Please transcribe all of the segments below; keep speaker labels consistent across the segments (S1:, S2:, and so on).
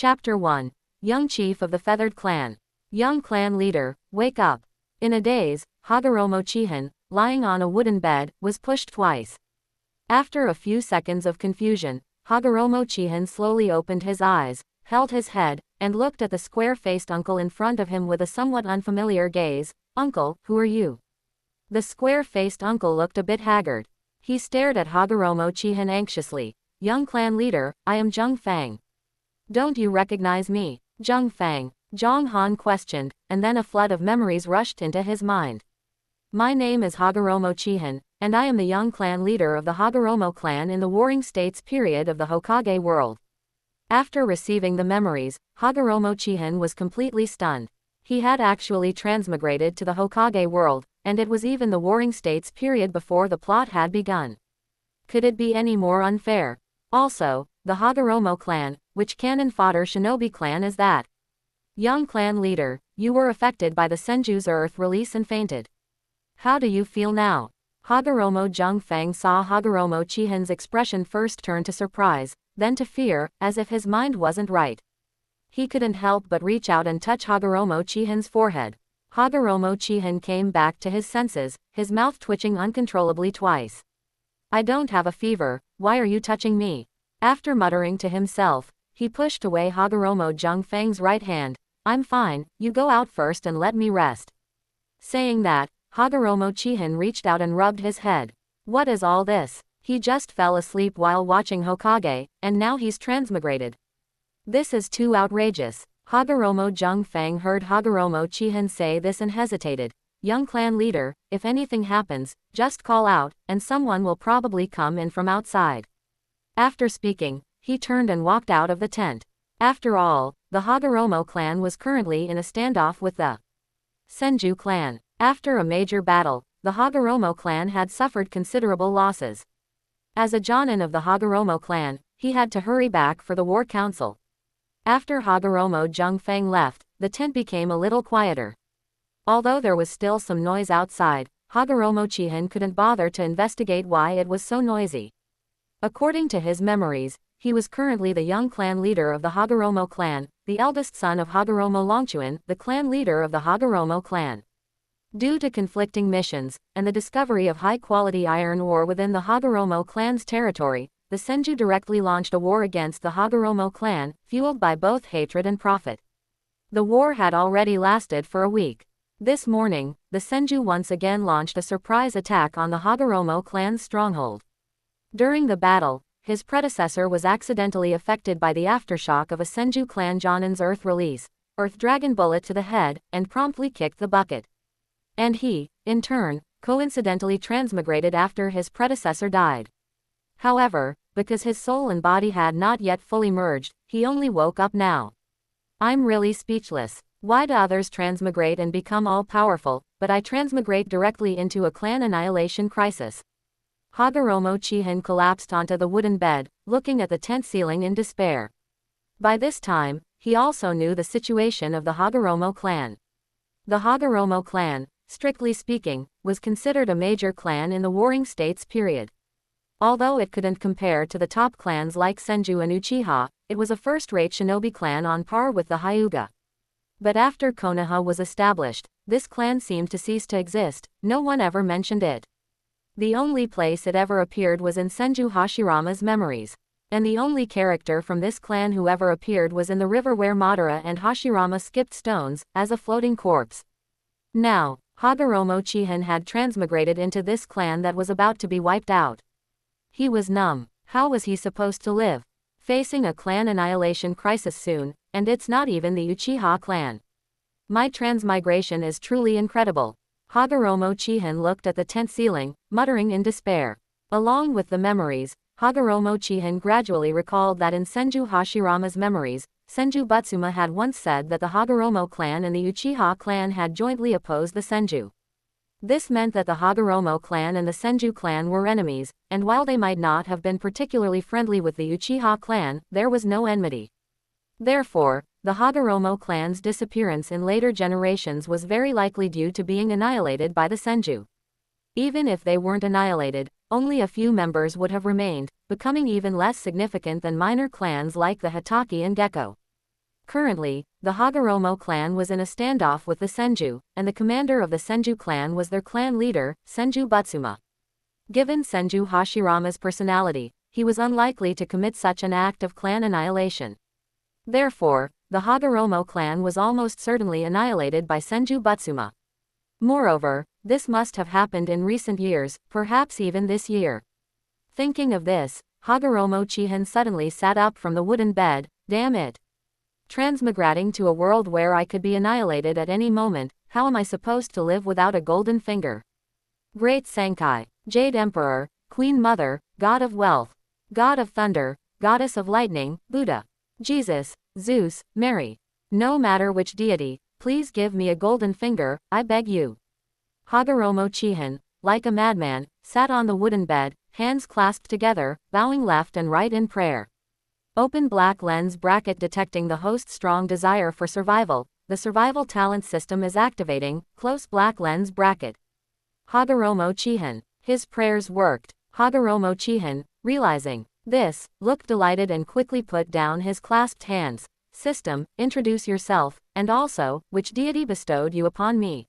S1: Chapter 1. Young Chief of the Feathered Clan. Young clan leader, wake up. In a daze, Hagoromo Chihin, lying on a wooden bed, was pushed twice. After a few seconds of confusion, Hagoromo Chihin slowly opened his eyes, held his head, and looked at the square-faced uncle in front of him with a somewhat unfamiliar gaze. Uncle, who are you? The square-faced uncle looked a bit haggard. He stared at Hagoromo Chihin anxiously. Young clan leader, I am Zheng Fang. Don't you recognize me? Zheng Fang, Zhang Han questioned, and then a flood of memories rushed into his mind. My name is Hagoromo Chihin, and I am the young clan leader of the Hagoromo clan in the Warring States period of the Hokage world. After receiving the memories, Hagoromo Chihin was completely stunned. He had actually transmigrated to the Hokage world, and it was even the Warring States period before the plot had begun. Could it be any more unfair? Also, the Hagoromo clan, which cannon fodder shinobi clan is that? Young clan leader, you were affected by the Senju's earth release and fainted. How do you feel now? Hagoromo Zheng Fang saw Hagoromo Chihin's expression first turn to surprise, then to fear, as if his mind wasn't right. He couldn't help but reach out and touch Hagoromo Chihin's forehead. Hagoromo Chihin came back to his senses, his mouth twitching uncontrollably twice. I don't have a fever, why are you touching me? After muttering to himself, he pushed away Hagoromo Zheng Fang's right hand. I'm fine, you go out first and let me rest. Saying that, Hagoromo Chihin reached out and rubbed his head. What is all this? He just fell asleep while watching Hokage, and now he's transmigrated. This is too outrageous. Hagoromo Zheng Fang heard Hagoromo Chihin say this and hesitated. Young clan leader, if anything happens, just call out, and someone will probably come in from outside. After speaking, he turned and walked out of the tent. After all, the Hagoromo clan was currently in a standoff with the Senju clan. After a major battle, the Hagoromo clan had suffered considerable losses. As a Jonin of the Hagoromo clan, he had to hurry back for the war council. After Hagoromo Zheng Fang left, the tent became a little quieter. Although there was still some noise outside, Hagoromo Chihin couldn't bother to investigate why it was so noisy. According to his memories, he was currently the young clan leader of the Hagoromo clan, the eldest son of Hagoromo Longchuan, the clan leader of the Hagoromo clan. Due to conflicting missions, and the discovery of high-quality iron ore within the Hagoromo clan's territory, the Senju directly launched a war against the Hagoromo clan, fueled by both hatred and profit. The war had already lasted for a week. This morning, the Senju once again launched a surprise attack on the Hagoromo clan's stronghold. During the battle, his predecessor was accidentally affected by the aftershock of a Senju clan Jonin's earth release, Earth Dragon bullet to the head, and promptly kicked the bucket. And he, in turn, coincidentally transmigrated after his predecessor died. However, because his soul and body had not yet fully merged, he only woke up now. I'm really speechless. Why do others transmigrate and become all-powerful, but I transmigrate directly into a clan annihilation crisis? Hagoromo Chihin collapsed onto the wooden bed, looking at the tent ceiling in despair. By this time, he also knew the situation of the Hagoromo clan. The Hagoromo clan, strictly speaking, was considered a major clan in the Warring States period. Although it couldn't compare to the top clans like Senju and Uchiha, it was a first-rate shinobi clan on par with the Hyuga. But after Konoha was established, this clan seemed to cease to exist, no one ever mentioned it. The only place it ever appeared was in Senju Hashirama's memories. And the only character from this clan who ever appeared was in the river where Madara and Hashirama skipped stones, as a floating corpse. Now, Hagoromo Chihin had transmigrated into this clan that was about to be wiped out. He was numb. How was he supposed to live? Facing a clan annihilation crisis soon, and it's not even the Uchiha clan. My transmigration is truly incredible. Hagoromo Chihin looked at the tent ceiling, muttering in despair. Along with the memories, Hagoromo Chihin gradually recalled that in Senju Hashirama's memories, Senju Butsuma had once said that the Hagoromo clan and the Uchiha clan had jointly opposed the Senju. This meant that the Hagoromo clan and the Senju clan were enemies, and while they might not have been particularly friendly with the Uchiha clan, there was no enmity. Therefore, the Hagoromo clan's disappearance in later generations was very likely due to being annihilated by the Senju. Even if they weren't annihilated, only a few members would have remained, becoming even less significant than minor clans like the Hitaki and Gecko. Currently, the Hagoromo clan was in a standoff with the Senju, and the commander of the Senju clan was their clan leader, Senju Butsuma. Given Senju Hashirama's personality, he was unlikely to commit such an act of clan annihilation. Therefore, the Hagoromo clan was almost certainly annihilated by Senju Butsuma. Moreover, this must have happened in recent years, perhaps even this year. Thinking of this, Hagoromo Chihin suddenly sat up from the wooden bed. Damn it. Transmigrating to a world where I could be annihilated at any moment, how am I supposed to live without a golden finger? Great Senkai, Jade Emperor, Queen Mother, God of Wealth, God of Thunder, Goddess of Lightning, Buddha, Jesus, Zeus, Mary. No matter which deity, please give me a golden finger, I beg you. Hagoromo Chihin, like a madman, sat on the wooden bed, hands clasped together, bowing left and right in prayer. Open black lens bracket detecting the host's strong desire for survival. The survival talent system is activating. Close black lens bracket. Hagoromo Chihin. His prayers worked. Hagoromo Chihin, realizing this, looked delighted and quickly put down his clasped hands. System, introduce yourself, and also, which deity bestowed you upon me?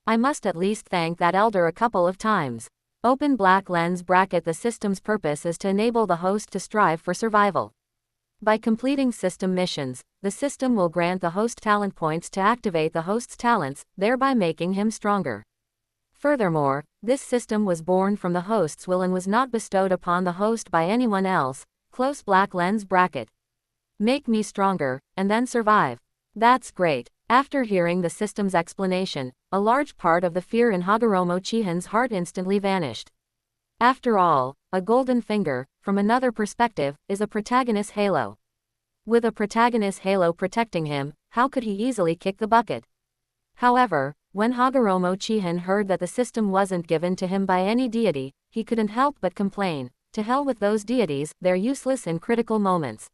S1: I must at least thank that elder a couple of times. Open black lens bracket. The system's purpose is to enable the host to strive for survival. By completing system missions, the system will grant the host talent points to activate the host's talents, thereby making him stronger. Furthermore, this system was born from the host's will and was not bestowed upon the host by anyone else. Close black lens bracket. Make me stronger, and then survive. That's great. After hearing the system's explanation, a large part of the fear in Hagoromo Chihin's heart instantly vanished. After all, a golden finger, from another perspective, is a protagonist's halo. With a protagonist's halo protecting him, how could he easily kick the bucket? However, when Hagoromo Chihin heard that the system wasn't given to him by any deity, he couldn't help but complain. To hell with those deities, they're useless in critical moments.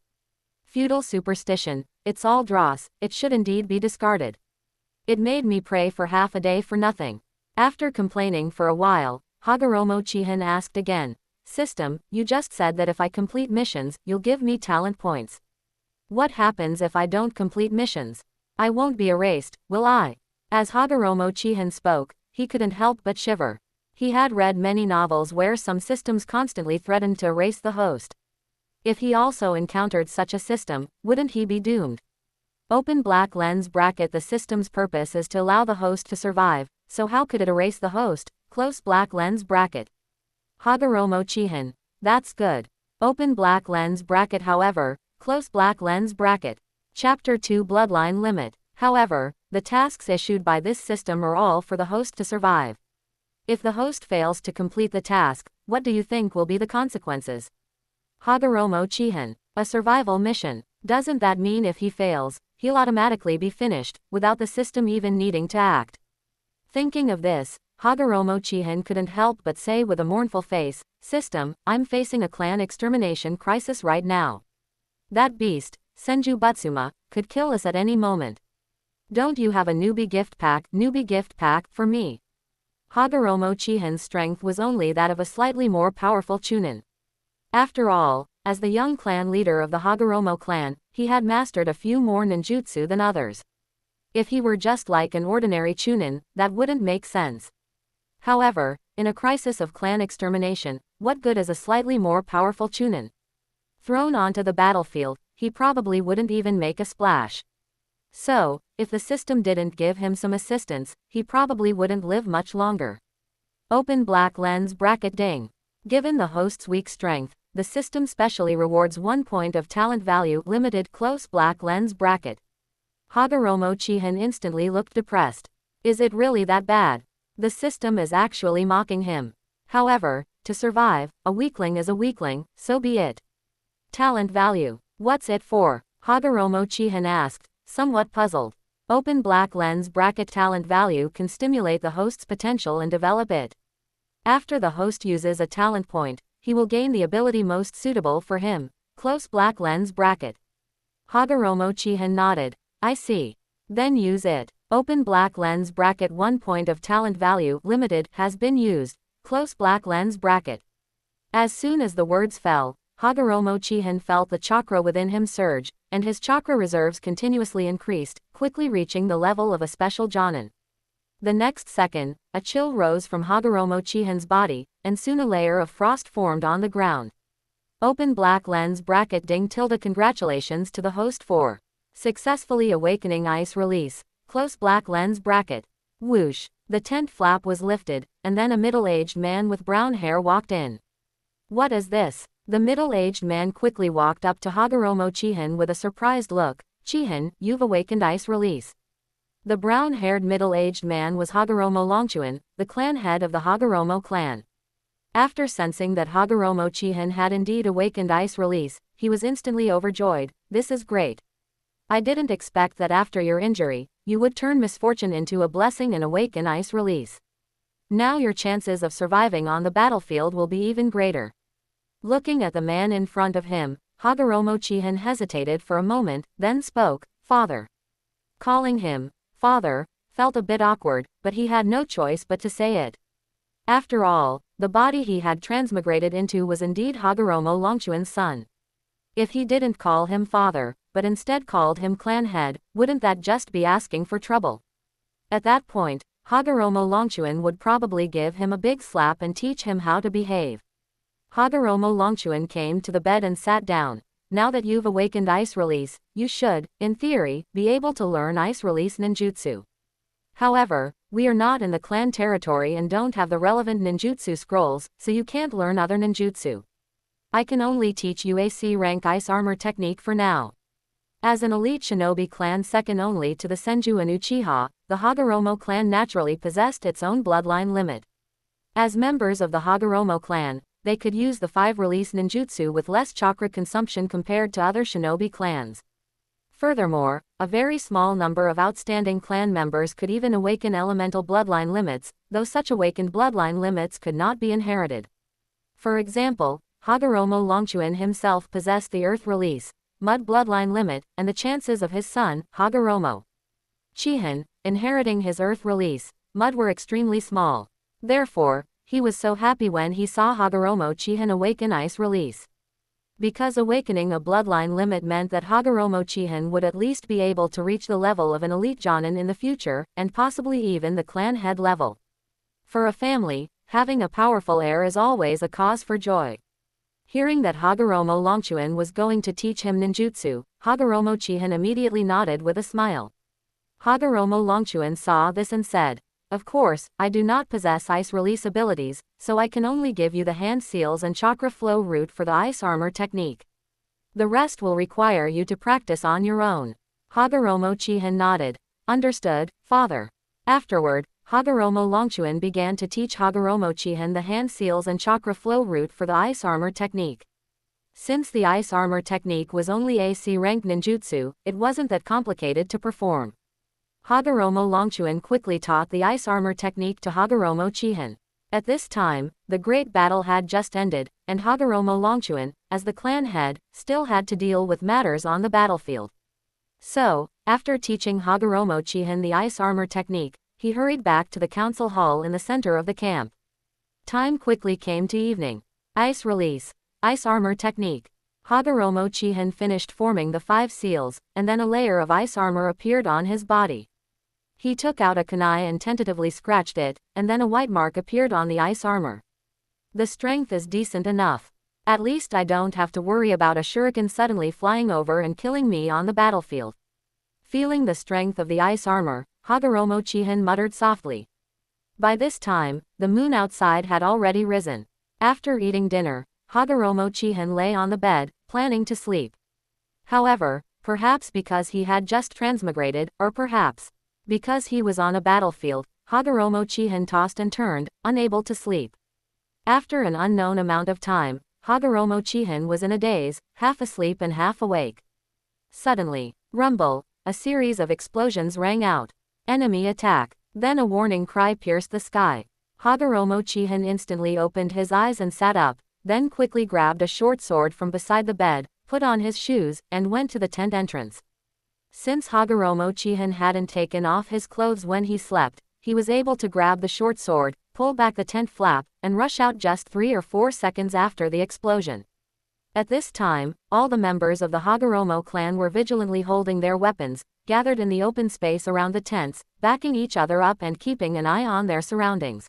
S1: Feudal superstition, it's all dross, it should indeed be discarded. It made me pray for half a day for nothing. After complaining for a while, Hagoromo Chihin asked again, System, you just said that if I complete missions, you'll give me talent points. What happens if I don't complete missions? I won't be erased, will I? As Hagoromo Chihin spoke, he couldn't help but shiver. He had read many novels where some systems constantly threatened to erase the host. If he also encountered such a system, wouldn't he be doomed? Open black lens bracket. The system's purpose is to allow the host to survive, so how could it erase the host? Close black lens bracket. Hagoromo Chihin. That's good. Open black lens bracket. However, close black lens bracket. Chapter 2 Bloodline Limit. However, the tasks issued by this system are all for the host to survive. If the host fails to complete the task, what do you think will be the consequences? Hagoromo Chihin. A survival mission. Doesn't that mean if he fails, he'll automatically be finished, without the system even needing to act? Thinking of this, Hagoromo Chihin couldn't help but say with a mournful face, System, I'm facing a clan extermination crisis right now. That beast, Senju Butsuma, could kill us at any moment. Don't you have a newbie gift pack for me? Hagoromo Chihin's strength was only that of a slightly more powerful chunin. After all, as the young clan leader of the Hagoromo clan, he had mastered a few more ninjutsu than others. If he were just like an ordinary chunin, that wouldn't make sense. However, in a crisis of clan extermination, what good is a slightly more powerful chunin? Thrown onto the battlefield, he probably wouldn't even make a splash. So, if the system didn't give him some assistance, he probably wouldn't live much longer. Open black lens bracket. Ding. Given the host's weak strength, the system specially rewards 1 point of talent value limited. Close black lens bracket. Hagoromo Chihin instantly looked depressed. Is it really that bad? The system is actually mocking him. However, to survive, a weakling is a weakling, so be it. Talent value. What's it for? Hagoromo Chihin asked, somewhat puzzled. Open black lens bracket. Talent value can stimulate the host's potential and develop it. After the host uses a talent point, he will gain the ability most suitable for him. Close black lens bracket. Hagoromo Chihin nodded. I see. Then use it. Open black lens bracket. 1 point of talent value limited has been used. Close black lens bracket. As soon as the words fell, Hagoromo Chihin felt the chakra within him surge, and his chakra reserves continuously increased, quickly reaching the level of a special Jonin. The next second, a chill rose from Hagoromo Chihin's body, and soon a layer of frost formed on the ground. Open black lens bracket ding tilde. Congratulations to the host for successfully awakening ice release. Close black lens bracket. Whoosh. The tent flap was lifted, and then a middle-aged man with brown hair walked in. What is this? The middle-aged man quickly walked up to Hagoromo Chihin with a surprised look. Chihin, you've awakened ice release. The brown-haired middle-aged man was Hagoromo Longchuan, the clan head of the Hagoromo clan. After sensing that Hagoromo Chihin had indeed awakened ice release, he was instantly overjoyed. This is great. I didn't expect that after your injury, you would turn misfortune into a blessing and awaken ice release. Now your chances of surviving on the battlefield will be even greater. Looking at the man in front of him, Hagoromo Chihin hesitated for a moment, then spoke, Father. Calling him Father felt a bit awkward, but he had no choice but to say it. After all, the body he had transmigrated into was indeed Hagoromo Longchuan's son. If he didn't call him father, but instead called him clan head, wouldn't that just be asking for trouble? At that point, Hagoromo Longchuan would probably give him a big slap and teach him how to behave. Hagoromo Longchuan came to the bed and sat down. Now that you've awakened ice release, you should, in theory, be able to learn ice release ninjutsu. However, we are not in the clan territory and don't have the relevant ninjutsu scrolls, so you can't learn other ninjutsu. I can only teach you AC rank ice armor technique for now. As an elite shinobi clan second only to the Senju and Uchiha, the Hagoromo clan naturally possessed its own bloodline limit. As members of the Hagoromo clan, they could use the 5-release ninjutsu with less chakra consumption compared to other shinobi clans. Furthermore, a very small number of outstanding clan members could even awaken elemental bloodline limits, though such awakened bloodline limits could not be inherited. For example, Hagoromo Longchuan himself possessed the earth release, mud bloodline limit, and the chances of his son, Hagoromo Chihin, inheriting his earth release, mud were extremely small. Therefore, he was so happy when he saw Hagoromo Chihin awaken ice release. Because awakening a bloodline limit meant that Hagoromo Chihin would at least be able to reach the level of an elite Jonin in the future, and possibly even the clan head level. For a family, having a powerful heir is always a cause for joy. Hearing that Hagoromo Longchuan was going to teach him ninjutsu, Hagoromo Chihin immediately nodded with a smile. Hagoromo Longchuan saw this and said, Of course, I do not possess ice release abilities, so I can only give you the hand seals and chakra flow route for the ice armor technique. The rest will require you to practice on your own. Hagoromo Chihin nodded. Understood, father. Afterward, Hagoromo Longchuan began to teach Hagoromo Chihin the hand seals and chakra flow route for the ice armor technique. Since the ice armor technique was only AC rank ninjutsu, it wasn't that complicated to perform. Hagoromo Longchuan quickly taught the ice armor technique to Hagoromo Chihin. At this time, the great battle had just ended, and Hagoromo Longchuan, as the clan head, still had to deal with matters on the battlefield. So, after teaching Hagoromo Chihin the ice armor technique, he hurried back to the council hall in the center of the camp. Time quickly came to evening. Ice release. Ice armor technique. Hagoromo Chihin finished forming the 5 seals, and then a layer of ice armor appeared on his body. He took out a kunai and tentatively scratched it, and then a white mark appeared on the ice armor. The strength is decent enough. At least I don't have to worry about a shuriken suddenly flying over and killing me on the battlefield. Feeling the strength of the ice armor, Hagoromo Chihin muttered softly. By this time, the moon outside had already risen. After eating dinner, Hagoromo Chihin lay on the bed, planning to sleep. However, perhaps because he had just transmigrated, or perhaps because he was on a battlefield, Hagoromo Chihin tossed and turned, unable to sleep. After an unknown amount of time, Hagoromo Chihin was in a daze, half asleep and half awake. Suddenly, rumble, a series of explosions rang out. Enemy attack. Then a warning cry pierced the sky. Hagoromo Chihin instantly opened his eyes and sat up, then quickly grabbed a short sword from beside the bed, put on his shoes, and went to the tent entrance. Since Hagoromo Chihin hadn't taken off his clothes when he slept, he was able to grab the short sword, pull back the tent flap, and rush out just 3 or 4 seconds after the explosion. At this time, all the members of the Hagoromo clan were vigilantly holding their weapons, gathered in the open space around the tents, backing each other up and keeping an eye on their surroundings.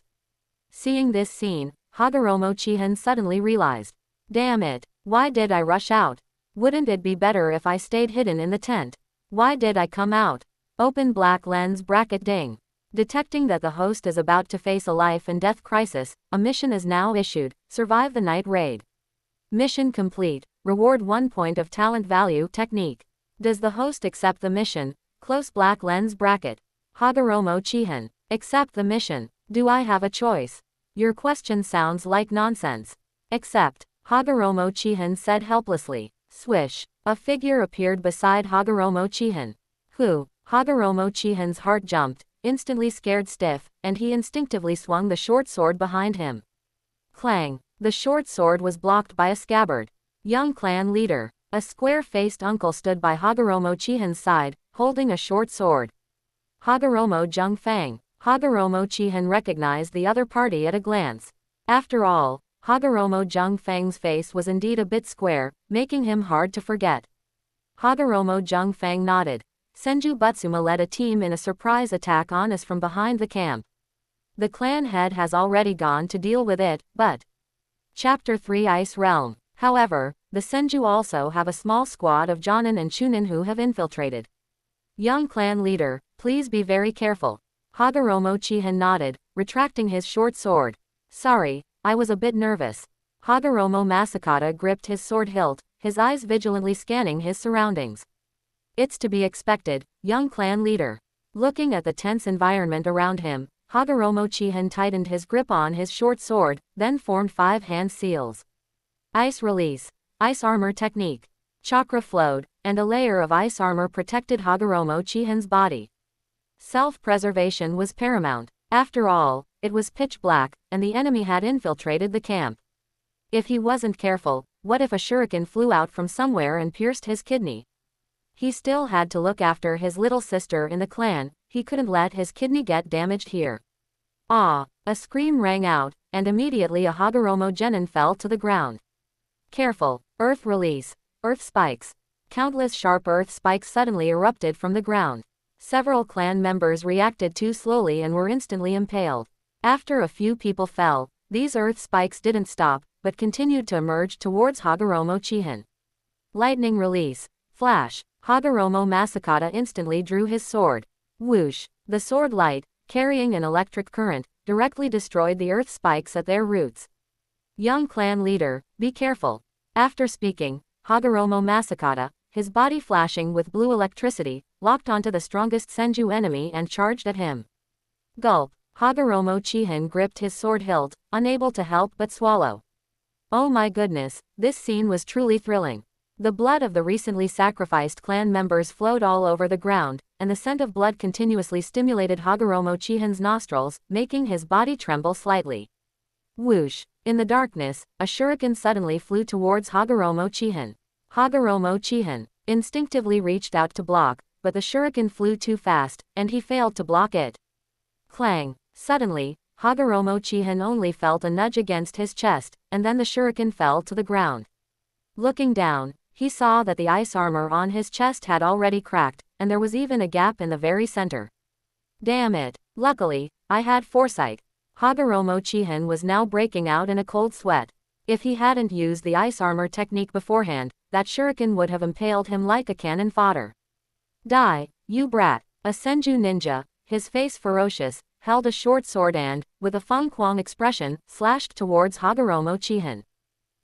S1: Seeing this scene, Hagoromo Chihin suddenly realized, "Damn it, why did I rush out? Wouldn't it be better if I stayed hidden in the tent? Why did I come out?" Open black lens bracket ding. Detecting that the host is about to face a life and death crisis, a mission is now issued: survive the night raid. Mission complete. Reward 1 point of talent value technique. Does the host accept the mission? Close black lens bracket. Hagoromo Chihin. Accept the mission. Do I have a choice? Your question sounds like nonsense. Accept. Hagoromo Chihin said helplessly. Swish. A figure appeared beside Hagoromo Chihin. Who? Hagoromo Chihin's heart jumped, instantly scared stiff, and he instinctively swung the short sword behind him. Clang. The short sword was blocked by a scabbard. Young clan leader. A square-faced uncle stood by Hagoromo Chihin's side, holding a short sword. Hagoromo Jung Fang. Hagoromo Chihin recognized the other party at a glance. After all, Hagoromo Jung Fang's face was indeed a bit square, making him hard to forget. Hagoromo Jung Fang nodded. Senju Butsuma led a team in a surprise attack on us from behind the camp. The clan head has already gone to deal with it, but... Chapter 3 Ice Realm. However, the Senju also have a small squad of Jonin and Chunin who have infiltrated. Young clan leader, please be very careful. Hagoromo Chihin nodded, retracting his short sword. Sorry, I was a bit nervous. Hagoromo Masakata gripped his sword hilt, his eyes vigilantly scanning his surroundings. It's to be expected, young clan leader. Looking at the tense environment around him, Hagoromo Chihin tightened his grip on his short sword, then formed 5 hand seals. Ice release. Ice armor technique. Chakra flowed, and a layer of ice armor protected Hagoromo Chihin's body. Self-preservation was paramount. After all, it was pitch black, and the enemy had infiltrated the camp. If he wasn't careful, what if a shuriken flew out from somewhere and pierced his kidney? He still had to look after his little sister in the clan. He couldn't let his kidney get damaged here. Ah! A scream rang out, and immediately a Hagoromo genin fell to the ground. Careful! Earth release. Earth spikes. Countless sharp earth spikes suddenly erupted from the ground. Several clan members reacted too slowly and were instantly impaled. After a few people fell, these earth spikes didn't stop, but continued to emerge towards Hagoromo Chihin. Lightning release. Flash. Hagoromo Masakata instantly drew his sword. Whoosh! The sword light, carrying an electric current, directly destroyed the earth spikes at their roots. Young clan leader, be careful. After speaking, Hagoromo Masakata, his body flashing with blue electricity, locked onto the strongest Senju enemy and charged at him. Gulp! Hagoromo Chihin gripped his sword hilt, unable to help but swallow. Oh my goodness, this scene was truly thrilling. The blood of the recently sacrificed clan members flowed all over the ground, and the scent of blood continuously stimulated Hagoromo Chihin's nostrils, making his body tremble slightly. Whoosh! In the darkness, a shuriken suddenly flew towards Hagoromo Chihin. Hagoromo Chihin instinctively reached out to block, but the shuriken flew too fast, and he failed to block it. Clang! Suddenly, Hagoromo Chihin only felt a nudge against his chest, and then the shuriken fell to the ground. Looking down, he saw that the ice armor on his chest had already cracked, and there was even a gap in the very center. Damn it! Luckily, I had foresight. Hagoromo Chihin was now breaking out in a cold sweat. If he hadn't used the ice armor technique beforehand, that shuriken would have impaled him like a cannon fodder. Die, you brat! A Senju ninja, his face ferocious, held a short sword and, with a Feng Kuang expression, slashed towards Hagoromo Chihin.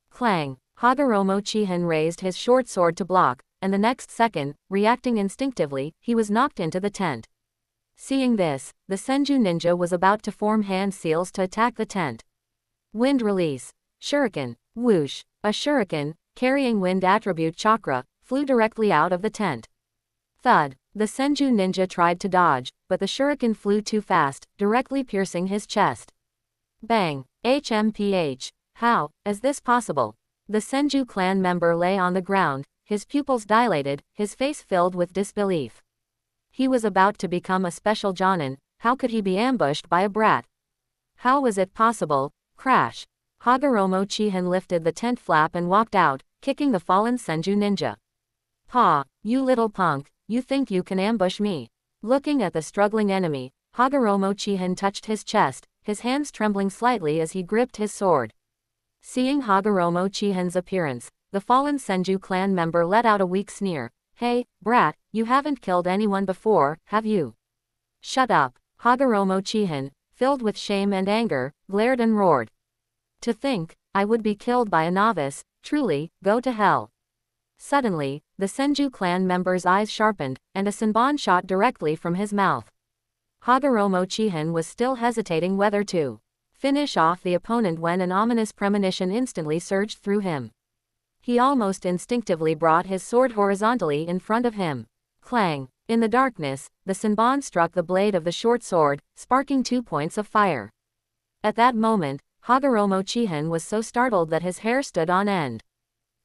S1: Clang! Hagoromo Chihin raised his short sword to block, and the next second, reacting instinctively, he was knocked into the tent. Seeing this, the Senju ninja was about to form hand seals to attack the tent. Wind release. Shuriken. Whoosh! A shuriken, carrying wind attribute chakra, flew directly out of the tent. Thud! The Senju ninja tried to dodge, but the shuriken flew too fast, directly piercing his chest. Bang! HMPH! How is this possible? The Senju clan member lay on the ground, his pupils dilated, his face filled with disbelief. He was about to become a special Jonin. How could he be ambushed by a brat? How was it possible? Crash! Hagoromo Chihin lifted the tent flap and walked out, kicking the fallen Senju ninja. "Ha, you little punk, you think you can ambush me?" Looking at the struggling enemy, Hagoromo Chihin touched his chest, his hands trembling slightly as he gripped his sword. Seeing Hagoromo Chihin's appearance, the fallen Senju clan member let out a weak sneer. "Hey, brat, you haven't killed anyone before, have you?" "Shut up." Hagoromo Chihin, filled with shame and anger, glared and roared. "To think, I would be killed by a novice, truly, go to hell." Suddenly, the Senju clan member's eyes sharpened, and a senbon shot directly from his mouth. Hagoromo Chihin was still hesitating whether to finish off the opponent when an ominous premonition instantly surged through him. He almost instinctively brought his sword horizontally in front of him. Clang! In the darkness, the senbon struck the blade of the short sword, sparking 2 points of fire. At that moment, Hagoromo Chihin was so startled that his hair stood on end.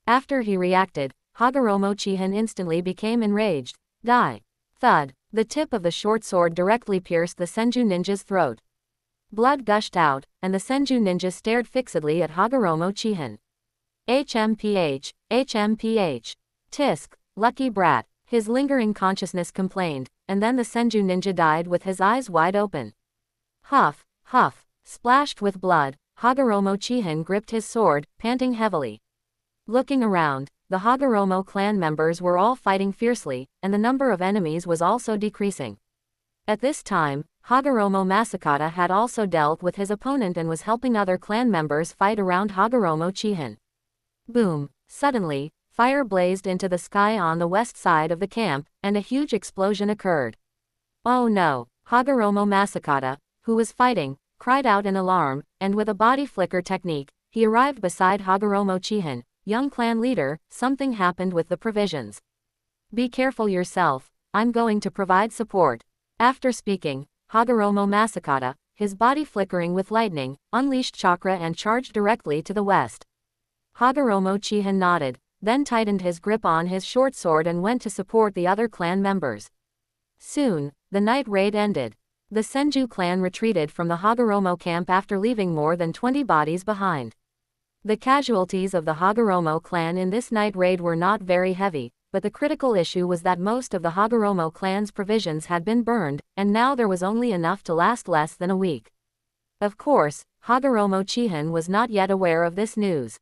S1: After he reacted, Hagoromo Chihin instantly became enraged. Die! Thud! The tip of the short sword directly pierced the Senju ninja's throat. Blood gushed out, and the Senju ninja stared fixedly at Hagoromo Chihin. HMPH, HMPH. Tisk, lucky brat, his lingering consciousness complained, and then the Senju ninja died with his eyes wide open. Huff, huff, splashed with blood, Hagoromo Chihin gripped his sword, panting heavily. Looking around, the Hagoromo clan members were all fighting fiercely, and the number of enemies was also decreasing. At this time, Hagoromo Masakata had also dealt with his opponent and was helping other clan members fight around Hagoromo Chihin. Boom! Suddenly, fire blazed into the sky on the west side of the camp, and a huge explosion occurred. "Oh no!" Hagoromo Masakata, who was fighting, cried out in alarm, and with a body flicker technique, he arrived beside Hagoromo Chihin. "Young clan leader, something happened with the provisions. Be careful yourself, I'm going to provide support." After speaking, Hagoromo Masakata, his body flickering with lightning, unleashed chakra and charged directly to the west. Hagoromo Chihin nodded, then tightened his grip on his short sword and went to support the other clan members. Soon, the night raid ended. The Senju clan retreated from the Hagoromo camp after leaving more than 20 bodies behind. The casualties of the Hagoromo clan in this night raid were not very heavy, but the critical issue was that most of the Hagoromo clan's provisions had been burned, and now there was only enough to last less than a week. Of course, Hagoromo Chihin was not yet aware of this news.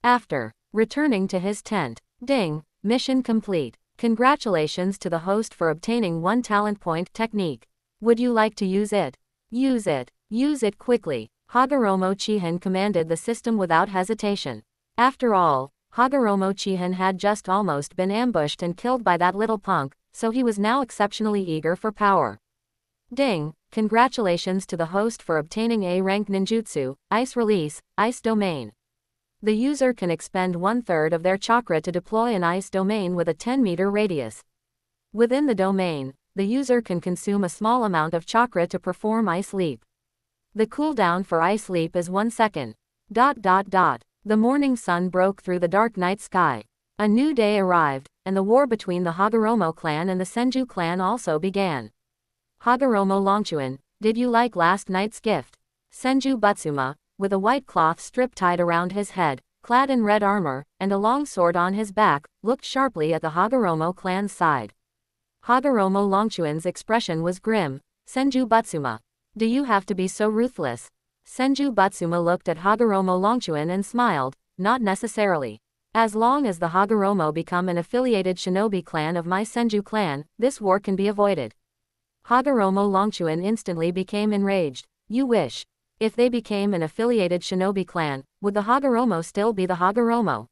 S1: After returning to his tent, ding, mission complete. Congratulations to the host for obtaining 1 talent point technique. Would you like to use it? Use it. Use it quickly. Hagoromo Chihin commanded the system without hesitation. After all, Hagoromo Chihin had just almost been ambushed and killed by that little punk, so he was now exceptionally eager for power. Ding! Congratulations to the host for obtaining A-rank ninjutsu, Ice Release, Ice Domain. The user can expend 1/3 of their chakra to deploy an ice domain with a 10-meter radius. Within the domain, the user can consume a small amount of chakra to perform Ice Leap. The cooldown for Ice Leap is 1 second. The morning sun broke through the dark night sky. A new day arrived, and the war between the Hagoromo clan and the Senju clan also began. Hagoromo Longchuan, did you like last night's gift? Senju Butsuma, with a white cloth strip tied around his head, clad in red armor, and a long sword on his back, looked sharply at the Hagoromo clan's side. Hagoromo Longchuan's expression was grim. Senju Butsuma. Do you have to be so ruthless? Senju Butsuma looked at Hagoromo Longchuan and smiled. Not necessarily. As long as the Hagoromo become an affiliated shinobi clan of my Senju clan, this war can be avoided. Hagoromo Longchuan instantly became enraged. You wish. If they became an affiliated shinobi clan, would the Hagoromo still be the Hagoromo?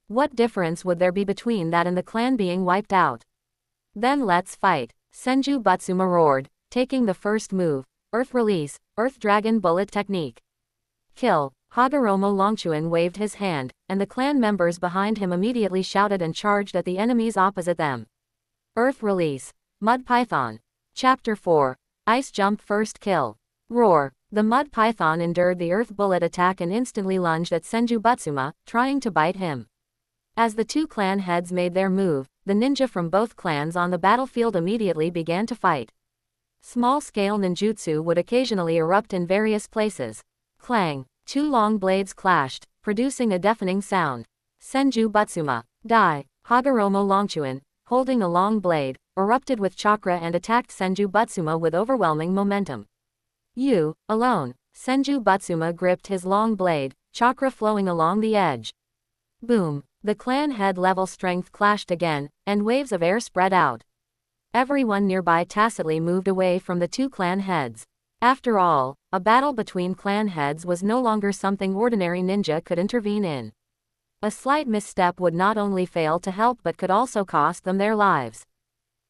S1: What difference would there be between that and the clan being wiped out? Then let's fight. Senju Butsuma roared, taking the first move. Earth Release, Earth Dragon Bullet Technique. Kill. Hagoromo Longchuan waved his hand, and the clan members behind him immediately shouted and charged at the enemies opposite them. Earth Release. Mud Python. Chapter 4. Ice Jump First Kill. Roar. The Mud Python endured the Earth Bullet attack and instantly lunged at Senju Butsuma, trying to bite him. As the two clan heads made their move, the ninja from both clans on the battlefield immediately began to fight. Small-scale ninjutsu would occasionally erupt in various places. Clang. Two long blades clashed, producing a deafening sound. Senju Butsuma. Die. Hagoromo Longchuan, holding a long blade, erupted with chakra and attacked Senju Butsuma with overwhelming momentum. You, alone. Senju Butsuma gripped his long blade, chakra flowing along the edge. Boom. The clan head level strength clashed again, and waves of air spread out. Everyone nearby tacitly moved away from the two clan heads. After all, a battle between clan heads was no longer something ordinary ninja could intervene in. A slight misstep would not only fail to help but could also cost them their lives.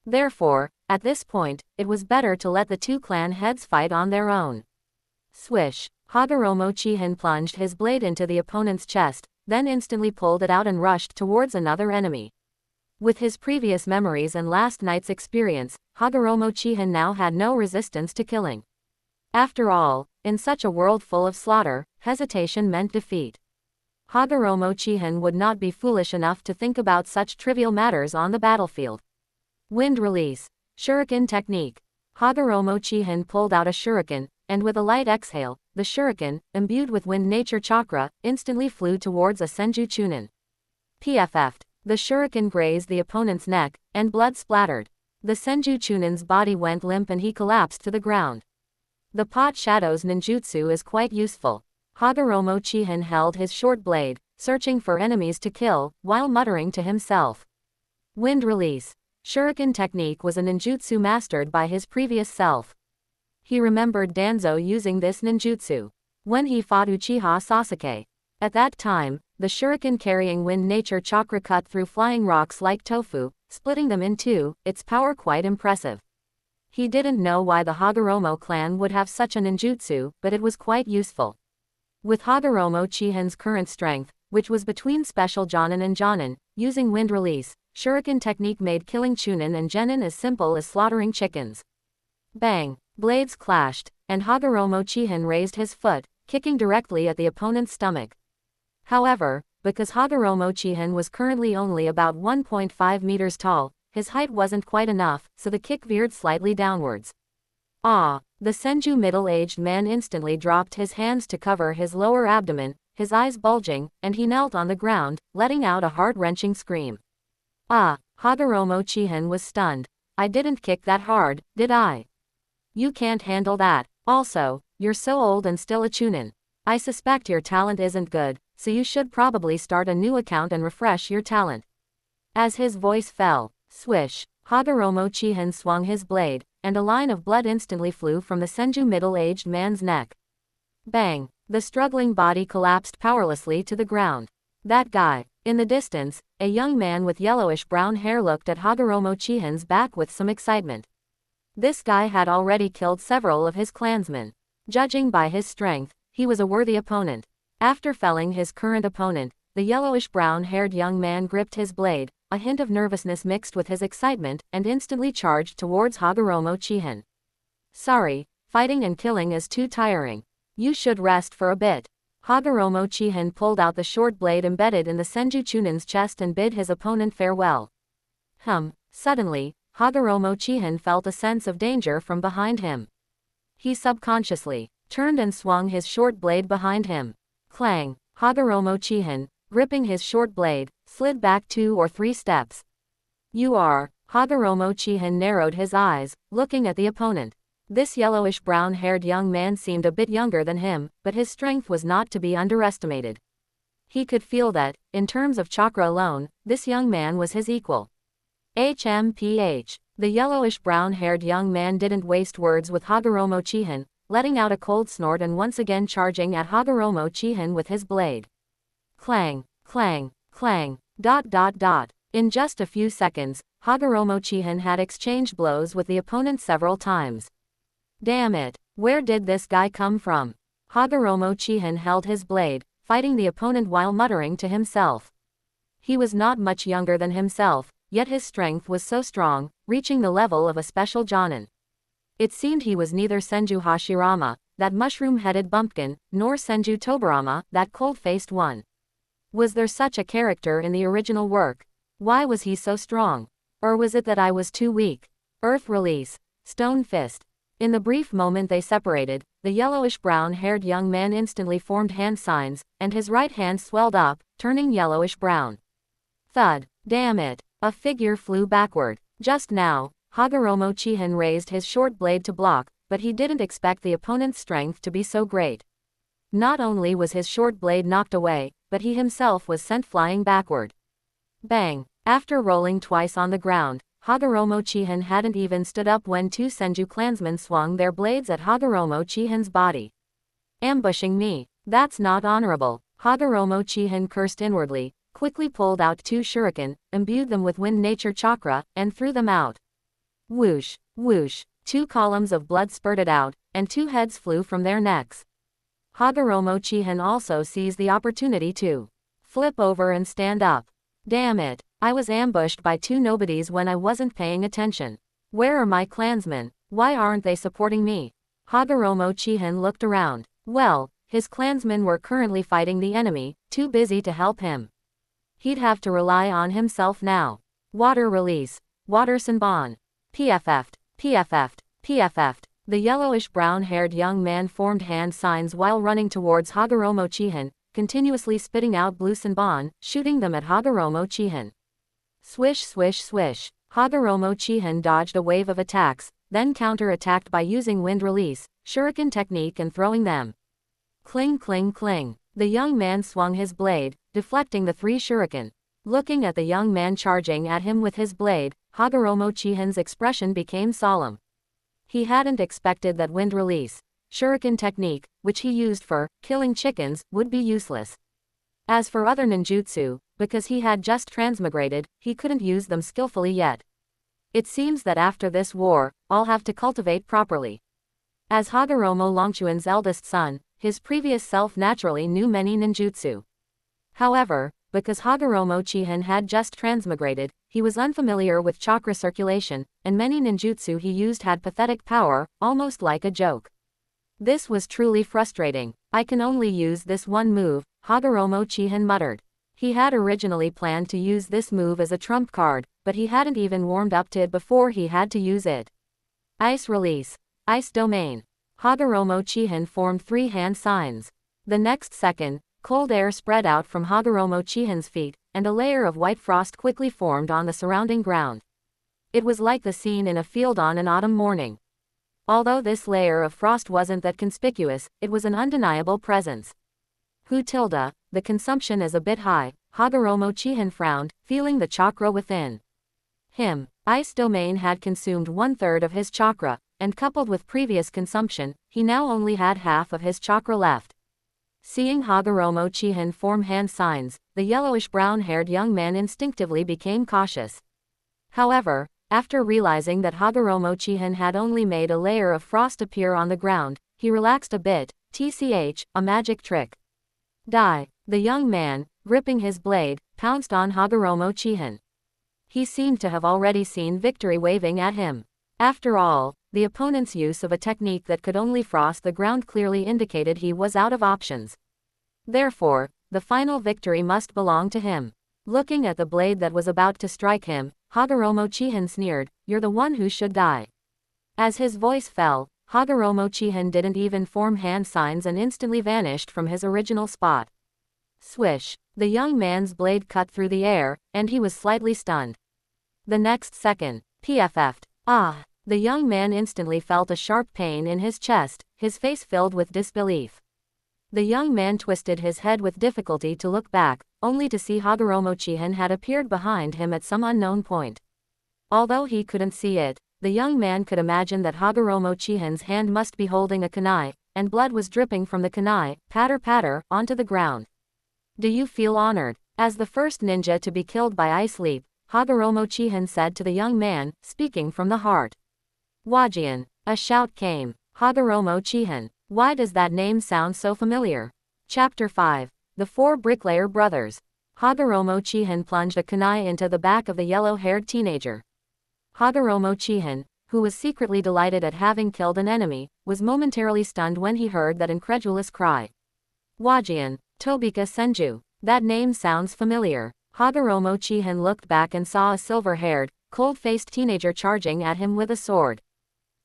S1: Therefore, at this point, it was better to let the two clan heads fight on their own. Swish. Hagoromo Chihin plunged his blade into the opponent's chest, then instantly pulled it out and rushed towards another enemy. With his previous memories and last night's experience, Hagoromo Chihin now had no resistance to killing. After all, in such a world full of slaughter, hesitation meant defeat. Hagoromo Chihin would not be foolish enough to think about such trivial matters on the battlefield. Wind release. Shuriken technique. Hagoromo Chihin pulled out a shuriken, and with a light exhale, the shuriken, imbued with wind nature chakra, instantly flew towards a Senju Chunin. PFF'd. The shuriken grazed the opponent's neck, and blood splattered. The Senju Chunin's body went limp and he collapsed to the ground. The Pot Shadow's ninjutsu is quite useful. Hagoromo Chihin held his short blade, searching for enemies to kill, while muttering to himself. Wind release. Shuriken technique was a ninjutsu mastered by his previous self. He remembered Danzo using this ninjutsu when he fought Uchiha Sasuke. At that time, the shuriken carrying wind nature chakra cut through flying rocks like tofu, splitting them in two, its power quite impressive. He didn't know why the Hagoromo clan would have such a ninjutsu, but it was quite useful. With Hagoromo Chihin's current strength, which was between special Jonin and Jonin, using wind release, shuriken technique made killing Chunin and Genin as simple as slaughtering chickens. Bang! Blades clashed, and Hagoromo Chihin raised his foot, kicking directly at the opponent's stomach. However, because Hagoromo Chihin was currently only about 1.5 meters tall, his height wasn't quite enough, so the kick veered slightly downwards. Ah! The Senju middle-aged man instantly dropped his hands to cover his lower abdomen, his eyes bulging, and he knelt on the ground, letting out a heart-wrenching scream. Ah! Hagoromo Chihin was stunned. I didn't kick that hard, did I? You can't handle that. Also, you're so old and still a Chunin. I suspect your talent isn't good, so you should probably start a new account and refresh your talent. As his voice fell, swish, Hagoromo Chihin swung his blade, and a line of blood instantly flew from the Senju middle-aged man's neck. Bang! The struggling body collapsed powerlessly to the ground. That guy. In the distance, a young man with yellowish-brown hair looked at Hagoromo Chihin's back with some excitement. This guy had already killed several of his clansmen. Judging by his strength, he was a worthy opponent. After felling his current opponent, the yellowish-brown-haired young man gripped his blade, a hint of nervousness mixed with his excitement, and instantly charged towards Hagoromo Chihin. Sorry, fighting and killing is too tiring. You should rest for a bit. Hagoromo Chihin pulled out the short blade embedded in the Senju Chunin's chest and bid his opponent farewell. Suddenly, Hagoromo Chihin felt a sense of danger from behind him. He subconsciously turned and swung his short blade behind him. Clang! Hagoromo Chihin, gripping his short blade, slid back 2 or 3 steps. You are. Hagoromo Chihin narrowed his eyes, looking at the opponent. This yellowish-brown-haired young man seemed a bit younger than him, but his strength was not to be underestimated. He could feel that, in terms of chakra alone, this young man was his equal. HMPH. The yellowish-brown-haired young man didn't waste words with Hagoromo Chihin, letting out a cold snort and once again charging at Hagoromo Chihin with his blade. Clang, clang, clang, ... In just a few seconds, Hagoromo Chihin had exchanged blows with the opponent several times. Damn it, where did this guy come from? Hagoromo Chihin held his blade, fighting the opponent while muttering to himself. He was not much younger than himself, yet his strength was so strong, reaching the level of a special Jonin. It seemed he was neither Senju Hashirama, that mushroom-headed bumpkin, nor Senju Tobarama, that cold-faced one. Was there such a character in the original work? Why was he so strong? Or was it that I was too weak? Earth release. Stone fist. In the brief moment they separated, the yellowish-brown-haired young man instantly formed hand signs, and his right hand swelled up, turning yellowish-brown. Thud. Damn it. A figure flew backward. Just now, Hagoromo Chihin raised his short blade to block, but he didn't expect the opponent's strength to be so great. Not only was his short blade knocked away, but he himself was sent flying backward. Bang! After rolling twice on the ground, Hagoromo Chihin hadn't even stood up when two Senju clansmen swung their blades at Hagoromo Chihin's body. Ambushing me. That's not honorable. Hagoromo Chihin cursed inwardly, quickly pulled out two shuriken, imbued them with wind nature chakra, and threw them out. Whoosh, whoosh, 2 columns of blood spurted out, and 2 heads flew from their necks. Hagoromo Chihin also seized the opportunity to flip over and stand up. Damn it, I was ambushed by 2 nobodies when I wasn't paying attention. Where are my clansmen? Why aren't they supporting me? Hagoromo Chihin looked around. Well, his clansmen were currently fighting the enemy, too busy to help him. He'd have to rely on himself now. Water release. Water Senbon. PFF'd. PFF'd. PFF'd. The yellowish-brown-haired young man formed hand signs while running towards Hagoromo Chihin, continuously spitting out blue Senbon, shooting them at Hagoromo Chihin. Swish swish swish. Hagoromo Chihin dodged a wave of attacks, then counter-attacked by using wind release, shuriken technique and throwing them. Cling cling cling. The young man swung his blade, deflecting the 3 shuriken. Looking at the young man charging at him with his blade, Hagoromo Chihin's expression became solemn. He hadn't expected that wind release, shuriken technique, which he used for killing chickens, would be useless. As for other ninjutsu, because he had just transmigrated, he couldn't use them skillfully yet. It seems that after this war, I'll have to cultivate properly. As Hagoromo Longchuan's eldest son, his previous self naturally knew many ninjutsu. However, because Hagoromo Chihin had just transmigrated, he was unfamiliar with chakra circulation, and many ninjutsu he used had pathetic power, almost like a joke. This was truly frustrating. I can only use this one move, Hagoromo Chihin muttered. He had originally planned to use this move as a trump card, but he hadn't even warmed up to it before he had to use it. Ice release. Ice domain. Hagoromo Chihin formed 3 hand signs. The next second, cold air spread out from Hagoromo Chihin's feet, and a layer of white frost quickly formed on the surrounding ground. It was like the scene in a field on an autumn morning. Although this layer of frost wasn't that conspicuous, it was an undeniable presence. The consumption is a bit high, Hagoromo Chihin frowned, feeling the chakra within him. Ice domain had consumed 1/3 of his chakra, and coupled with previous consumption, he now only had half of his chakra left. Seeing Hagoromo Chihin form hand signs, the yellowish-brown-haired young man instinctively became cautious. However, after realizing that Hagoromo Chihin had only made a layer of frost appear on the ground, he relaxed a bit. TCH, a magic trick. Die. The young man, gripping his blade, pounced on Hagoromo Chihin. He seemed to have already seen victory waving at him. After all, the opponent's use of a technique that could only frost the ground clearly indicated he was out of options. Therefore, the final victory must belong to him. Looking at the blade that was about to strike him, Hagoromo Chihin sneered, "You're the one who should die." As his voice fell, Hagoromo Chihin didn't even form hand signs and instantly vanished from his original spot. Swish. The young man's blade cut through the air, and he was slightly stunned. The next second, PFF'd. Ah! The young man instantly felt a sharp pain in his chest, his face filled with disbelief. The young man twisted his head with difficulty to look back, only to see Hagoromo Chihin had appeared behind him at some unknown point. Although he couldn't see it, the young man could imagine that Hagoromo Chihin's hand must be holding a kunai, and blood was dripping from the kunai, patter patter, onto the ground. Do you feel honored? As the first ninja to be killed by ice leap, Hagoromo Chihin said to the young man, speaking from the heart. Wajian. A shout came. Hagoromo Chihin. Why does that name sound so familiar? Chapter 5. The 4 Bricklayer Brothers. Hagoromo Chihin plunged a kunai into the back of the yellow-haired teenager. Hagoromo Chihin, who was secretly delighted at having killed an enemy, was momentarily stunned when he heard that incredulous cry. Wajian. Tobika Senju. That name sounds familiar. Hagoromo Chihin looked back and saw a silver-haired, cold-faced teenager charging at him with a sword.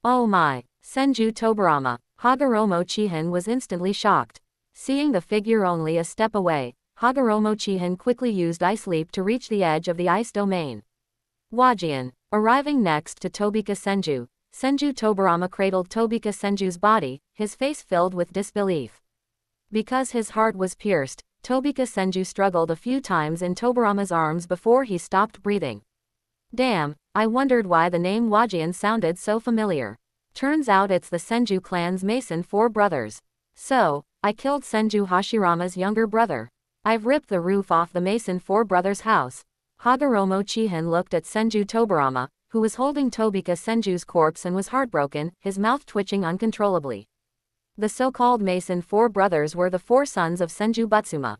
S1: Oh my! Senju Tobarama. Hagoromo Chihin was instantly shocked. Seeing the figure only a step away, Hagoromo Chihin quickly used Ice Leap to reach the edge of the ice domain. Wajian. Arriving next to Tobika Senju, Senju Tobarama cradled Tobika Senju's body, his face filled with disbelief. Because his heart was pierced, Tobika Senju struggled a few times in Tobarama's arms before he stopped breathing. Damn, I wondered why the name Wajian sounded so familiar. Turns out it's the Senju clan's Mason four brothers. So, I killed Senju Hashirama's younger brother. I've ripped the roof off the Mason four brothers' house. Hagoromo Chihin looked at Senju Tobarama, who was holding Tobika Senju's corpse and was heartbroken, his mouth twitching uncontrollably. The so-called Mason four brothers were the four sons of Senju Butsuma.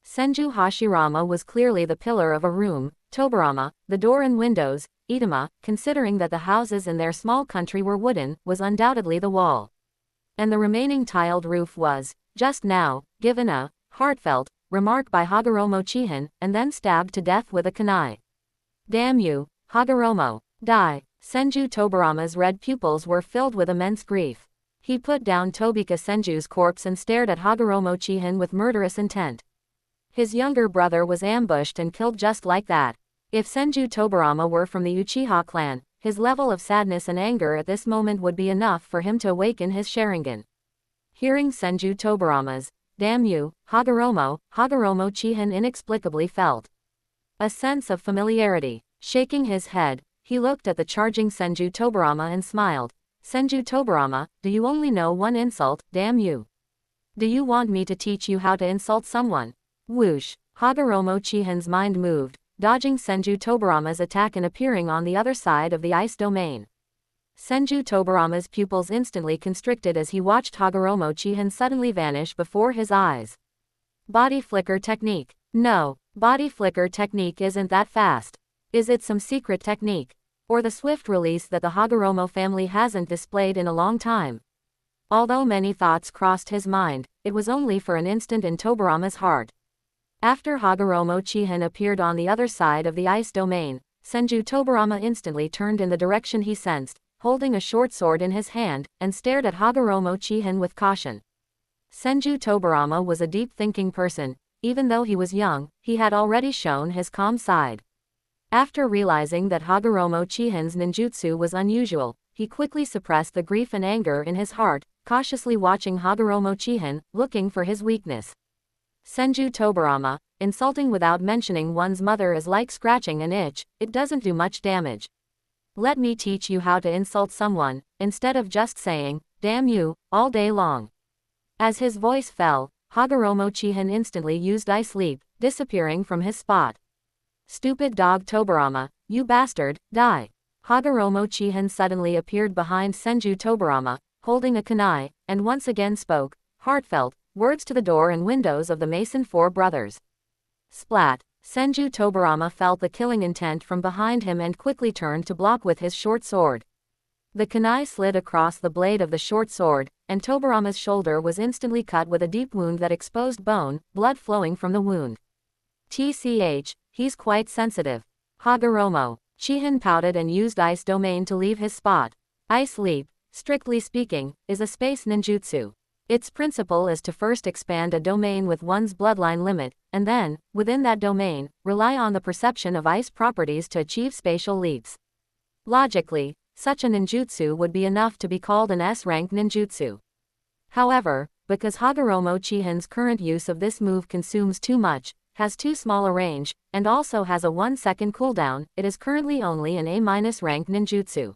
S1: Senju Hashirama was clearly the pillar of a room, Tobarama, the door and windows, Itama, considering that the houses in their small country were wooden, was undoubtedly the wall. And the remaining tiled roof was, just now, given a heartfelt remark by Hagoromo Chihin, and then stabbed to death with a kunai. Damn you, Hagoromo, die. Senju Tobarama's red pupils were filled with immense grief. He put down Tobika Senju's corpse and stared at Hagoromo Chihin with murderous intent. His younger brother was ambushed and killed just like that. If Senju Tobarama were from the Uchiha clan, his level of sadness and anger at this moment would be enough for him to awaken his Sharingan. Hearing Senju Tobarama's, "Damn you, Hagoromo," Hagoromo Chihin inexplicably felt a sense of familiarity. Shaking his head, he looked at the charging Senju Tobarama and smiled. Senju Tobarama, do you only know one insult, damn you? Do you want me to teach you how to insult someone? Whoosh. Hagoromo Chihin's mind moved, dodging Senju Tobarama's attack and appearing on the other side of the ice domain. Senju Tobarama's pupils instantly constricted as he watched Hagoromo Chihin suddenly vanish before his eyes. Body flicker technique. No, body flicker technique isn't that fast. Is it some secret technique? Or the swift release that the Hagoromo family hasn't displayed in a long time? Although many thoughts crossed his mind, it was only for an instant in Tobarama's heart. After Hagoromo Chihin appeared on the other side of the ice domain, Senju Tobarama instantly turned in the direction he sensed, holding a short sword in his hand, and stared at Hagoromo Chihin with caution. Senju Tobarama was a deep-thinking person. Even though he was young, he had already shown his calm side. After realizing that Hagoromo Chihin's ninjutsu was unusual, he quickly suppressed the grief and anger in his heart, cautiously watching Hagoromo Chihin, looking for his weakness. Senju Tobarama, insulting without mentioning one's mother is like scratching an itch, it doesn't do much damage. Let me teach you how to insult someone, instead of just saying, "Damn you," all day long. As his voice fell, Hagoromo Chihin instantly used Ice Leap, disappearing from his spot. Stupid dog Tobarama, you bastard, die. Hagoromo Chihin suddenly appeared behind Senju Tobarama, holding a kunai, and once again spoke, heartfelt, words to the door and windows of the Mason four brothers. Splat. Senju Tobarama felt the killing intent from behind him and quickly turned to block with his short sword. The kunai slid across the blade of the short sword, and Tobarama's shoulder was instantly cut with a deep wound that exposed bone, blood flowing from the wound. TCH, he's quite sensitive. Hagoromo Chihin pouted and used Ice Domain to leave his spot. Ice Leap, strictly speaking, is a space ninjutsu. Its principle is to first expand a domain with one's bloodline limit, and then, within that domain, rely on the perception of ice properties to achieve spatial leaps. Logically, such a ninjutsu would be enough to be called an S-rank ninjutsu. However, because Hagoromo Chihin's current use of this move consumes too much, has too small a range, and also has a 1-second cooldown, it is currently only an A- rank ninjutsu.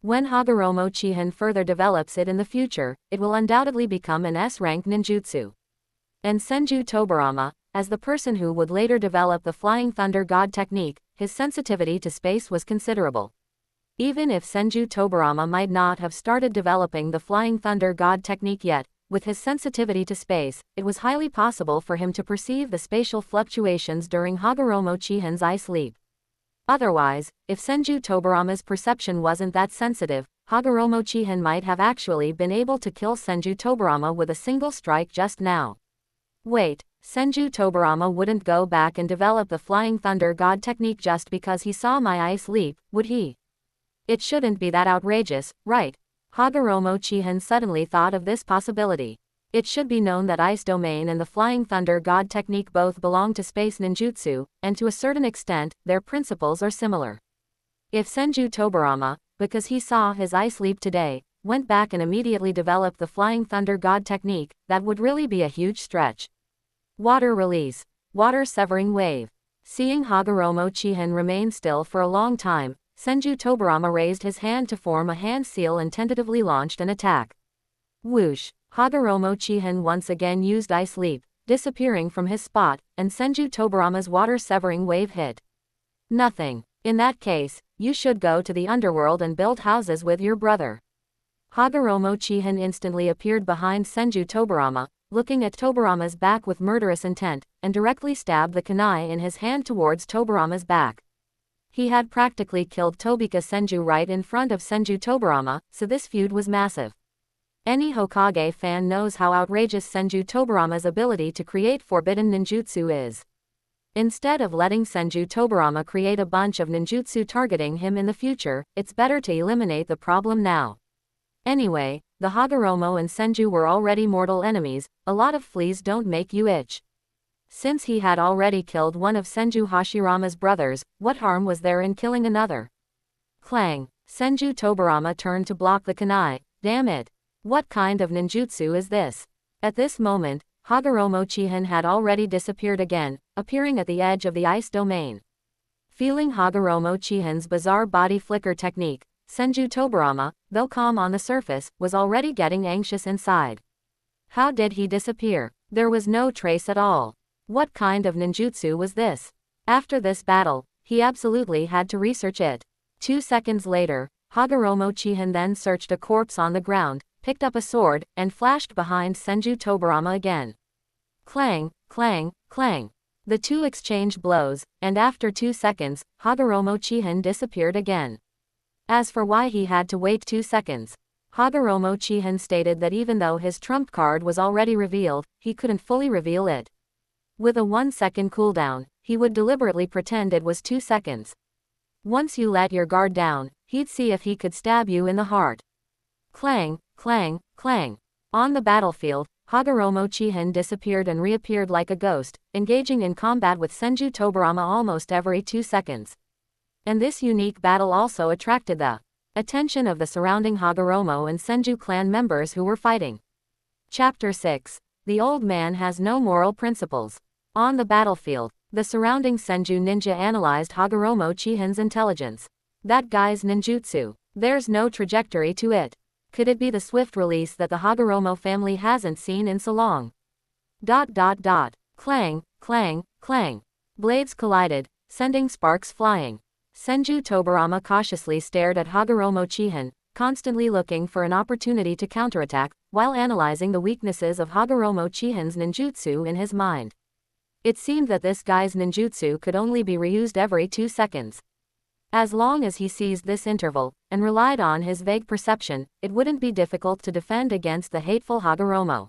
S1: When Hagoromo Chihin further develops it in the future, it will undoubtedly become an S-rank ninjutsu. And Senju Tobarama, as the person who would later develop the Flying Thunder God technique, his sensitivity to space was considerable. Even if Senju Tobarama might not have started developing the Flying Thunder God technique yet, with his sensitivity to space, it was highly possible for him to perceive the spatial fluctuations during Hagoromo Chihin's Ice Leap. Otherwise, if Senju Tobarama's perception wasn't that sensitive, Hagoromo Chihin might have actually been able to kill Senju Tobarama with a single strike just now. Wait, Senju Tobarama wouldn't go back and develop the Flying Thunder God technique just because he saw my Ice Leap, would he? It shouldn't be that outrageous, right? Hagoromo Chihin suddenly thought of this possibility. It should be known that Ice Domain and the Flying Thunder God technique both belong to space ninjutsu, and to a certain extent, their principles are similar. If Senju Tobarama, because he saw his ice leap today, went back and immediately developed the Flying Thunder God technique, that would really be a huge stretch. Water release. Water severing wave. Seeing Hagoromo Chihin remain still for a long time, Senju Tobarama raised his hand to form a hand seal and tentatively launched an attack. Whoosh! Hagoromo Chihin once again used Ice Leap, disappearing from his spot, and Senju Tobarama's water-severing wave hit. Nothing. In that case, you should go to the underworld and build houses with your brother. Hagoromo Chihin instantly appeared behind Senju Tobarama, looking at Tobarama's back with murderous intent, and directly stabbed the kunai in his hand towards Tobarama's back. He had practically killed Tobika Senju right in front of Senju Tobarama, so this feud was massive. Any Hokage fan knows how outrageous Senju Tobarama's ability to create forbidden ninjutsu is. Instead of letting Senju Tobarama create a bunch of ninjutsu targeting him in the future, it's better to eliminate the problem now. Anyway, the Hagoromo and Senju were already mortal enemies, a lot of fleas don't make you itch. Since he had already killed one of Senju Hashirama's brothers, what harm was there in killing another? Clang! Senju Tobarama turned to block the kunai. Damn it! What kind of ninjutsu is this? At this moment, Hagoromo Chihin had already disappeared again, appearing at the edge of the ice domain. Feeling Hagoromo Chihin's bizarre body flicker technique, Senju Tobarama, though calm on the surface, was already getting anxious inside. How did he disappear? There was no trace at all. What kind of ninjutsu was this? After this battle, he absolutely had to research it. 2 seconds later, Hagoromo Chihin then searched a corpse on the ground, picked up a sword, and flashed behind Senju Tobarama again. Clang, clang, clang. The two exchanged blows, and after 2 seconds, Hagoromo Chihin disappeared again. As for why he had to wait 2 seconds, Hagoromo Chihin stated that even though his trump card was already revealed, he couldn't fully reveal it. With a 1-second cooldown, he would deliberately pretend it was 2 seconds. Once you let your guard down, he'd see if he could stab you in the heart. Clang, clang, clang. On the battlefield, Hagoromo Chihin disappeared and reappeared like a ghost, engaging in combat with Senju Tobarama almost every 2 seconds. And this unique battle also attracted the attention of the surrounding Hagoromo and Senju clan members who were fighting. Chapter 6. The old man has no moral principles. On the battlefield, the surrounding Senju ninja analyzed Hagoromo Chihin's intelligence. That guy's ninjutsu. There's no trajectory to it. Could it be the swift release that the Hagoromo family hasn't seen in so long? ... Clang, clang, clang. Blades collided, sending sparks flying. Senju Tobarama cautiously stared at Hagoromo Chihin, constantly looking for an opportunity to counterattack, while analyzing the weaknesses of Hagoromo Chihin's ninjutsu in his mind. It seemed that this guy's ninjutsu could only be reused every 2 seconds. As long as he seized this interval, and relied on his vague perception, it wouldn't be difficult to defend against the hateful Hagoromo.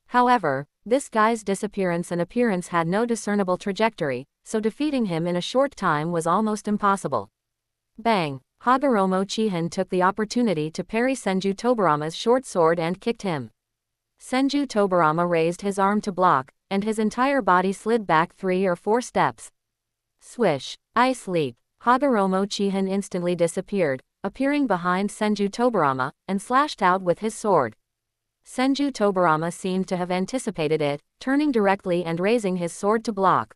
S1: However, this guy's disappearance and appearance had no discernible trajectory, so defeating him in a short time was almost impossible. Bang! Hagoromo Chihin took the opportunity to parry Senju Tobarama's short sword and kicked him. Senju Tobarama raised his arm to block, and his entire body slid back 3 or 4 steps. Swish! Ice leap! Hagoromo Chihin instantly disappeared, appearing behind Senju Tobarama, and slashed out with his sword. Senju Tobarama seemed to have anticipated it, turning directly and raising his sword to block.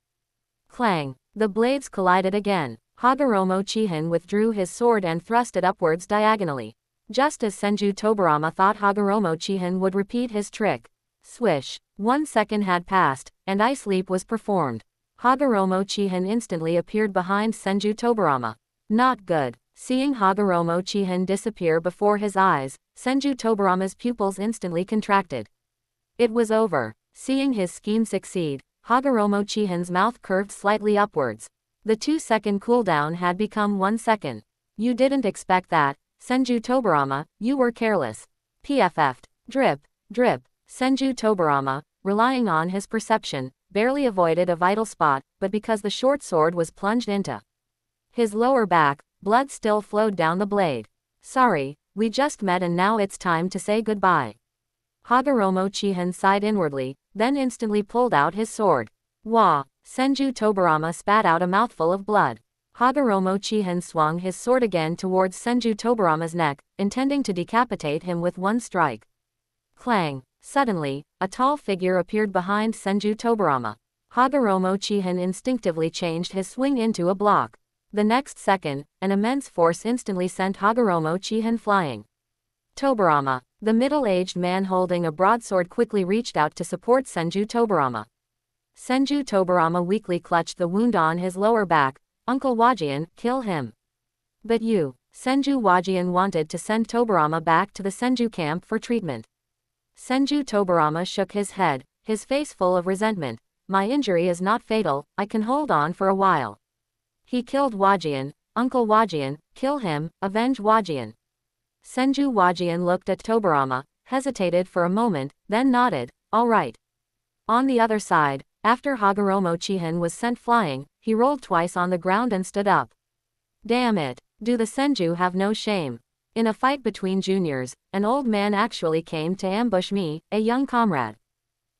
S1: Clang! The blades collided again. Hagoromo Chihin withdrew his sword and thrust it upwards diagonally. Just as Senju Tobarama thought Hagoromo Chihin would repeat his trick. Swish! 1 second had passed, and Ice Leap was performed. Hagoromo Chihin instantly appeared behind Senju Tobarama. Not good. Seeing Hagoromo Chihin disappear before his eyes, Senju Tobarama's pupils instantly contracted. It was over. Seeing his scheme succeed, Hagoromo Chihin's mouth curved slightly upwards. The 2-second cooldown had become 1 second. You didn't expect that, Senju Tobarama, you were careless. PFF'd. Drip, drip. Senju Tobarama, relying on his perception, barely avoided a vital spot, but because the short sword was plunged into his lower back, blood still flowed down the blade. Sorry, We just met and now it's time to say goodbye. Hagoromo Chihin sighed inwardly, then instantly pulled out his sword. Wah! Senju Tobarama spat out a mouthful of blood. Hagoromo Chihin swung his sword again towards Senju Tobarama's neck, intending to decapitate him with one strike. Clang! Suddenly, a tall figure appeared behind Senju Tobarama. Hagoromo Chihin instinctively changed his swing into a block. The next second, an immense force instantly sent Hagoromo Chihin flying. Tobarama. The middle-aged man holding a broadsword quickly reached out to support Senju Tobarama. Senju Tobarama weakly clutched the wound on his lower back. Uncle Wajian, kill him. But you, Senju Wajian wanted to send Tobarama back to the Senju camp for treatment. Senju Tobarama shook his head, his face full of resentment. My injury is not fatal, I can hold on for a while. He killed Wajian, Uncle Wajian, kill him, avenge Wajian. Senju Wajian looked at Tobarama, hesitated for a moment, then nodded, all right. On the other side, after Hagoromo Chihin was sent flying, he rolled twice on the ground and stood up. Damn it, do the Senju have no shame? In a fight between juniors, an old man actually came to ambush me, a young comrade.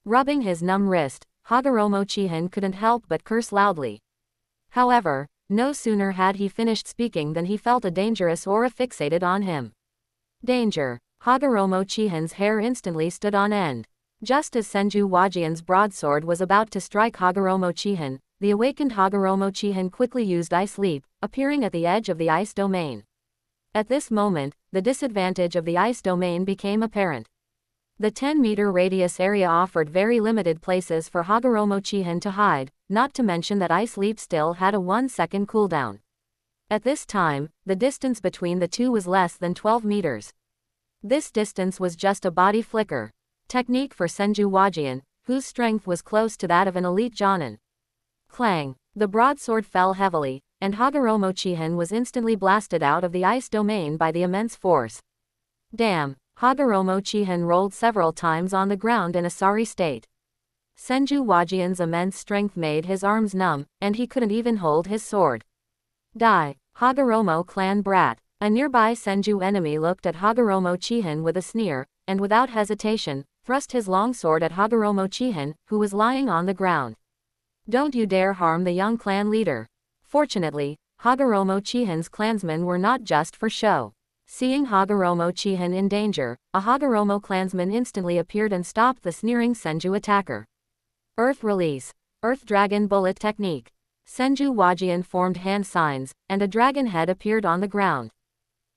S1: Rubbing his numb wrist, Hagoromo Chihin couldn't help but curse loudly. However, no sooner had he finished speaking than he felt a dangerous aura fixated on him. Danger! Hagoromo Chihin's hair instantly stood on end. Just as Senju Wajian's broadsword was about to strike Hagoromo Chihin, the awakened Hagoromo Chihin quickly used Ice Leap, appearing at the edge of the ice domain. At this moment, the disadvantage of the ice domain became apparent. The 10-meter radius area offered very limited places for Hagoromo Chihin to hide, not to mention that Ice Leap still had a 1-second cooldown. At this time, the distance between the two was less than 12 meters. This distance was just a body flicker. Technique for Senju Wajian, whose strength was close to that of an elite Jonin. Clang! The broadsword fell heavily, and Hagoromo Chihin was instantly blasted out of the ice domain by the immense force. Damn! Hagoromo Chihin rolled several times on the ground in a sorry state. Senju Wajian's immense strength made his arms numb, and he couldn't even hold his sword. Die, Hagoromo clan brat. A nearby Senju enemy looked at Hagoromo Chihin with a sneer, and without hesitation, thrust his long sword at Hagoromo Chihin, who was lying on the ground. Don't you dare harm the young clan leader. Fortunately, Hagoromo Chihin's clansmen were not just for show. Seeing Hagoromo Chihin in danger, a Hagoromo clansman instantly appeared and stopped the sneering Senju attacker. Earth Release. Earth Dragon Bullet Technique. Senju Wajian formed hand signs, and a dragon head appeared on the ground.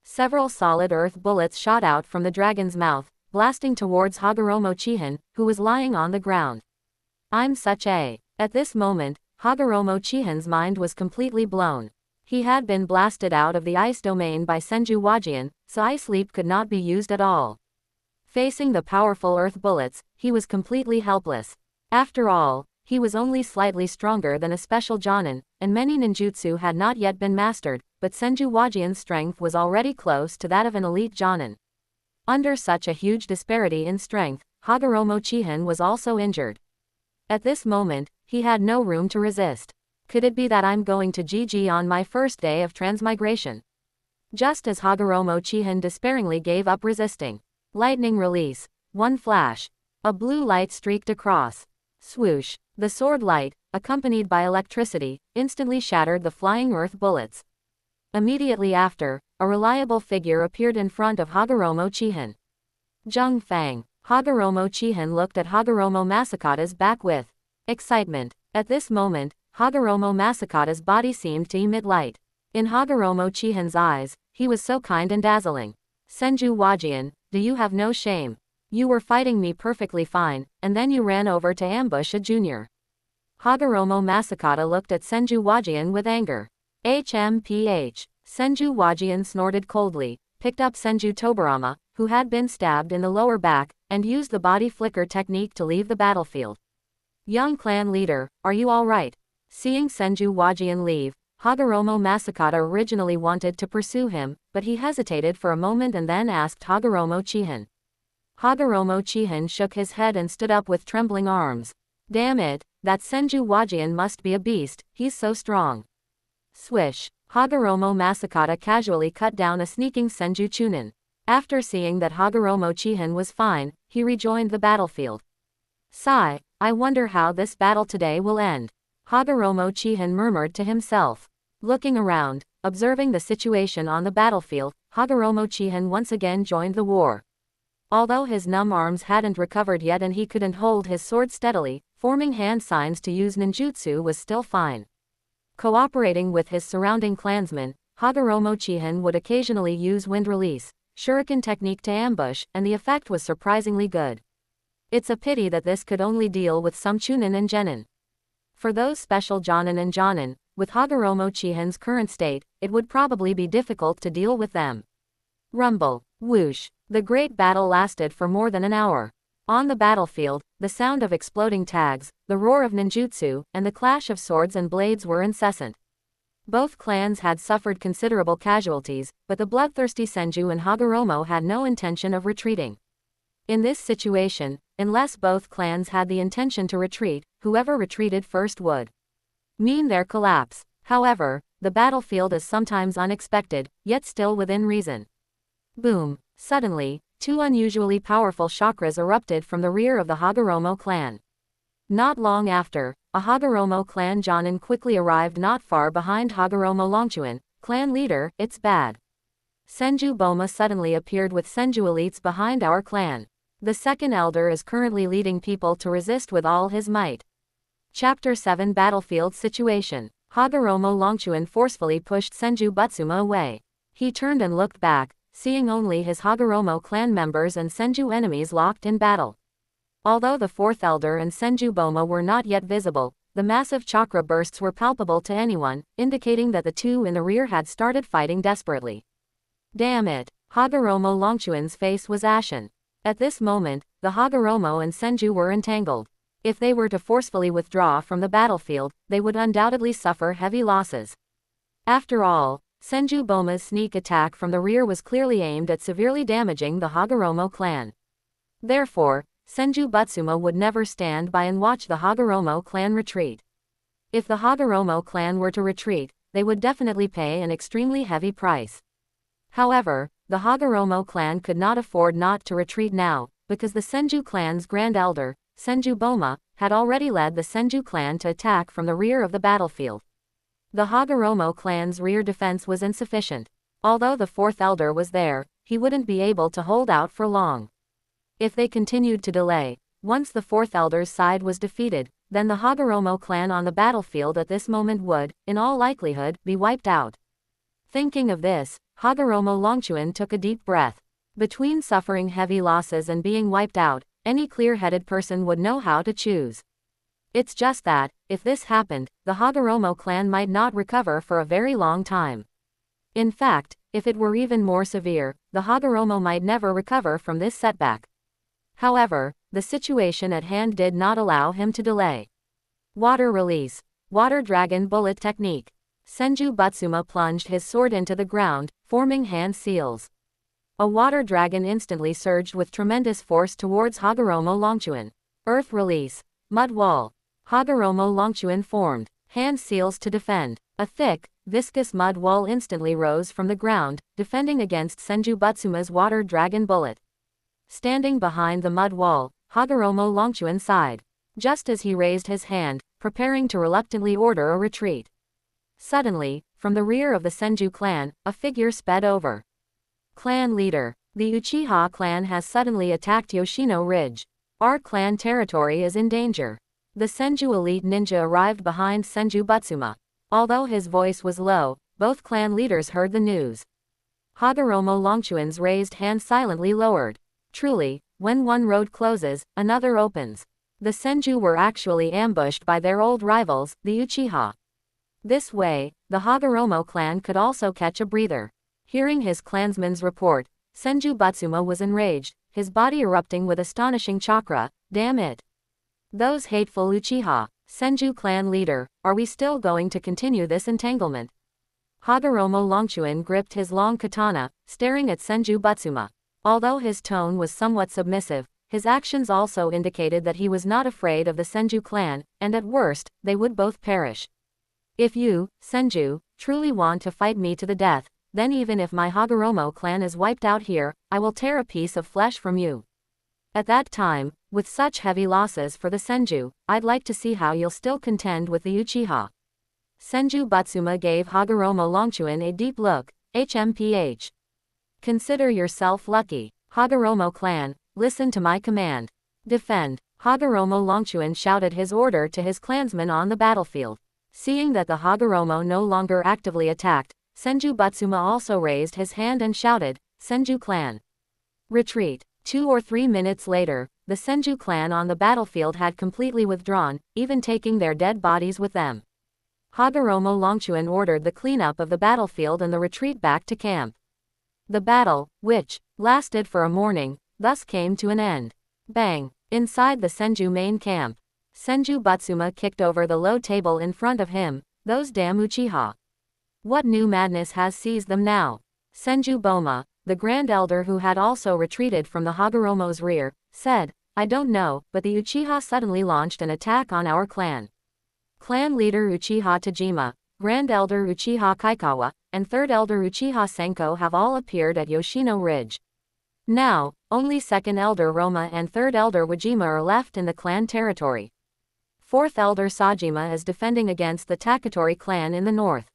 S1: Several solid earth bullets shot out from the dragon's mouth, blasting towards Hagoromo Chihin, who was lying on the ground. I'm such a... At this moment, Hagoromo Chihin's mind was completely blown. He had been blasted out of the ice domain by Senju Wajian, so Ice Leap could not be used at all. Facing the powerful earth bullets, he was completely helpless. After all, he was only slightly stronger than a special Jonin, and many ninjutsu had not yet been mastered, but Senju Wajian's strength was already close to that of an elite Jonin. Under such a huge disparity in strength, Hagoromo Chihin was also injured. At this moment, he had no room to resist. Could it be that I'm going to GG on my first day of transmigration? Just as Hagoromo Chihin despairingly gave up resisting. Lightning release. One flash. A blue light streaked across. Swoosh. The sword light, accompanied by electricity, instantly shattered the flying earth bullets. Immediately after, a reliable figure appeared in front of Hagoromo Chihin. Zheng Fang. Hagoromo Chihin looked at Hagoromo Masakata's back with excitement. At this moment, Hagoromo Masakata's body seemed to emit light. In Hagoromo Chihin's eyes, he was so kind and dazzling. Senju Wajian, do you have no shame? You were fighting me perfectly fine, and then you ran over to ambush a junior. Hagoromo Masakata looked at Senju Wajian with anger. HMPH. Senju Wajian snorted coldly, picked up Senju Tobarama, who had been stabbed in the lower back, and used the body flicker technique to leave the battlefield. Young clan leader, are you alright? Seeing Senju Wajian leave, Hagoromo Masakata originally wanted to pursue him, but he hesitated for a moment and then asked Hagoromo Chihin. Hagoromo Chihin shook his head and stood up with trembling arms. Damn it, that Senju Wajian must be a beast, he's so strong. Swish. Hagoromo Masakata casually cut down a sneaking Senju Chunin. After seeing that Hagoromo Chihin was fine, he rejoined the battlefield. Sigh, I wonder how this battle today will end. Hagoromo Chihin murmured to himself. Looking around, observing the situation on the battlefield, Hagoromo Chihin once again joined the war. Although his numb arms hadn't recovered yet and he couldn't hold his sword steadily, forming hand signs to use ninjutsu was still fine. Cooperating with his surrounding clansmen, Hagoromo Chihin would occasionally use wind release, shuriken technique to ambush, and the effect was surprisingly good. It's a pity that this could only deal with some chunin and genin. For those special jonin and jonin, with Hagoromo Chihin's current state, it would probably be difficult to deal with them. Rumble, whoosh. The great battle lasted for more than an hour. On the battlefield, the sound of exploding tags, the roar of ninjutsu, and the clash of swords and blades were incessant. Both clans had suffered considerable casualties, but the bloodthirsty Senju and Hagoromo had no intention of retreating. In this situation, unless both clans had the intention to retreat, whoever retreated first would mean their collapse. However, the battlefield is sometimes unexpected, yet still within reason. Boom! Suddenly, two unusually powerful chakras erupted from the rear of the Hagoromo clan. Not long after, a Hagoromo clan jonin quickly arrived not far behind Hagoromo Longchuan, clan leader, it's bad. Senju Boma suddenly appeared with Senju elites behind our clan. The second elder is currently leading people to resist with all his might. Chapter 7 Battlefield Situation. Hagoromo Longchuan forcefully pushed Senju Butsuma away. He turned and looked back, seeing only his Hagoromo clan members and Senju enemies locked in battle. Although the fourth elder and Senju Boma were not yet visible, the massive chakra bursts were palpable to anyone, indicating that the two in the rear had started fighting desperately. Damn it! Hagoromo Longchuan's face was ashen. At this moment, the Hagoromo and Senju were entangled. If they were to forcefully withdraw from the battlefield, they would undoubtedly suffer heavy losses. After all, Senju Boma's sneak attack from the rear was clearly aimed at severely damaging the Hagoromo clan. Therefore, Senju Butsuma would never stand by and watch the Hagoromo clan retreat. If the Hagoromo clan were to retreat, they would definitely pay an extremely heavy price. However, the Hagoromo clan could not afford not to retreat now, because the Senju clan's grand elder, Senju Boma, had already led the Senju clan to attack from the rear of the battlefield. The Hagoromo clan's rear defense was insufficient. Although the fourth elder was there, he wouldn't be able to hold out for long. If they continued to delay, once the fourth elder's side was defeated, then the Hagoromo clan on the battlefield at this moment would, in all likelihood, be wiped out. Thinking of this, Hagoromo Longchuan took a deep breath. Between suffering heavy losses and being wiped out, any clear-headed person would know how to choose. It's just that, if this happened, the Hagoromo clan might not recover for a very long time. In fact, if it were even more severe, the Hagoromo might never recover from this setback. However, the situation at hand did not allow him to delay. Water release. Water dragon bullet technique. Senju Butsuma plunged his sword into the ground, forming hand seals. A water dragon instantly surged with tremendous force towards Hagoromo Longchuan. Earth release. Mud wall. Hagoromo Longchuan formed hand seals to defend. A thick, viscous mud wall instantly rose from the ground, defending against Senju Butsuma's water dragon bullet. Standing behind the mud wall, Hagoromo Longchuan sighed. Just as he raised his hand, preparing to reluctantly order a retreat. Suddenly, from the rear of the Senju clan, a figure sped over. Clan leader. The Uchiha clan has suddenly attacked Yoshino Ridge. Our clan territory is in danger. The Senju elite ninja arrived behind Senju Butsuma. Although his voice was low, both clan leaders heard the news. Hagoromo Longchuan's raised hand silently lowered. Truly, when one road closes, another opens. The Senju were actually ambushed by their old rivals, the Uchiha. This way, the Hagoromo clan could also catch a breather. Hearing his clansman's report, Senju Butsuma was enraged, his body erupting with astonishing chakra. Damn it! Those hateful Uchiha. Senju clan leader, are we still going to continue this entanglement? Hagoromo Longchuan gripped his long katana, staring at Senju Butsuma. Although his tone was somewhat submissive, his actions also indicated that he was not afraid of the Senju clan, and at worst, they would both perish. If you, Senju, truly want to fight me to the death, then even if my Hagoromo clan is wiped out here, I will tear a piece of flesh from you. At that time, with such heavy losses for the Senju, I'd like to see how you'll still contend with the Uchiha. Senju Butsuma gave Hagoromo Longchuan a deep look. HMPH. Consider yourself lucky. Hagoromo clan, listen to my command. Defend. Hagoromo Longchuan shouted his order to his clansmen on the battlefield. Seeing that the Hagoromo no longer actively attacked, Senju Butsuma also raised his hand and shouted, Senju clan. Retreat. 2 or 3 minutes later, the Senju clan on the battlefield had completely withdrawn, even taking their dead bodies with them. Hagoromo Longchuan ordered the cleanup of the battlefield and the retreat back to camp. The battle, which lasted for a morning, thus came to an end. Bang! Inside the Senju main camp. Senju Butsuma kicked over the low table in front of him. Those damn Uchiha. What new madness has seized them now? Senju Boma, the Grand Elder who had also retreated from the Hagoromo's rear, said, I don't know, but the Uchiha suddenly launched an attack on our clan. Clan leader Uchiha Tajima, Grand Elder Uchiha Kaikawa, and Third Elder Uchiha Senko have all appeared at Yoshino Ridge. Now, only Second Elder Roma and Third Elder Wajima are left in the clan territory. Fourth Elder Sajima is defending against the Takatori clan in the north.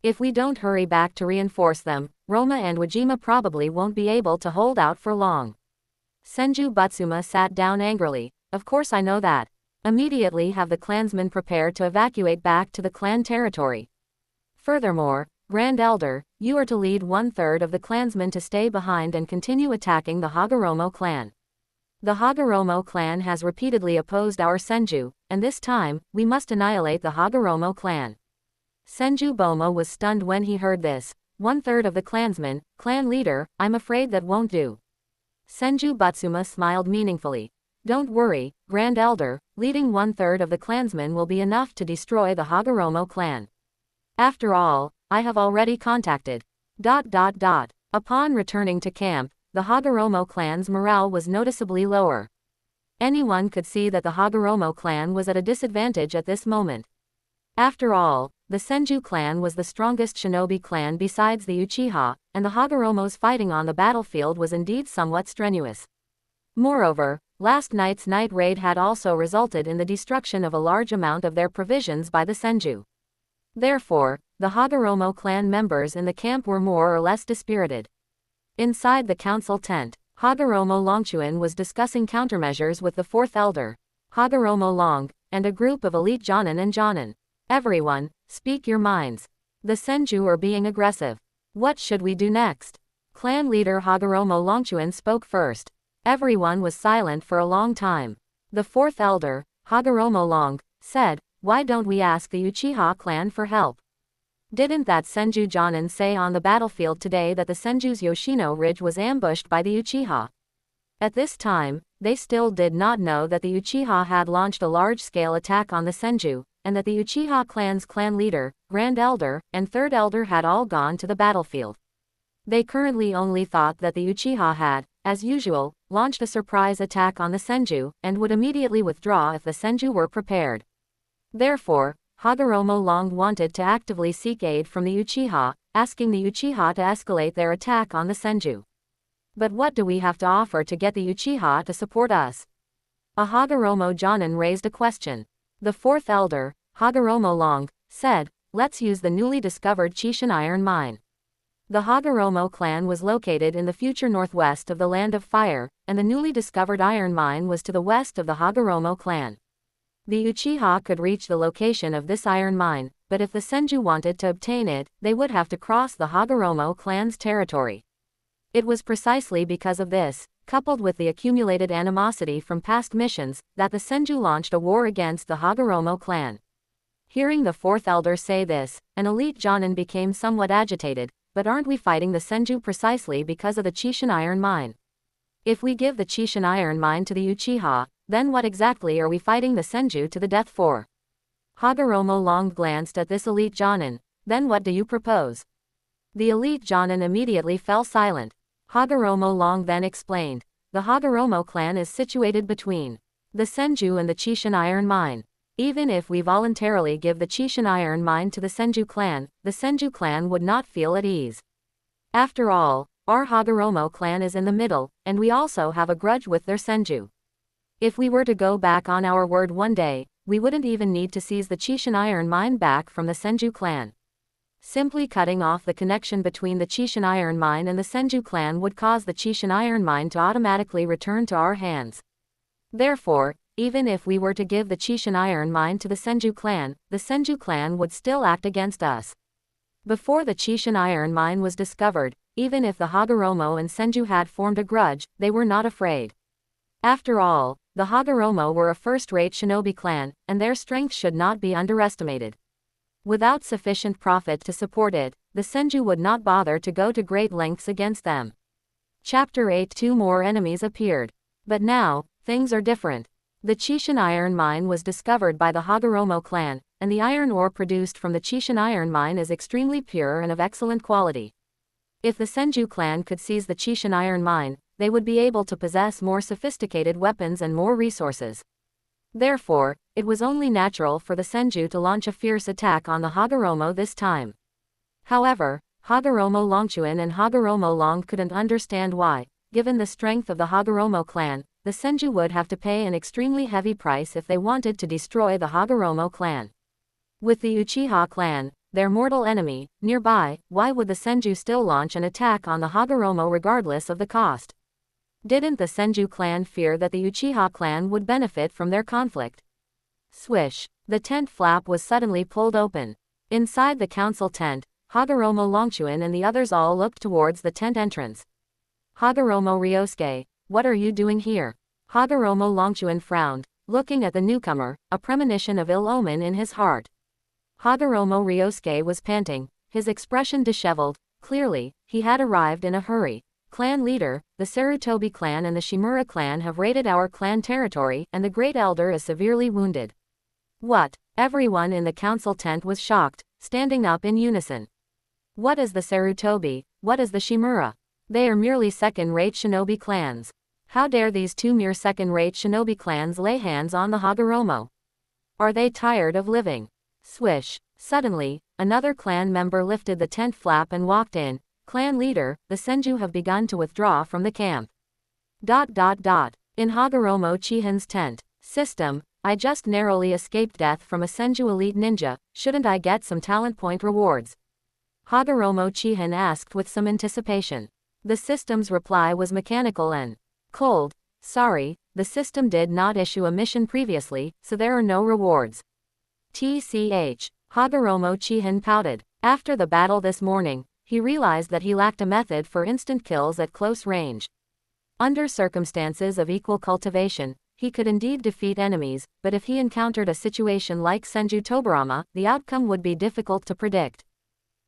S1: If we don't hurry back to reinforce them, Roma and Wajima probably won't be able to hold out for long. Senju Butsuma sat down angrily. Of course I know that. Immediately have the clansmen prepared to evacuate back to the clan territory. Furthermore, Grand Elder, you are to lead 1/3 of the clansmen to stay behind and continue attacking the Hagoromo clan. The Hagoromo clan has repeatedly opposed our Senju, and this time, we must annihilate the Hagoromo clan. Senju Boma was stunned when he heard this. 1/3 of the clansmen, clan leader, I'm afraid that won't do. Senju Butsuma smiled meaningfully. Don't worry, Grand Elder, leading 1/3 of the clansmen will be enough to destroy the Hagoromo clan. After all, I have already contacted. Upon returning to camp, the Hagoromo clan's morale was noticeably lower. Anyone could see that the Hagoromo clan was at a disadvantage at this moment. After all, the Senju clan was the strongest shinobi clan besides the Uchiha, and the Hagoromos fighting on the battlefield was indeed somewhat strenuous. Moreover, last night's night raid had also resulted in the destruction of a large amount of their provisions by the Senju. Therefore, the Hagoromo clan members in the camp were more or less dispirited. Inside the council tent, Hagoromo Longchuan was discussing countermeasures with the fourth elder, Hagoromo Long, and a group of elite Jonin and Jonin. Everyone, speak your minds. The Senju are being aggressive. What should we do next? Clan leader Hagoromo Longchuan spoke first. Everyone was silent for a long time. The fourth elder, Hagoromo Long, said, why don't we ask the Uchiha clan for help? Didn't that Senju Jonin say on the battlefield today that the Senju's Yoshino Ridge was ambushed by the Uchiha? At this time, they still did not know that the Uchiha had launched a large-scale attack on the Senju, and that the Uchiha clan's clan leader, Grand Elder, and Third Elder had all gone to the battlefield. They currently only thought that the Uchiha had, as usual, launched a surprise attack on the Senju, and would immediately withdraw if the Senju were prepared. Therefore, Hagoromo Long wanted to actively seek aid from the Uchiha, asking the Uchiha to escalate their attack on the Senju. But what do we have to offer to get the Uchiha to support us? A Hagoromo Jonin raised a question. The fourth elder, Hagoromo Long, said, let's use the newly discovered Chishin iron mine. The Hagoromo clan was located in the future northwest of the Land of Fire, and the newly discovered iron mine was to the west of the Hagoromo clan. The Uchiha could reach the location of this iron mine, but if the Senju wanted to obtain it, they would have to cross the Hagoromo clan's territory. It was precisely because of this, coupled with the accumulated animosity from past missions, that the Senju launched a war against the Hagoromo clan. Hearing the fourth elder say this, an elite Jonin became somewhat agitated. But aren't we fighting the Senju precisely because of the Chishin iron mine? If we give the Chishin iron mine to the Uchiha, then what exactly are we fighting the Senju to the death for? Hagoromo Long glanced at this elite Jonin. Then what do you propose? The elite Jonin immediately fell silent. Hagoromo Long then explained. The Hagoromo clan is situated between the Senju and the Chishin iron mine. Even if we voluntarily give the Chishin iron mine to the Senju clan would not feel at ease. After all, our Hagoromo clan is in the middle, and we also have a grudge with their Senju. If we were to go back on our word one day, we wouldn't even need to seize the Chishin iron mine back from the Senju clan. Simply cutting off the connection between the Chishin iron mine and the Senju clan would cause the Chishin iron mine to automatically return to our hands. Therefore, even if we were to give the Chishin iron mine to the Senju clan would still act against us. Before the Chishin iron mine was discovered, even if the Hagoromo and Senju had formed a grudge, they were not afraid. After all, the Hagoromo were a first-rate shinobi clan, and their strength should not be underestimated. Without sufficient profit to support it, the Senju would not bother to go to great lengths against them. Chapter 8. 2 more enemies appeared. But now, things are different. The Chishin iron mine was discovered by the Hagoromo clan, and the iron ore produced from the Chishin iron mine is extremely pure and of excellent quality. If the Senju clan could seize the Chishin iron mine, they would be able to possess more sophisticated weapons and more resources. Therefore, it was only natural for the Senju to launch a fierce attack on the Hagoromo this time. However, Hagoromo Longchuan and Hagoromo Long couldn't understand why, given the strength of the Hagoromo clan, the Senju would have to pay an extremely heavy price if they wanted to destroy the Hagoromo clan. With the Uchiha clan, their mortal enemy, nearby, why would the Senju still launch an attack on the Hagoromo regardless of the cost? Didn't the Senju clan fear that the Uchiha clan would benefit from their conflict? Swish! The tent flap was suddenly pulled open. Inside the council tent, Hagoromo Longchuan and the others all looked towards the tent entrance. Hagoromo Ryosuke, what are you doing here? Hagoromo Longchuan frowned, looking at the newcomer, a premonition of ill omen in his heart. Hagoromo Ryosuke was panting, his expression disheveled. Clearly, he had arrived in a hurry. Clan leader, the Sarutobi clan and the Shimura clan have raided our clan territory, and the Great Elder is severely wounded. What? Everyone in the council tent was shocked, standing up in unison. What is the Sarutobi? What is the Shimura? They are merely second-rate shinobi clans. How dare these two mere second-rate shinobi clans lay hands on the Hagoromo? Are they tired of living? Swish! Suddenly, another clan member lifted the tent flap and walked in. Clan leader, the Senju have begun to withdraw from the camp. In Hagoromo Chihin's tent. System, I just narrowly escaped death from a Senju elite ninja, shouldn't I get some talent point rewards? Hagoromo Chihin asked with some anticipation. The system's reply was mechanical and cold. Sorry, the system did not issue a mission previously, so there are no rewards. TCH. Hagoromo Chihin pouted. After the battle this morning, he realized that he lacked a method for instant kills at close range. Under circumstances of equal cultivation, he could indeed defeat enemies, but if he encountered a situation like Senju Tobarama, the outcome would be difficult to predict.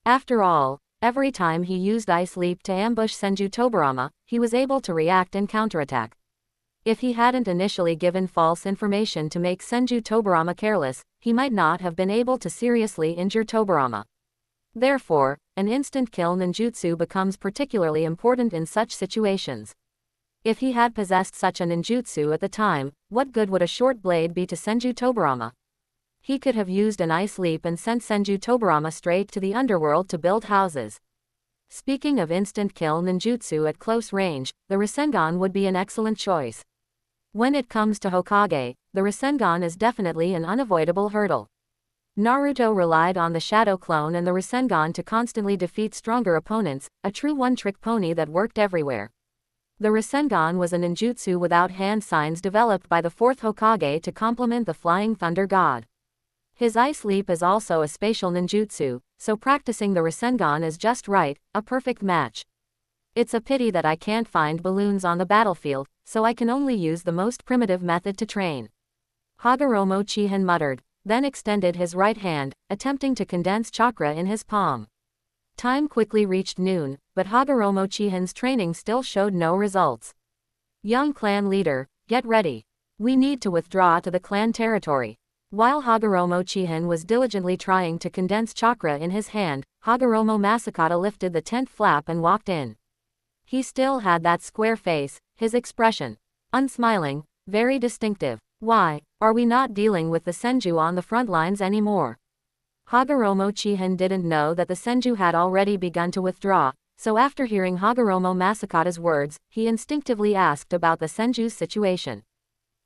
S1: After all, every time he used Ice Leap to ambush Senju Tobarama, he was able to react and counterattack. If he hadn't initially given false information to make Senju Tobarama careless, he might not have been able to seriously injure Tobarama. Therefore, an instant kill ninjutsu becomes particularly important in such situations. If he had possessed such a ninjutsu at the time, what good would a short blade be to Senju Tobarama? He could have used an Ice Leap and sent Senju Tobarama straight to the underworld to build houses. Speaking of instant kill ninjutsu at close range, the Rasengan would be an excellent choice. When it comes to Hokage, the Rasengan is definitely an unavoidable hurdle. Naruto relied on the Shadow Clone and the Rasengan to constantly defeat stronger opponents, a true one-trick pony that worked everywhere. The Rasengan was a ninjutsu without hand signs developed by the 4th Hokage to complement the Flying Thunder God. His Ice Leap is also a spatial ninjutsu, so practicing the Rasengan is just right, a perfect match. It's a pity that I can't find balloons on the battlefield, so I can only use the most primitive method to train. Hagoromo Chihin muttered, then extended his right hand, attempting to condense chakra in his palm. Time quickly reached noon, but Hagoromo Chihin's training still showed no results. Young clan leader, get ready. We need to withdraw to the clan territory. While Hagoromo Chihin was diligently trying to condense chakra in his hand, Hagoromo Masakata lifted the tent flap and walked in. He still had that square face, his expression unsmiling, very distinctive. Why, are we not dealing with the Senju on the front lines anymore? Hagoromo Chihin didn't know that the Senju had already begun to withdraw. so after hearing Hagoromo Masakata's words, he instinctively asked about the Senju's situation.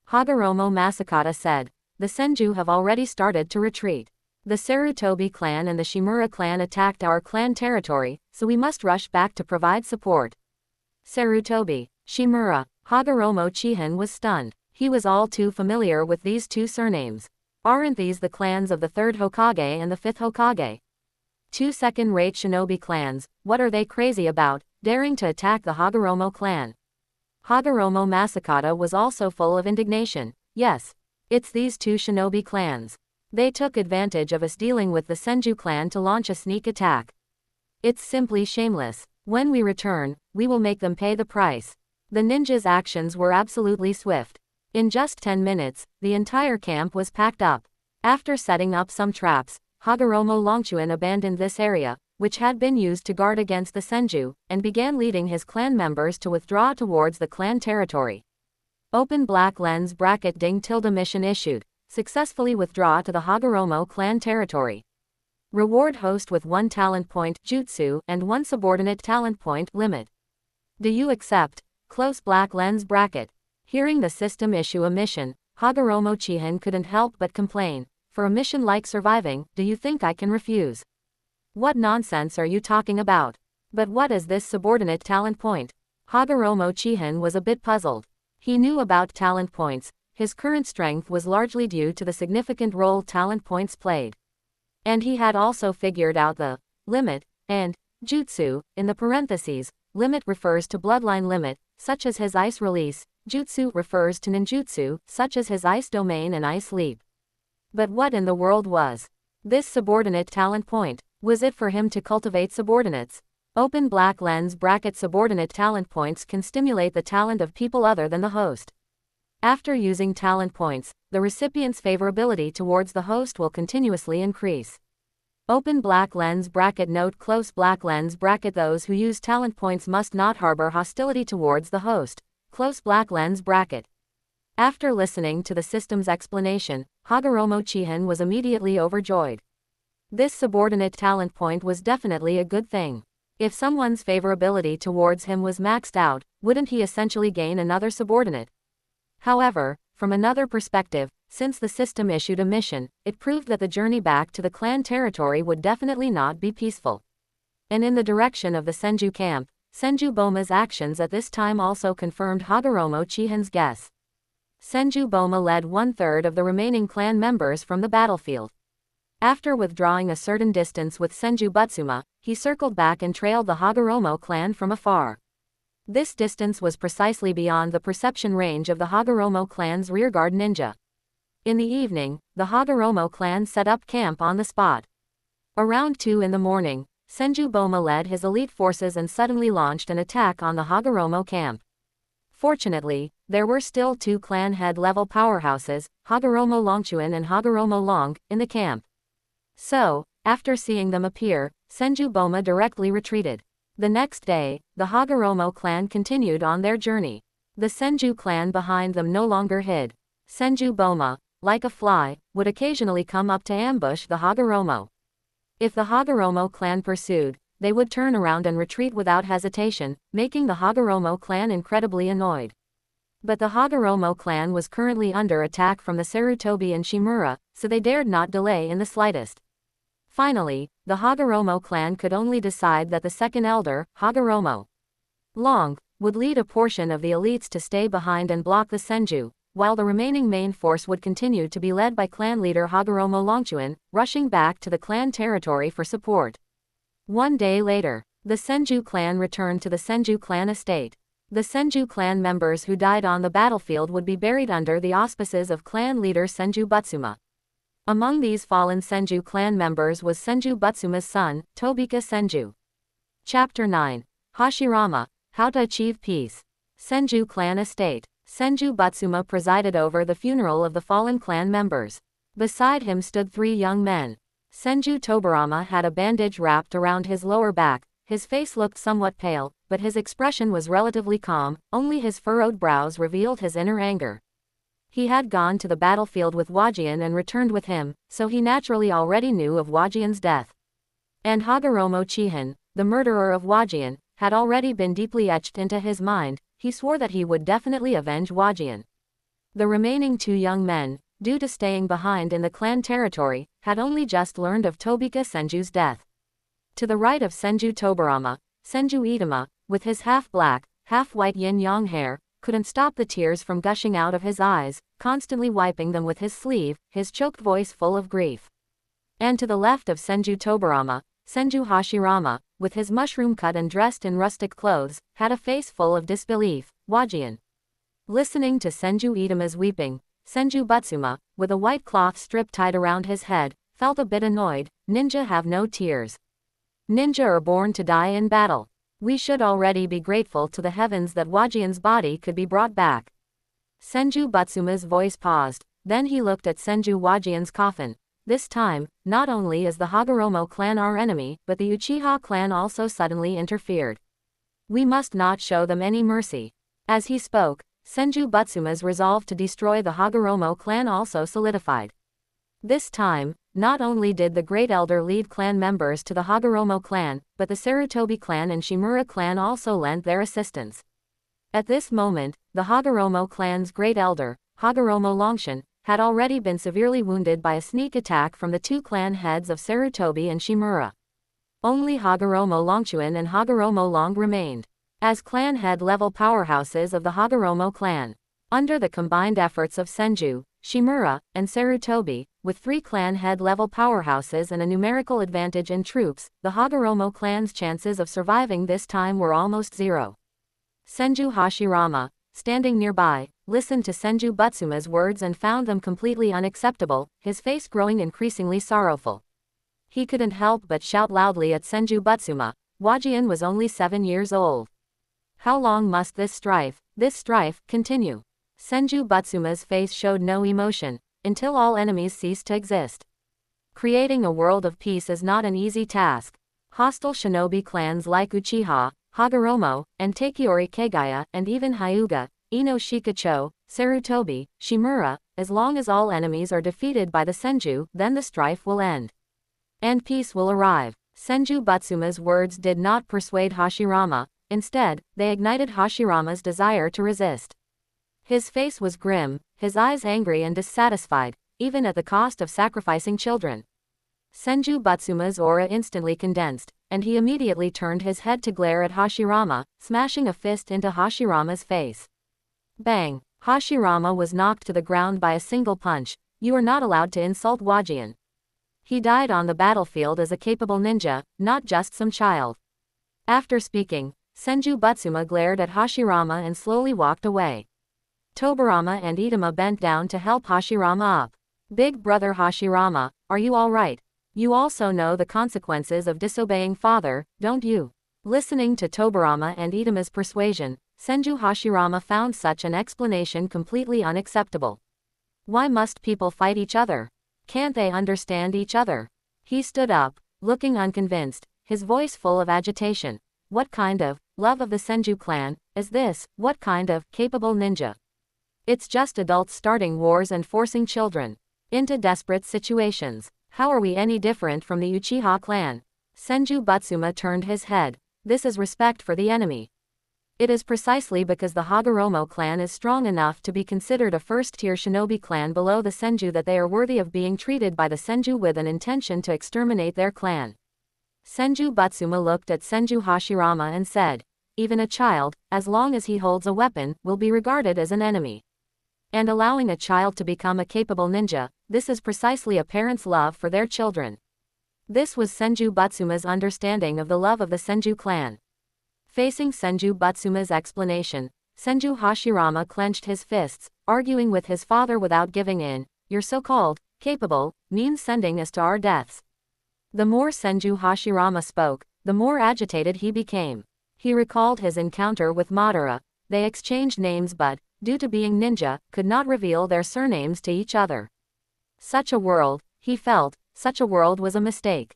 S1: Hagoromo Masakata said, "The Senju have already started to retreat. The Sarutobi clan and the Shimura clan attacked our clan territory, so we must rush back to provide support." Sarutobi, Shimura, Hagoromo Chihin was stunned. He was all too familiar with these two surnames. Aren't these the clans of the 3rd Hokage and the 5th Hokage? Two second-rate shinobi clans, what are they crazy about, daring to attack the Hagoromo clan? Hagoromo Masakata was also full of indignation. Yes, it's these two shinobi clans. They took advantage of us dealing with the Senju clan to launch a sneak attack. It's simply shameless. When we return, we will make them pay the price. The ninjas' actions were absolutely swift. In just 10 minutes, the entire camp was packed up. After setting up some traps, Hagoromo Longchuan abandoned this area, which had been used to guard against the Senju, and began leading his clan members to withdraw towards the clan territory. Open black lens bracket ding tilde mission issued. Successfully withdraw to the Hagoromo clan territory. Reward host with 1 talent point jutsu and 1 subordinate talent point limit. Do you accept? Close black lens bracket. Hearing the system issue a mission, Hagoromo Chihin couldn't help but complain. For a mission like surviving, do you think I can refuse? What nonsense are you talking about? But what is this subordinate talent point? Hagoromo Chihin was a bit puzzled. He knew about talent points. His current strength was largely due to the significant role talent points played. And he had also figured out the limit and jutsu in the parentheses. Limit refers to bloodline limit, such as his ice release. Jutsu refers to ninjutsu, such as his ice domain and ice leap. But what in the world was this subordinate talent point? Was it for him to cultivate subordinates? Open black lens bracket subordinate talent points can stimulate the talent of people other than the host. After using talent points, the recipient's favorability towards the host will continuously increase. Open black lens bracket note close black lens bracket those who use talent points must not harbor hostility towards the host. Close black lens bracket. After listening to the system's explanation, Hagoromo Chihin was immediately overjoyed. This subordinate talent point was definitely a good thing. If someone's favorability towards him was maxed out, wouldn't he essentially gain another subordinate? However, from another perspective, since the system issued a mission, it proved that the journey back to the clan territory would definitely not be peaceful. And in the direction of the Senju camp, Senju Boma's actions at this time also confirmed Hagoromo Chihin's guess. Senju Boma led 1/3 of the remaining clan members from the battlefield. After withdrawing a certain distance with Senju Butsuma, he circled back and trailed the Hagoromo clan from afar. This distance was precisely beyond the perception range of the Hagoromo clan's rearguard ninja. In the evening, the Hagoromo clan set up camp on the spot. Around 2 in the morning, Senju Boma led his elite forces and suddenly launched an attack on the Hagoromo camp. Fortunately, there were still 2 clan head-level powerhouses, Hagoromo Longchuan and Hagoromo Long, in the camp. So, after seeing them appear, Senju Boma directly retreated. The next day, the Hagoromo clan continued on their journey. The Senju clan behind them no longer hid. Senju Boma, like a fly, would occasionally come up to ambush the Hagoromo. If the Hagoromo clan pursued, they would turn around and retreat without hesitation, making the Hagoromo clan incredibly annoyed. But the Hagoromo clan was currently under attack from the Sarutobi and Shimura, so they dared not delay in the slightest. Finally, the Hagoromo clan could only decide that the second elder, Hagoromo Long, would lead a portion of the elites to stay behind and block the Senju, while the remaining main force would continue to be led by clan leader Hagoromo Longchuan, rushing back to the clan territory for support. 1 day later, the Senju clan returned to the Senju clan estate. The Senju clan members who died on the battlefield would be buried under the auspices of clan leader Senju Butsuma. Among these fallen Senju clan members was Senju Butsuma's son, Tobika Senju. Chapter 9. Hashirama, How to Achieve Peace. Senju Clan Estate. Senju Butsuma presided over the funeral of the fallen clan members. Beside him stood 3 young men. Senju Tobarama had a bandage wrapped around his lower back. His face looked somewhat pale, but his expression was relatively calm, only his furrowed brows revealed his inner anger. He had gone to the battlefield with Wajian and returned with him, so he naturally already knew of Wajian's death. And Hagoromo Chihin, the murderer of Wajian, had already been deeply etched into his mind. He swore that he would definitely avenge Wajian. The remaining two young men, due to staying behind in the clan territory, had only just learned of Tobika Senju's death. To the right of Senju Tobarama, Senju Itama, with his half-black, half-white yin-yang hair, couldn't stop the tears from gushing out of his eyes, constantly wiping them with his sleeve, his choked voice full of grief. And to the left of Senju Tobarama, Senju Hashirama, with his mushroom cut and dressed in rustic clothes, had a face full of disbelief. Wajian. Listening to Senju Itama's weeping, Senju Butsuma, with a white cloth strip tied around his head, felt a bit annoyed. Ninja have no tears. Ninja are born to die in battle. We should already be grateful to the heavens that Wajian's body could be brought back. Senju Butsuma's voice paused, then he looked at Senju Wajian's coffin. This time, not only is the Hagoromo clan our enemy, but the Uchiha clan also suddenly interfered. We must not show them any mercy. As he spoke, Senju Butsuma's resolve to destroy the Hagoromo clan also solidified. This time, not only did the Great Elder lead clan members to the Hagoromo clan, but the Sarutobi clan and Shimura clan also lent their assistance. At this moment, the Hagoromo clan's Great Elder, Hagoromo Longshan, had already been severely wounded by a sneak attack from the two clan heads of Sarutobi and Shimura. Only Hagoromo Longshuan and Hagoromo Long remained as clan head-level powerhouses of the Hagoromo clan. Under the combined efforts of Senju, Shimura, and Sarutobi, with three clan head-level powerhouses and a numerical advantage in troops, the Hagoromo clan's chances of surviving this time were almost zero. Senju Hashirama, standing nearby, listened to Senju Butsuma's words and found them completely unacceptable, his face growing increasingly sorrowful. He couldn't help but shout loudly at Senju Butsuma. Wajian was only 7 years old. How long must this strife, continue? Senju Butsuma's face showed no emotion, until all enemies ceased to exist. Creating a world of peace is not an easy task. Hostile shinobi clans like Uchiha, Hagoromo, and Takiori Kagaya, and even Hyuga, Ino Shikacho, Sarutobi, Shimura, as long as all enemies are defeated by the Senju, then the strife will end. And peace will arrive. Senju Butsuma's words did not persuade Hashirama, instead, they ignited Hashirama's desire to resist. His face was grim, his eyes angry and dissatisfied, even at the cost of sacrificing children. Senju Butsuma's aura instantly condensed, and he immediately turned his head to glare at Hashirama, smashing a fist into Hashirama's face. Bang! Hashirama was knocked to the ground by a single punch. You are not allowed to insult Wajian. He died on the battlefield as a capable ninja, not just some child. After speaking, Senju Butsuma glared at Hashirama and slowly walked away. Tobarama and Itama bent down to help Hashirama up. Big brother Hashirama, are you alright? You also know the consequences of disobeying father, don't you? Listening to Tobarama and Itama's persuasion, Senju Hashirama found such an explanation completely unacceptable. Why must people fight each other? Can't they understand each other? He stood up, looking unconvinced, his voice full of agitation. What kind of love of the Senju clan is this? What kind of capable ninja? It's just adults starting wars and forcing children into desperate situations. How are we any different from the Uchiha clan? Senju Butsuma turned his head. This is respect for the enemy. It is precisely because the Hagoromo clan is strong enough to be considered a first-tier shinobi clan below the Senju that they are worthy of being treated by the Senju with an intention to exterminate their clan. Senju Butsuma looked at Senju Hashirama and said, even a child, as long as he holds a weapon, will be regarded as an enemy. And allowing a child to become a capable ninja, this is precisely a parent's love for their children. This was Senju Butsuma's understanding of the love of the Senju clan. Facing Senju Butsuma's explanation, Senju Hashirama clenched his fists, arguing with his father without giving in. Your so-called capable means sending us to our deaths. The more Senju Hashirama spoke, the more agitated he became. He recalled his encounter with Madara. They exchanged names but, due to being ninja, could not reveal their surnames to each other. Such a world, he felt, such a world was a mistake.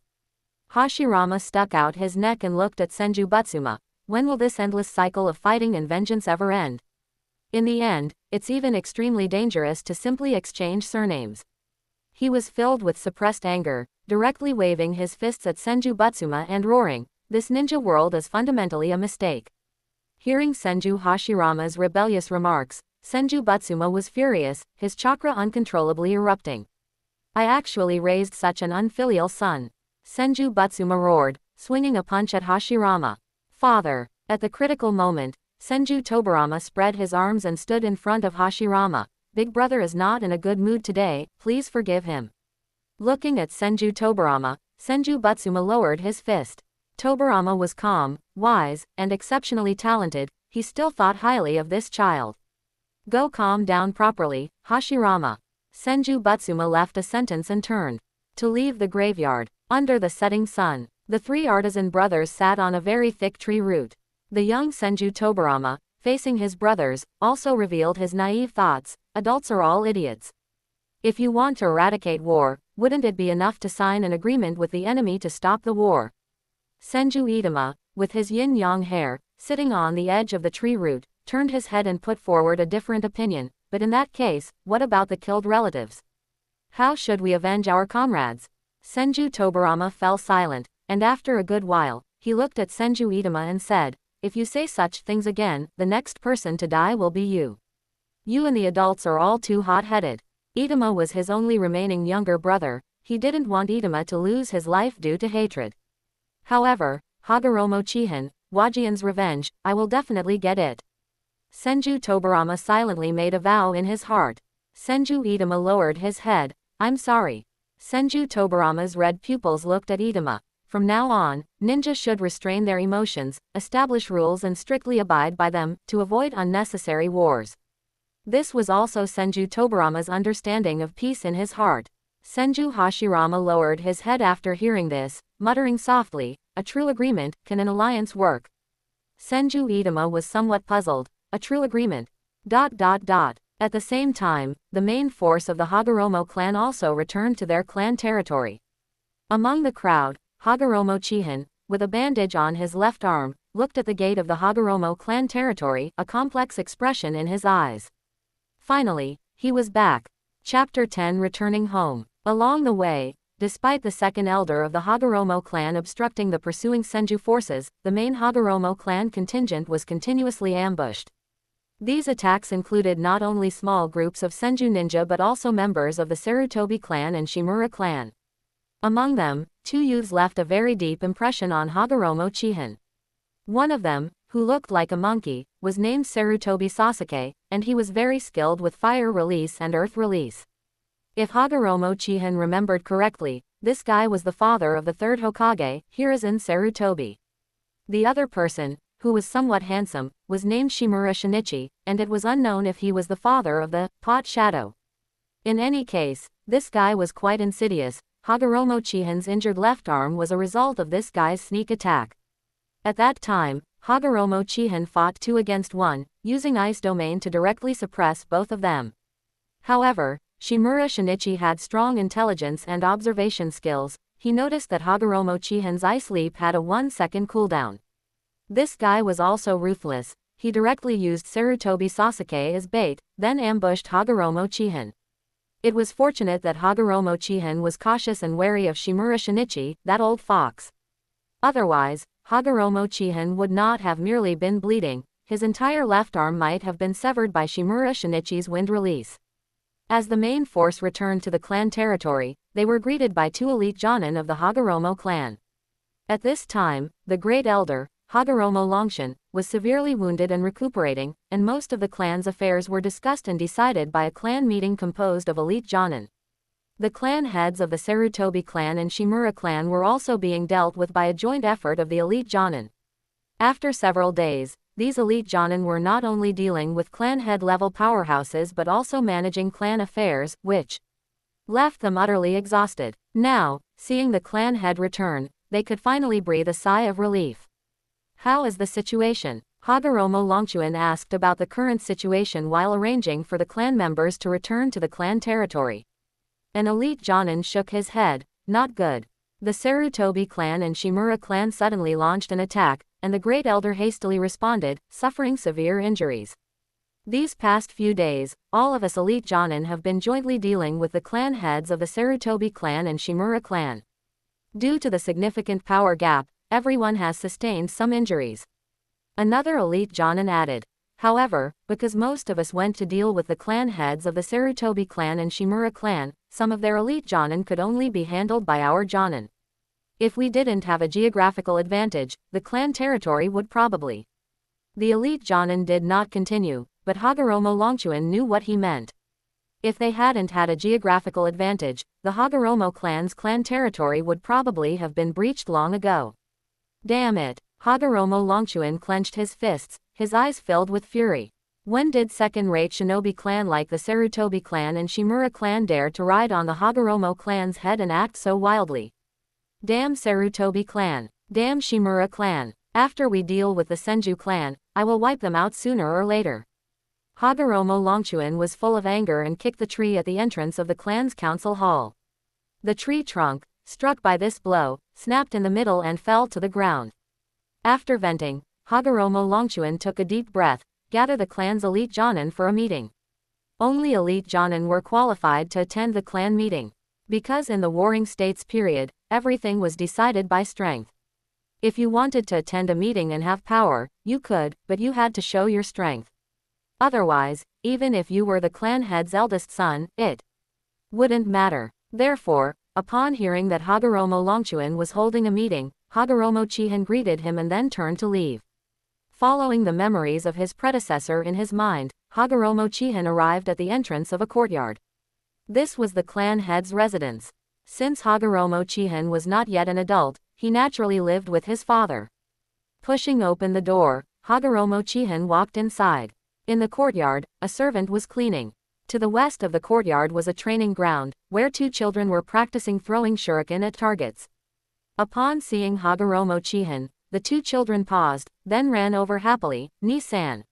S1: Hashirama stuck out his neck and looked at Senju Butsuma. When will this endless cycle of fighting and vengeance ever end? In the end, it's even extremely dangerous to simply exchange surnames. He was filled with suppressed anger, directly waving his fists at Senju Butsuma and roaring, This ninja world is fundamentally a mistake. Hearing Senju Hashirama's rebellious remarks, Senju Butsuma was furious, his chakra uncontrollably erupting. I actually raised such an unfilial son. Senju Butsuma roared, swinging a punch at Hashirama. Father. At the critical moment, Senju Tobarama spread his arms and stood in front of Hashirama. Big brother is not in a good mood today, please forgive him. Looking at Senju Tobarama, Senju Butsuma lowered his fist. Tobarama was calm, wise, and exceptionally talented, he still thought highly of this child. Go calm down properly, Hashirama. Senju Butsuma left a sentence and turned to leave the graveyard. Under the setting sun, the three artisan brothers sat on a very thick tree root. The young Senju Tobarama, facing his brothers, also revealed his naive thoughts, adults are all idiots. If you want to eradicate war, wouldn't it be enough to sign an agreement with the enemy to stop the war? Senju Itama, with his yin-yang hair, sitting on the edge of the tree root, turned his head and put forward a different opinion, but in that case, what about the killed relatives? How should we avenge our comrades? Senju Tobarama fell silent, and after a good while, he looked at Senju Itama and said, if you say such things again, the next person to die will be you. You and the adults are all too hot-headed. Itama was his only remaining younger brother, he didn't want Itama to lose his life due to hatred. However, Hagoromo Chihin, Wajian's revenge, I will definitely get it. Senju Tobarama silently made a vow in his heart. Senju Itama lowered his head, I'm sorry. Senju Tobarama's red pupils looked at Itama. From now on, ninjas should restrain their emotions, establish rules and strictly abide by them, to avoid unnecessary wars. This was also Senju Tobarama's understanding of peace in his heart. Senju Hashirama lowered his head after hearing this, muttering softly, a true agreement, can an alliance work? Senju Itama was somewhat puzzled, a true agreement. At the same time, the main force of the Hagoromo clan also returned to their clan territory. Among the crowd, Hagoromo Chihin, with a bandage on his left arm, looked at the gate of the Hagoromo clan territory, a complex expression in his eyes. Finally, he was back. Chapter 10 Returning Home. Along the way, despite the second elder of the Hagoromo clan obstructing the pursuing Senju forces, the main Hagoromo clan contingent was continuously ambushed. These attacks included not only small groups of Senju ninja but also members of the Sarutobi clan and Shimura clan. Among them, two youths left a very deep impression on Hagoromo Chihin. One of them, who looked like a monkey, was named Sarutobi Sasuke, and he was very skilled with fire release and earth release. If Hagoromo Chihin remembered correctly, this guy was the father of the third Hokage, Hiruzen Sarutobi. The other person, who was somewhat handsome, was named Shimura Shinichi, and it was unknown if he was the father of the Pot Shadow. In any case, this guy was quite insidious. Hagoromo Chihin's injured left arm was a result of this guy's sneak attack. At that time, Hagoromo Chihin fought 2 against 1, using Ice Domain to directly suppress both of them. However, Shimura Shinichi had strong intelligence and observation skills. He noticed that Hagoromo Chihin's Ice Leap had a 1-second cooldown. This guy was also ruthless. He directly used Sarutobi Sasuke as bait, then ambushed Hagoromo Chihin. It was fortunate that Hagoromo Chihin was cautious and wary of Shimura Shinichi, that old fox. Otherwise, Hagoromo Chihin would not have merely been bleeding, his entire left arm might have been severed by Shimura Shinichi's wind release. As the main force returned to the clan territory, they were greeted by 2 elite Jonin of the Hagoromo clan. At this time, the great elder, Hagoromo Longshan, was severely wounded and recuperating, and most of the clan's affairs were discussed and decided by a clan meeting composed of elite Jonin. The clan heads of the Sarutobi clan and Shimura clan were also being dealt with by a joint effort of the elite Jonin. After several days, these elite Jonin were not only dealing with clan head level powerhouses but also managing clan affairs, which left them utterly exhausted. Now, seeing the clan head return, they could finally breathe a sigh of relief. How is the situation? Hagoromo Longshan asked about the current situation while arranging for the clan members to return to the clan territory. An elite Jonin shook his head, not good. The Sarutobi clan and Shimura clan suddenly launched an attack, and the great elder hastily responded, suffering severe injuries. These past few days, all of us elite Jonin have been jointly dealing with the clan heads of the Sarutobi clan and Shimura clan. Due to the significant power gap, everyone has sustained some injuries. Another elite Jonin added. However, because most of us went to deal with the clan heads of the Sarutobi clan and Shimura clan, some of their elite Jonin could only be handled by our Jonin. If we didn't have a geographical advantage, the clan territory would probably. The elite Jonin did not continue, but Hagoromo Longchuan knew what he meant. If they hadn't had a geographical advantage, the Hagoromo clan's clan territory would probably have been breached long ago. Damn it! Hagoromo Longchuan clenched his fists, his eyes filled with fury. When did second-rate shinobi clan like the Sarutobi clan and Shimura clan dare to ride on the Hagoromo clan's head and act so wildly? Damn Sarutobi clan! Damn Shimura clan! After we deal with the Senju clan, I will wipe them out sooner or later. Hagoromo Longchuan was full of anger and kicked the tree at the entrance of the clan's council hall. The tree trunk, struck by this blow, snapped in the middle and fell to the ground. After venting, Hagoromo Longchuan took a deep breath, gathered the clan's elite Jonin for a meeting. Only elite Jonin were qualified to attend the clan meeting. Because in the Warring States period, everything was decided by strength. If you wanted to attend a meeting and have power, you could, but you had to show your strength. Otherwise, even if you were the clan head's eldest son, it wouldn't matter. Therefore, upon hearing that Hagoromo Longchuan was holding a meeting, Hagoromo Chihin greeted him and then turned to leave. Following the memories of his predecessor in his mind, Hagoromo Chihin arrived at the entrance of a courtyard. This was the clan head's residence. Since Hagoromo Chihin was not yet an adult, he naturally lived with his father. Pushing open the door, Hagoromo Chihin walked inside. In the courtyard, a servant was cleaning. To the west of the courtyard was a training ground, where two children were practicing throwing shuriken at targets. Upon seeing Hagoromo Chihin, the two children paused, then ran over happily, "Ni-san."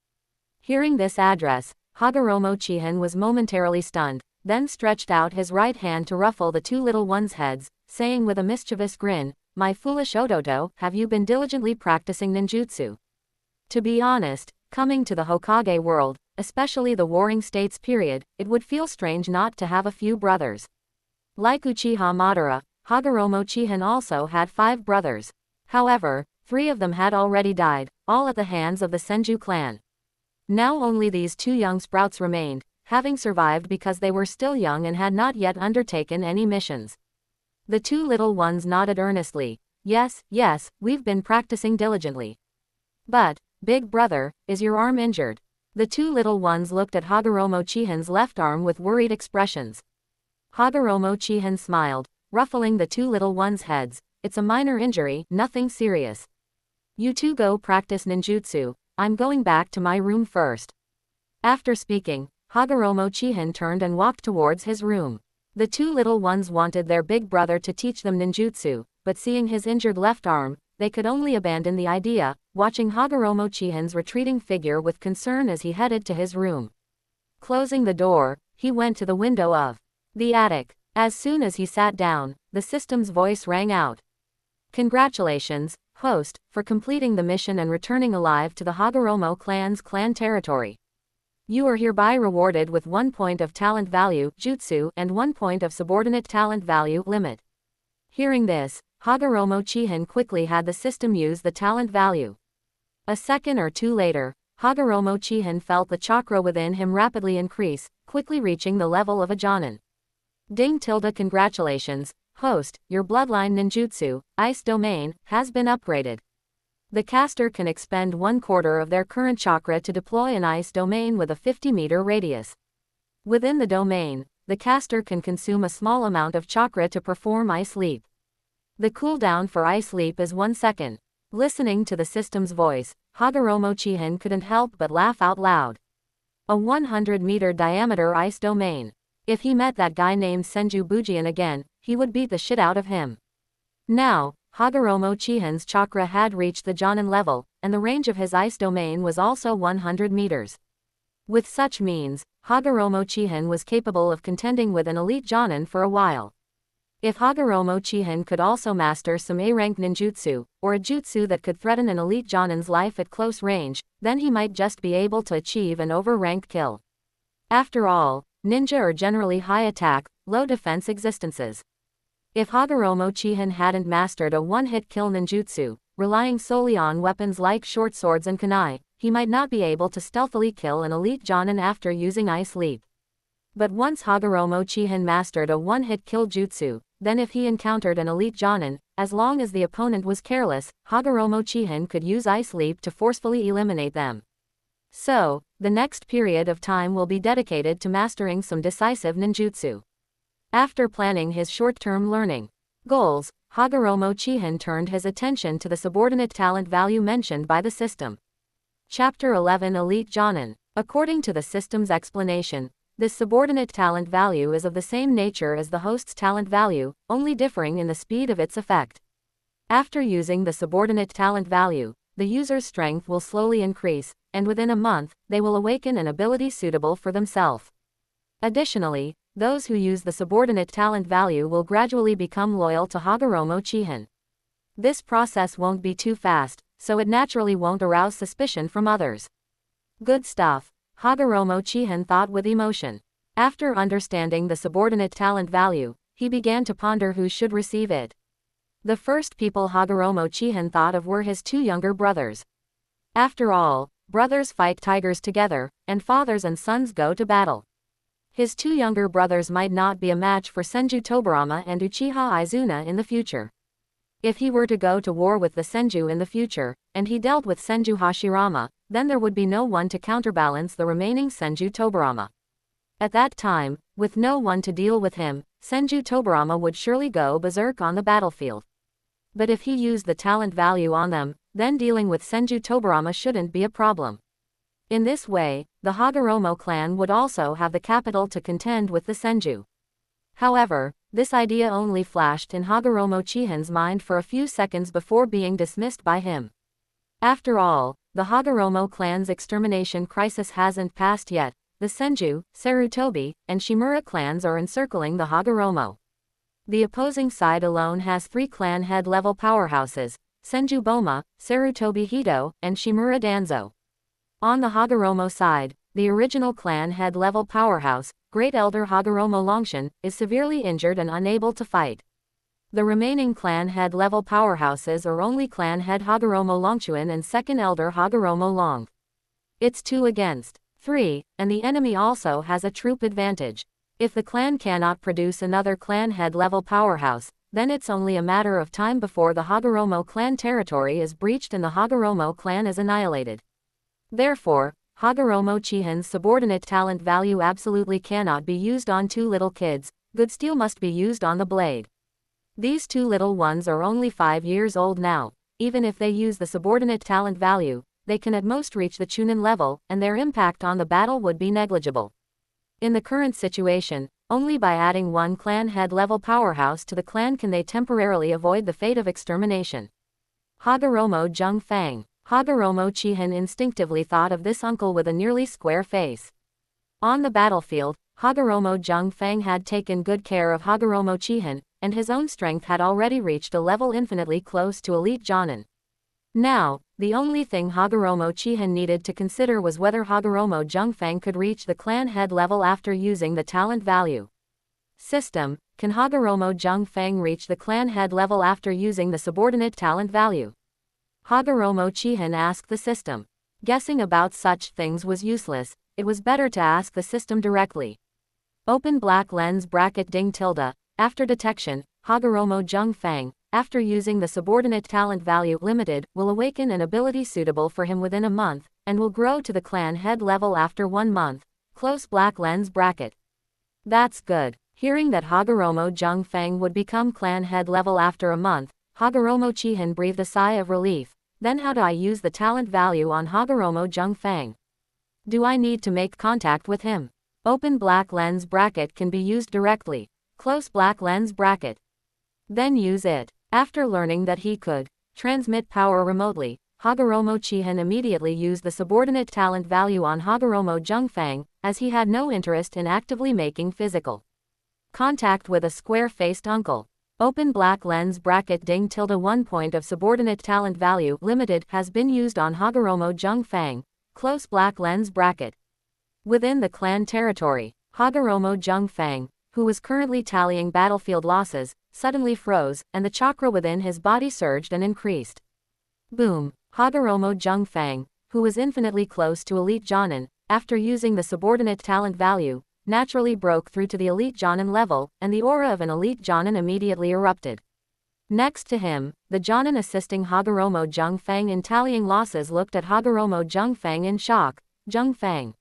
S1: Hearing this address, Hagoromo Chihin was momentarily stunned, then stretched out his right hand to ruffle the two little ones' heads, saying with a mischievous grin, "My foolish Odoto, have you been diligently practicing ninjutsu?" To be honest, coming to the Hokage world, especially the Warring States period, it would feel strange not to have a few brothers. Like Uchiha Madara, Hagoromo Chihin also had 5 brothers. However, 3 of them had already died, all at the hands of the Senju clan. Now only these 2 young sprouts remained, having survived because they were still young and had not yet undertaken any missions. The 2 little ones nodded earnestly. Yes, we've been practicing diligently. But, big brother, is your arm injured? The 2 little ones looked at Hagoromo Chihin's left arm with worried expressions. Hagoromo Chihin smiled, ruffling the 2 little ones' heads. It's a minor injury, nothing serious. You 2 go practice ninjutsu, I'm going back to my room first. After speaking, Hagoromo Chihin turned and walked towards his room. The 2 little ones wanted their big brother to teach them ninjutsu, but seeing his injured left arm, they could only abandon the idea, watching Hagoromo Chihin's retreating figure with concern as he headed to his room. Closing the door, he went to the window of the attic. As soon as he sat down, the system's voice rang out. Congratulations, host, for completing the mission and returning alive to the Hagoromo clan's clan territory. You are hereby rewarded with 1 point of talent value, jutsu, and 1 point of subordinate talent value, limit. Hearing this, Hagoromo Chihin quickly had the system use the talent value. A second or 2 later, Hagoromo Chihin felt the chakra within him rapidly increase, quickly reaching the level of a Jonin. Ding tilde congratulations, host, your bloodline ninjutsu, Ice Domain, has been upgraded. The caster can expend 1/4 of their current chakra to deploy an ice domain with a 50-meter radius. Within the domain, the caster can consume a small amount of chakra to perform Ice Leap. The cooldown for Ice Leap is 1 second. Listening to the system's voice, Hagoromo Chihin couldn't help but laugh out loud. A 100-meter diameter ice domain. If he met that guy named Senju Bujian again, he would beat the shit out of him. Now, Hagoromo Chihin's chakra had reached the Jonin level, and the range of his ice domain was also 100 meters. With such means, Hagoromo Chihin was capable of contending with an elite Jonin for a while. If Hagoromo Chihin could also master some A-rank ninjutsu, or a jutsu that could threaten an elite Jonin's life at close range, then he might just be able to achieve an over-ranked kill. After all, ninja are generally high attack, low defense existences. If Hagoromo Chihin hadn't mastered a one-hit kill ninjutsu, relying solely on weapons like short swords and kunai, he might not be able to stealthily kill an elite Jonin after using Ice Leap. But once Hagoromo Chihin mastered a one-hit kill jutsu, then if he encountered an elite Jonin, as long as the opponent was careless, Hagoromo Chihin could use Ice Leap to forcefully eliminate them. So, the next period of time will be dedicated to mastering some decisive ninjutsu. After planning his short-term learning goals, Hagoromo Chihin turned his attention to the subordinate talent value mentioned by the system. Chapter 11 Elite Jonin. According to the system's explanation, this subordinate talent value is of the same nature as the host's talent value, only differing in the speed of its effect. After using the subordinate talent value, the user's strength will slowly increase, and within a month, they will awaken an ability suitable for themselves. Additionally, those who use the subordinate talent value will gradually become loyal to Hagoromo Chihin. This process won't be too fast, so it naturally won't arouse suspicion from others. Good stuff, Hagoromo Chihin thought with emotion. After understanding the subordinate talent value, he began to ponder who should receive it. The first people Hagoromo Chihin thought of were his two younger brothers. After all, brothers fight tigers together, and fathers and sons go to battle. His two younger brothers might not be a match for Senju Tobirama and Uchiha Izuna in the future. If he were to go to war with the Senju in the future, and he dealt with Senju Hashirama, then there would be no one to counterbalance the remaining Senju Tobirama. At that time, with no one to deal with him, Senju Tobirama would surely go berserk on the battlefield. But if he used the talent value on them, then dealing with Senju Tobirama shouldn't be a problem. In this way, the Hagoromo clan would also have the capital to contend with the Senju. However, this idea only flashed in Hagoromo Chihin's mind for a few seconds before being dismissed by him. After all, the Hagoromo clan's extermination crisis hasn't passed yet. The Senju, Sarutobi, and Shimura clans are encircling the Hagoromo. The opposing side alone has 3 clan head-level powerhouses, Senju Boma, Sarutobi Hito, and Shimura Danzo. On the Hagoromo side, the original clan head-level powerhouse, Great Elder Hagoromo Longshan, is severely injured and unable to fight. The remaining clan head-level powerhouses are only clan head Hagoromo Longchuan and second elder Hagoromo Long. It's 2 against 3, and the enemy also has a troop advantage. If the clan cannot produce another clan head-level powerhouse, then it's only a matter of time before the Hagoromo clan territory is breached and the Hagoromo clan is annihilated. Therefore, Hagoromo Chihin's subordinate talent value absolutely cannot be used on 2 little kids. Good steel must be used on the blade. These 2 little ones are only 5 years old now. Even if they use the subordinate talent value, they can at most reach the Chunin level, and their impact on the battle would be negligible. In the current situation, only by adding 1 clan head-level powerhouse to the clan can they temporarily avoid the fate of extermination. Hagoromo Jung Fang. Hagoromo Chihin instinctively thought of this uncle with a nearly square face. On the battlefield, Hagoromo Jung Fang had taken good care of Hagoromo Chihin, and his own strength had already reached a level infinitely close to elite Jonin. Now, the only thing Hagoromo Chihin needed to consider was whether Hagoromo Jung Fang could reach the clan head level after using the talent value. System, can Hagoromo Jung Fang reach the clan head level after using the subordinate talent value? Hagoromo Chihin asked the system. Guessing about such things was useless, it was better to ask the system directly. Open black lens bracket ding tilde. After detection, Hagoromo Jung Fang, after using the subordinate talent value limited, will awaken an ability suitable for him within a month, and will grow to the clan head level after 1 month. Close black lens bracket. That's good. Hearing that Hagoromo Jung Fang would become clan head level after a month, Hagoromo Chihin breathed a sigh of relief. Then how do I use the talent value on Hagoromo Jung Fang? Do I need to make contact with him? Open black lens bracket can be used directly. Close black lens bracket. Then use it. After learning that he could transmit power remotely, Hagoromo Chihin immediately used the subordinate talent value on Hagoromo Jung Fang, as he had no interest in actively making physical contact with a square-faced uncle. Open black lens bracket ding tilde 1 point of subordinate talent value limited has been used on Hagoromo Jung Fang. Close black lens bracket. Within the clan territory, Hagoromo Jung Fang, who was currently tallying battlefield losses, suddenly froze, and the chakra within his body surged and increased. Boom! Hagoromo Jungfang, who was infinitely close to elite Jonin, after using the subordinate talent value, naturally broke through to the elite Jonin level, and the aura of an elite Jonin immediately erupted. Next to him, the Jonin assisting Hagoromo Jungfang in tallying losses looked at Hagoromo Jungfang in shock. Jungfang.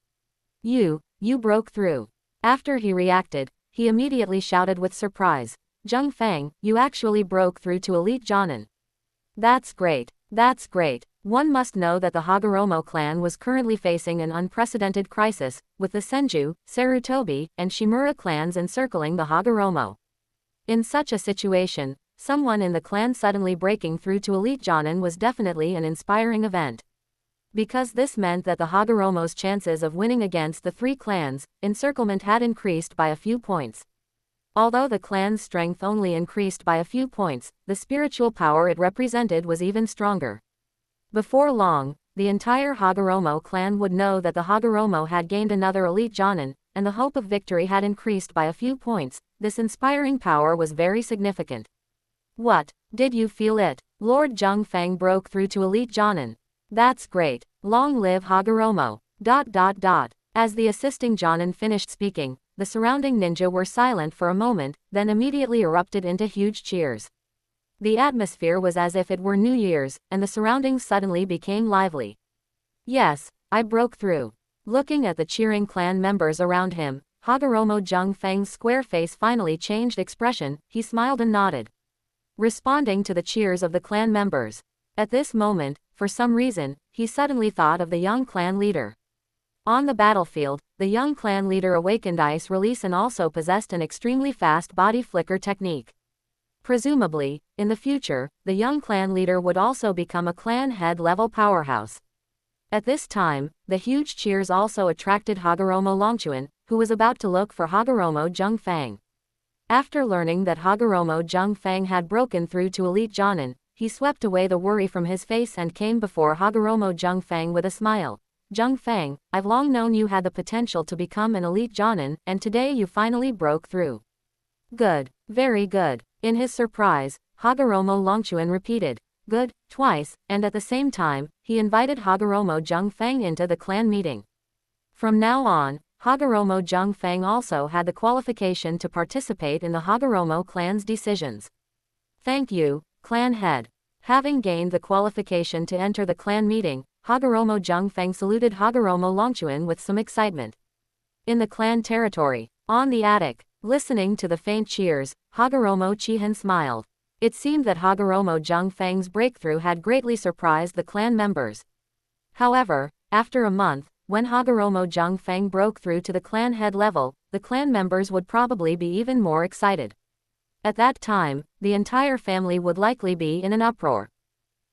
S1: You broke through. After he reacted, he immediately shouted with surprise. Jungfang, you actually broke through to elite Jonin. That's great. That's great. One must know that the Hagoromo clan was currently facing an unprecedented crisis, with the Senju, Sarutobi, and Shimura clans encircling the Hagoromo. In such a situation, someone in the clan suddenly breaking through to elite Jonin was definitely an inspiring event. Because this meant that the Hagoromo's chances of winning against the three clans' encirclement had increased by a few points. Although the clan's strength only increased by a few points, the spiritual power it represented was even stronger. Before long, the entire Hagoromo clan would know that the Hagoromo had gained another elite Jonin, and the hope of victory had increased by a few points. This inspiring power was very significant. What? Did you feel it? Lord Jungfang broke through to elite Jonin. That's great. Long live Hagoromo. ... As the assisting Jonin finished speaking, the surrounding ninja were silent for a moment, then immediately erupted into huge cheers. The atmosphere was as if it were New Year's, and the surroundings suddenly became lively. Yes, I broke through. Looking at the cheering clan members around him, Hagoromo Jungfang's square face finally changed expression. He smiled and nodded, responding to the cheers of the clan members. At this moment, for some reason, he suddenly thought of the young clan leader. On the battlefield, the young clan leader awakened ice release and also possessed an extremely fast body flicker technique. Presumably, in the future, the young clan leader would also become a clan head level powerhouse. At this time, the huge cheers also attracted Hagoromo Longchuan, who was about to look for Hagoromo Jungfang. After learning that Hagoromo Jungfang had broken through to elite Jonin, he swept away the worry from his face and came before Hagoromo Jungfang with a smile. Jungfang, I've long known you had the potential to become an elite Jonin, and today you finally broke through. Good, very good. In his surprise, Hagoromo Longchuan repeated, good, twice, and at the same time, he invited Hagoromo Jungfang into the clan meeting. From now on, Hagoromo Jungfang also had the qualification to participate in the Hagoromo clan's decisions. Thank you, clan head. Having gained the qualification to enter the clan meeting, Hagoromo Jungfang saluted Hagoromo Longchuan with some excitement. In the clan territory, on the attic, listening to the faint cheers, Hagoromo Chihan smiled. It seemed that Hagoromo Jungfang's breakthrough had greatly surprised the clan members. However, after a month, when Hagoromo Jungfang broke through to the clan head level, the clan members would probably be even more excited. At that time, the entire family would likely be in an uproar.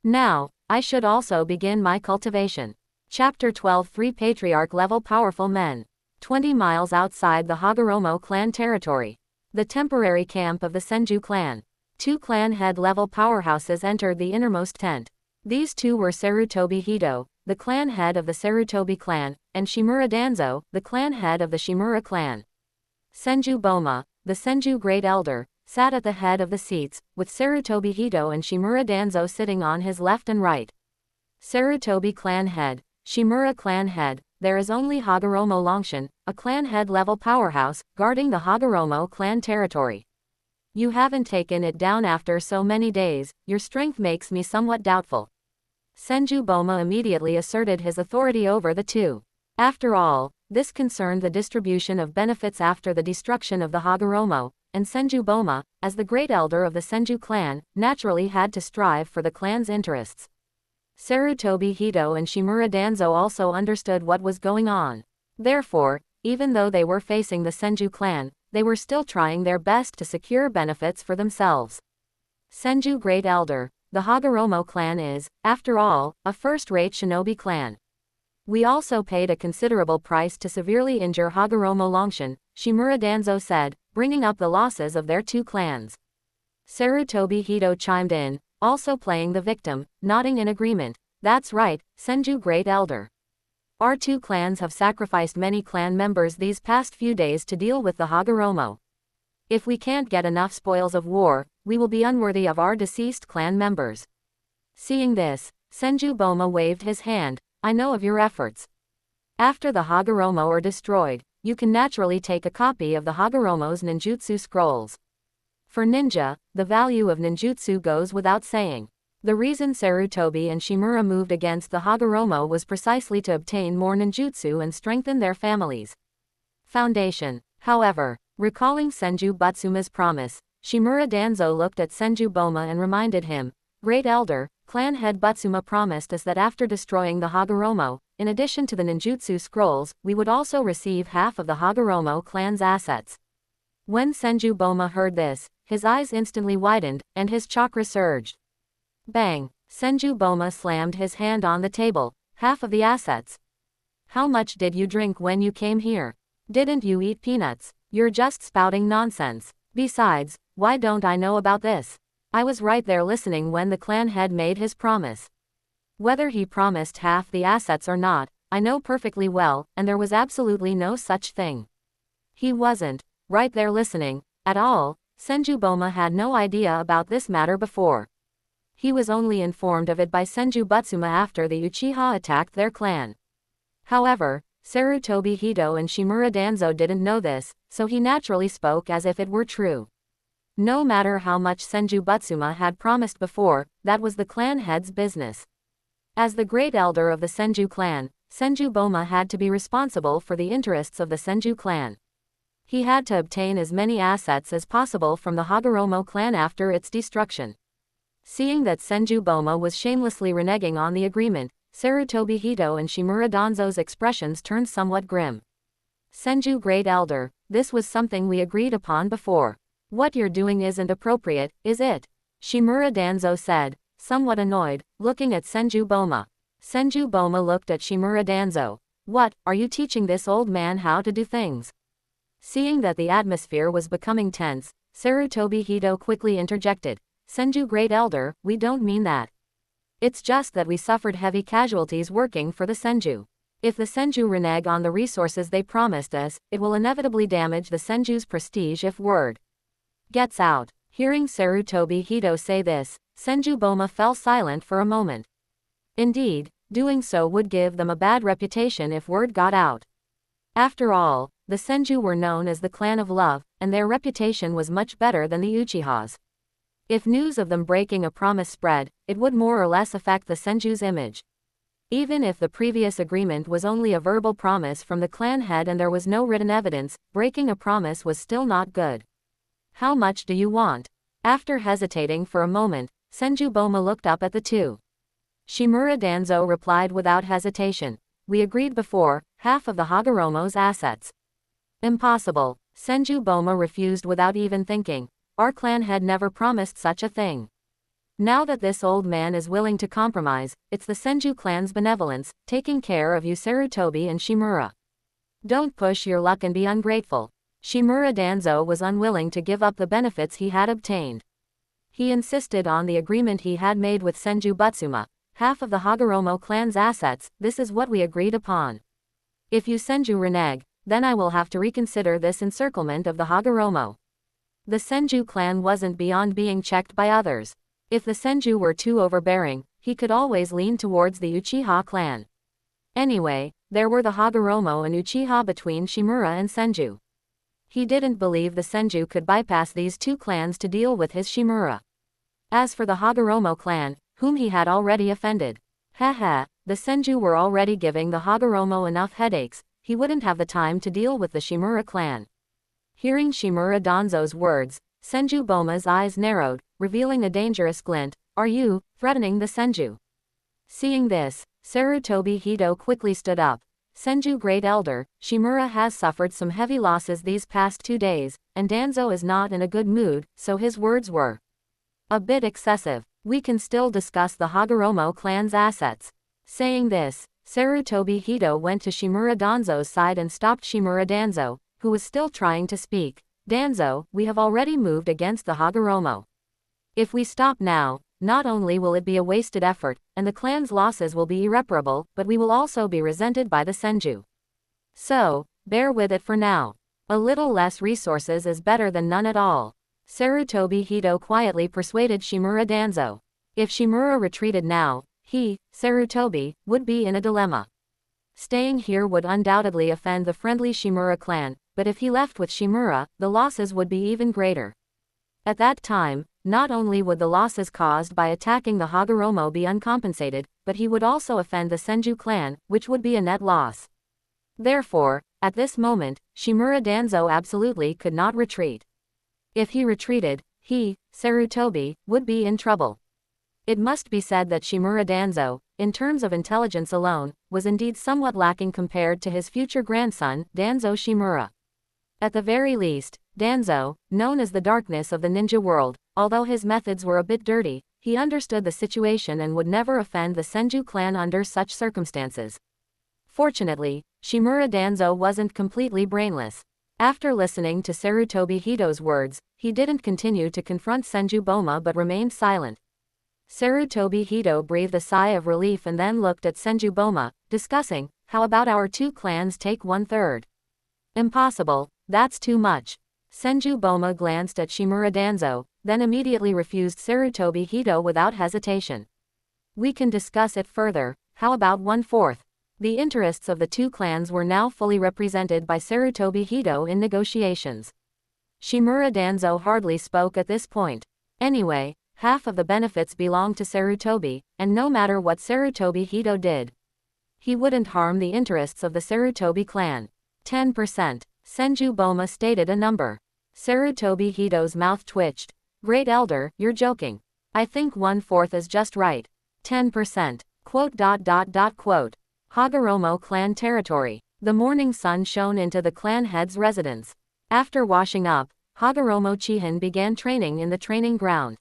S1: Now, I should also begin my cultivation. Chapter 12 3 Patriarch Level Powerful Men. 20 miles outside the Hagoromo clan territory. The temporary camp of the Senju clan. Two clan head level powerhouses entered the innermost tent. These two were Sarutobi Hito, the clan head of the Sarutobi clan, and Shimura Danzo, the clan head of the Shimura clan. Senju Boma, the Senju Great Elder, sat at the head of the seats, with Sarutobi Hito and Shimura Danzo sitting on his left and right. Sarutobi clan head, Shimura clan head, there is only Hagoromo Longshan, a clan head level powerhouse, guarding the Hagoromo clan territory. You haven't taken it down after so many days, your strength makes me somewhat doubtful. Senju Boma immediately asserted his authority over the two. After all, this concerned the distribution of benefits after the destruction of the Hagoromo, and Senju Boma, as the great elder of the Senju clan, naturally had to strive for the clan's interests. Sarutobi Hito and Shimura Danzo also understood what was going on. Therefore, even though they were facing the Senju clan, they were still trying their best to secure benefits for themselves. Senju Great Elder, the Hagoromo clan is, after all, a first-rate shinobi clan. We also paid a considerable price to severely injure Hagoromo Longshan, Shimura Danzo said, bringing up the losses of their two clans. Sarutobi Hito chimed in, also playing the victim, nodding in agreement. That's right, Senju Great Elder. Our two clans have sacrificed many clan members these past few days to deal with the Hagoromo. If we can't get enough spoils of war, we will be unworthy of our deceased clan members. Seeing this, Senju Boma waved his hand. I know of your efforts. After the Hagoromo are destroyed, you can naturally take a copy of the Hagoromo's ninjutsu scrolls. For ninja, the value of ninjutsu goes without saying. The reason Sarutobi and Shimura moved against the Hagoromo was precisely to obtain more ninjutsu and strengthen their families' foundation. However, recalling Senju Butsuma's promise, Shimura Danzo looked at Senju Boma and reminded him, Great Elder, Clan Head Butsuma promised us that after destroying the Hagoromo, in addition to the ninjutsu scrolls, we would also receive half of the Hagoromo clan's assets. When Senju Boma heard this, his eyes instantly widened, and his chakra surged. Bang! Senju Boma slammed his hand on the table. Half of the assets. How much did you drink when you came here? Didn't you eat peanuts? You're just spouting nonsense. Besides, why don't I know about this? I was right there listening when the clan head made his promise. Whether he promised half the assets or not, I know perfectly well, and there was absolutely no such thing. He wasn't right there listening at all. Senju Boma had no idea about this matter before. He was only informed of it by Senju Butsuma after the Uchiha attacked their clan. However, Sarutobi Hito and Shimura Danzo didn't know this, so he naturally spoke as if it were true. No matter how much Senju Butsuma had promised before, that was the clan head's business. As the great elder of the Senju clan, Senju Boma had to be responsible for the interests of the Senju clan. He had to obtain as many assets as possible from the Hagoromo clan after its destruction. Seeing that Senju Boma was shamelessly reneging on the agreement, Sarutobi Hito and Shimura Danzo's expressions turned somewhat grim. Senju Great Elder, this was something we agreed upon before. What you're doing isn't appropriate, is it? Shimura Danzo said, somewhat annoyed, looking at Senju Boma. Senju Boma looked at Shimura Danzo. What, are you teaching this old man how to do things? Seeing that the atmosphere was becoming tense, Sarutobi Hito quickly interjected. Senju Great Elder, we don't mean that. It's just that we suffered heavy casualties working for the Senju. If the Senju renege on the resources they promised us, it will inevitably damage the Senju's prestige if word gets out. Hearing Sarutobi Hito say this, Senju Boma fell silent for a moment. Indeed, doing so would give them a bad reputation if word got out. After all, the Senju were known as the clan of love, and their reputation was much better than the Uchihas. If news of them breaking a promise spread, it would more or less affect the Senju's image. Even if the previous agreement was only a verbal promise from the clan head and there was no written evidence, breaking a promise was still not good. How much do you want? After hesitating for a moment, Senju Boma looked up at the two. Shimura Danzo replied without hesitation. We agreed before, half of the Hagoromo's assets. Impossible. Senju Boma refused without even thinking. Our clan had never promised such a thing. Now that this old man is willing to compromise, it's the Senju clan's benevolence, taking care of you Sarutobi and Shimura. Don't push your luck and be ungrateful. Shimura Danzo was unwilling to give up the benefits he had obtained. He insisted on the agreement he had made with Senju Butsuma. Half of the Hagoromo clan's assets, this is what we agreed upon. If you Senju renege, then I will have to reconsider this encirclement of the Hagoromo. The Senju clan wasn't beyond being checked by others. If the Senju were too overbearing, he could always lean towards the Uchiha clan. Anyway, there were the Hagoromo and Uchiha between Shimura and Senju. He didn't believe the Senju could bypass these two clans to deal with his Shimura. As for the Hagoromo clan, whom he had already offended. Haha, the Senju were already giving the Hagoromo enough headaches, he wouldn't have the time to deal with the Shimura clan. Hearing Shimura Danzo's words, Senju Boma's eyes narrowed, revealing a dangerous glint. Are you threatening the Senju? Seeing this, Sarutobi Hito quickly stood up. Senju Great Elder, Shimura has suffered some heavy losses these past 2 days, and Danzo is not in a good mood, so his words were a bit excessive. We can still discuss the Hagoromo clan's assets. Saying this, Sarutobi Hito went to Shimura Danzo's side and stopped Shimura Danzo, who was still trying to speak. Danzo, we have already moved against the Hagoromo. If we stop now, not only will it be a wasted effort, and the clan's losses will be irreparable, but we will also be resented by the Senju. So, bear with it for now. A little less resources is better than none at all. Sarutobi Hito quietly persuaded Shimura Danzo. If Shimura retreated now, he, Sarutobi, would be in a dilemma. Staying here would undoubtedly offend the friendly Shimura clan, but if he left with Shimura, the losses would be even greater. At that time, not only would the losses caused by attacking the Hagoromo be uncompensated, but he would also offend the Senju clan, which would be a net loss. Therefore, at this moment, Shimura Danzo absolutely could not retreat. If he retreated, he, Sarutobi, would be in trouble. It must be said that Shimura Danzo, in terms of intelligence alone, was indeed somewhat lacking compared to his future grandson, Danzo Shimura. At the very least, Danzo, known as the darkness of the ninja world, although his methods were a bit dirty, he understood the situation and would never offend the Senju clan under such circumstances. Fortunately, Shimura Danzo wasn't completely brainless. After listening to Sarutobi Hito's words, he didn't continue to confront Senju Boma but remained silent. Sarutobi Hito breathed a sigh of relief and then looked at Senju Boma, discussing, "How about our two clans take 1/3? Impossible, that's too much." Senju Boma glanced at Shimura Danzo, then immediately refused Sarutobi Hito without hesitation. "We can discuss it further, how about 1/4? The interests of the two clans were now fully represented by Sarutobi Hito in negotiations. Shimura Danzo hardly spoke at this point. Anyway, half of the benefits belonged to Sarutobi, and no matter what Sarutobi Hito did, he wouldn't harm the interests of the Sarutobi clan. 10%. Senju Boma stated a number. Sarutobi Hito's mouth twitched. "Great Elder, you're joking. I think 1/4 is just right. 10%. Hagoromo clan territory. The morning sun shone into the clan head's residence. After washing up, Hagoromo Chihin began training in the training ground.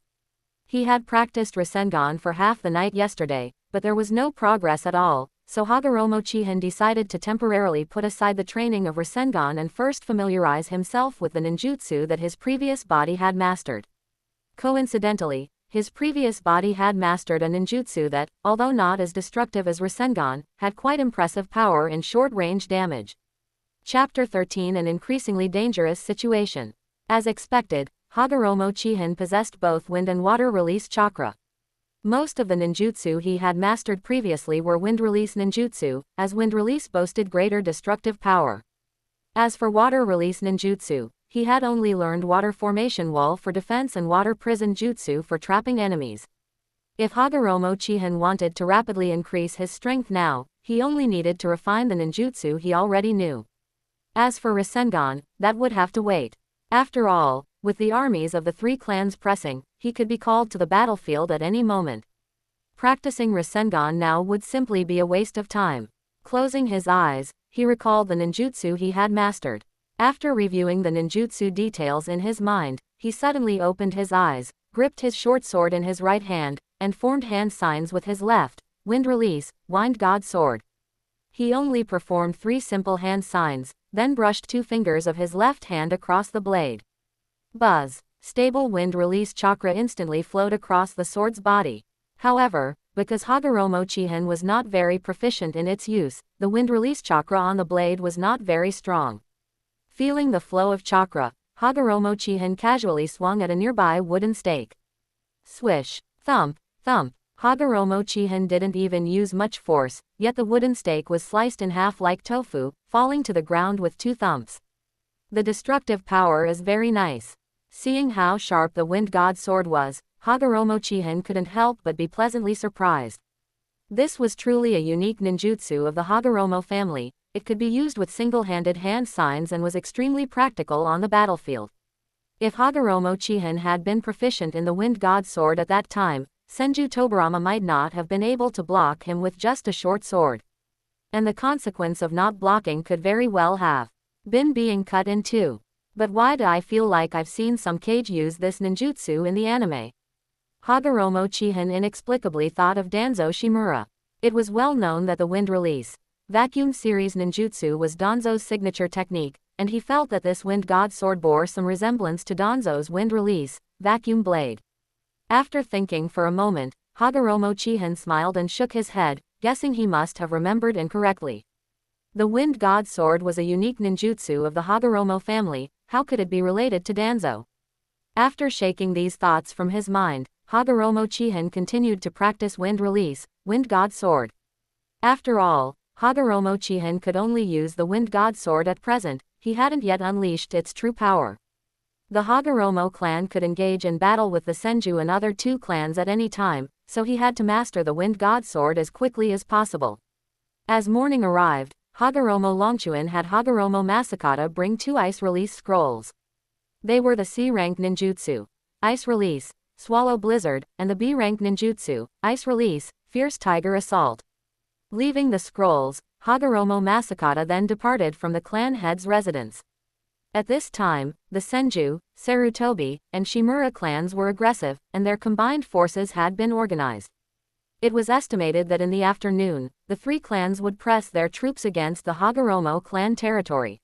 S1: He had practiced Rasengan for half the night yesterday, but there was no progress at all, so Hagoromo Chihin decided to temporarily put aside the training of Rasengan and first familiarize himself with the ninjutsu that his previous body had mastered. Coincidentally, his previous body had mastered a ninjutsu that, although not as destructive as Rasengan, had quite impressive power in short-range damage. Chapter 13: An increasingly dangerous situation. As expected, Hagoromo Chihin possessed both wind and water release chakra. Most of the ninjutsu he had mastered previously were wind release ninjutsu, as wind release boasted greater destructive power. As for water release ninjutsu, he had only learned water formation wall for defense and water prison jutsu for trapping enemies. If Hagoromo Chihin wanted to rapidly increase his strength now, he only needed to refine the ninjutsu he already knew. As for Rasengan, that would have to wait. After all, with the armies of the three clans pressing, he could be called to the battlefield at any moment. Practicing Rasengan now would simply be a waste of time. Closing his eyes, he recalled the ninjutsu he had mastered. After reviewing the ninjutsu details in his mind, he suddenly opened his eyes, gripped his short sword in his right hand, and formed hand signs with his left, wind release, wind god sword. He only performed 3 simple hand signs, then brushed 2 fingers of his left hand across the blade. Buzz! Stable wind release chakra instantly flowed across the sword's body. However, because Hagoromo Chihin was not very proficient in its use, the wind release chakra on the blade was not very strong. Feeling the flow of chakra, Hagoromo Chihin casually swung at a nearby wooden stake. Swish! Thump! Thump! Hagoromo Chihin didn't even use much force, yet the wooden stake was sliced in half like tofu, falling to the ground with 2 thumps. The destructive power is very nice. Seeing how sharp the wind god sword was, Hagoromo Chihin couldn't help but be pleasantly surprised. This was truly a unique ninjutsu of the Hagoromo family. It could be used with single-handed hand signs and was extremely practical on the battlefield. If Hagoromo Chihin had been proficient in the wind god sword at that time, Senju Tobarama might not have been able to block him with just a short sword. And the consequence of not blocking could very well have been being cut in two. But why do I feel like I've seen some kage use this ninjutsu in the anime? Hagoromo Chihin inexplicably thought of Danzo Shimura. It was well known that the wind release vacuum series ninjutsu was Danzo's signature technique, and he felt that this wind god sword bore some resemblance to Danzo's wind release vacuum blade. After thinking for a moment, Hagoromo Chihin smiled and shook his head, guessing he must have remembered incorrectly. The wind god sword was a unique ninjutsu of the Hagoromo family. How could it be related to Danzo? After shaking these thoughts from his mind, Hagoromo Chihin continued to practice wind release Wind God Sword. After all, Hagoromo Chihin could only use the Wind God Sword at present, he hadn't yet unleashed its true power. The Hagoromo clan could engage in battle with the Senju and other two clans at any time, so he had to master the Wind God Sword as quickly as possible. As morning arrived, Hagoromo Longchuan had Hagoromo Masakata bring 2 ice release scrolls. They were the C-rank ninjutsu, Ice Release, Swallow Blizzard, and the B-rank ninjutsu, Ice Release, Fierce Tiger Assault. Leaving the scrolls, Hagoromo Masakata then departed from the clan head's residence. At this time, the Senju, Sarutobi, and Shimura clans were aggressive, and their combined forces had been organized. It was estimated that in the afternoon, the 3 clans would press their troops against the Hagoromo clan territory.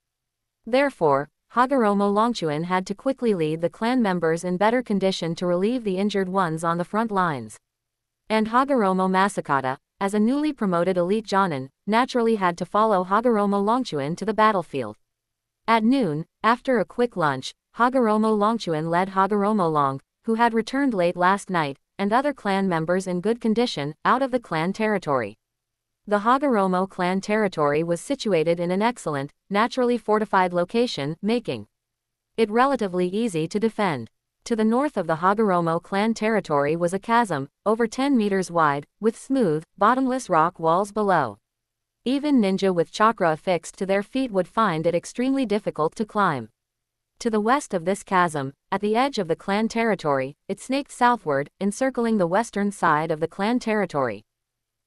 S1: Therefore, Hagoromo Longchuan had to quickly lead the clan members in better condition to relieve the injured ones on the front lines. And Hagoromo Masakata, as a newly promoted elite Jonin, naturally had to follow Hagoromo Longchuan to the battlefield. At noon, after a quick lunch, Hagoromo Longchuan led Hagoromo Long, who had returned late last night, and other clan members in good condition, out of the clan territory. The Hagoromo clan territory was situated in an excellent, naturally fortified location, making it relatively easy to defend. To the north of the Hagoromo clan territory was a chasm, over 10 meters wide, with smooth, bottomless rock walls below. Even ninja with chakra affixed to their feet would find it extremely difficult to climb. To the west of this chasm, at the edge of the clan territory, it snaked southward, encircling the western side of the clan territory.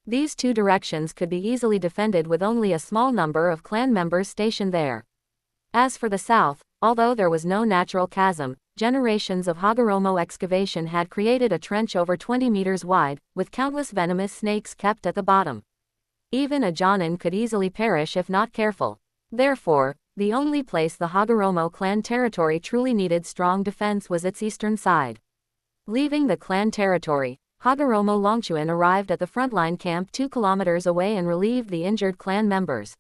S1: These 2 directions could be easily defended with only a small number of clan members stationed there. As for the south, although there was no natural chasm, generations of Hagoromo excavation had created a trench over 20 meters wide, with countless venomous snakes kept at the bottom. Even a Jonin could easily perish if not careful. Therefore, the only place the Hagoromo clan territory truly needed strong defense was its eastern side. Leaving the clan territory, Hagoromo Longchuan arrived at the frontline camp 2 kilometers away and relieved the injured clan members.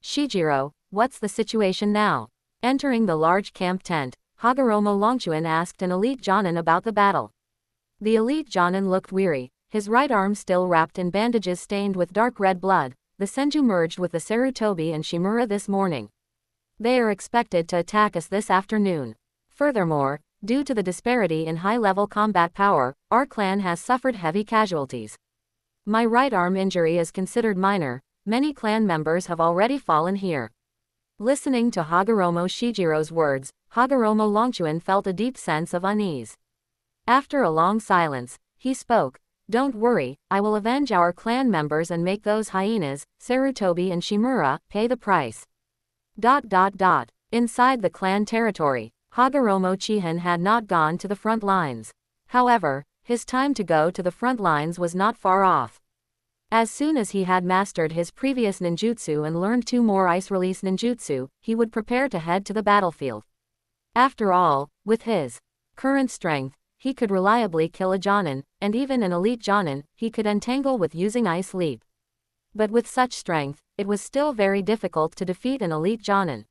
S1: Shijiro, what's the situation now? Entering the large camp tent, Hagoromo Longchuan asked an elite Jonin about the battle. The elite Jonin looked weary, his right arm still wrapped in bandages stained with dark red blood. The Senju merged with the Sarutobi and Shimura this morning. They are expected to attack us this afternoon. Furthermore, due to the disparity in high-level combat power, our clan has suffered heavy casualties. My right arm injury is considered minor, many clan members have already fallen here. Listening to Hagoromo Shijiro's words, Hagoromo Longchuan felt a deep sense of unease. After a long silence, he spoke. Don't worry, I will avenge our clan members and make those hyenas, Sarutobi and Shimura, pay the price. Inside the clan territory, Hagoromo Chihin had not gone to the front lines. However, his time to go to the front lines was not far off. As soon as he had mastered his previous ninjutsu and learned 2 more ice release ninjutsu, he would prepare to head to the battlefield. After all, with his current strength, he could reliably kill a Jonin, and even an elite Jonin, he could entangle with using Ice Leap. But with such strength, it was still very difficult to defeat an elite Jonin.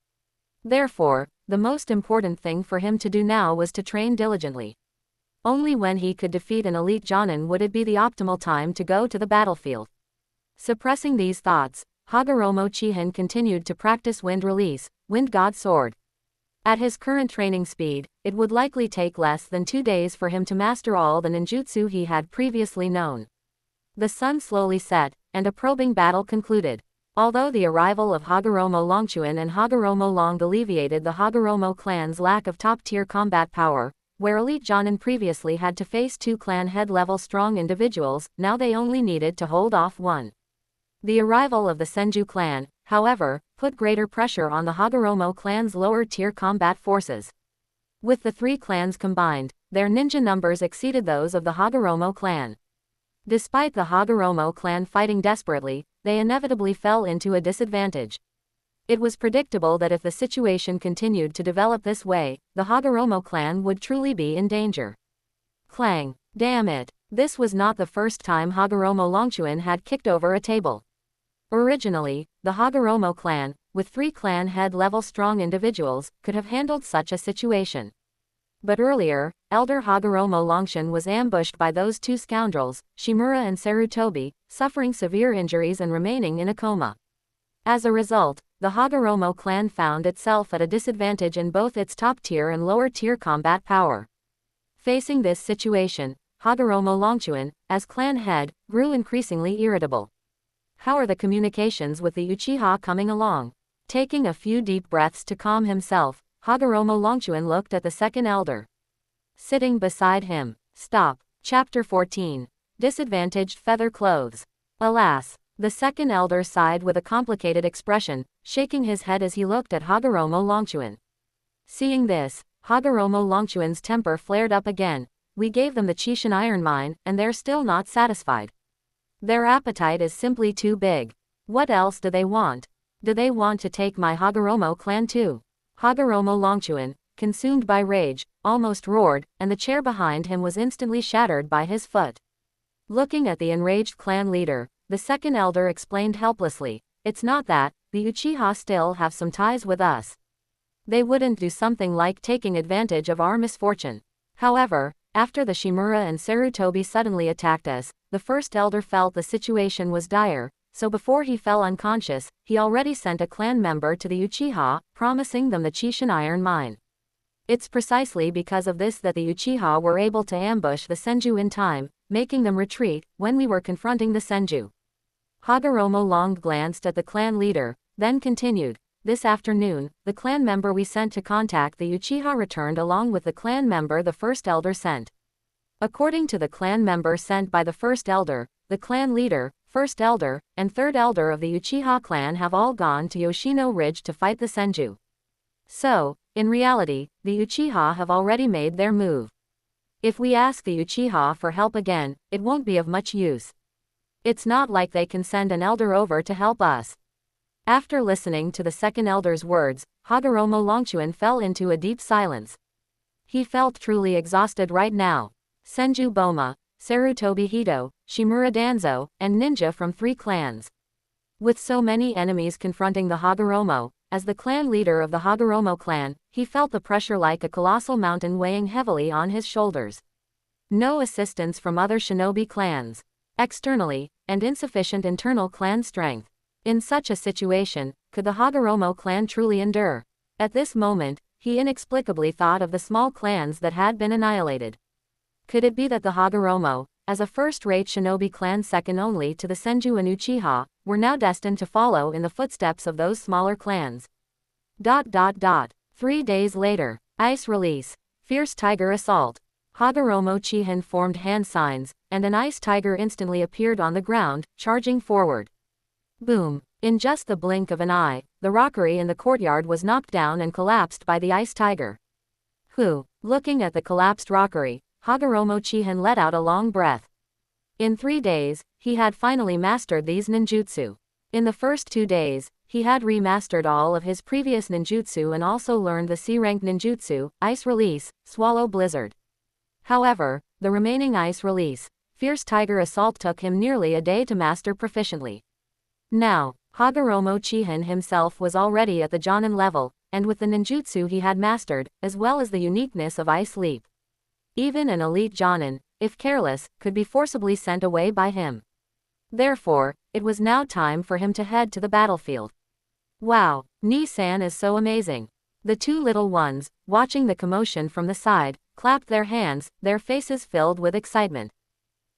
S1: Therefore, the most important thing for him to do now was to train diligently. Only when he could defeat an elite Jonin would it be the optimal time to go to the battlefield. Suppressing these thoughts, Hagoromo Chihin continued to practice Wind Release, Wind God Sword. At his current training speed, it would likely take less than 2 days for him to master all the ninjutsu he had previously known. The sun slowly set, and a probing battle concluded. Although the arrival of Hagoromo Longchuan and Hagoromo Long alleviated the Hagoromo clan's lack of top-tier combat power, where elite Jonin previously had to face 2 clan head-level strong individuals, now they only needed to hold off 1. The arrival of the Senju clan, however, put greater pressure on the Hagoromo clan's lower-tier combat forces. With the 3 clans combined, their ninja numbers exceeded those of the Hagoromo clan. Despite the Hagoromo clan fighting desperately, they inevitably fell into a disadvantage. It was predictable that if the situation continued to develop this way, the Hagoromo clan would truly be in danger. Clang! Damn it! This was not the first time Hagoromo Longchuan had kicked over a table. Originally, the Hagoromo clan, with 3 clan head-level strong individuals, could have handled such a situation. But earlier, Elder Hagoromo Longshan was ambushed by those 2 scoundrels, Shimura and Sarutobi, suffering severe injuries and remaining in a coma. As a result, the Hagoromo clan found itself at a disadvantage in both its top-tier and lower-tier combat power. Facing this situation, Hagoromo Longchuan, as clan head, grew increasingly irritable. How are the communications with the Uchiha coming along? Taking a few deep breaths to calm himself, Hagoromo Longchuan looked at the second elder sitting beside him. Stop. Chapter 14. Disadvantaged Feather Clothes. Alas. The second elder sighed with a complicated expression, shaking his head as he looked at Hagoromo Longchuan. Seeing this, Hagoromo Longchuan's temper flared up again. We gave them the Chishan iron mine, and they're still not satisfied. Their appetite is simply too big. What else do they want? Do they want to take my Hagoromo clan too? Hagoromo Longchuan, consumed by rage, almost roared, and the chair behind him was instantly shattered by his foot. Looking at the enraged clan leader, the second elder explained helplessly, "It's not that, the Uchiha still have some ties with us. They wouldn't do something like taking advantage of our misfortune. However, after the Shimura and Sarutobi suddenly attacked us, the first elder felt the situation was dire, so before he fell unconscious, he already sent a clan member to the Uchiha, promising them the Chishan iron mine. It's precisely because of this that the Uchiha were able to ambush the Senju in time, making them retreat when we were confronting the Senju." Hagoromo Long glanced at the clan leader, then continued, "This afternoon, the clan member we sent to contact the Uchiha returned along with the clan member the first elder sent. According to the clan member sent by the first elder, the clan leader, first elder, and third elder of the Uchiha clan have all gone to Yoshino Ridge to fight the Senju. So, in reality, the Uchiha have already made their move. If we ask the Uchiha for help again, it won't be of much use. It's not like they can send an elder over to help us." After listening to the second elder's words, Hagoromo Longchuan fell into a deep silence. He felt truly exhausted right now. Senju Boma, Sarutobi Hito, Shimura Danzo, and ninja from 3 clans. With so many enemies confronting the Hagoromo, as the clan leader of the Hagoromo clan, he felt the pressure like a colossal mountain weighing heavily on his shoulders. No assistance from other shinobi clans. Externally, and insufficient internal clan strength. In such a situation, could the Hagoromo clan truly endure? At this moment, he inexplicably thought of the small clans that had been annihilated. Could it be that the Hagoromo, as a first-rate shinobi clan second only to the Senju and Uchiha, were now destined to follow in the footsteps of those smaller clans? 3 days later. Ice release. Fierce tiger assault. Hagoromo Chihin formed hand signs, and an ice tiger instantly appeared on the ground, charging forward. Boom. In just the blink of an eye, the rockery in the courtyard was knocked down and collapsed by the ice tiger. Looking at the collapsed rockery, Hagoromo Chihin let out a long breath. In 3 days, he had finally mastered these ninjutsu. In the first 2 days, he had remastered all of his previous ninjutsu and also learned the C-rank ninjutsu, Ice Release, Swallow Blizzard. However, the remaining Ice Release, Fierce Tiger Assault took him nearly a day to master proficiently. Now, Hagoromo Chihin himself was already at the Jonin level, and with the ninjutsu he had mastered, as well as the uniqueness of Ice Leap. Even an elite Jonin, if careless, could be forcibly sent away by him. Therefore, it was now time for him to head to the battlefield. Wow, Ni-san is so amazing. The 2 little ones, watching the commotion from the side, clapped their hands, their faces filled with excitement.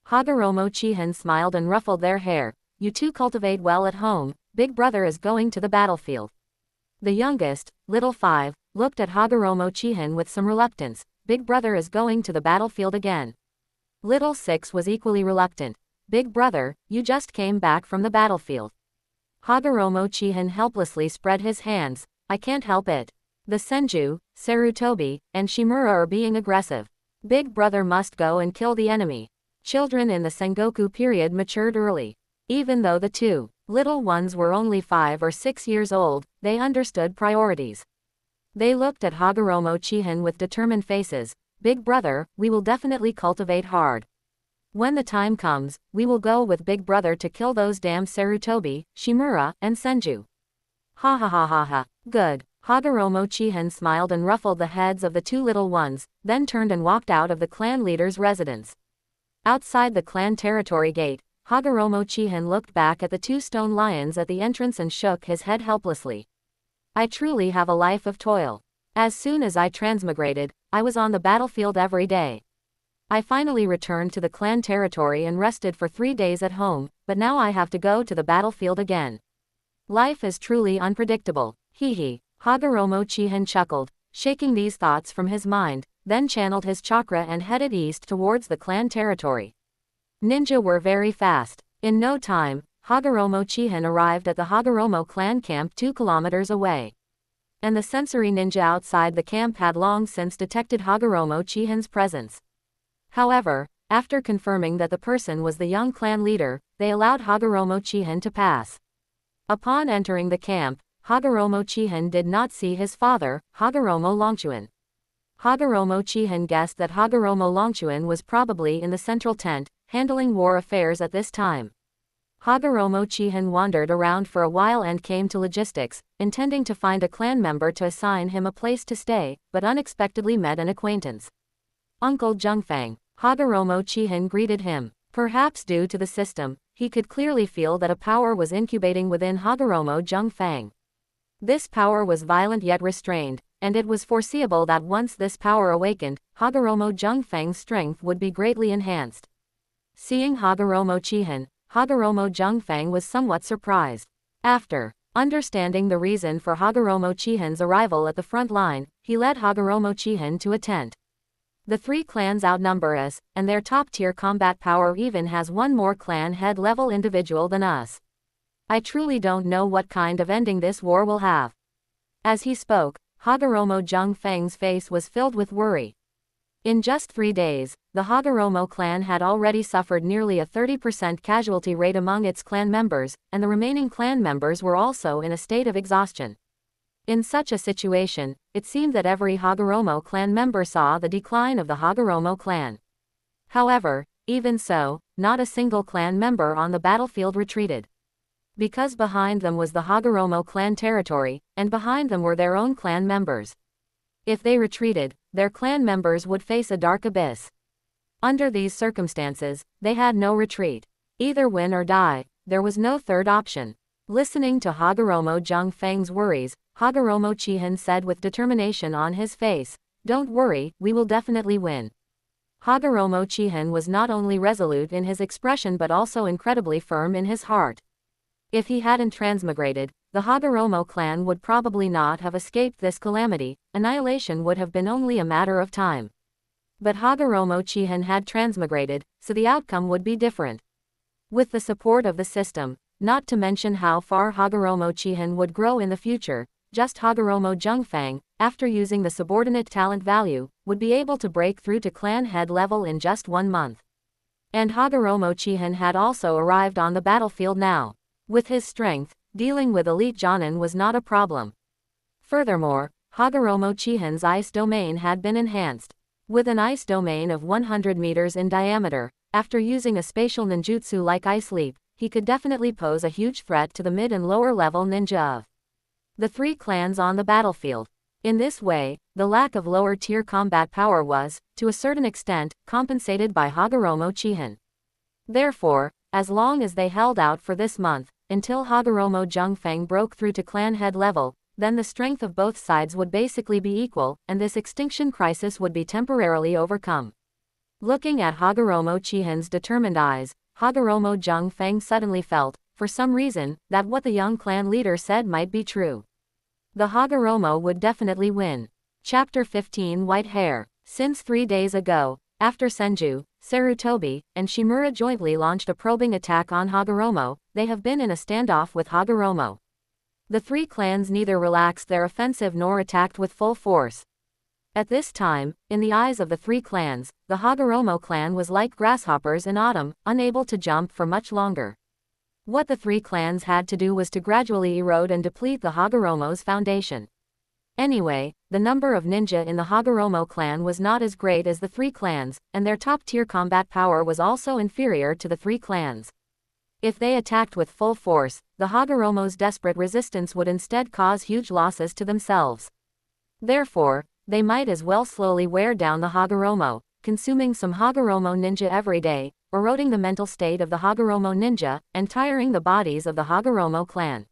S1: Hagoromo Chihin smiled and ruffled their hair. "You 2 cultivate well at home, big brother is going to the battlefield." The youngest, little 5, looked at Hagoromo Chihin with some reluctance. "Big brother is going to the battlefield again." Little 6 was equally reluctant. "Big brother, you just came back from the battlefield." Hagoromo Chihin helplessly spread his hands. "I can't help it. The Senju, Sarutobi, and Shimura are being aggressive. Big brother must go and kill the enemy." Children in the Sengoku period matured early. Even though the 2 little ones were only 5 or 6 years old, they understood priorities. They looked at Hagoromo Chihin with determined faces. "Big brother, we will definitely cultivate hard. When the time comes, we will go with big brother to kill those damn Sarutobi, Shimura, and Senju." Ha ha ha ha ha. Good. Hagoromo Chihin smiled and ruffled the heads of the 2 little ones, then turned and walked out of the clan leader's residence. Outside the clan territory gate, Hagoromo Chihin looked back at the two stone lions at the entrance and shook his head helplessly. I truly have a life of toil. As soon as I transmigrated, I was on the battlefield every day. I finally returned to the clan territory and rested for 3 days at home, but now I have to go to the battlefield again. Life is truly unpredictable. Hee. Hagoromo Chihin chuckled, shaking these thoughts from his mind, then channeled his chakra and headed east towards the clan territory. Ninja were very fast. In no time, Hagoromo Chihin arrived at the Hagoromo clan camp 2 kilometers away. And the sensory ninja outside the camp had long since detected Hagoromo Chihin's presence. However, after confirming that the person was the young clan leader, they allowed Hagoromo Chihin to pass. Upon entering the camp, Hagoromo Chihin did not see his father, Hagoromo Longchuan. Hagoromo Chihin guessed that Hagoromo Longchuan was probably in the central tent, handling war affairs at this time. Hagoromo Chihin wandered around for a while and came to logistics, intending to find a clan member to assign him a place to stay, but unexpectedly met an acquaintance. Uncle Zhengfang. Hagoromo Chihin greeted him. Perhaps due to the system, he could clearly feel that a power was incubating within Hagoromo Zhengfang. This power was violent yet restrained, and it was foreseeable that once this power awakened, Hagoromo Zhengfang's strength would be greatly enhanced. Seeing Hagoromo Chihin, Hagoromo Zhengfang was somewhat surprised. After understanding the reason for Hagoromo Chihin's arrival at the front line, he led Hagoromo Chihin to a tent. The 3 clans outnumber us, and their top-tier combat power even has one more clan head-level individual than us. I truly don't know what kind of ending this war will have. As he spoke, Hagoromo Zhengfang's face was filled with worry. In just 3 days, the Hagoromo clan had already suffered nearly a 30% casualty rate among its clan members, and the remaining clan members were also in a state of exhaustion. In such a situation, it seemed that every Hagoromo clan member saw the decline of the Hagoromo clan. However, even so, not a single clan member on the battlefield retreated. Because behind them was the Hagoromo clan territory, and behind them were their own clan members. If they retreated, their clan members would face a dark abyss. Under these circumstances, they had no retreat. Either win or die, there was no third option. Listening to Hagoromo Zhengfang's worries, Hagoromo Chihin said with determination on his face, "Don't worry, we will definitely win." Hagoromo Chihin was not only resolute in his expression but also incredibly firm in his heart. If he hadn't transmigrated, the Hagoromo clan would probably not have escaped this calamity. Annihilation would have been only a matter of time. But Hagoromo Chihin had transmigrated, so the outcome would be different. With the support of the system, not to mention how far Hagoromo Chihin would grow in the future, just Hagoromo Zhengfang, after using the subordinate talent value, would be able to break through to clan head level in just 1 month. And Hagoromo Chihin had also arrived on the battlefield now. With his strength, dealing with elite Jonin was not a problem. Furthermore, Hagoromo Chihin's ice domain had been enhanced. With an ice domain of 100 meters in diameter, after using a spatial ninjutsu like Ice Leap, he could definitely pose a huge threat to the mid and lower level ninja of the 3 clans on the battlefield. In this way, the lack of lower tier combat power was, to a certain extent, compensated by Hagoromo Chihin. Therefore, as long as they held out for this month, until Hagoromo Zhengfang broke through to clan head level, then the strength of both sides would basically be equal, and this extinction crisis would be temporarily overcome. Looking at Hagoromo Chihin's determined eyes, Hagoromo Zhengfang suddenly felt, for some reason, that what the young clan leader said might be true. The Hagoromo would definitely win. Chapter 15 White Hair. Since 3 days ago, after Sanju, Sarutobi, and Shimura jointly launched a probing attack on Hagoromo, they have been in a standoff with Hagoromo. The 3 clans neither relaxed their offensive nor attacked with full force. At this time, in the eyes of the 3 clans, the Hagoromo clan was like grasshoppers in autumn, unable to jump for much longer. What the 3 clans had to do was to gradually erode and deplete the Hagoromo's foundation. Anyway, the number of ninja in the Hagoromo clan was not as great as the 3 clans, and their top-tier combat power was also inferior to the 3 clans. If they attacked with full force, the Hagoromo's desperate resistance would instead cause huge losses to themselves. Therefore, they might as well slowly wear down the Hagoromo, consuming some Hagoromo ninja every day, eroding the mental state of the Hagoromo ninja, and tiring the bodies of the Hagoromo clan.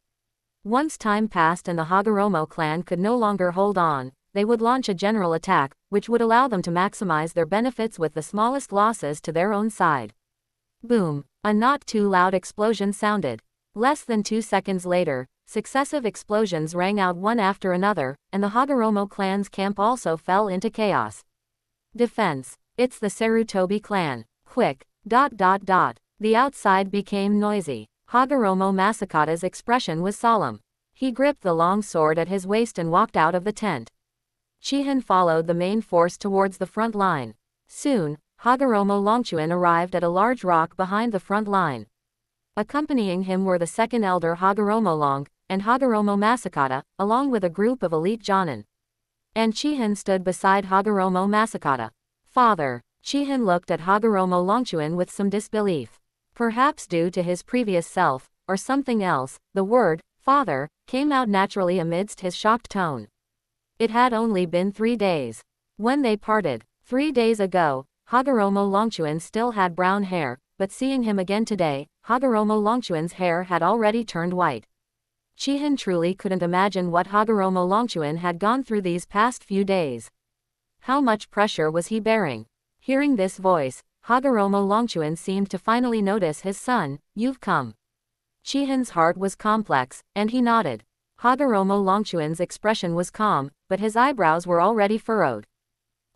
S1: Once time passed and the Hagoromo clan could no longer hold on, they would launch a general attack, which would allow them to maximize their benefits with the smallest losses to their own side. Boom! A not too loud explosion sounded. Less than 2 seconds later, successive explosions rang out one after another, and the Hagoromo clan's camp also fell into chaos. Defense. It's the Sarutobi clan. Quick. ... The outside became noisy. Hagoromo Masakata's expression was solemn. He gripped the long sword at his waist and walked out of the tent. Chihin followed the main force towards the front line. Soon, Hagoromo Longchuan arrived at a large rock behind the front line. Accompanying him were the second elder Hagoromo Long, and Hagoromo Masakata, along with a group of elite Jonin. And Chihin stood beside Hagoromo Masakata. Father. Chihin looked at Hagoromo Longchuan with some disbelief. Perhaps due to his previous self, or something else, the word, father, came out naturally amidst his shocked tone. It had only been 3 days. When they parted, 3 days ago, Hagoromo Longchuan still had brown hair, but seeing him again today, Hagoromo Longchuan's hair had already turned white. Chihin truly couldn't imagine what Hagoromo Longchuan had gone through these past few days. How much pressure was he bearing? Hearing this voice, Hagoromo Longchuan seemed to finally notice his son. You've come. Chihin's heart was complex, and he nodded. Hagoromo Longchuan's expression was calm, but his eyebrows were already furrowed.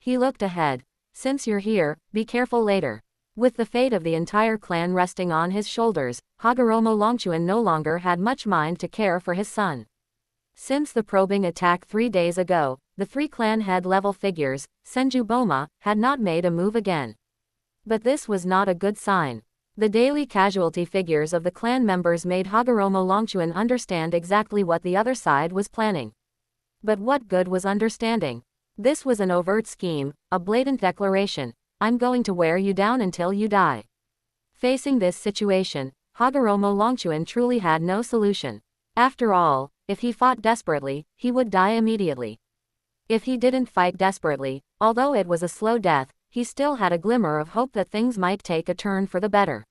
S1: He looked ahead. Since you're here, be careful later. With the fate of the entire clan resting on his shoulders, Hagoromo Longchuan no longer had much mind to care for his son. Since the probing attack 3 days ago, the 3 clan head-level figures, Senju Boma, had not made a move again. But this was not a good sign. The daily casualty figures of the clan members made Hagoromo Longchuan understand exactly what the other side was planning. But what good was understanding? This was an overt scheme, a blatant declaration. I'm going to wear you down until you die. Facing this situation, Hagoromo Longchuan truly had no solution. After all, if he fought desperately, he would die immediately. If he didn't fight desperately, although it was a slow death, he still had a glimmer of hope that things might take a turn for the better.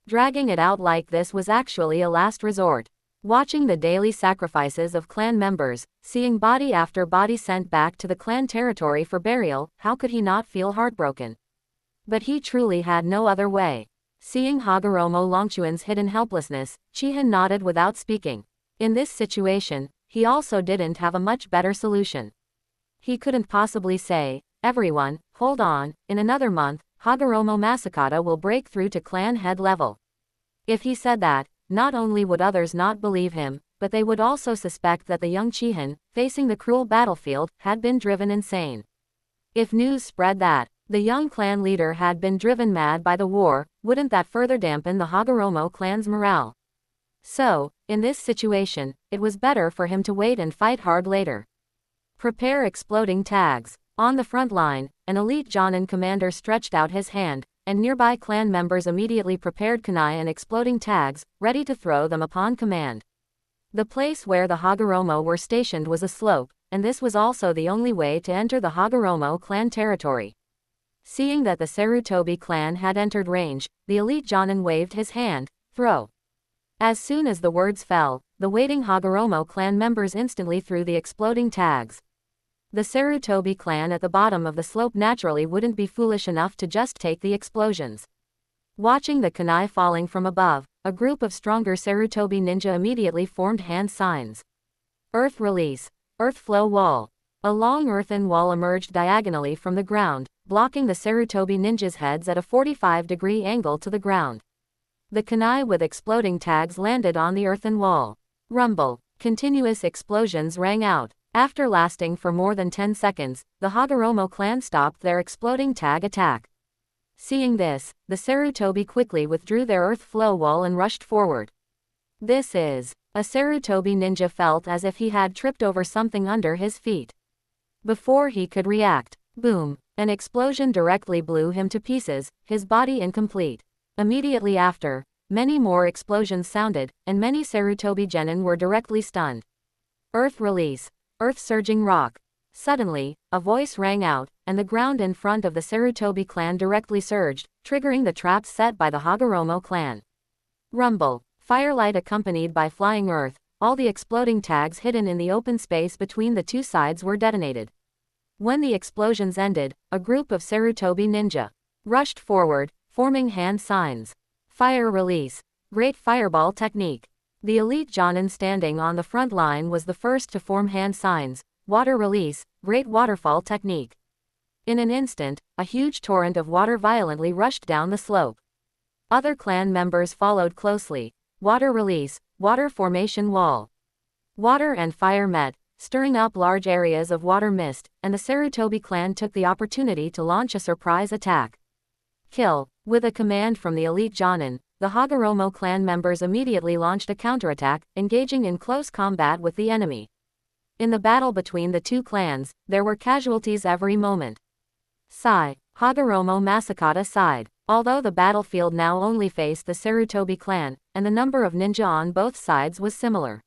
S1: Dragging it out like this was actually a last resort. Watching the daily sacrifices of clan members, seeing body after body sent back to the clan territory for burial, how could he not feel heartbroken? But he truly had no other way. Seeing Hagoromo Longchuan's hidden helplessness, Chihin nodded without speaking. In this situation, he also didn't have a much better solution. He couldn't possibly say, everyone, hold on, in another month, Hagoromo Masakata will break through to clan head level. If he said that, not only would others not believe him, but they would also suspect that the young Chihin, facing the cruel battlefield, had been driven insane. If news spread that the young clan leader had been driven mad by the war, wouldn't that further dampen the Hagoromo clan's morale? So, in this situation, it was better for him to wait and fight hard later. Prepare exploding tags. On the front line, an elite Jonin commander stretched out his hand, and nearby clan members immediately prepared kunai and exploding tags, ready to throw them upon command. The place where the Hagoromo were stationed was a slope, and this was also the only way to enter the Hagoromo clan territory. Seeing that the Sarutobi clan had entered range, the elite Jonin waved his hand. Throw. As soon as the words fell, the waiting Hagoromo clan members instantly threw the exploding tags. The Sarutobi clan at the bottom of the slope naturally wouldn't be foolish enough to just take the explosions. Watching the kunai falling from above, a group of stronger Sarutobi ninja immediately formed hand signs. Earth release. Earth flow wall. A long earthen wall emerged diagonally from the ground, blocking the Sarutobi ninjas' heads at a 45-degree angle to the ground. The kunai with exploding tags landed on the earthen wall. Rumble. Continuous explosions rang out. After lasting for more than 10 seconds, the Hagoromo clan stopped their exploding tag attack. Seeing this, the Sarutobi quickly withdrew their earth flow wall and rushed forward. This is. A Sarutobi ninja felt as if he had tripped over something under his feet. Before he could react, boom, an explosion directly blew him to pieces, his body incomplete. Immediately after, many more explosions sounded, and many Sarutobi genin were directly stunned. Earth release. Earth surging rock. Suddenly, a voice rang out, and the ground in front of the Sarutobi clan directly surged, triggering the traps set by the Hagoromo clan. Rumble, firelight accompanied by flying earth, all the exploding tags hidden in the open space between the two sides were detonated. When the explosions ended, a group of Sarutobi ninja rushed forward, forming hand signs. Fire release. Great fireball technique. The elite Jonin standing on the front line was the first to form hand signs. Water release. Great waterfall technique. In an instant, a huge torrent of water violently rushed down the slope. Other clan members followed closely. Water release. Water formation wall. Water and fire met, stirring up large areas of water mist, and the Sarutobi clan took the opportunity to launch a surprise attack. Kill. With a command from the elite Jonin, the Hagoromo clan members immediately launched a counterattack, engaging in close combat with the enemy. In the battle between the two clans, there were casualties every moment. Sigh. Hagoromo Masakata sighed. Although the battlefield now only faced the Sarutobi clan, and the number of ninja on both sides was similar.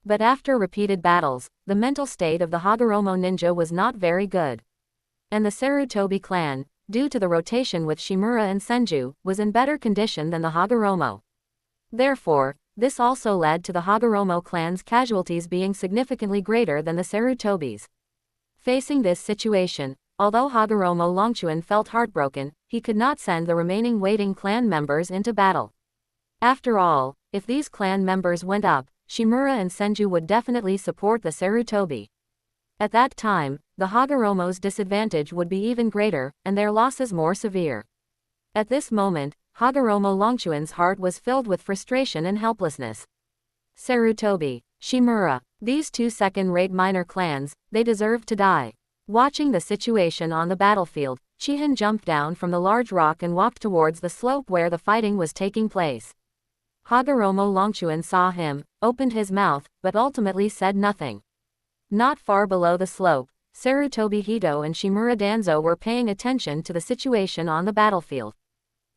S1: But after repeated battles, the mental state of the Hagoromo ninja was not very good. And the Sarutobi clan, due to the rotation with Shimura and Sanju, was in better condition than the Hagoromo. Therefore, this also led to the Hagoromo clan's casualties being significantly greater than the Sarutobis. Facing this situation, although Hagoromo Longchuan felt heartbroken, he could not send the remaining waiting clan members into battle. After all, if these clan members went up, Shimura and Senju would definitely support the Sarutobi. At that time, the Hagoromo's disadvantage would be even greater, and their losses more severe. At this moment, Hagoromo Longchuan's heart was filled with frustration and helplessness. Sarutobi, Shimura, these two second-rate minor clans, they deserved to die. Watching the situation on the battlefield, Chihin jumped down from the large rock and walked towards the slope where the fighting was taking place. Hagoromo Longchuan saw him, opened his mouth, but ultimately said nothing. Not far below the slope, Sarutobi Hito and Shimura Danzo were paying attention to the situation on the battlefield.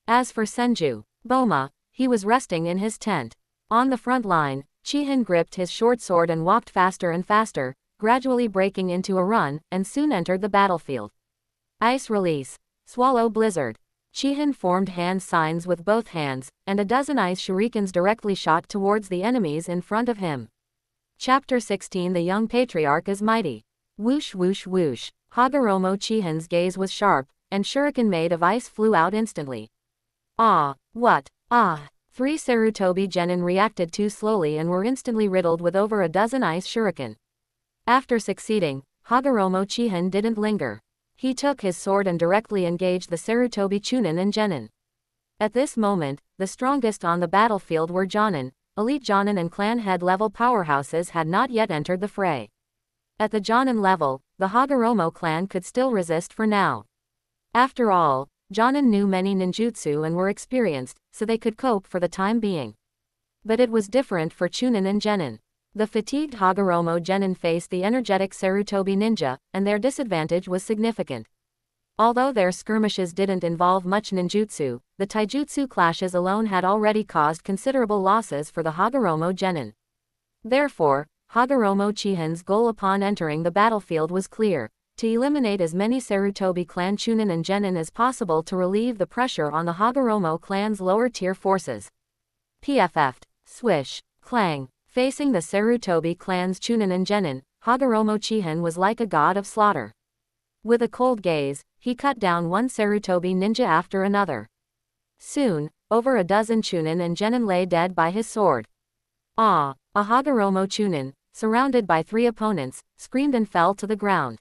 S1: As for Senju Boma, he was resting in his tent. On the front line, Chihin gripped his short sword and walked faster and faster, gradually breaking into a run, and soon entered the battlefield. Ice release. Swallow blizzard. Chihin formed hand signs with both hands, and a dozen ice shurikens directly shot towards the enemies in front of him. Chapter 16. The young patriarch is mighty. Whoosh whoosh whoosh. Hagoromo Chihin's gaze was sharp, and shuriken made of ice flew out instantly. Ah, what? Ah! 3 Sarutobi genin reacted too slowly and were instantly riddled with over a dozen ice shuriken. After succeeding, Hagoromo Chihin didn't linger. He took his sword and directly engaged the Sarutobi Chunin and Genin. At this moment, the strongest on the battlefield were Jonin. Elite Jonin and clan head level powerhouses had not yet entered the fray. At the Jonin level, the Hagoromo clan could still resist for now. After all, Jonin knew many ninjutsu and were experienced, so they could cope for the time being. But it was different for Chunin and Genin. The fatigued Hagoromo genin faced the energetic Sarutobi ninja, and their disadvantage was significant. Although their skirmishes didn't involve much ninjutsu, the taijutsu clashes alone had already caused considerable losses for the Hagoromo genin. Therefore, Hagoromo Chihin's goal upon entering the battlefield was clear: to eliminate as many Sarutobi clan Chunin and Genin as possible to relieve the pressure on the Hagoromo clan's lower-tier forces. PFF'd. Swish. Clang. Facing the Sarutobi clan's Chunin and Genin, Hagoromo Chihin was like a god of slaughter. With a cold gaze, he cut down one Sarutobi ninja after another. Soon, over a dozen Chunin and Genin lay dead by his sword. Ah! A Hagoromo Chunin, surrounded by 3 opponents, screamed and fell to the ground.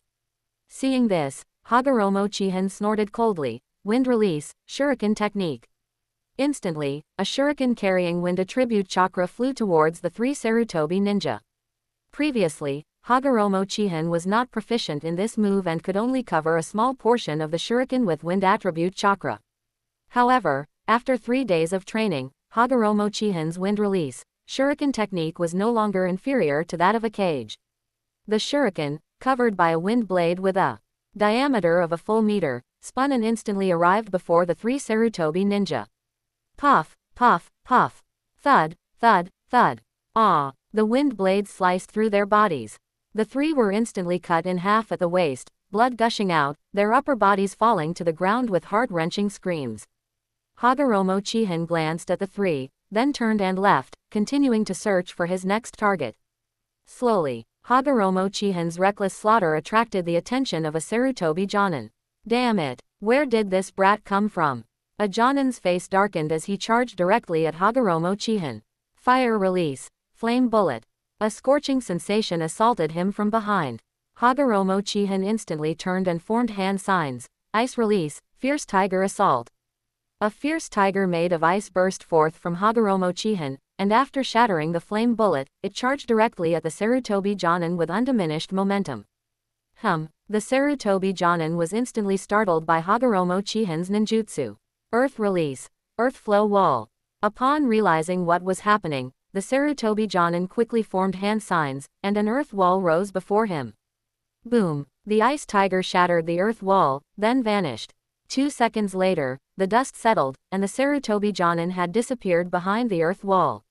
S1: Seeing this, Hagoromo Chihin snorted coldly. Wind release, shuriken technique. Instantly, a shuriken carrying wind attribute chakra flew towards the 3 Sarutobi ninja. Previously, Hagoromo Chihin was not proficient in this move and could only cover a small portion of the shuriken with wind attribute chakra. However, after 3 days of training, Hagoromo Chihin's wind release shuriken technique was no longer inferior to that of a cage. The shuriken, covered by a wind blade with a diameter of a full meter, spun and instantly arrived before the 3 Sarutobi ninja. Puff, puff, puff. Thud, thud, thud. Ah! The wind blades sliced through their bodies. The three were instantly cut in half at the waist, blood gushing out, their upper bodies falling to the ground with heart-wrenching screams. Hagoromo Chihin glanced at the three, then turned and left, continuing to search for his next target. Slowly, Hagoromo Chihin's reckless slaughter attracted the attention of a Sarutobi Jonin. Damn it, where did this brat come from? A Jonin's face darkened as he charged directly at Hagoromo Chihin. Fire release. Flame bullet. A scorching sensation assaulted him from behind. Hagoromo Chihin instantly turned and formed hand signs. Ice release. Fierce tiger assault. A fierce tiger made of ice burst forth from Hagoromo Chihin, and after shattering the flame bullet, it charged directly at the Sarutobi Jonin with undiminished momentum. The Sarutobi Jonin was instantly startled by Hagoromo Chihin's ninjutsu. Earth release. Earth flow wall. Upon realizing what was happening, the Sarutobi Jonin quickly formed hand signs, and an earth wall rose before him. Boom! The ice tiger shattered the earth wall, then vanished. 2 seconds later, the dust settled, and the Sarutobi Jonin had disappeared behind the earth wall.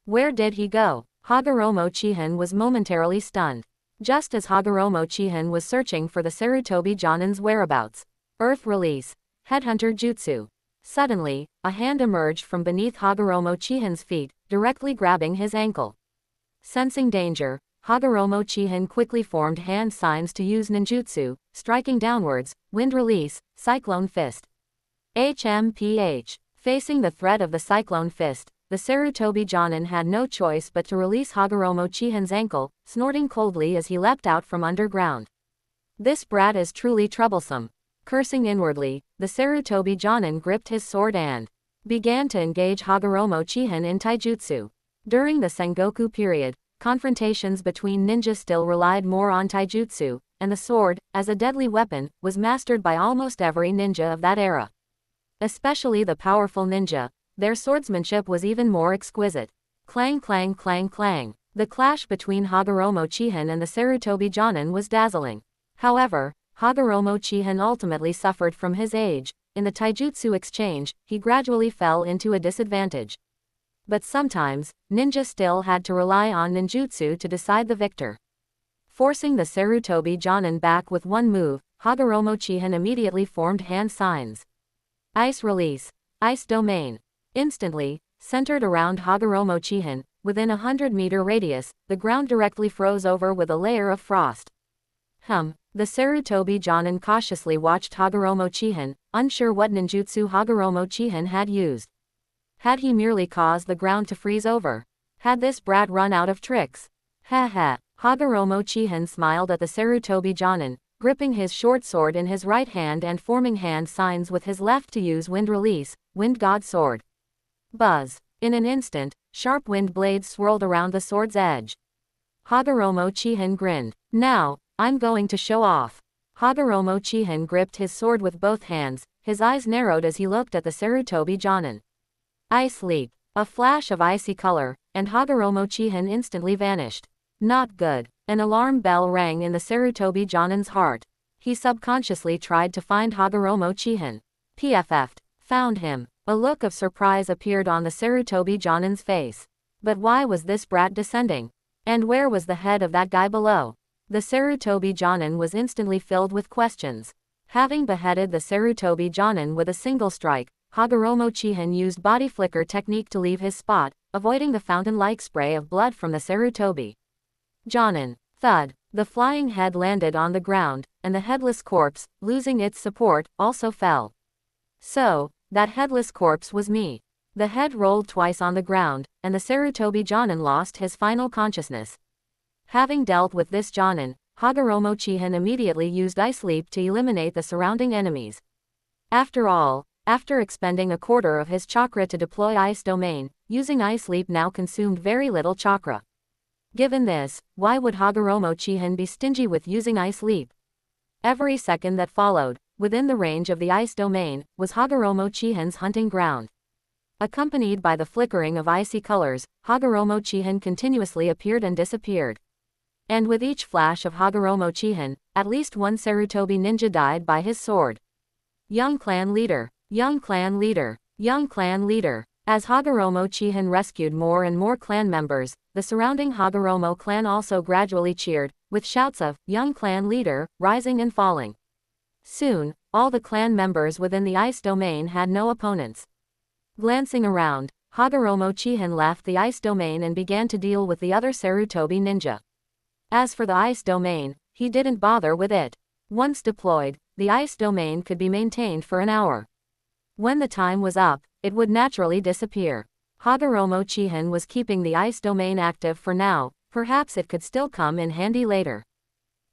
S1: Where did he go? Hagoromo Chihin was momentarily stunned. Just as Hagoromo Chihin was searching for the Sarutobi Jonin's whereabouts. Earth release. Headhunter Jutsu. Suddenly, a hand emerged from beneath Hagoromo Chihin's feet, directly grabbing his ankle. Sensing danger, Hagoromo Chihin quickly formed hand signs to use ninjutsu, striking downwards, wind release, cyclone fist. HMPH. Facing the threat of the cyclone fist, the Sarutobi Jonin had no choice but to release Hagoromo Chihin's ankle, snorting coldly as he leapt out from underground. This brat is truly troublesome. Cursing inwardly, the Sarutobi Jonin gripped his sword and began to engage Hagoromo Chihin in taijutsu. During the Sengoku period, confrontations between ninjas still relied more on taijutsu, and the sword, as a deadly weapon, was mastered by almost every ninja of that era. Especially the powerful ninja, their swordsmanship was even more exquisite. Clang clang clang clang. The clash between Hagoromo Chihin and the Sarutobi Jonin was dazzling. However, Hagoromo Chihin ultimately suffered from his age. In the taijutsu exchange, he gradually fell into a disadvantage. But sometimes, ninja still had to rely on ninjutsu to decide the victor. Forcing the Sarutobi Jonin back with one move, Hagoromo Chihin immediately formed hand signs. Ice release. Ice domain. Instantly, centered around Hagoromo Chihin, within a 100-meter radius, the ground directly froze over with a layer of frost. The Sarutobi Jonin cautiously watched Hagoromo Chihin, unsure what ninjutsu Hagoromo Chihin had used. Had he merely caused the ground to freeze over? Had this brat run out of tricks? Ha. Hagoromo Chihin smiled at the Sarutobi Jonin, gripping his short sword in his right hand and forming hand signs with his left to use wind release, wind god sword. Buzz. In an instant, sharp wind blades swirled around the sword's edge. Hagoromo Chihin grinned. Now, I'm going to show off. Hagoromo Chihin gripped his sword with both hands, his eyes narrowed as he looked at the Sarutobi Jonin. Ice leap. A flash of icy color, and Hagoromo Chihin instantly vanished. Not good. An alarm bell rang in the Sarutobi Jonin's heart. He subconsciously tried to find Hagoromo Chihin. PFF'd. Found him. A look of surprise appeared on the Sarutobi Jonin's face. But why was this brat descending? And where was the head of that guy below? The Sarutobi Jonin was instantly filled with questions. Having beheaded the Sarutobi Jonin with a single strike, Hagoromo Chihin used body flicker technique to leave his spot, avoiding the fountain-like spray of blood from the Sarutobi Jonin. Thud. The flying head landed on the ground, and the headless corpse, losing its support, also fell. So, that headless corpse was me. The head rolled twice on the ground, and the Sarutobi Jonin lost his final consciousness. Having dealt with this Jonin, Hagoromo Chihin immediately used Ice Leap to eliminate the surrounding enemies. After all, after expending a quarter of his chakra to deploy Ice Domain, using Ice Leap now consumed very little chakra. Given this, why would Hagoromo Chihin be stingy with using Ice Leap? Every second that followed, within the range of the Ice Domain, was Hagoromo Chihin's hunting ground. Accompanied by the flickering of icy colors, Hagoromo Chihin continuously appeared and disappeared. And with each flash of Hagoromo Chihin, at least one Sarutobi ninja died by his sword. Young clan leader. Young clan leader. Young clan leader. As Hagoromo Chihin rescued more and more clan members, the surrounding Hagoromo clan also gradually cheered, with shouts of, "Young clan leader," rising and falling. Soon, all the clan members within the ice domain had no opponents. Glancing around, Hagoromo Chihin left the ice domain and began to deal with the other Sarutobi ninja. As for the ice domain, he didn't bother with it. Once deployed, the ice domain could be maintained for an hour. When the time was up, it would naturally disappear. Hagoromo Chihin was keeping the ice domain active for now, perhaps it could still come in handy later.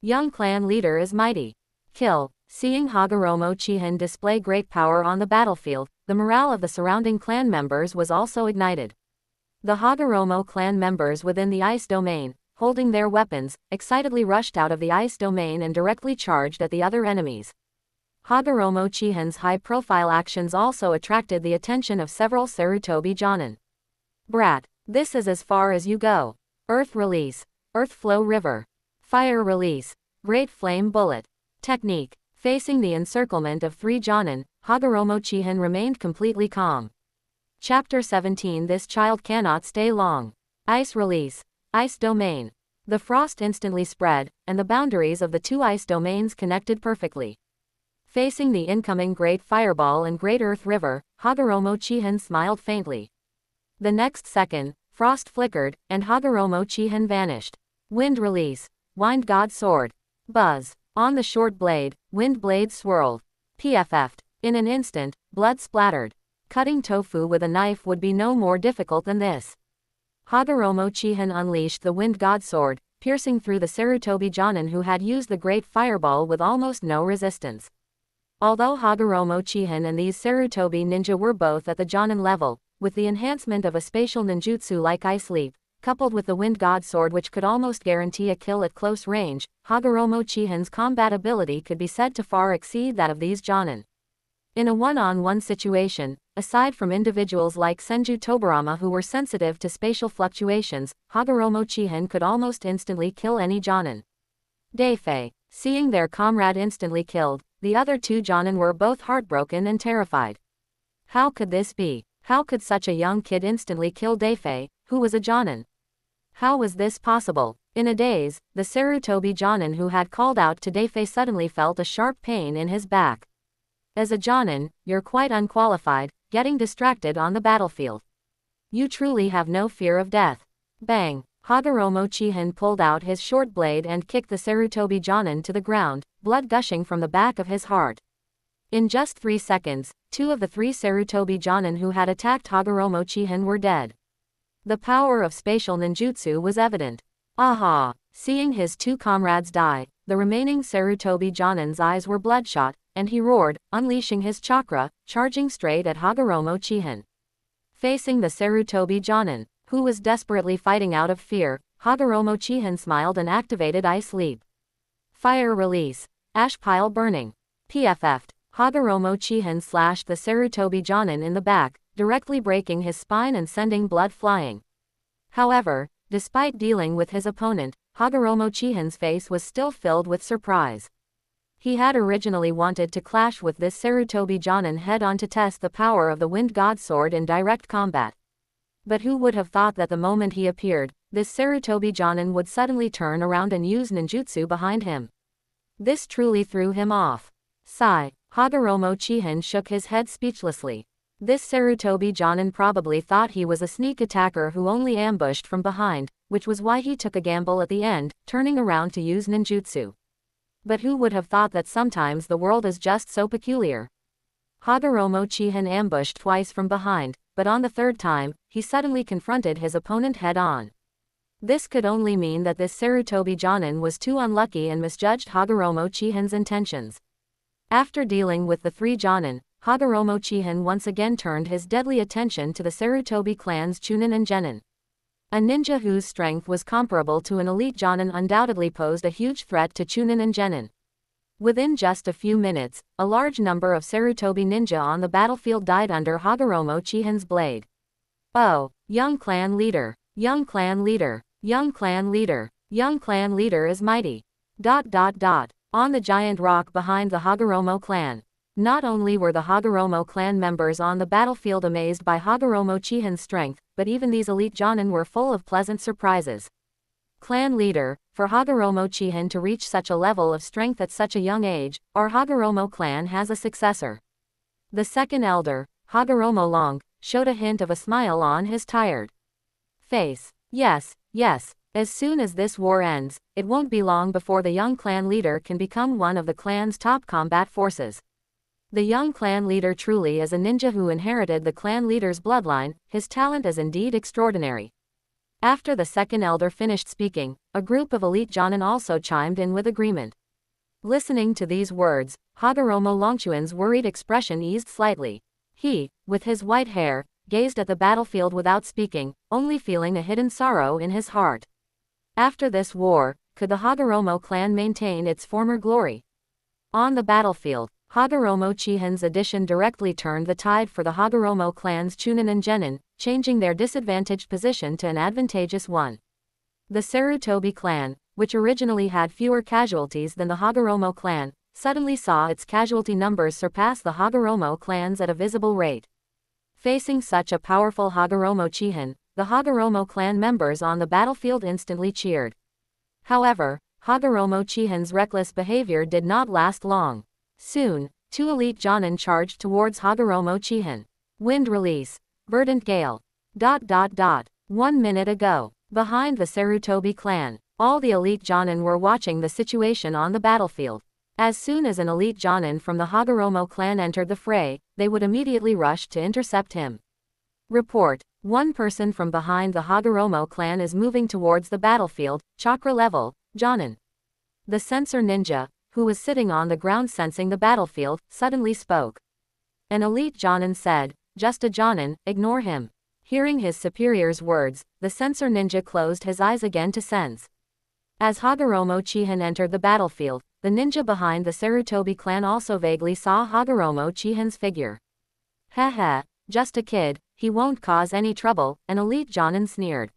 S1: Young clan leader is mighty. Kill. Seeing Hagoromo Chihin display great power on the battlefield, the morale of the surrounding clan members was also ignited. The Hagoromo clan members within the ice domain, holding their weapons, excitedly rushed out of the ice domain and directly charged at the other enemies. Hagoromo Chihin's high-profile actions also attracted the attention of several Sarutobi Jonin. Brat, this is as far as you go. Earth release. Earth flow river. Fire release. Great flame bullet. Technique. Facing the encirclement of 3 Jonin, Hagoromo Chihin remained completely calm. Chapter 17. This child cannot stay long. Ice release. Ice domain. The frost instantly spread, and the boundaries of the 2 ice domains connected perfectly. Facing the incoming Great Fireball and Great Earth River, Hagoromo Chihin smiled faintly. The next second, frost flickered, and Hagoromo Chihin vanished. Wind release. Wind God Sword. Buzz. On the short blade, wind blades swirled. PFF'd. In an instant, blood splattered. Cutting tofu with a knife would be no more difficult than this. Hagoromo Chihin unleashed the wind God Sword, piercing through the Sarutobi Jonin who had used the Great Fireball with almost no resistance. Although Hagoromo Chihin and these Sarutobi ninja were both at the Jonin level, with the enhancement of a spatial ninjutsu like Ice Leap, coupled with the Wind God Sword which could almost guarantee a kill at close range, Hagoromo Chihin's combat ability could be said to far exceed that of these Jonin. In a one-on-one situation, aside from individuals like Senju Tobarama who were sensitive to spatial fluctuations, Hagoromo Chihin could almost instantly kill any Jonin. Deifei. Seeing their comrade instantly killed, the other 2 Jonin were both heartbroken and terrified. How could this be? How could such a young kid instantly kill Deifei, who was a Jonin? How was this possible? In a daze, the Sarutobi Jonin who had called out to Deifei suddenly felt a sharp pain in his back. As a Jonin, you're quite unqualified, getting distracted on the battlefield. You truly have no fear of death. Bang! Hagoromo Chihin pulled out his short blade and kicked the Sarutobi Jonin to the ground, blood gushing from the back of his heart. In just 3 seconds, 2 of the 3 Sarutobi Jonin who had attacked Hagoromo Chihin were dead. The power of spatial ninjutsu was evident. Aha! Seeing his 2 comrades die, the remaining Sarutobi Jonin's eyes were bloodshot, and he roared, unleashing his chakra, charging straight at Hagoromo Chihin. Facing the Sarutobi Jonin, who was desperately fighting out of fear, Hagoromo Chihin smiled and activated Ice Leap. Fire release. Ash pile burning. PFF'd. Hagoromo Chihin slashed the Sarutobi Jonin in the back, directly breaking his spine and sending blood flying. However, despite dealing with his opponent, Hagoromo Chihin's face was still filled with surprise. He had originally wanted to clash with this Sarutobi Jonin head-on to test the power of the Wind God Sword in direct combat. But who would have thought that the moment he appeared, this Sarutobi Jonin would suddenly turn around and use ninjutsu behind him? This truly threw him off. Sigh. Hagoromo Chihin shook his head speechlessly. This Sarutobi Jonin probably thought he was a sneak attacker who only ambushed from behind, which was why he took a gamble at the end, turning around to use ninjutsu. But who would have thought that sometimes the world is just so peculiar? Hagoromo Chihin ambushed twice from behind, but on the 3rd time, he suddenly confronted his opponent head-on. This could only mean that this Sarutobi Jonin was too unlucky and misjudged Hagoromo Chihin's intentions. After dealing with the 3 Jonin, Hagoromo Chihin once again turned his deadly attention to the Sarutobi clans Chunin and Genin. A ninja whose strength was comparable to an elite Jonin undoubtedly posed a huge threat to Chunin and Genin. Within just a few minutes, a large number of Sarutobi ninja on the battlefield died under Hagoromo Chihin's blade. Oh, young clan leader, young clan leader, young clan leader, young clan leader is mighty. On the giant rock behind the Hagoromo clan. Not only were the Hagoromo clan members on the battlefield amazed by Hagoromo Chihin's strength, but even these elite jonin were full of pleasant surprises. Clan leader, for Hagoromo Chihin to reach such a level of strength at such a young age, our Hagoromo clan has a successor. The second elder, Hagoromo Long, showed a hint of a smile on his tired face. Yes, yes, as soon as this war ends, it won't be long before the young clan leader can become one of the clan's top combat forces. The young clan leader truly is a ninja who inherited the clan leader's bloodline, his talent is indeed extraordinary. After the second elder finished speaking, a group of elite jonin also chimed in with agreement. Listening to these words, Hagoromo Longchuan's worried expression eased slightly. He, with his white hair, gazed at the battlefield without speaking, only feeling a hidden sorrow in his heart. After this war, could the Hagoromo clan maintain its former glory? On the battlefield, Hagoromo Chihin's addition directly turned the tide for the Hagoromo clan's Chunin and Genin, changing their disadvantaged position to an advantageous one. The Sarutobi clan, which originally had fewer casualties than the Hagoromo clan, suddenly saw its casualty numbers surpass the Hagoromo clans at a visible rate. Facing such a powerful Hagoromo Chihin, the Hagoromo clan members on the battlefield instantly cheered. However, Hagoromo Chihin's reckless behavior did not last long. Soon, two elite jonin charged towards Hagoromo Chihin. Wind release. Verdant gale. 1 minute ago. Behind the Sarutobi clan, all the elite jonin were watching the situation on the battlefield. As soon as an elite jonin from the Hagoromo clan entered the fray, they would immediately rush to intercept him. Report. One person from behind the Hagoromo clan is moving towards the battlefield, chakra level, jonin. The sensor ninja, who was sitting on the ground sensing the battlefield, suddenly spoke. An elite jonin said, "Just a jonin, ignore him." Hearing his superior's words, the sensor ninja closed his eyes again to sense. As Hagoromo Chihin entered the battlefield, the ninja behind the Sarutobi clan also vaguely saw Hagoromo Chihin's figure. Heh, just a kid, he won't cause any trouble, an elite jonin sneered.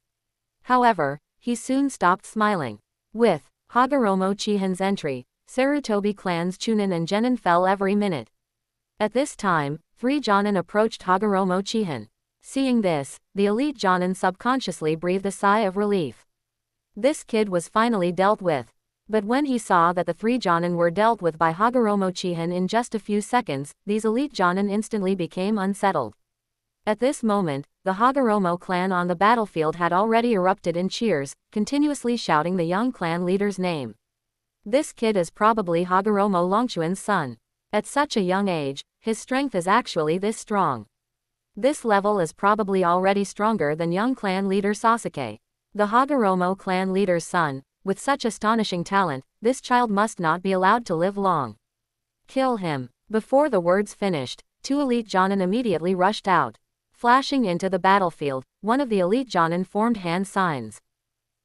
S1: However, he soon stopped smiling. With Hagoromo Chihin's entry, Sarutobi clan's Chunin and Genin fell every minute. At this time, 3 jonin approached Hagoromo Chihin. Seeing this, the elite jonin subconsciously breathed a sigh of relief. This kid was finally dealt with. But when he saw that the 3 jonin were dealt with by Hagoromo Chihin in just a few seconds, these elite jonin instantly became unsettled. At this moment, the Hagoromo clan on the battlefield had already erupted in cheers, continuously shouting the young clan leader's name. This kid is probably Hagoromo Longchuan's son. At such a young age, his strength is actually this strong. This level is probably already stronger than young clan leader Sasuke. The Hagoromo clan leader's son, with such astonishing talent, this child must not be allowed to live long. Kill him. Before the words finished, 2 elite jonin immediately rushed out. Flashing into the battlefield, one of the elite jonin formed hand signs.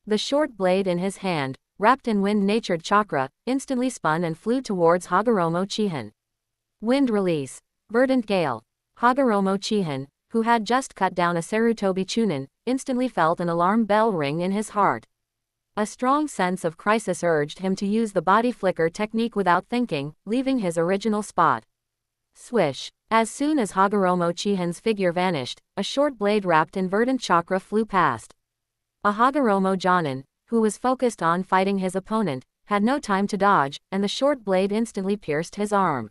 S1: The short blade in his hand, wrapped in wind-natured chakra, instantly spun and flew towards Hagoromo Chihin. Wind release. Verdant gale. Hagoromo Chihin, who had just cut down a Sarutobi Chunin, instantly felt an alarm bell ring in his heart. A strong sense of crisis urged him to use the body flicker technique without thinking, leaving his original spot. Swish. As soon as Hagoromo Chihin's figure vanished, a short blade wrapped in verdant chakra flew past. A Hagoromo jonin, who was focused on fighting his opponent, had no time to dodge, and the short blade instantly pierced his arm.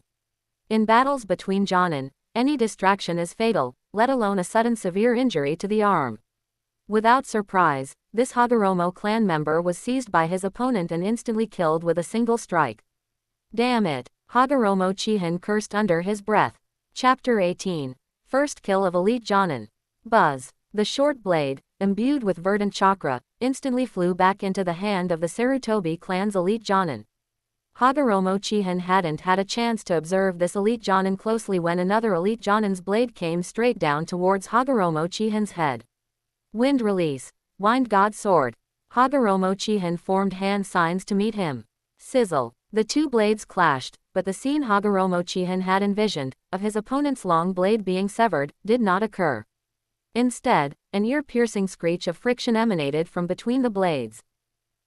S1: In battles between jonin, any distraction is fatal, let alone a sudden severe injury to the arm. Without surprise, this Hagoromo clan member was seized by his opponent and instantly killed with a single strike. Damn it! Hagoromo Chihin cursed under his breath. Chapter 18. First kill of elite jonin. Buzz. The short blade, imbued with verdant chakra, instantly flew back into the hand of the Sarutobi clan's elite jonin. Hagoromo Chihin hadn't had a chance to observe this elite jonin closely when another elite jonin's blade came straight down towards Hagoromo Chihin's head. Wind release. Wind God sword. Hagoromo Chihin formed hand signs to meet him. Sizzle. The 2 blades clashed, but the scene Hagoromo Chihin had envisioned, of his opponent's long blade being severed, did not occur. Instead, an ear-piercing screech of friction emanated from between the blades.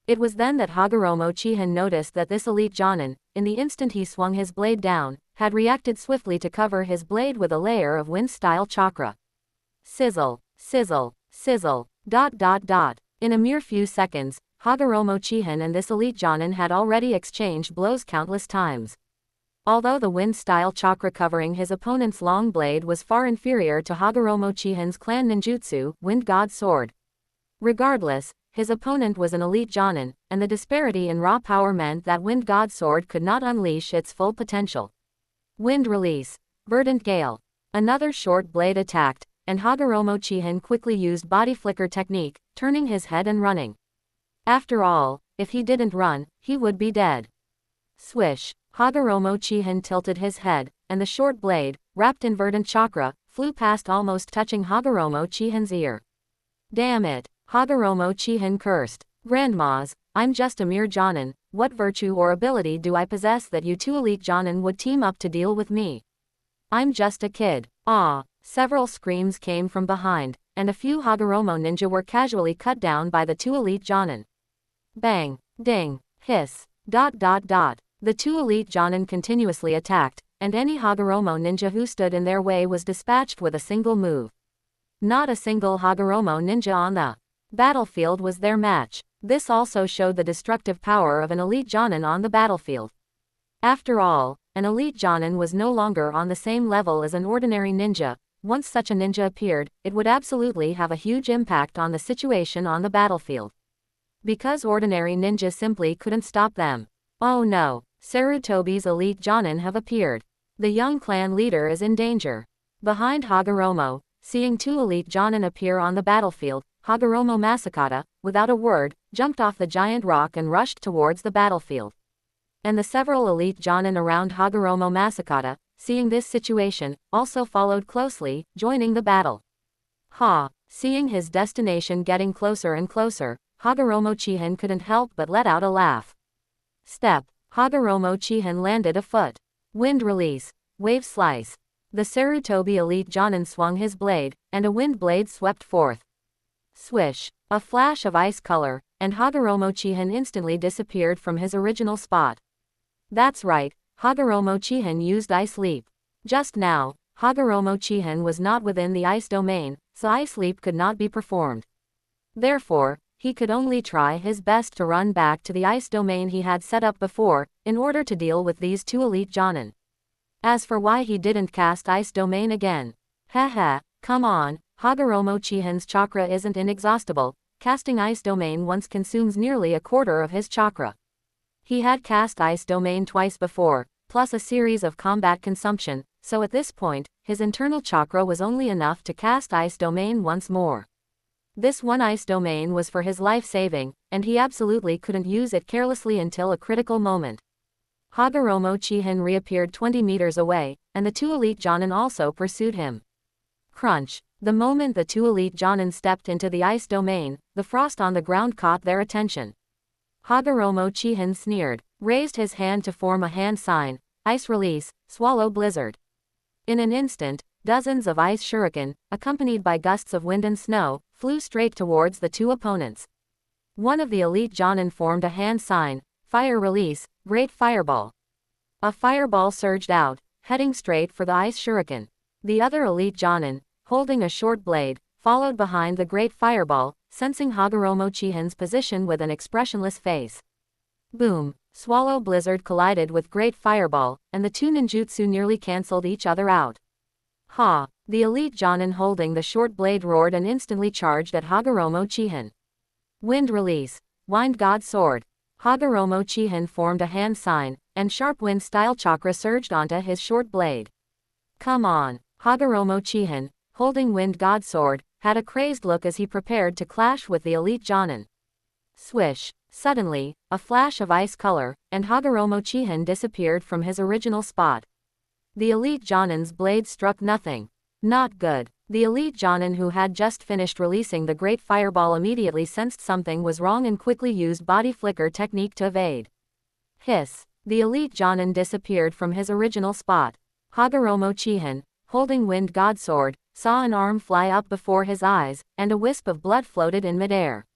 S1: It was then that Hagoromo Chihin noticed that this elite Jonin, in the instant he swung his blade down, had reacted swiftly to cover his blade with a layer of wind-style chakra. Sizzle, sizzle, sizzle, ... In a mere few seconds, Hagoromo Chihin and this elite Jonin had already exchanged blows countless times. Although the wind-style chakra covering his opponent's long blade was far inferior to Hagoromo Chihin's clan ninjutsu, Wind God Sword. Regardless, his opponent was an elite Jonin, and the disparity in raw power meant that Wind God Sword could not unleash its full potential. Wind release. Verdant gale. Another short blade attacked, and Hagoromo Chihin quickly used body flicker technique, turning his head and running. After all, if he didn't run, he would be dead. Swish. Hagoromo Chihin tilted his head, and the short blade, wrapped in verdant chakra, flew past, almost touching Hagoromo Chihin's ear. Damn it, Hagoromo Chihin cursed. Grandmas, I'm just a mere Jonin. What virtue or ability do I possess that you two elite Jonin would team up to deal with me? I'm just a kid. Ah! Several screams came from behind, and a few Hagoromo ninja were casually cut down by the two elite Jonin. Bang! Ding! Hiss! ... The two elite Jonin continuously attacked, and any Hagoromo ninja who stood in their way was dispatched with a single move. Not a single Hagoromo ninja on the battlefield was their match. This also showed the destructive power of an elite Jonin on the battlefield. After all, an elite Jonin was no longer on the same level as an ordinary ninja. Once such a ninja appeared, it would absolutely have a huge impact on the situation on the battlefield. Because ordinary ninja simply couldn't stop them. Oh no, Sarutobi's elite Jonin have appeared. The young clan leader is in danger. Behind Hagoromo, seeing two elite Jonin appear on the battlefield, Hagoromo Masakata, without a word, jumped off the giant rock and rushed towards the battlefield. And the several elite Jonin around Hagoromo Masakata, seeing this situation, also followed closely, joining the battle. Seeing his destination getting closer and closer, Hagoromo Chihin couldn't help but let out a laugh. Step. Hagoromo Chihin landed a foot. Wind release. Wave slice. The Sarutobi elite Jonin swung his blade, and a wind blade swept forth. Swish. A flash of ice color, and Hagoromo Chihin instantly disappeared from his original spot. That's right, Hagoromo Chihin used Ice Leap. Just now, Hagoromo Chihin was not within the ice domain, so Ice Leap could not be performed. Therefore, he could only try his best to run back to the ice domain he had set up before, in order to deal with these two elite Jonin. As for why he didn't cast ice domain again. Come on, Hagoromo Chihin's chakra isn't inexhaustible. Casting ice domain once consumes nearly a quarter of his chakra. He had cast ice domain twice before, plus a series of combat consumption, so at this point, his internal chakra was only enough to cast ice domain once more. This one ice domain was for his life saving, and he absolutely couldn't use it carelessly until a critical moment. Hagoromo Chihin reappeared 20 meters away, and the two elite Jonin also pursued him. Crunch. The moment the two elite Jonin stepped into the ice domain, the frost on the ground caught their attention. Hagoromo Chihin sneered, raised his hand to form a hand sign, ice release, swallow blizzard. In an instant, dozens of ice shuriken, accompanied by gusts of wind and snow, flew straight towards the two opponents. One of the elite Jonin formed a hand sign, fire release, great fireball. A fireball surged out, heading straight for the ice shuriken. The other elite Jonin, holding a short blade, followed behind the great fireball, sensing Hagoromo Chihin's position with an expressionless face. Boom! Swallow blizzard collided with great fireball, and the two ninjutsu nearly cancelled each other out. The elite Jonin holding the short blade roared and instantly charged at Hagoromo Chihin. Wind release. Wind God Sword. Hagoromo Chihin formed a hand sign, and sharp wind-style chakra surged onto his short blade. Come on! Hagoromo Chihin, holding Wind God Sword, had a crazed look as he prepared to clash with the elite Jonin. Swish! Suddenly, a flash of ice color, and Hagoromo Chihin disappeared from his original spot. The elite Jonin's blade struck nothing. Not good. The elite Jonin who had just finished releasing the great fireball immediately sensed something was wrong and quickly used body flicker technique to evade. Hiss! The elite Jonin disappeared from his original spot. Hagoromo Chihin, holding Wind God Sword, saw an arm fly up before his eyes, and a wisp of blood floated in midair.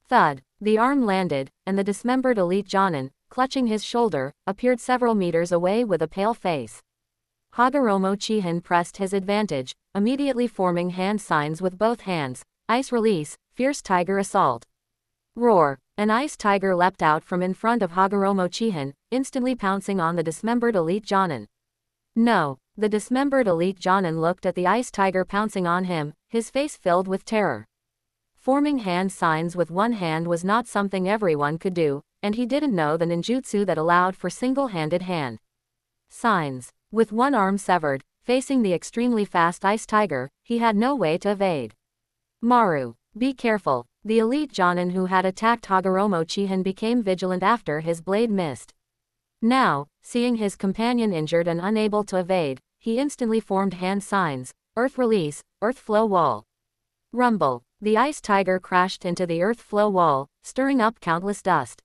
S1: Thud! The arm landed, and the dismembered elite Jonin, clutching his shoulder, appeared several meters away with a pale face. Hagoromo Chihin pressed his advantage, immediately forming hand signs with both hands. Ice release, fierce tiger assault. Roar! An ice tiger leapt out from in front of Hagoromo Chihin, instantly pouncing on the dismembered elite Jonin. No! The dismembered elite Jonin looked at the ice tiger pouncing on him, his face filled with terror. Forming hand signs with one hand was not something everyone could do, and he didn't know the ninjutsu that allowed for single-handed hand signs. With one arm severed, facing the extremely fast ice tiger, he had no way to evade. Maru, be careful. The elite Jonin who had attacked Hagoromo Chihin became vigilant after his blade missed. Now, seeing his companion injured and unable to evade, he instantly formed hand signs, earth release, earth flow wall. Rumble. The ice tiger crashed into the earth flow wall, stirring up countless dust.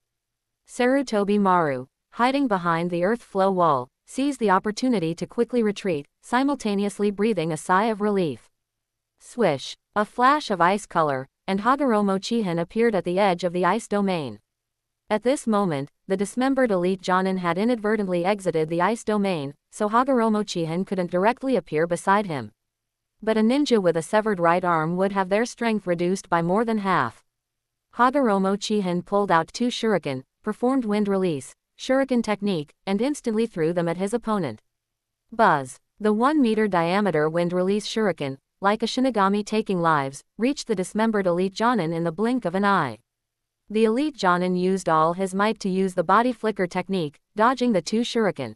S1: Sarutobi Maru, hiding behind the earth flow wall, seized the opportunity to quickly retreat, simultaneously breathing a sigh of relief. Swish. A flash of ice color, and Hagoromo Chihin appeared at the edge of the ice domain. At this moment, the dismembered elite Jonin had inadvertently exited the ice domain, so Hagoromo Chihin couldn't directly appear beside him. But a ninja with a severed right arm would have their strength reduced by more than half. Hagoromo Chihin pulled out 2 shuriken, performed wind release, shuriken technique, and instantly threw them at his opponent. Buzz. The 1-meter diameter wind release shuriken, like a shinigami taking lives, reached the dismembered elite Jonin in the blink of an eye. The elite Jonin used all his might to use the body flicker technique, dodging the 2 shuriken.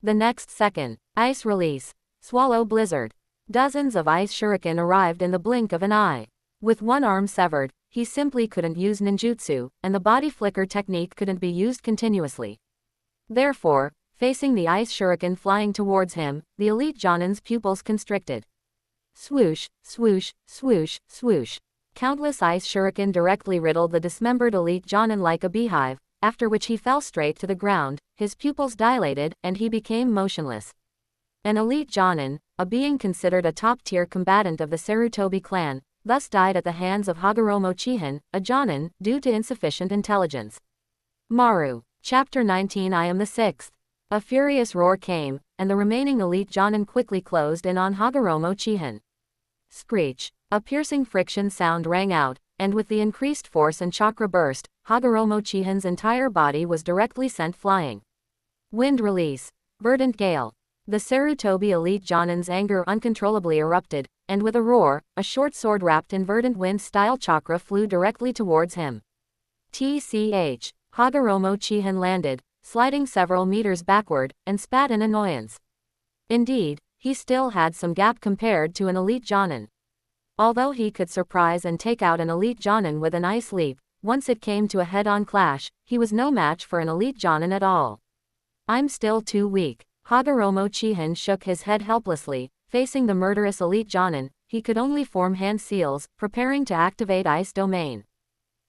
S1: The next second, ice release, swallow blizzard. Dozens of ice shuriken arrived in the blink of an eye. With one arm severed, he simply couldn't use ninjutsu, and the body flicker technique couldn't be used continuously. Therefore, facing the ice shuriken flying towards him, the elite Jonin's pupils constricted. Swoosh, swoosh, swoosh, swoosh. Countless ice shuriken directly riddled the dismembered elite Jonin like a beehive, after which he fell straight to the ground, his pupils dilated, and he became motionless. An elite Jonin, a being considered a top-tier combatant of the Sarutobi clan, thus died at the hands of Hagoromo Chihin, a Jonin, due to insufficient intelligence. Maru. Chapter 19 I am the 6th. A furious roar came, and the remaining elite Jonin quickly closed in on Hagoromo Chihin. Screech. A piercing friction sound rang out, and with the increased force and chakra burst, Hagoromo Chihin's entire body was directly sent flying. Wind release. Verdant gale. The Sarutobi elite Jonin's anger uncontrollably erupted, and with a roar, a short sword wrapped in verdant wind-style chakra flew directly towards him. TCH. Hagoromo Chihin landed, sliding several meters backward, and spat in annoyance. Indeed, he still had some gap compared to an elite Jonin. Although he could surprise and take out an elite Jonin with an ice leap, once it came to a head-on clash, he was no match for an elite Jonin at all. I'm still too weak. Hagoromo Chihin shook his head helplessly, facing the murderous elite Jonin. He could only form hand seals, preparing to activate ice domain.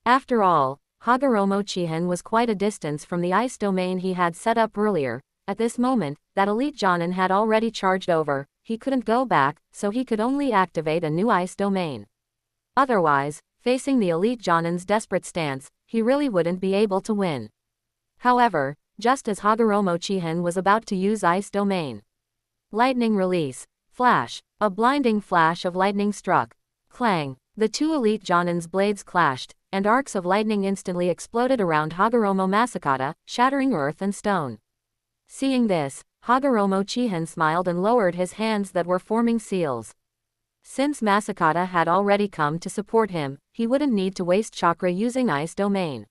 S1: After all, Hagoromo Chihin was quite a distance from the ice domain he had set up earlier. At this moment, that elite Jonin had already charged over, he couldn't go back, so he could only activate a new ice domain. Otherwise, facing the elite Jonin's desperate stance, he really wouldn't be able to win. However, just as Hagoromo Chihin was about to use ice domain. Lightning release. Flash. A blinding flash of lightning struck. Clang. The 2 elite Jonin's blades clashed, and arcs of lightning instantly exploded around Hagoromo Masakata, shattering earth and stone. Seeing this, Hagoromo Chihin smiled and lowered his hands that were forming seals. Since Masakata had already come to support him, he wouldn't need to waste chakra using ice domain.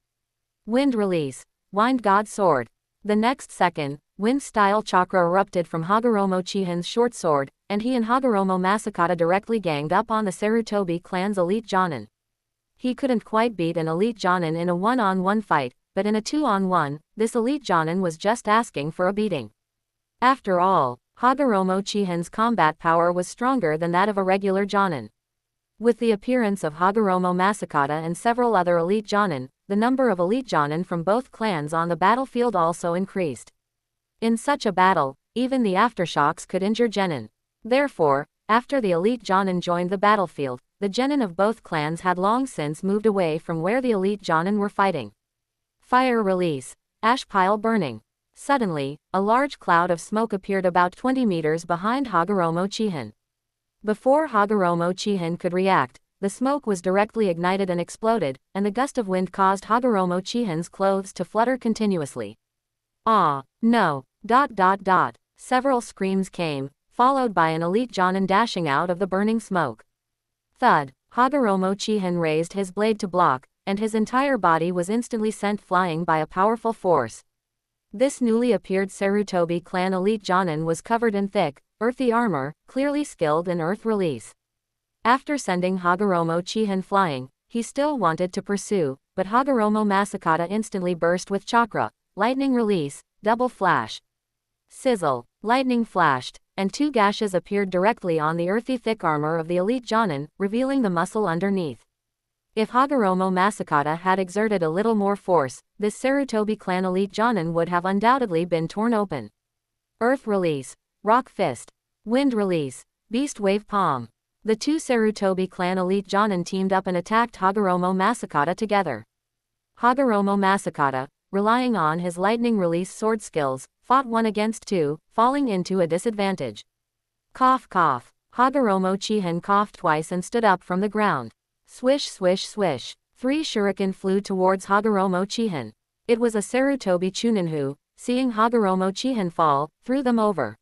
S1: Wind release. Wind God Sword. The next second, wind-style chakra erupted from Hagoromo Chihin's short sword, and he and Hagoromo Masakata directly ganged up on the Sarutobi clan's elite Jonin. He couldn't quite beat an elite Jonin in a 1-on-1 fight, but in a 2-on-1, this elite Jonin was just asking for a beating. After all, Hagoromo Chihin's combat power was stronger than that of a regular Jonin. With the appearance of Hagoromo Masakata and several other elite Jonin, the number of elite Jonin from both clans on the battlefield also increased. In such a battle, even the aftershocks could injure Genin. Therefore, after the elite Jonin joined the battlefield, the genin of both clans had long since moved away from where the elite Jonin were fighting. Fire release. Ash pile burning. Suddenly, a large cloud of smoke appeared about 20 meters behind Hagoromo Chihin. Before Hagoromo Chihin could react, the smoke was directly ignited and exploded, and the gust of wind caused Hagoromo Chihin's clothes to flutter continuously. Ah, no. Several screams came, followed by an elite Jonin dashing out of the burning smoke. Thud. Hagoromo Chihin raised his blade to block, and his entire body was instantly sent flying by a powerful force. This newly appeared Sarutobi clan elite Jonin was covered in thick, earthy armor, clearly skilled in earth release. After sending Hagoromo Chihin flying, he still wanted to pursue, but Hagoromo Masakata instantly burst with chakra, lightning release, double flash. Sizzle, lightning flashed, and 2 gashes appeared directly on the earthy thick armor of the elite Jonin, revealing the muscle underneath. If Hagoromo Masakata had exerted a little more force, this Sarutobi clan elite Jonin would have undoubtedly been torn open. Earth release, rock fist. Wind release, beast wave palm. The 2 Sarutobi clan elite Jonin teamed up and attacked Hagoromo Masakata together. Hagoromo Masakata, relying on his lightning release sword skills, fought 1 against 2, falling into a disadvantage. Cough cough. Hagoromo Chihin coughed twice and stood up from the ground. Swish swish swish. 3 shuriken flew towards Hagoromo Chihin. It was a Sarutobi Chunin who, seeing Hagoromo Chihin fall, threw them over.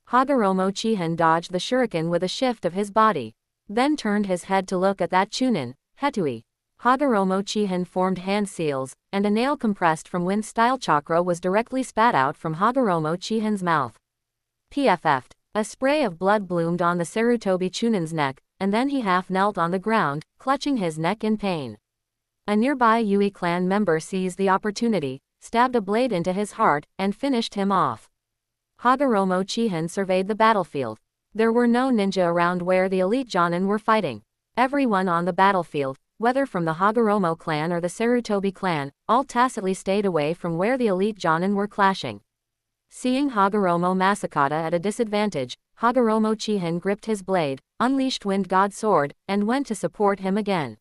S1: Hagoromo Chihin dodged the shuriken with a shift of his body, then turned his head to look at that Chunin, Hetui. Hagoromo Chihin formed hand seals, and a nail compressed from wind-style chakra was directly spat out from Hagoromo Chihin's mouth. PFF'd. A spray of blood bloomed on the Sarutobi Chunin's neck, and then he half knelt on the ground, clutching his neck in pain. A nearby Yui clan member seized the opportunity, stabbed a blade into his heart, and finished him off. Hagoromo Chihin surveyed the battlefield. There were no ninja around where the elite Jonin were fighting. Everyone on the battlefield, whether from the Hagoromo clan or the Sarutobi clan, all tacitly stayed away from where the elite Jonin were clashing. Seeing Hagoromo Masakata at a disadvantage, Hagoromo Chihin gripped his blade, unleashed Wind God Sword, and went to support him again.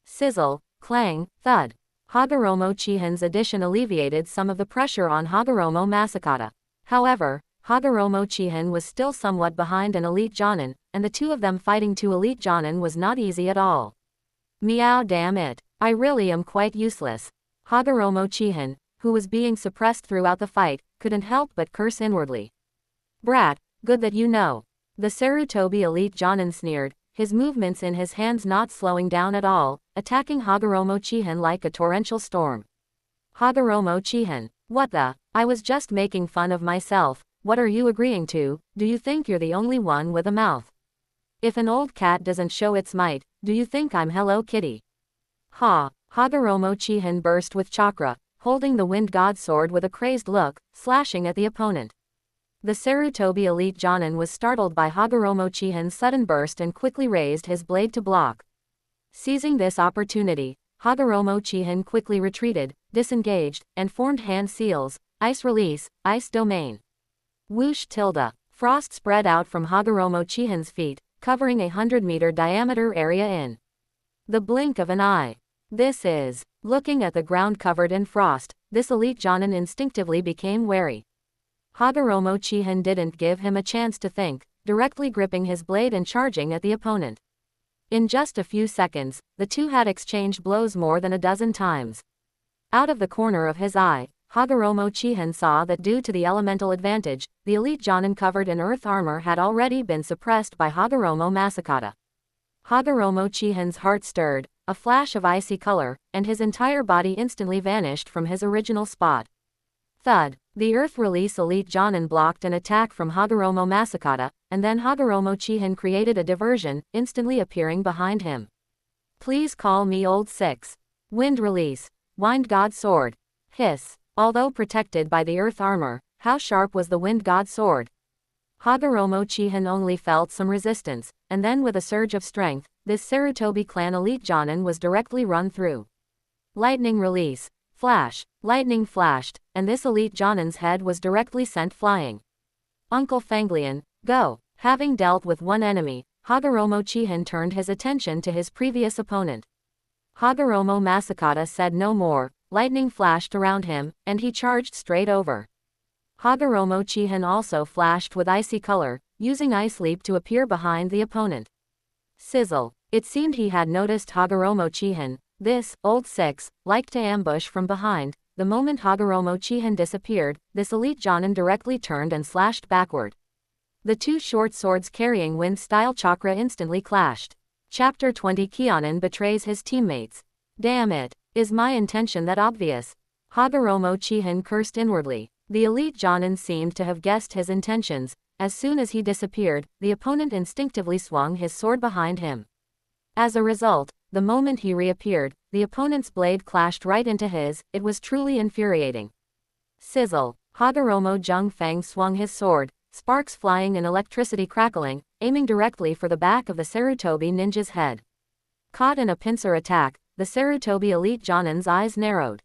S1: Sizzle, clang, thud. Hagoromo Chihin's addition alleviated some of the pressure on Hagoromo Masakata. However, Hagoromo Chihin was still somewhat behind an elite Jonin, and the 2 of them fighting 2 elite Jonin was not easy at all. Meow damn it. I really am quite useless. Hagoromo Chihin, who was being suppressed throughout the fight, couldn't help but curse inwardly. Brat, good that you know. The Sarutobi elite Jonin sneered, his movements in his hands not slowing down at all, attacking Hagoromo Chihin like a torrential storm. Hagoromo Chihin, what the? I was just making fun of myself. What are you agreeing to? Do you think you're the only one with a mouth? If an old cat doesn't show its might, do you think I'm Hello Kitty? Ha! Hagoromo Chihin burst with chakra, holding the Wind God Sword with a crazed look, slashing at the opponent. The Sarutobi elite Jonin was startled by Hagoromo Chihin's sudden burst and quickly raised his blade to block. Seizing this opportunity, Hagoromo Chihin quickly retreated, disengaged, and formed hand seals, ice release, ice domain. Whoosh tilde. Frost spread out from Hagoromo Chihin's feet, covering a 100-meter diameter area in the blink of an eye. This is. Looking at the ground covered in frost, this elite Jonin instinctively became wary. Hagoromo Chihin didn't give him a chance to think, directly gripping his blade and charging at the opponent. In just a few seconds, the 2 had exchanged blows more than a dozen times. Out of the corner of his eye, Hagoromo Chihin saw that due to the elemental advantage, the elite Jonin covered in earth armor had already been suppressed by Hagoromo Masakata. Hagoromo Chihin's heart stirred, a flash of icy color, and his entire body instantly vanished from his original spot. Thud. The earth release elite Jonin blocked an attack from Hagoromo Masakata, and then Hagoromo Chihin created a diversion, instantly appearing behind him. Please call me Old Six. Wind release. Wind God Sword. Hiss. Although protected by the earth armor, how sharp was the Wind God Sword? Hagoromo Chihin only felt some resistance, and then with a surge of strength, this Sarutobi clan elite Jonin was directly run through. Lightning release. Flash. Lightning flashed, and this elite Jonin's head was directly sent flying. Uncle Fanglian, go. Having dealt with one enemy, Hagoromo Chihin turned his attention to his previous opponent. Hagoromo Masakata said no more, lightning flashed around him, and he charged straight over. Hagoromo Chihin also flashed with icy color, using Ice Leap to appear behind the opponent. Sizzle. It seemed he had noticed Hagoromo Chihin. This old six liked to ambush from behind. The moment Hagoromo Chihin disappeared, this elite Jonin directly turned and slashed backward. The two short swords carrying wind-style chakra instantly clashed. Chapter 20 Kyonin betrays his teammates. Damn it. Is my intention that obvious? Hagoromo Chihin cursed inwardly. The elite Jonin seemed to have guessed his intentions. As soon as he disappeared, the opponent instinctively swung his sword behind him. As a result, the moment he reappeared, the opponent's blade clashed right into his. It was truly infuriating. Sizzle. Hagoromo Jungfang swung his sword, sparks flying and electricity crackling, aiming directly for the back of the Sarutobi ninja's head. Caught in a pincer attack, the Sarutobi elite Jonin's eyes narrowed.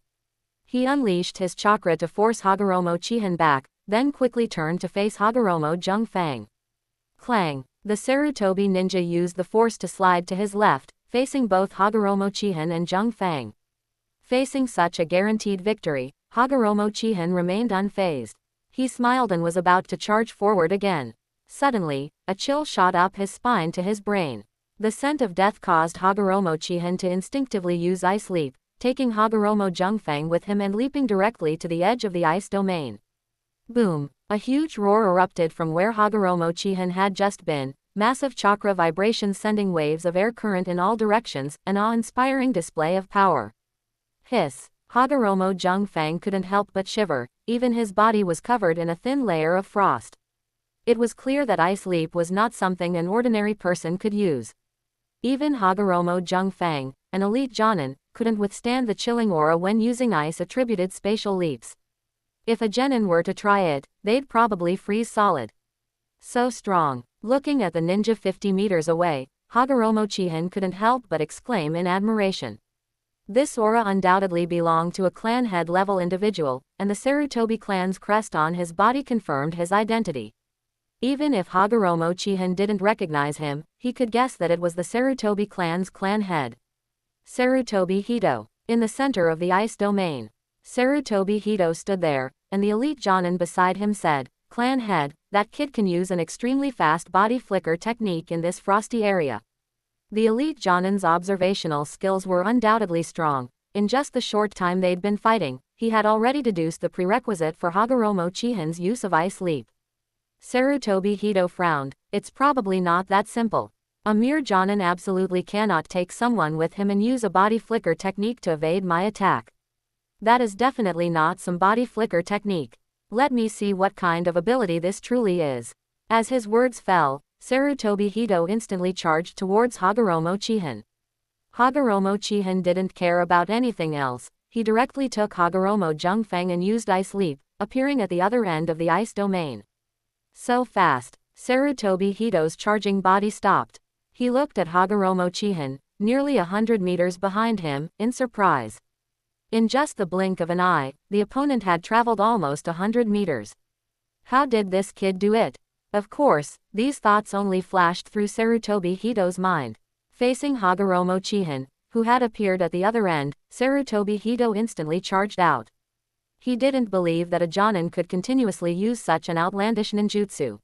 S1: He unleashed his chakra to force Hagoromo Chihin back, then quickly turned to face Hagoromo Jungfang. Clang. The Sarutobi ninja used the force to slide to his left, facing both Hagoromo Chihin and Jungfang. Facing such a guaranteed victory, Hagoromo Chihin remained unfazed. He smiled and was about to charge forward again. Suddenly, a chill shot up his spine to his brain. The scent of death caused Hagoromo Chihin to instinctively use Ice Leap, taking Hagoromo Jungfang with him and leaping directly to the edge of the ice domain. Boom! A huge roar erupted from where Hagoromo Chihin had just been, massive chakra vibrations sending waves of air current in all directions, an awe-inspiring display of power. Hiss! Hagoromo Jungfang couldn't help but shiver, even his body was covered in a thin layer of frost. It was clear that Ice Leap was not something an ordinary person could use. Even Hagoromo Jungfang, an elite Jonin, couldn't withstand the chilling aura when using ice-attributed spatial leaps. If a genin were to try it, they'd probably freeze solid. So strong. Looking at the ninja 50 meters away, Hagoromo Chihin couldn't help but exclaim in admiration. This aura undoubtedly belonged to a clan head-level individual, and the Sarutobi clan's crest on his body confirmed his identity. Even if Hagoromo Chihin didn't recognize him, he could guess that it was the Sarutobi clan's clan head. Sarutobi Hito. In the center of the ice domain. Sarutobi Hito stood there, and the elite Jonin beside him said, "Clan head, that kid can use an extremely fast body flicker technique in this frosty area." The elite Jonin's observational skills were undoubtedly strong. In just the short time they'd been fighting, he had already deduced the prerequisite for Hagoromo Chihin's use of Ice Leap. Sarutobi Hito frowned. It's probably not that simple. A mere Jonin absolutely cannot take someone with him and use a body flicker technique to evade my attack. That is definitely not some body flicker technique. Let me see what kind of ability this truly is. As his words fell, Sarutobi Hito instantly charged towards Hagoromo Chihin. Hagoromo Chihin didn't care about anything else. He directly took Hagoromo Jungfang and used Ice Leap, appearing at the other end of the ice domain. So fast, Sarutobi Hito's charging body stopped. He looked at Hagoromo Chihin, nearly 100 meters behind him, in surprise. In just the blink of an eye, the opponent had traveled almost 100 meters. How did this kid do it? Of course, these thoughts only flashed through Sarutobi Hito's mind. Facing Hagoromo Chihin, who had appeared at the other end, Sarutobi Hito instantly charged out. He didn't believe that a Jonin could continuously use such an outlandish ninjutsu.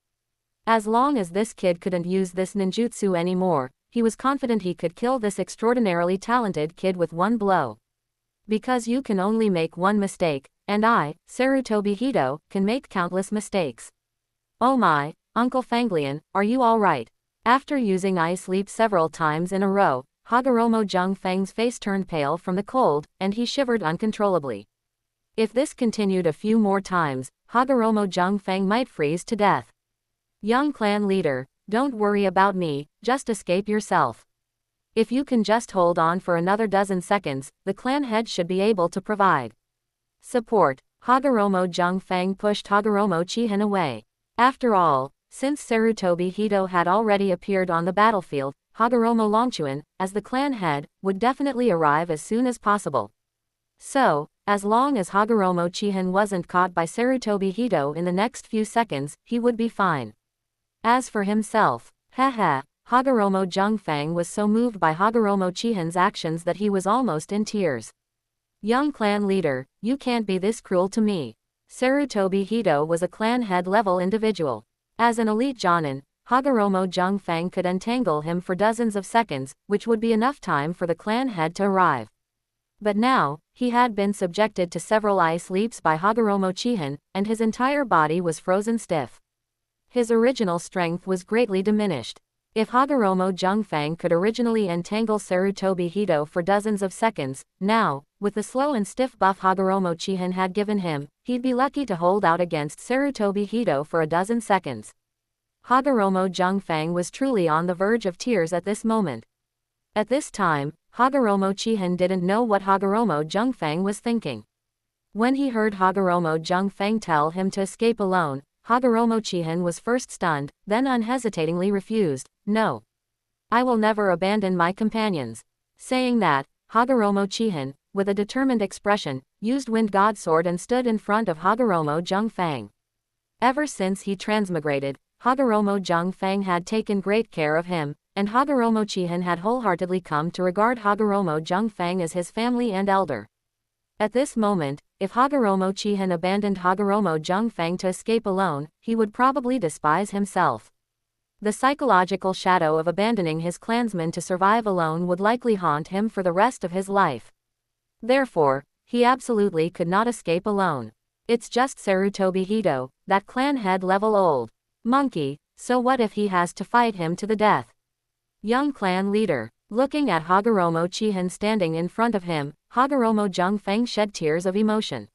S1: As long as this kid couldn't use this ninjutsu anymore, he was confident he could kill this extraordinarily talented kid with one blow. Because you can only make one mistake, and I, Sarutobi Hito, can make countless mistakes. Oh my, Uncle Fanglian, are you alright? After using Ice Leap several times in a row, Hagoromo Jungfang's face turned pale from the cold, and he shivered uncontrollably. If this continued a few more times, Hagoromo Jungfang might freeze to death. Young clan leader, don't worry about me, just escape yourself. If you can just hold on for another dozen seconds, the clan head should be able to provide support. Hagoromo Jungfang pushed Hagoromo Chihin away. After all, since Sarutobi Hito had already appeared on the battlefield, Hagoromo Longchuan, as the clan head, would definitely arrive as soon as possible. So, as long as Hagoromo Chihin wasn't caught by Sarutobi Hito in the next few seconds, he would be fine. As for himself, haha, Hagoromo Jungfang was so moved by Hagoromo Chihin's actions that he was almost in tears. Young clan leader, you can't be this cruel to me. Sarutobi Hito was a clan head level individual. As an elite Jonin, Hagoromo Jungfang could entangle him for dozens of seconds, which would be enough time for the clan head to arrive. But now, he had been subjected to several ice leaps by Hagoromo Chihin, and his entire body was frozen stiff. His original strength was greatly diminished. If Hagoromo Jungfang could originally entangle Sarutobi Hito for dozens of seconds, now, with the slow and stiff buff Hagoromo Chihin had given him, he'd be lucky to hold out against Sarutobi Hito for a dozen seconds. Hagoromo Jungfang was truly on the verge of tears at this moment. At this time, Hagoromo Chihin didn't know what Hagoromo Jungfang was thinking. When he heard Hagoromo Jungfang tell him to escape alone, Hagoromo Chihin was first stunned, then unhesitatingly refused. No. I will never abandon my companions. Saying that, Hagoromo Chihin, with a determined expression, used Wind God Sword and stood in front of Hagoromo Jungfang. Ever since he transmigrated, Hagoromo Jungfang had taken great care of him, and Hagoromo Chihin had wholeheartedly come to regard Hagoromo Jungfang as his family and elder. At this moment, if Hagoromo Chihin abandoned Hagoromo Jungfang to escape alone, he would probably despise himself. The psychological shadow of abandoning his clansmen to survive alone would likely haunt him for the rest of his life. Therefore, he absolutely could not escape alone. It's just Sarutobi Hito, that clan head level old monkey, so what if he has to fight him to the death? Young clan leader. Looking at Hagoromo Chihin standing in front of him, Hagoromo Jungfang shed tears of emotion.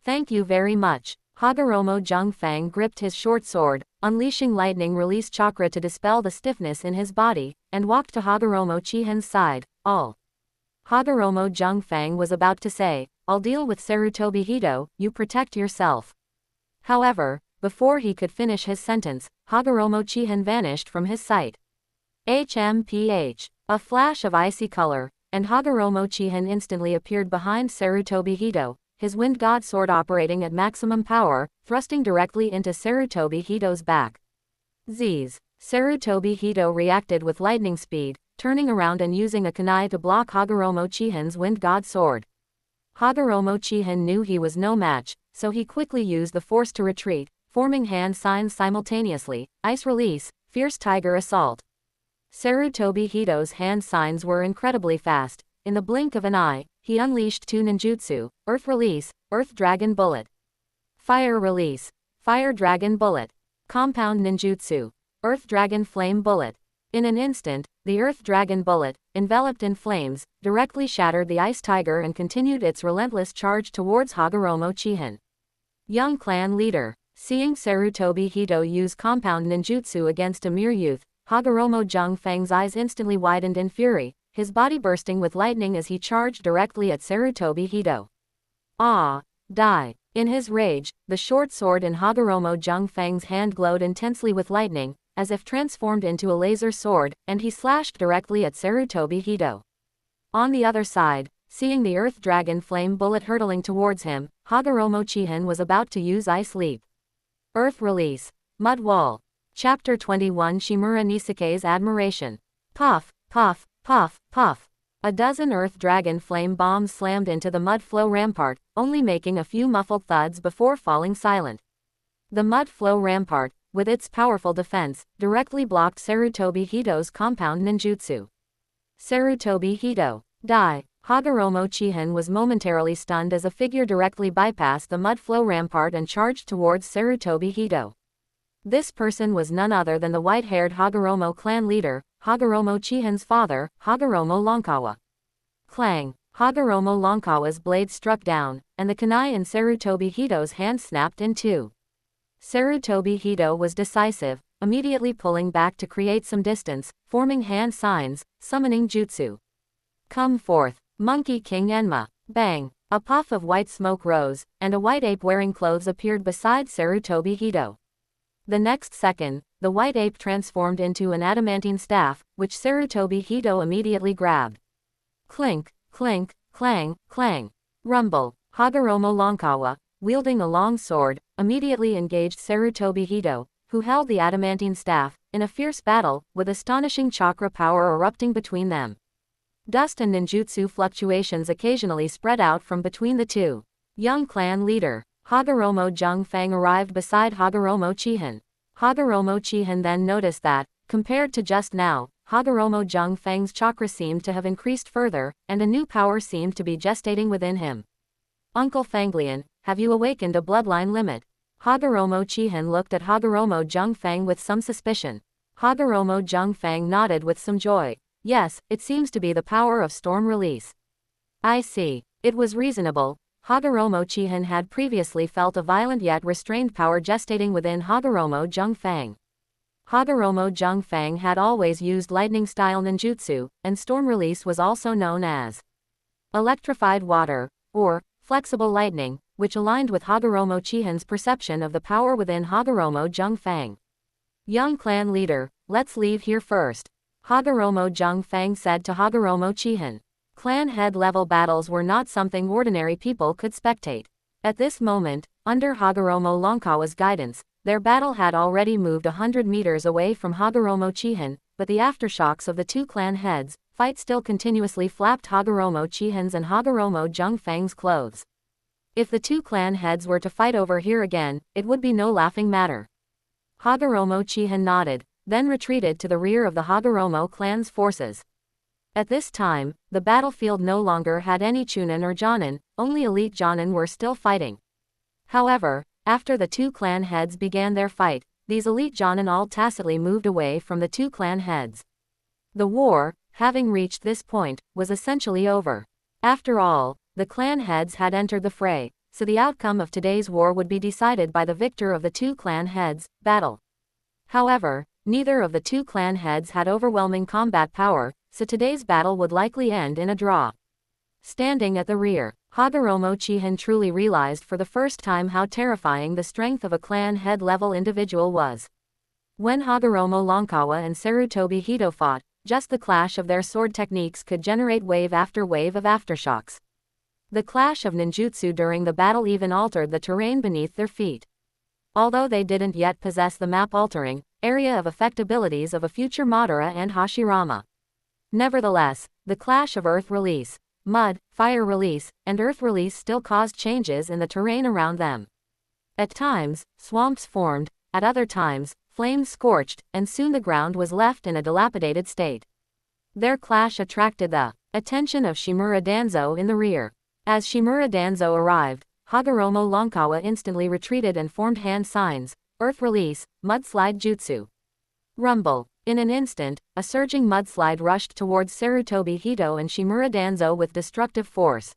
S1: Thank you very much. Hagoromo Jungfang gripped his short sword, unleashing lightning release chakra to dispel the stiffness in his body, and walked to Hagoromo Chihin's side. All Hagoromo Jungfang was about to say, I'll deal with Sarutobi Hito, you protect yourself. However, before he could finish his sentence, Hagoromo Chihin vanished from his sight. HMPH. A flash of icy color, and Hagoromo Chihin instantly appeared behind Sarutobi Hito, his Wind God Sword operating at maximum power, thrusting directly into Sarutobi Hito's back. Z's. Sarutobi Hito reacted with lightning speed, turning around and using a kunai to block Hagoromo Chihin's Wind God Sword. Hagoromo Chihin knew he was no match, so he quickly used the force to retreat, forming hand signs simultaneously, Ice Release, Fierce Tiger Assault. Sarutobi Hito's hand signs were incredibly fast. In the blink of an eye, he unleashed two ninjutsu, Earth Release, Earth Dragon Bullet. Fire Release, Fire Dragon Bullet. Compound Ninjutsu, Earth Dragon Flame Bullet. In an instant, the Earth Dragon Bullet, enveloped in flames, directly shattered the Ice Tiger and continued its relentless charge towards Hagoromo Chihin. Young clan leader. Seeing Sarutobi Hito use compound ninjutsu against a mere youth, Hagoromo Jungfang's eyes instantly widened in fury, his body bursting with lightning as he charged directly at Sarutobi Hito. Ah! Die! In his rage, the short sword in Hagoromo Jungfang's hand glowed intensely with lightning, as if transformed into a laser sword, and he slashed directly at Sarutobi Hito. On the other side, seeing the Earth Dragon Flame Bullet hurtling towards him, Hagoromo Chihin was about to use Ice Leap. Earth Release, Mud Wall. Chapter 21 Shimura Nisike's Admiration. Puff, puff, puff, puff. A dozen Earth Dragon Flame bombs slammed into the mud flow rampart, only making a few muffled thuds before falling silent. The mud flow rampart, with its powerful defense, directly blocked Sarutobi Hito's compound ninjutsu. Sarutobi Hito. Die. Hagoromo Chihin was momentarily stunned as a figure directly bypassed the mud flow rampart and charged towards Sarutobi Hito. This person was none other than the white-haired Hagoromo clan leader, Hagoromo Chihin's father, Hagoromo Lonkawa. Clang! Hagoromo Lonkawa's blade struck down, and the kunai in Sarutobi Hito's hand snapped in two. Sarutobi Hito was decisive, immediately pulling back to create some distance, forming hand signs, summoning jutsu. Come forth, Monkey King Enma! Bang! A puff of white smoke rose, and a white ape wearing clothes appeared beside Sarutobi Hito. The next second, the white ape transformed into an adamantine staff, which Sarutobi Hito immediately grabbed. Clink, clink, clang, clang. Rumble. Hagoromo Lonkawa, wielding a long sword, immediately engaged Sarutobi Hito, who held the adamantine staff, in a fierce battle, with astonishing chakra power erupting between them. Dust and ninjutsu fluctuations occasionally spread out from between the two. Young clan leader, Hagoromo Jungfang arrived beside Hagoromo Chihin. Hagoromo Chihin then noticed that, compared to just now, Hagoromo Jungfang's chakra seemed to have increased further, and a new power seemed to be gestating within him. Uncle Fanglian, have you awakened a bloodline limit? Hagoromo Chihin looked at Hagoromo Jungfang with some suspicion. Hagoromo Jungfang nodded with some joy. Yes, it seems to be the power of storm release. I see. It was reasonable. Hagoromo Chihin had previously felt a violent yet restrained power gestating within Hagoromo Jungfang. Hagoromo Jungfang had always used lightning-style ninjutsu, and storm release was also known as electrified water, or flexible lightning, which aligned with Hagoromo Chihin's perception of the power within Hagoromo Jungfang. Young clan leader, let's leave here first. Hagoromo Jungfang said to Hagoromo Chihin. Clan head level battles were not something ordinary people could spectate. At this moment, under Hagoromo Lonkawa's guidance, their battle had already moved 100 meters away from Hagoromo Chihin, but the aftershocks of the two clan heads' fight still continuously flapped Hagoromo Chihin's and Hagoromo Jungfang's clothes. If the two clan heads were to fight over here again, it would be no laughing matter. Hagoromo Chihin nodded, then retreated to the rear of the Hagoromo clan's forces. At this time, the battlefield no longer had any Chunin or Jonin, only elite Jonin were still fighting. However, after the two clan heads began their fight, these elite Jonin all tacitly moved away from the two clan heads. The war, having reached this point, was essentially over. After all, the clan heads had entered the fray, so the outcome of today's war would be decided by the victor of the two clan heads' battle. However, neither of the two clan heads had overwhelming combat power, so today's battle would likely end in a draw. Standing at the rear, Hagoromo Chihin truly realized for the first time how terrifying the strength of a clan head-level individual was. When Hagoromo Lonkawa and Sarutobi Hito fought, just the clash of their sword techniques could generate wave after wave of aftershocks. The clash of ninjutsu during the battle even altered the terrain beneath their feet. Although they didn't yet possess the map-altering area of effect abilities of a future Madara and Hashirama. Nevertheless, the clash of earth release, mud, fire release, and earth release still caused changes in the terrain around them. At times, swamps formed, at other times, flames scorched, and soon the ground was left in a dilapidated state. Their clash attracted the attention of Shimura Danzo in the rear. As Shimura Danzo arrived, Hagoromo Lonkawa instantly retreated and formed hand signs, earth release, mudslide jutsu. Rumble. In an instant, a surging mudslide rushed towards Sarutobi Hito and Shimura Danzo with destructive force.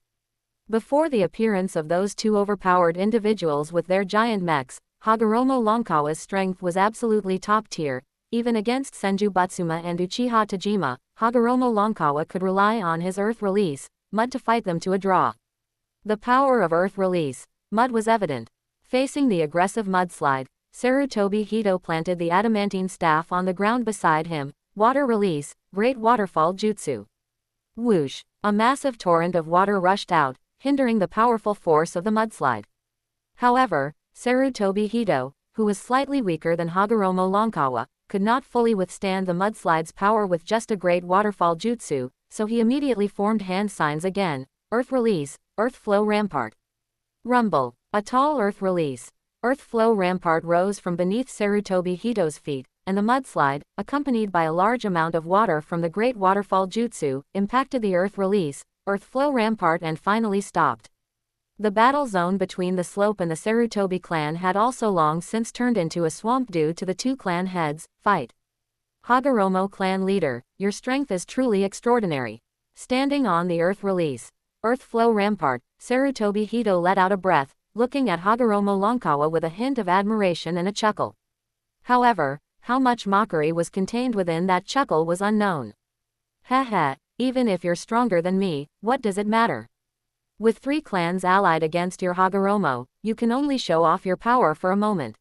S1: Before the appearance of those two overpowered individuals with their giant mechs, Hagoromo Lonkawa's strength was absolutely top tier. Even against Senju Butsuma and Uchiha Tajima, Hagoromo Lonkawa could rely on his earth release, mud to fight them to a draw. The power of earth release, mud was evident. Facing the aggressive mudslide, Sarutobi Hito planted the adamantine staff on the ground beside him. Water release, great waterfall jutsu. Whoosh! A massive torrent of water rushed out, hindering the powerful force of the mudslide. However, Sarutobi Hito, who was slightly weaker than Hagoromo Lonkawa, could not fully withstand the mudslide's power with just a great waterfall jutsu, so he immediately formed hand signs again. Earth release, earth flow rampart. Rumble! A tall earth release, earth flow rampart rose from beneath Sarutobi Hito's feet, and the mudslide, accompanied by a large amount of water from the great waterfall jutsu, impacted the earth release, earth flow rampart and finally stopped. The battle zone between the slope and the Sarutobi clan had also long since turned into a swamp due to the two clan heads' fight. Hagoromo clan leader, your strength is truly extraordinary. Standing on the earth release, earth flow rampart, Sarutobi Hito let out a breath, looking at Hagoromo Lonkawa with a hint of admiration and a chuckle. However, how much mockery was contained within that chuckle was unknown. Haha, even if you're stronger than me, what does it matter? With three clans allied against your Hagoromo, you can only show off your power for a moment.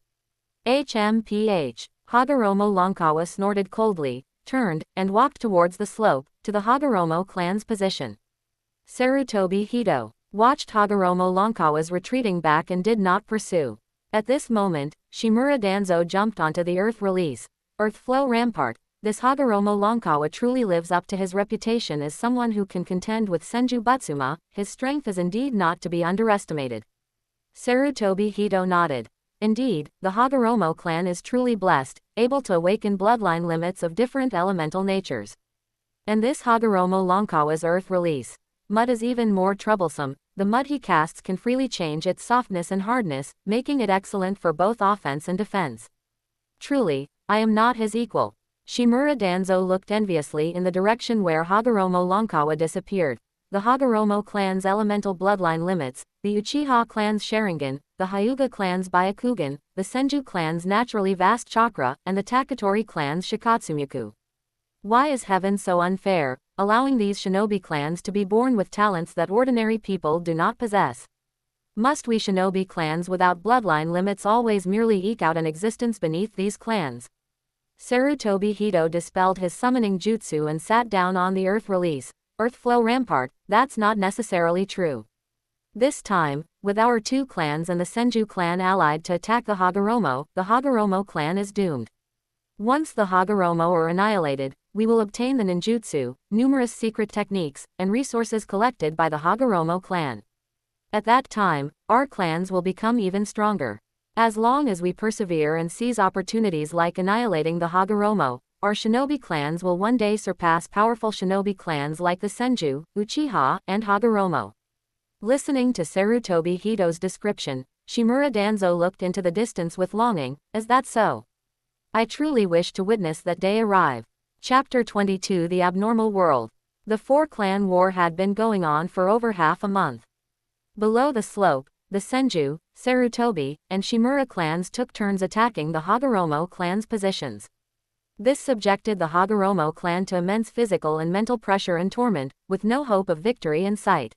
S1: HMPH. Hagoromo Lonkawa snorted coldly, turned, and walked towards the slope, to the Hagoromo clan's position. Sarutobi Hito watched Hagoromo Lonkawa's retreating back and did not pursue. At this moment, Shimura Danzo jumped onto the earth release, Earthflow Rampart. This Hagoromo Lonkawa truly lives up to his reputation as someone who can contend with Senju Butsuma. His strength is indeed not to be underestimated. Sarutobi Hito nodded. Indeed, the Hagoromo clan is truly blessed, able to awaken bloodline limits of different elemental natures. And this Hagoromo Lonkawa's earth release. Mud is even more troublesome. The mud he casts can freely change its softness and hardness, making it excellent for both offense and defense. Truly, I am not his equal. Shimura Danzo looked enviously in the direction where Hagoromo Lonkawa disappeared. The Hagoromo clan's elemental bloodline limits, the Uchiha clan's Sharingan, the Hyuga clan's Byakugan, the Senju clan's naturally vast chakra, and the Takatori clan's Shikatsumyaku. Why is heaven so unfair, allowing these shinobi clans to be born with talents that ordinary people do not possess? Must we shinobi clans without bloodline limits always merely eke out an existence beneath these clans? Sarutobi Hito dispelled his summoning jutsu and sat down on the earth release. Earthflow Rampart, that's not necessarily true. This time, with our two clans and the Senju clan allied to attack the Hagoromo clan is doomed. Once the Hagoromo are annihilated, we will obtain the ninjutsu, numerous secret techniques, and resources collected by the Hagoromo clan. At that time, our clans will become even stronger. As long as we persevere and seize opportunities like annihilating the Hagoromo, our shinobi clans will one day surpass powerful shinobi clans like the Senju, Uchiha, and Hagoromo. Listening to Sarutobi Hito's description, Shimura Danzo looked into the distance with longing. Is that so? I truly wish to witness that day arrive. Chapter 22 The Abnormal World. The four-clan war had been going on for over half a month. Below the slope, the Senju, Sarutobi, and Shimura clans took turns attacking the Hagoromo clan's positions. This subjected the Hagoromo clan to immense physical and mental pressure and torment, with no hope of victory in sight.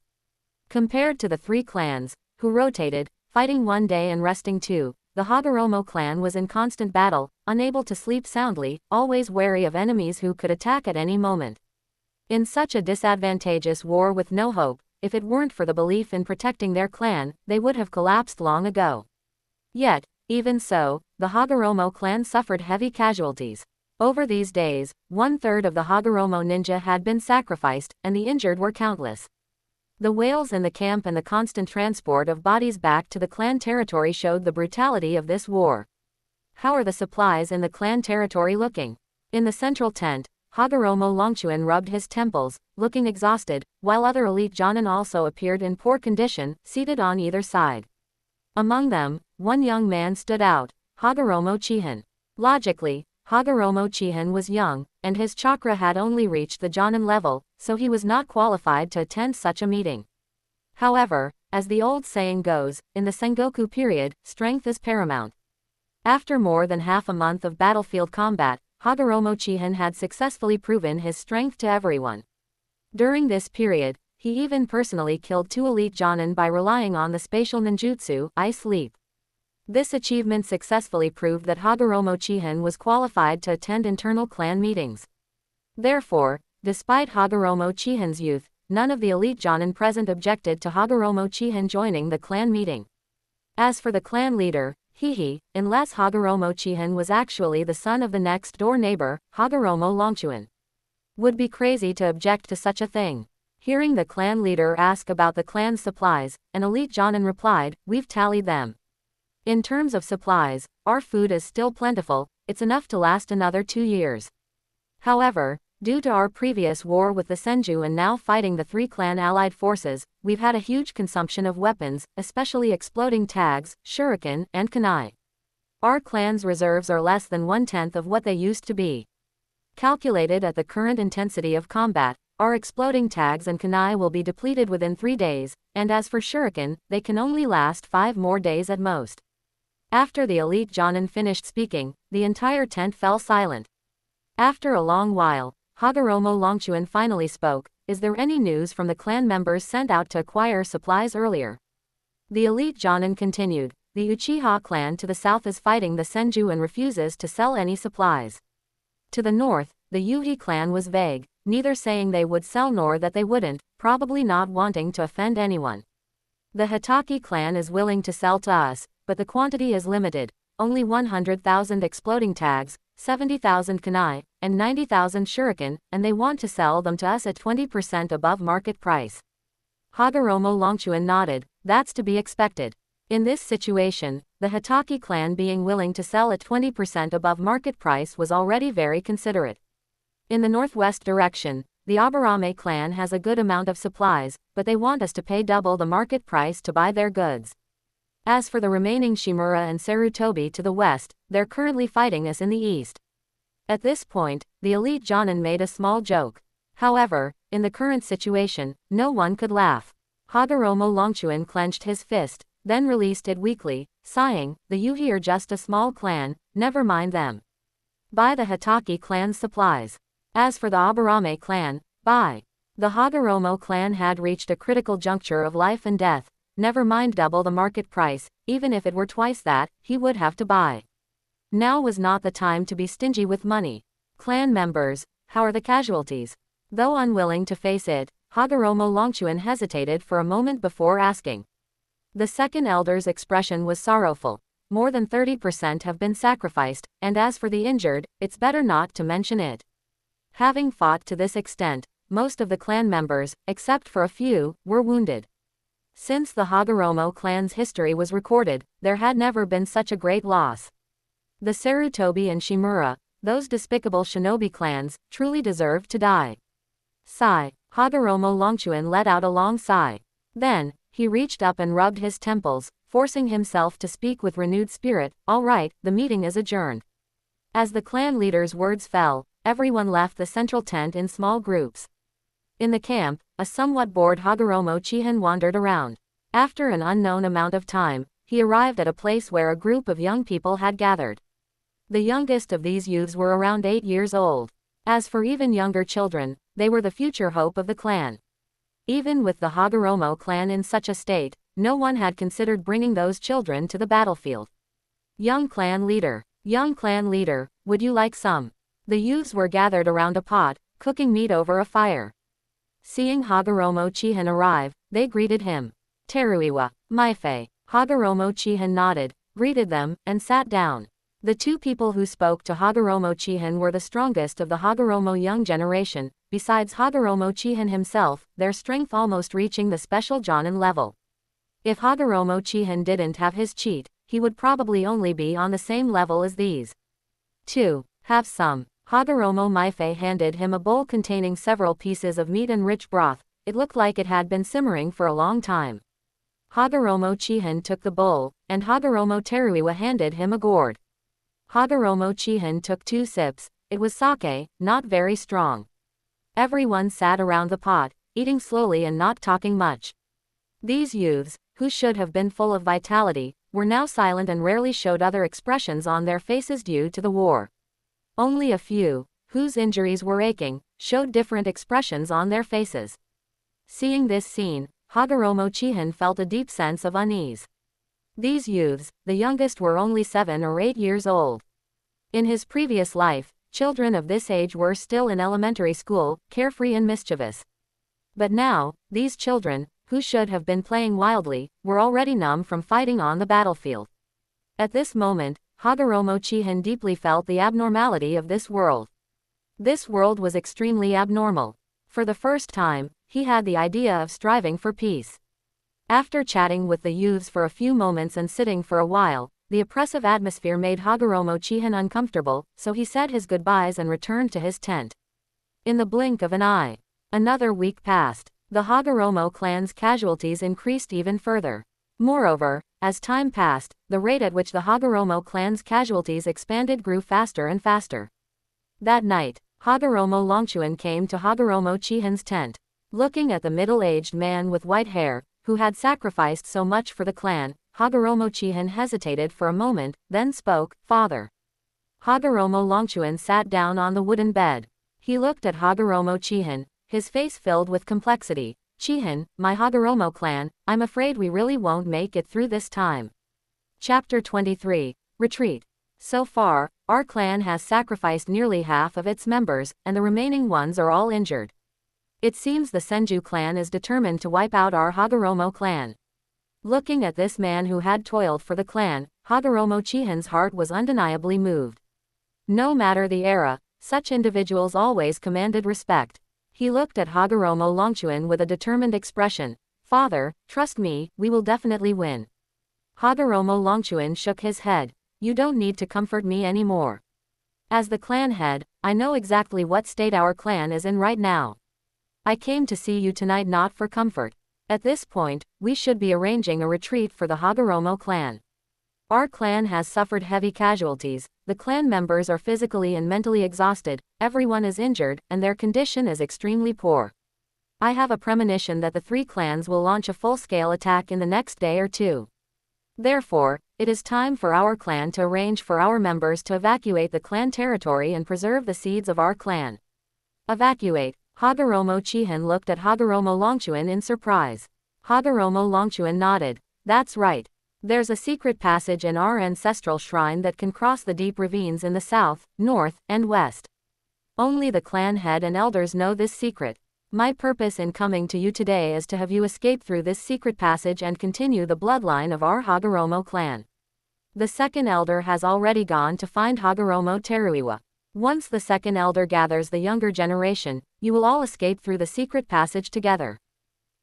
S1: Compared to the three clans, who rotated, fighting one day and resting two, the Hagoromo clan was in constant battle, unable to sleep soundly, always wary of enemies who could attack at any moment. In such a disadvantageous war with no hope, if it weren't for the belief in protecting their clan, they would have collapsed long ago. Yet, even so, the Hagoromo clan suffered heavy casualties. Over these days, 1/3 of the Hagoromo ninja had been sacrificed, and the injured were countless. The wails in the camp and the constant transport of bodies back to the clan territory showed the brutality of this war. How are the supplies in the clan territory looking? In the central tent, Hagoromo Longchuan rubbed his temples, looking exhausted, while other elite jonin also appeared in poor condition, seated on either side. Among them, one young man stood out, Hagoromo Chihin. Logically, Hagoromo Chihin was young, and his chakra had only reached the jonin level, so he was not qualified to attend such a meeting. However, as the old saying goes, in the Sengoku period, strength is paramount. After more than half a month of battlefield combat, Hagoromo Chihin had successfully proven his strength to everyone. During this period, he even personally killed 2 elite jonin by relying on the spatial ninjutsu, Ice Leap. This achievement successfully proved that Hagoromo Chihin was qualified to attend internal clan meetings. Therefore, despite Hagoromo Chihin's youth, none of the elite jonin present objected to Hagoromo Chihin joining the clan meeting. As for the clan leader, unless Hagoromo Chihin was actually the son of the next-door neighbor, Hagoromo Longchuan. Would be crazy to object to such a thing. Hearing the clan leader ask about the clan's supplies, an elite jonin replied, "We've tallied them. In terms of supplies, our food is still plentiful, it's enough to last another 2 years. However, due to our previous war with the Senju and now fighting the 3 clan allied forces, we've had a huge consumption of weapons, especially exploding tags, shuriken, and kunai. Our clan's reserves are less than 1/10 of what they used to be. Calculated at the current intensity of combat, our exploding tags and kunai will be depleted within 3 days, and as for shuriken, they can only last 5 more days at most." After the elite jonin finished speaking, the entire tent fell silent. After a long while, Hagoromo Longchuan finally spoke. "Is there any news from the clan members sent out to acquire supplies earlier?" The elite jonin continued. "The Uchiha clan to the south is fighting the Senju and refuses to sell any supplies. To the north, the Yuhi clan was vague, neither saying they would sell nor that they wouldn't, probably not wanting to offend anyone. The Hitaki clan is willing to sell to us, but the quantity is limited, only 100,000 exploding tags, 70,000 kunai, and 90,000 shuriken, and they want to sell them to us at 20% above market price. Hagoromo Longchuan nodded. That's to be expected. In this situation, the Hitaki clan being willing to sell at 20% above market price was already very considerate. In the northwest direction, the Aburame clan has a good amount of supplies, but they want us to pay double the market price to buy their goods. As for the remaining Shimura and Sarutobi to the west, they're currently fighting us in the east. At this point, the elite Jonin made a small joke. However, in the current situation, no one could laugh. Hagoromo Longchuan clenched his fist, then released it weakly, sighing, the Yuhi are just a small clan, never mind them. Buy the Hitaki clan's supplies. As for the Aburame clan, buy. The Hagoromo clan had reached a critical juncture of life and death, never mind double the market price, even if it were twice that, he would have to buy. Now was not the time to be stingy with money. Clan members, how are the casualties? Though unwilling to face it, Hagoromo Longchuan hesitated for a moment before asking. The second elder's expression was sorrowful. More than 30% have been sacrificed, and as for the injured, it's better not to mention it. Having fought to this extent, most of the clan members, except for a few, were wounded. Since the Hagoromo clan's history was recorded, there had never been such a great loss. The Sarutobi and Shimura, those despicable shinobi clans, truly deserved to die. Sigh. Hagoromo Longchuan let out a long sigh. Then, he reached up and rubbed his temples, forcing himself to speak with renewed spirit. All right, the meeting is adjourned. As the clan leader's words fell, everyone left the central tent in small groups. In the camp, a somewhat bored Hagoromo Chihin wandered around. After an unknown amount of time, he arrived at a place where a group of young people had gathered. The youngest of these youths were around 8 years old. As for even younger children, they were the future hope of the clan. Even with the Hagoromo clan in such a state, no one had considered bringing those children to the battlefield. Young clan leader, would you like some? The youths were gathered around a pot, cooking meat over a fire. Seeing Hagoromo Chihin arrive, they greeted him. Teruiwa, Maifei. Hagoromo Chihin nodded, greeted them, and sat down. The two people who spoke to Hagoromo Chihin were the strongest of the Hagoromo young generation, besides Hagoromo Chihin himself, their strength almost reaching the special Jonin level. If Hagoromo Chihin didn't have his cheat, he would probably only be on the same level as these. 2. Have some. Hagoromo Maifei handed him a bowl containing several pieces of meat and rich broth. It looked like it had been simmering for a long time. Hagoromo Chihin took the bowl, and Hagoromo Teruiwa handed him a gourd. Hagoromo Chihin took 2 sips. It was sake, not very strong. Everyone sat around the pot, eating slowly and not talking much. These youths, who should have been full of vitality, were now silent and rarely showed other expressions on their faces due to the war. Only a few, whose injuries were aching, showed different expressions on their faces. Seeing this scene, Hagoromo Chihin felt a deep sense of unease. These youths, the youngest were only 7 or 8 years old. In his previous life, children of this age were still in elementary school, carefree and mischievous. But now, these children, who should have been playing wildly, were already numb from fighting on the battlefield. At this moment, Hagoromo Chihin deeply felt the abnormality of this world. This world was extremely abnormal. For the first time, he had the idea of striving for peace. After chatting with the youths for a few moments and sitting for a while, the oppressive atmosphere made Hagoromo Chihin uncomfortable, so he said his goodbyes and returned to his tent. In the blink of an eye, another week passed. The Hagoromo clan's casualties increased even further. Moreover, as time passed, the rate at which the Hagoromo clan's casualties expanded grew faster and faster. That night, Hagoromo Longchuan came to Hagoromo Chihin's tent. Looking at the middle-aged man with white hair, who had sacrificed so much for the clan, Hagoromo Chihin hesitated for a moment, then spoke, "Father." Hagoromo Longchuan sat down on the wooden bed. He looked at Hagoromo Chihin, his face filled with complexity. "Chihin, my Hagoromo clan, I'm afraid we really won't make it through this time." Chapter 23. Retreat. So far, our clan has sacrificed nearly half of its members, and the remaining ones are all injured. It seems the Sanju clan is determined to wipe out our Hagoromo clan. Looking at this man who had toiled for the clan, Hagoromo Chihin's heart was undeniably moved. No matter the era, such individuals always commanded respect. He looked at Hagoromo Longchuan with a determined expression. Father, trust me, we will definitely win. Hagoromo Longchuan shook his head. You don't need to comfort me anymore. As the clan head, I know exactly what state our clan is in right now. I came to see you tonight not for comfort. At this point, we should be arranging a retreat for the Hagoromo clan. Our clan has suffered heavy casualties, the clan members are physically and mentally exhausted, everyone is injured, and their condition is extremely poor. I have a premonition that the three clans will launch a full-scale attack in the next day or two. Therefore, it is time for our clan to arrange for our members to evacuate the clan territory and preserve the seeds of our clan. Evacuate. Hagoromo Chihin looked at Hagoromo Longchuan in surprise. Hagoromo Longchuan nodded. That's right. There's a secret passage in our ancestral shrine that can cross the deep ravines in the south, north, and west. Only the clan head and elders know this secret. My purpose in coming to you today is to have you escape through this secret passage and continue the bloodline of our Hagoromo clan. The second elder has already gone to find Hagoromo Teruiwa. Once the second elder gathers the younger generation, you will all escape through the secret passage together.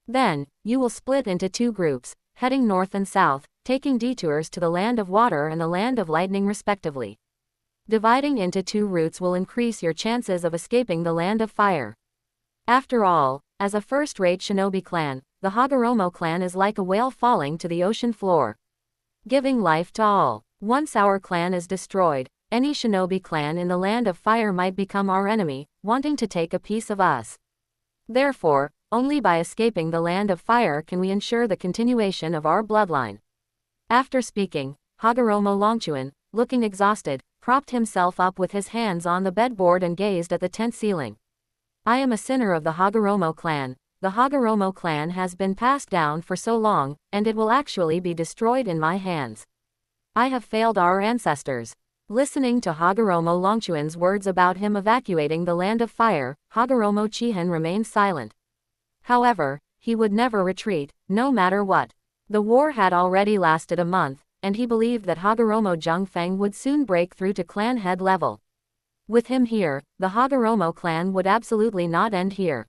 S1: Then, you will split into two groups, heading north and south, taking detours to the land of water and the land of lightning respectively. Dividing into two routes will increase your chances of escaping the land of fire. After all, as a first-rate shinobi clan, the Hagoromo clan is like a whale falling to the ocean floor, giving life to all. Once our clan is destroyed, any shinobi clan in the land of fire might become our enemy, wanting to take a piece of us. Therefore, only by escaping the land of fire can we ensure the continuation of our bloodline. After speaking, Hagoromo Longchuan, looking exhausted, propped himself up with his hands on the bedboard and gazed at the tent ceiling. I am a sinner of the Hagoromo clan. The Hagoromo clan has been passed down for so long, and it will actually be destroyed in my hands. I have failed our ancestors. Listening to Hagoromo Longchuan's words about him evacuating the land of fire, Hagoromo Chihin remained silent. However, he would never retreat, no matter what. The war had already lasted a month, and he believed that Hagoromo Zhengfeng would soon break through to clan head level. With him here, the Hagoromo clan would absolutely not end here.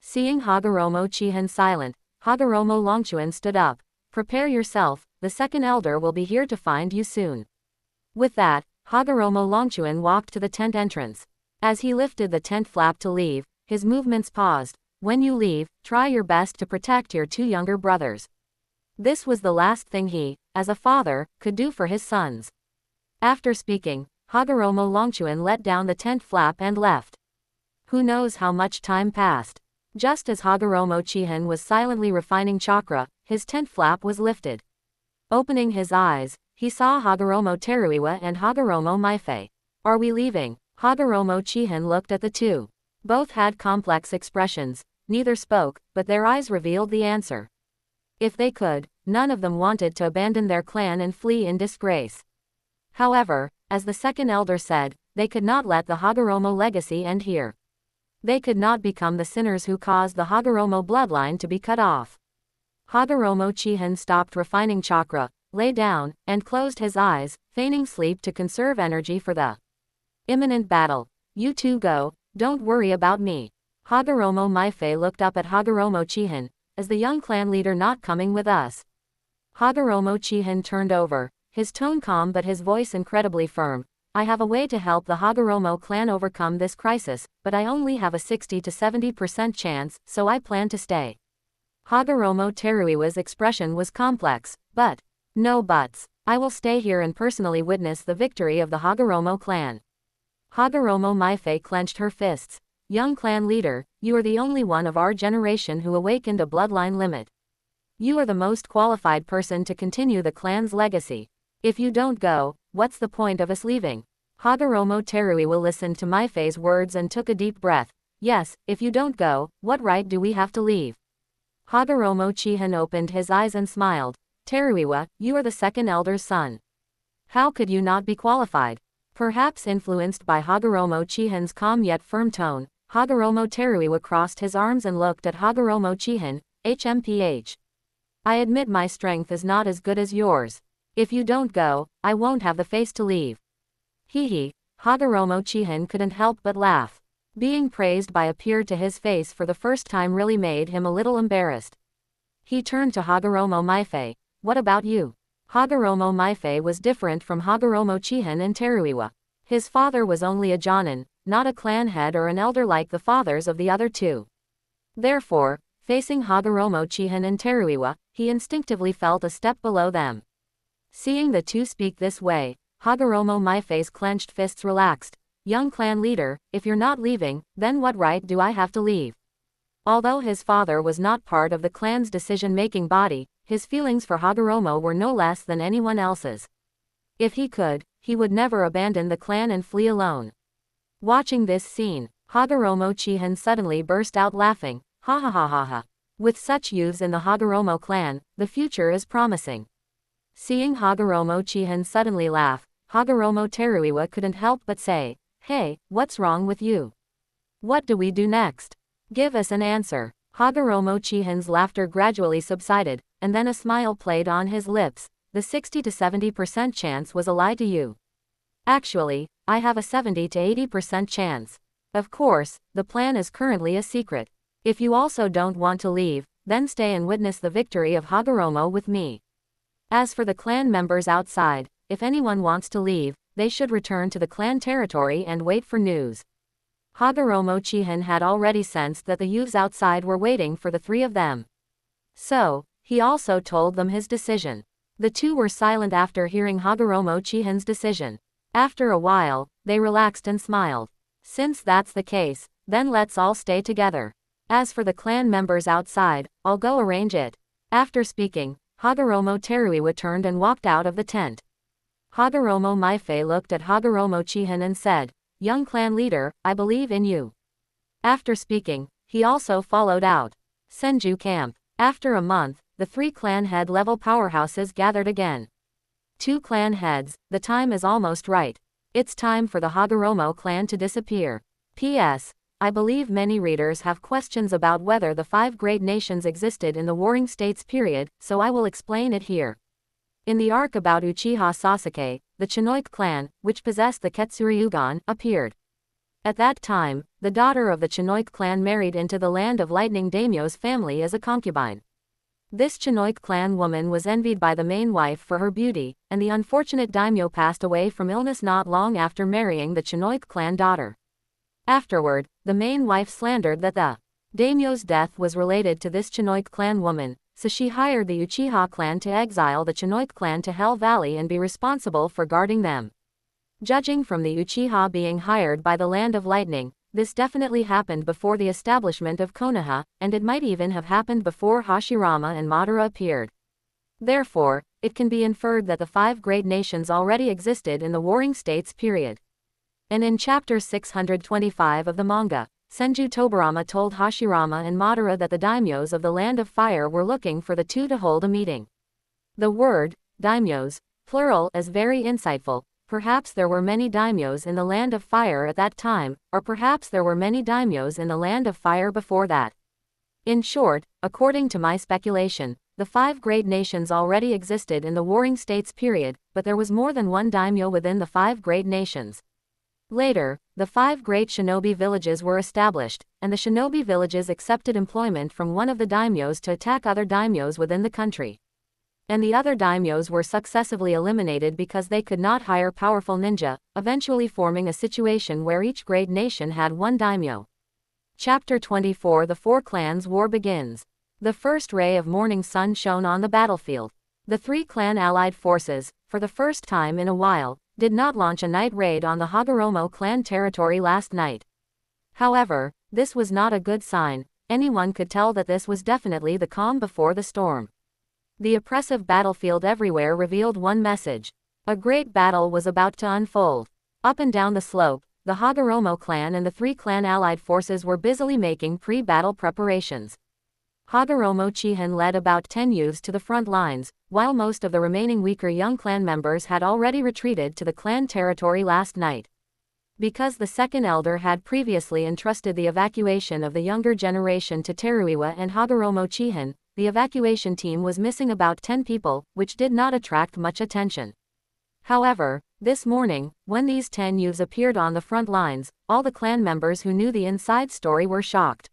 S1: Seeing Hagoromo Chihin silent, Hagoromo Longchuan stood up. Prepare yourself, the second elder will be here to find you soon. With that, Hagoromo Longchuan walked to the tent entrance. As he lifted the tent flap to leave, his movements paused. When you leave, try your best to protect your two younger brothers. This was the last thing he, as a father, could do for his sons. After speaking, Hagoromo Longchuan let down the tent flap and left. Who knows how much time passed? Just as Hagoromo Chihin was silently refining chakra, his tent flap was lifted. Opening his eyes, he saw Hagoromo Teruiwa and Hagoromo Maifei. Are we leaving? Hagoromo Chihin looked at the two. Both had complex expressions, neither spoke, but their eyes revealed the answer. If they could, none of them wanted to abandon their clan and flee in disgrace. However, as the second elder said, they could not let the Hagoromo legacy end here. They could not become the sinners who caused the Hagoromo bloodline to be cut off. Hagoromo Chihin stopped refining chakra, lay down, and closed his eyes, feigning sleep to conserve energy for the imminent battle. You two go, don't worry about me. Hagoromo Maifei looked up at Hagoromo Chihin. Is the young clan leader not coming with us? Hagoromo Chihin turned over, his tone calm but his voice incredibly firm. I have a way to help the Hagoromo clan overcome this crisis, but I only have a 60 to 70% chance, so I plan to stay. Hagoromo Teruiwa's expression was complex, but no buts. I will stay here and personally witness the victory of the Hagoromo clan. Hagoromo Maifei clenched her fists. Young clan leader, you are the only one of our generation who awakened a bloodline limit. You are the most qualified person to continue the clan's legacy. If you don't go, what's the point of us leaving? Hagoromo Teruiwa listened to Maifei's words and took a deep breath. Yes, if you don't go, what right do we have to leave? Hagoromo Chihin opened his eyes and smiled. Teruiwa, you are the second elder's son. How could you not be qualified? Perhaps influenced by Hagoromo Chihin's calm yet firm tone, Hagoromo Teruiwa crossed his arms and looked at Hagoromo Chihin. HMPH. I admit my strength is not as good as yours. If you don't go, I won't have the face to leave. Hee. Hagoromo Chihin couldn't help but laugh. Being praised by a peer to his face for the first time really made him a little embarrassed. He turned to Hagoromo Maifei. What about you? Hagoromo Maifei was different from Hagoromo Chihin and Teruiwa. His father was only a jonin, not a clan head or an elder like the fathers of the other two. Therefore, facing Hagoromo Chihin and Teruiwa, he instinctively felt a step below them. Seeing the two speak this way, Hagoromo Maifei's clenched fists relaxed. Young clan leader, if you're not leaving, then what right do I have to leave? Although his father was not part of the clan's decision-making body, his feelings for Hagoromo were no less than anyone else's. If he could, he would never abandon the clan and flee alone. Watching this scene, Hagoromo Chihin suddenly burst out laughing. Ha ha ha ha ha. With such youths in the Hagoromo clan, the future is promising. Seeing Hagoromo Chihin suddenly laugh, Hagoromo Teruiwa couldn't help but say, "Hey, what's wrong with you? What do we do next? Give us an answer." Hagoromo Chihin's laughter gradually subsided, and then a smile played on his lips. The 60 to 70% chance was a lie to you. Actually, I have a 70 to 80% chance. Of course, the plan is currently a secret. If you also don't want to leave, then stay and witness the victory of Hagoromo with me. As for the clan members outside, if anyone wants to leave, they should return to the clan territory and wait for news. Hagoromo Chihin had already sensed that the youths outside were waiting for the three of them. So, he also told them his decision. The two were silent after hearing Hagoromo Chihin's decision. After a while, they relaxed and smiled. Since that's the case, then let's all stay together. As for the clan members outside, I'll go arrange it. After speaking, Hagoromo Teruiwa turned and walked out of the tent. Hagoromo Maifei looked at Hagoromo Chihin and said, "Young clan leader, I believe in you." After speaking, he also followed out. Senju camp. After a month, the three clan head level powerhouses gathered again. Two clan heads, the time is almost right. It's time for the Hagoromo clan to disappear. P.S. I believe many readers have questions about whether the five great nations existed in the Warring States period, so I will explain it here. In the arc about Uchiha Sasuke, the Chinook clan, which possessed the Ketsuryugan, appeared. At that time, the daughter of the Chinook clan married into the Land of Lightning daimyo's family as a concubine. This Chinook clan woman was envied by the main wife for her beauty, and the unfortunate daimyo passed away from illness not long after marrying the Chinook clan daughter. Afterward, the main wife slandered that the daimyo's death was related to this Chinook clan woman, so she hired the Uchiha clan to exile the Chinook clan to Hell Valley and be responsible for guarding them. Judging from the Uchiha being hired by the Land of Lightning, this definitely happened before the establishment of Konoha, and it might even have happened before Hashirama and Madara appeared. Therefore, it can be inferred that the five great nations already existed in the Warring States period. And in chapter 625 of the manga, Senju Tobarama told Hashirama and Madara that the daimyos of the Land of Fire were looking for the two to hold a meeting. The word, daimyos, plural, is very insightful. Perhaps there were many daimyos in the Land of Fire at that time, or perhaps there were many daimyos in the Land of Fire before that. In short, according to my speculation, the five great nations already existed in the Warring States period, but there was more than one daimyo within the five great nations. Later, the five great shinobi villages were established, and the shinobi villages accepted employment from one of the daimyos to attack other daimyos within the country. And the other daimyos were successively eliminated because they could not hire powerful ninja, eventually forming a situation where each great nation had one daimyo. Chapter 24 The Four Clans War begins. The first ray of morning sun shone on the battlefield. The three clan allied forces, for the first time in a while, did not launch a night raid on the Hagoromo clan territory last night. However, this was not a good sign. Anyone could tell that this was definitely the calm before the storm. The oppressive battlefield everywhere revealed one message. A great battle was about to unfold. Up and down the slope, the Hagoromo clan and the three clan allied forces were busily making pre-battle preparations. Hagoromo Chihin led about 10 youths to the front lines, while most of the remaining weaker young clan members had already retreated to the clan territory last night. Because the second elder had previously entrusted the evacuation of the younger generation to Teruiwa and Hagoromo Chihin, the evacuation team was missing about 10 people, which did not attract much attention. However, This morning, when these 10 youths appeared on the front lines, all the clan members who knew the inside story were shocked.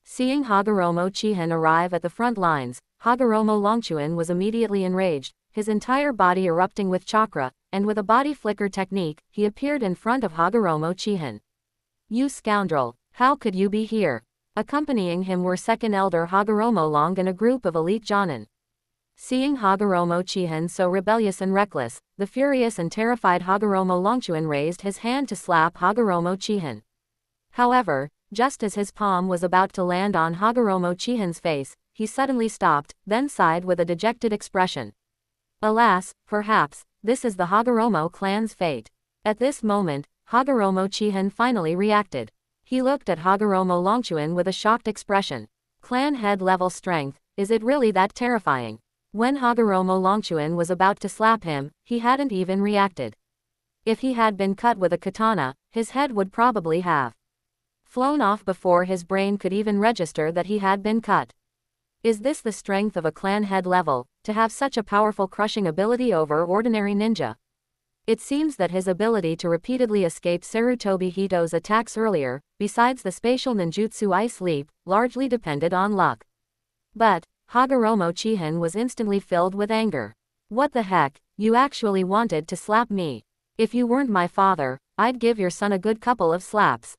S1: Seeing Hagoromo Chihin arrive at the front lines, Hagoromo Longchuan was immediately enraged, his entire body erupting with chakra, and with a body flicker technique, he appeared in front of Hagoromo Chihin. "You scoundrel, how could you be here?" Accompanying him were second elder Hagoromo Long and a group of elite Jonin. Seeing Hagoromo Chihin so rebellious and reckless, the furious and terrified Hagoromo Longchuan raised his hand to slap Hagoromo Chihin. However, just as his palm was about to land on Hagoromo Chihin's face, he suddenly stopped, then sighed with a dejected expression. Alas, perhaps, this is the Hagoromo clan's fate. At this moment, Hagoromo Chihin finally reacted. He looked at Hagoromo Longchuan with a shocked expression. Clan head level strength, is it really that terrifying? When Hagoromo Longchuan was about to slap him, he hadn't even reacted. If he had been cut with a katana, his head would probably have flown off before his brain could even register that he had been cut. Is this the strength of a clan head level, to have such a powerful crushing ability over ordinary ninja? It seems that his ability to repeatedly escape Sarutobi Hito's attacks earlier, besides the spatial ninjutsu ice leap, largely depended on luck. But Hagoromo Chihin was instantly filled with anger. What the heck, you actually wanted to slap me. If you weren't my father, I'd give your son a good couple of slaps.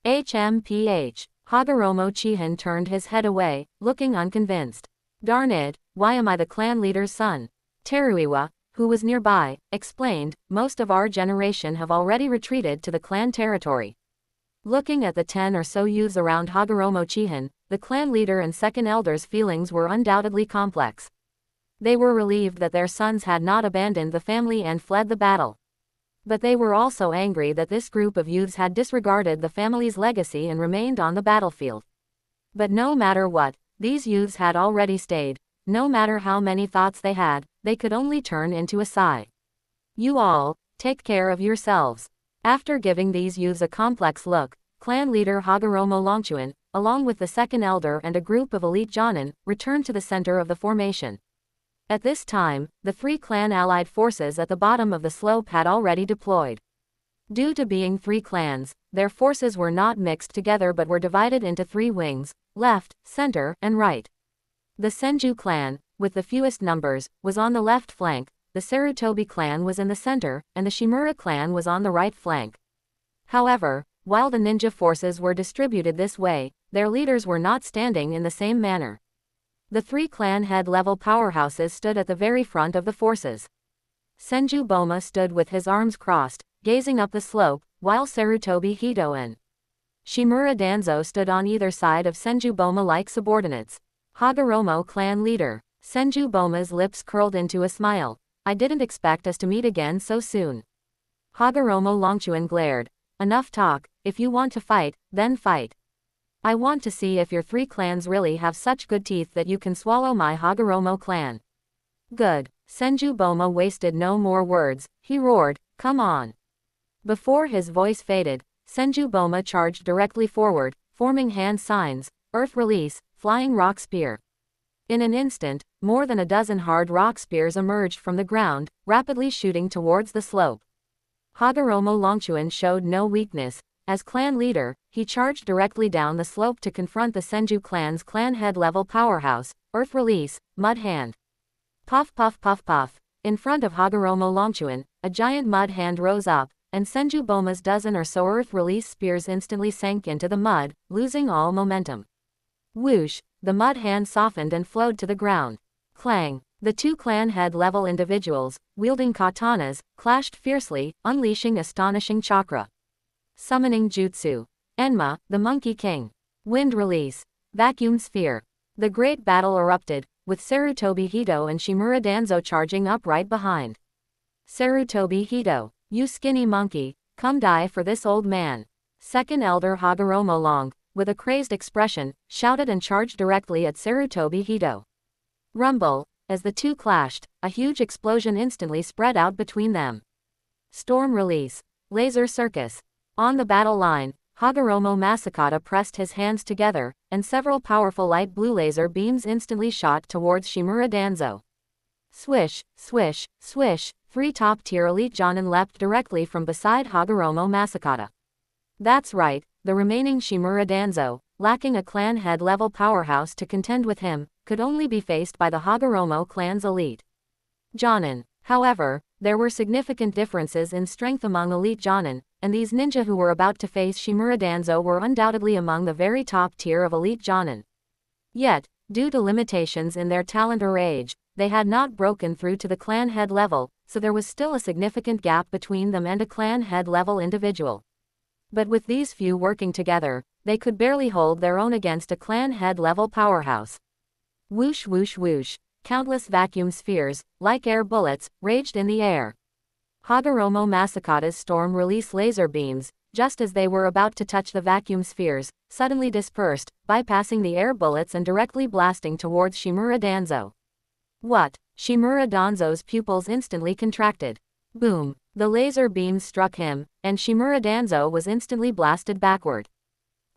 S1: HMPH. Hagoromo Chihin turned his head away, looking unconvinced. Darn it, why am I the clan leader's son? Teruiwa, who was nearby, explained, most of our generation have already retreated to the clan territory. Looking at the 10 or so youths around Hagoromo Chihin, the clan leader and second elder's feelings were undoubtedly complex. They were relieved that their sons had not abandoned the family and fled the battle. But they were also angry that this group of youths had disregarded the family's legacy and remained on the battlefield. But no matter what, these youths had already stayed. No matter how many thoughts they had, they could only turn into a sigh. You all, take care of yourselves. After giving these youths a complex look, clan leader Hagoromo Longchuan, along with the second elder and a group of elite Jonin, returned to the center of the formation. At this time, the 3 clan allied forces at the bottom of the slope had already deployed. Due to being 3 clans, their forces were not mixed together but were divided into 3 wings, left, center, and right. The Senju clan, with the fewest numbers, was on the left flank, the Sarutobi clan was in the center, and the Shimura clan was on the right flank. However, while the ninja forces were distributed this way, their leaders were not standing in the same manner. The 3 clan head-level powerhouses stood at the very front of the forces. Senju Boma stood with his arms crossed, gazing up the slope, while Sarutobi Hito and Shimura Danzo stood on either side of Senju Boma like subordinates. Hagoromo clan leader. Senju Boma's lips curled into a smile. I didn't expect us to meet again so soon. Hagoromo Longchuan glared. Enough talk, if you want to fight, then fight. I want to see if your 3 clans really have such good teeth that you can swallow my Hagoromo clan. Good. Senju Boma wasted no more words, he roared, come on. Before his voice faded, Senju Boma charged directly forward, forming hand signs, earth release, flying rock spear. In an instant, more than a dozen hard rock spears emerged from the ground, rapidly shooting towards the slope. Hagoromo Longchuan showed no weakness. As clan leader, he charged directly down the slope to confront the Senju clan's clan head-level powerhouse, Earth Release, Mud Hand. Puff puff puff puff. In front of Hagoromo Longchuan, a giant mud hand rose up, and Senju Boma's dozen or so Earth Release spears instantly sank into the mud, losing all momentum. Whoosh, the mud hand softened and flowed to the ground. Clang. The 2 clan head-level individuals, wielding katanas, clashed fiercely, unleashing astonishing chakra. Summoning Jutsu. Enma, the Monkey King. Wind Release. Vacuum Sphere. The great battle erupted, with Sarutobi Hito and Shimura Danzo charging up right behind. Sarutobi Hito, you skinny monkey, come die for this old man. Second elder Hagoromo Long, with a crazed expression, shouted and charged directly at Sarutobi Hito. Rumble. As the 2 clashed, a huge explosion instantly spread out between them. Storm Release. Laser Circus. On the battle line, Hagoromo Masakata pressed his hands together, and several powerful light blue laser beams instantly shot towards Shimura Danzo. Swish, swish, swish, 3 top-tier elite Jonin leapt directly from beside Hagoromo Masakata. That's right, the remaining Shimura Danzo, lacking a clan head-level powerhouse to contend with him, could only be faced by the Hagoromo clan's elite Jonin. However, there were significant differences in strength among elite Jonin, and these ninja who were about to face Shimura Danzo were undoubtedly among the very top tier of elite Jonin. Yet, due to limitations in their talent or age, they had not broken through to the clan head level, so there was still a significant gap between them and a clan head level individual. But with these few working together, they could barely hold their own against a clan head level powerhouse. Whoosh whoosh whoosh, countless vacuum spheres, like air bullets, raged in the air. Hagoromo Masakata's storm release laser beams, just as they were about to touch the vacuum spheres, suddenly dispersed, bypassing the air bullets and directly blasting towards Shimura Danzo. What? Shimura Danzo's pupils instantly contracted. Boom! The laser beams struck him, and Shimura Danzo was instantly blasted backward.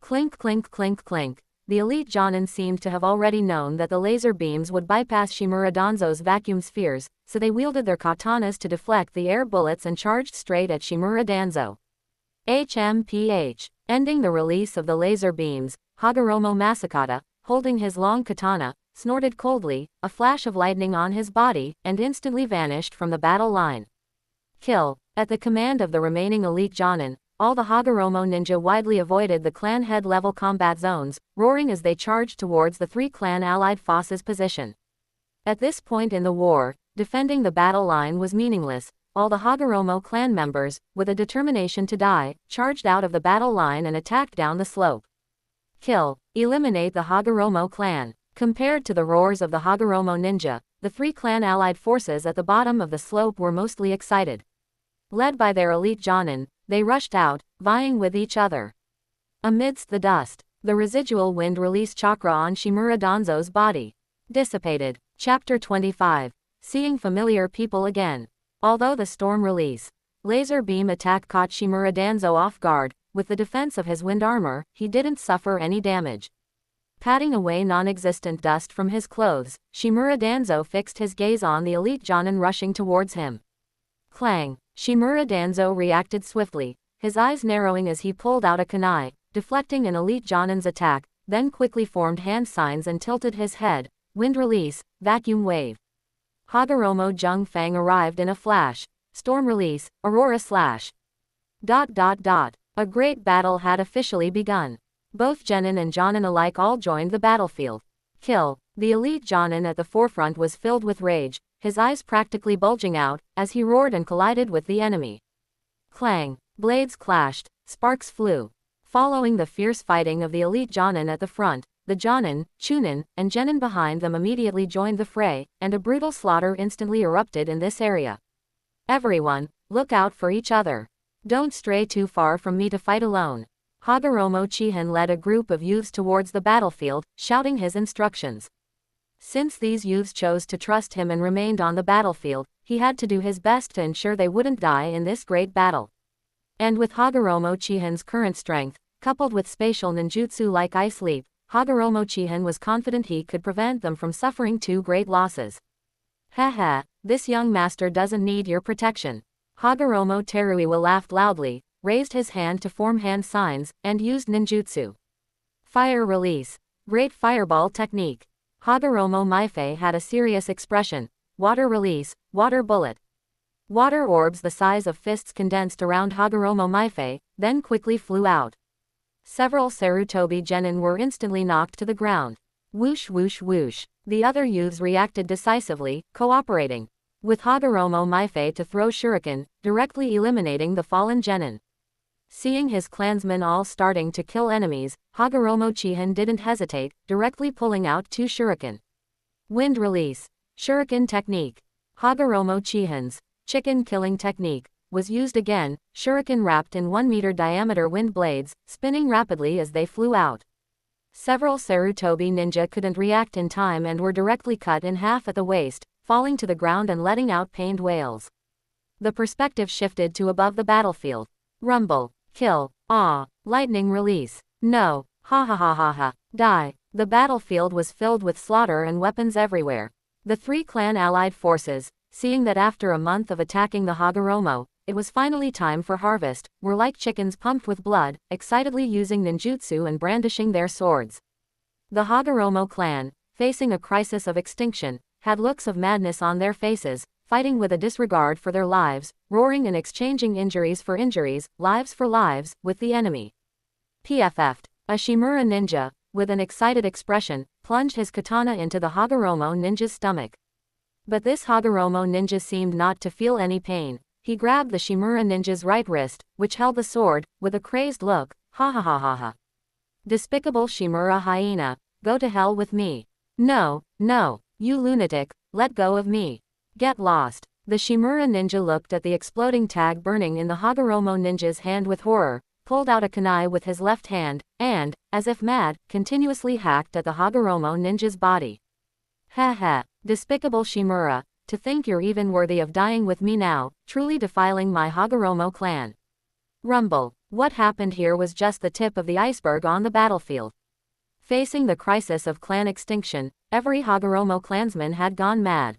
S1: Clink clink clink clink. The elite Jonin seemed to have already known that the laser beams would bypass Shimura Danzo's vacuum spheres, so they wielded their katanas to deflect the air bullets and charged straight at Shimura Danzo. HMPH. Ending the release of the laser beams, Hagoromo Masakata, holding his long katana, snorted coldly, a flash of lightning on his body, and instantly vanished from the battle line. Kill. At the command of the remaining elite Jonin, all the Hagoromo ninja widely avoided the clan head level combat zones, roaring as they charged towards the 3 clan allied forces' position. At this point in the war, defending the battle line was meaningless. All the Hagoromo clan members, with a determination to die, charged out of the battle line and attacked down the slope. Kill. Eliminate the Hagoromo clan. Compared to the roars of the Hagoromo ninja, the 3 clan allied forces at the bottom of the slope were mostly excited. Led by their elite Jonin, they rushed out, vying with each other. Amidst the dust, the residual wind released chakra on Shimura Danzo's body. Dissipated. Chapter 25. Seeing familiar people again. Although the storm release laser beam attack caught Shimura Danzo off guard, with the defense of his wind armor, he didn't suffer any damage. Patting away non-existent dust from his clothes, Shimura Danzo fixed his gaze on the elite Jonin rushing towards him. Clang! Shimura Danzo reacted swiftly, his eyes narrowing as he pulled out a kunai, deflecting an elite Jonin's attack, then quickly formed hand signs and tilted his head. Wind release, vacuum wave. Hagoromo Jung Fang arrived in a flash. Storm release, aurora slash. A great battle had officially begun. Both genin and jonin alike all joined the battlefield. Kill. The elite jonin at the forefront was filled with rage, his eyes practically bulging out, as he roared and collided with the enemy. Clang. Blades clashed, sparks flew. Following the fierce fighting of the elite jonin at the front, the jonin, chunin, and genin behind them immediately joined the fray, and a brutal slaughter instantly erupted in this area. Everyone, look out for each other. Don't stray too far from me to fight alone. Hagoromo Chihin led a group of youths towards the battlefield, shouting his instructions. Since these youths chose to trust him and remained on the battlefield, he had to do his best to ensure they wouldn't die in this great battle. And with Hagoromo Chihin's current strength, coupled with spatial ninjutsu like Ice Leap, Hagoromo Chihin was confident he could prevent them from suffering 2 great losses. Haha, this young master doesn't need your protection. Hagoromo Teruiwa laughed loudly, raised his hand to form hand signs, and used ninjutsu. Fire release. Great fireball technique. Hagoromo Maifei had a serious expression. Water release, water bullet. Water orbs the size of fists condensed around Hagoromo Maifei, then quickly flew out. Several Sarutobi genin were instantly knocked to the ground. Whoosh whoosh whoosh. The other youths reacted decisively, cooperating with Hagoromo Maifei to throw shuriken, directly eliminating the fallen genin. Seeing his clansmen all starting to kill enemies, Hagoromo Chihin didn't hesitate, directly pulling out 2 shuriken. Wind release. Shuriken technique. Hagoromo Chihin's chicken killing technique was used again, shuriken wrapped in 1-meter diameter wind blades, spinning rapidly as they flew out. Several Sarutobi ninja couldn't react in time and were directly cut in half at the waist, falling to the ground and letting out pained wails. The perspective shifted to above the battlefield. Rumble. Kill. Ah. Lightning release. No. Ha ha ha ha ha. Die. The battlefield was filled with slaughter and weapons everywhere. The three clan allied forces, seeing that after a month of attacking the Hagoromo, it was finally time for harvest, were like chickens pumped with blood, excitedly using ninjutsu and brandishing their swords. The Hagoromo clan, facing a crisis of extinction, had looks of madness on their faces, fighting with a disregard for their lives, roaring and exchanging injuries for injuries, lives for lives, with the enemy. PFF'd. A Shimura ninja, with an excited expression, plunged his katana into the Hagoromo ninja's stomach. But this Hagoromo ninja seemed not to feel any pain. He grabbed the Shimura ninja's right wrist, which held the sword, with a crazed look. Ha ha ha ha ha. Despicable Shimura hyena, go to hell with me. No, no, you lunatic, let go of me. Get lost. The Shimura ninja looked at the exploding tag burning in the Hagoromo ninja's hand with horror, pulled out a kunai with his left hand, and, as if mad, continuously hacked at the Hagoromo ninja's body. Ha ha, despicable Shimura, to think you're even worthy of dying with me now, truly defiling my Hagoromo clan. Rumble. What happened here was just the tip of the iceberg on the battlefield. Facing the crisis of clan extinction, every Hagoromo clansman had gone mad.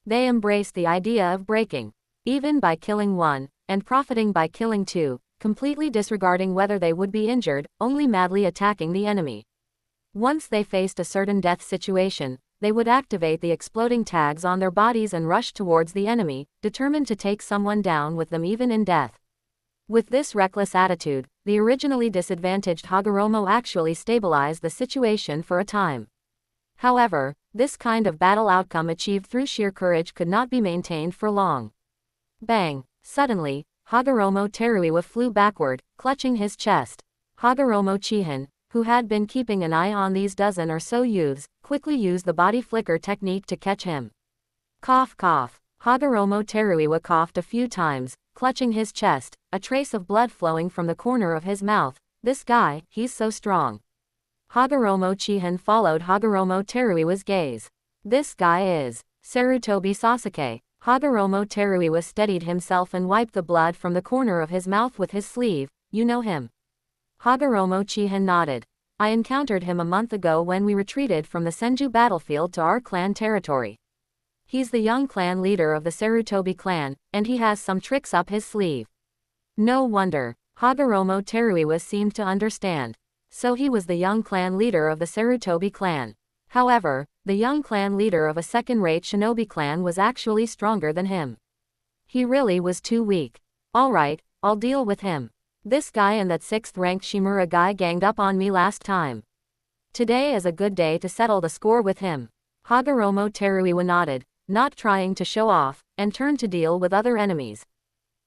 S1: They embraced the idea of breaking even by killing one, and profiting by killing two, completely disregarding whether they would be injured, only madly attacking the enemy. Once they faced a certain death situation, they would activate the exploding tags on their bodies and rush towards the enemy, determined to take someone down with them even in death. With this reckless attitude, the originally disadvantaged Hagoromo actually stabilized the situation for a time. However, this kind of battle outcome achieved through sheer courage could not be maintained for long. Bang! Suddenly, Hagoromo Teruiwa flew backward, clutching his chest. Hagoromo Chihin, who had been keeping an eye on these dozen or so youths, quickly used the body flicker technique to catch him. Cough cough. Hagoromo Teruiwa coughed a few times, clutching his chest, a trace of blood flowing from the corner of his mouth. This guy, he's so strong. Hagoromo Chihin followed Hagoromo Teruiwa's gaze. This guy is Sarutobi Sasuke. Hagoromo Teruiwa steadied himself and wiped the blood from the corner of his mouth with his sleeve. You know him? Hagoromo Chihin nodded. I encountered him a month ago when we retreated from the Senju battlefield to our clan territory. He's the young clan leader of the Sarutobi clan, and he has some tricks up his sleeve. No wonder. Hagoromo Teruiwa seemed to understand. So he was the young clan leader of the Sarutobi clan. However, the young clan leader of a second-rate shinobi clan was actually stronger than him. He really was too weak. Alright, I'll deal with him. This guy and that 6th-ranked Shimura guy ganged up on me last time. Today is a good day to settle the score with him. Hagoromo Teruiwa nodded, not trying to show off, and turned to deal with other enemies.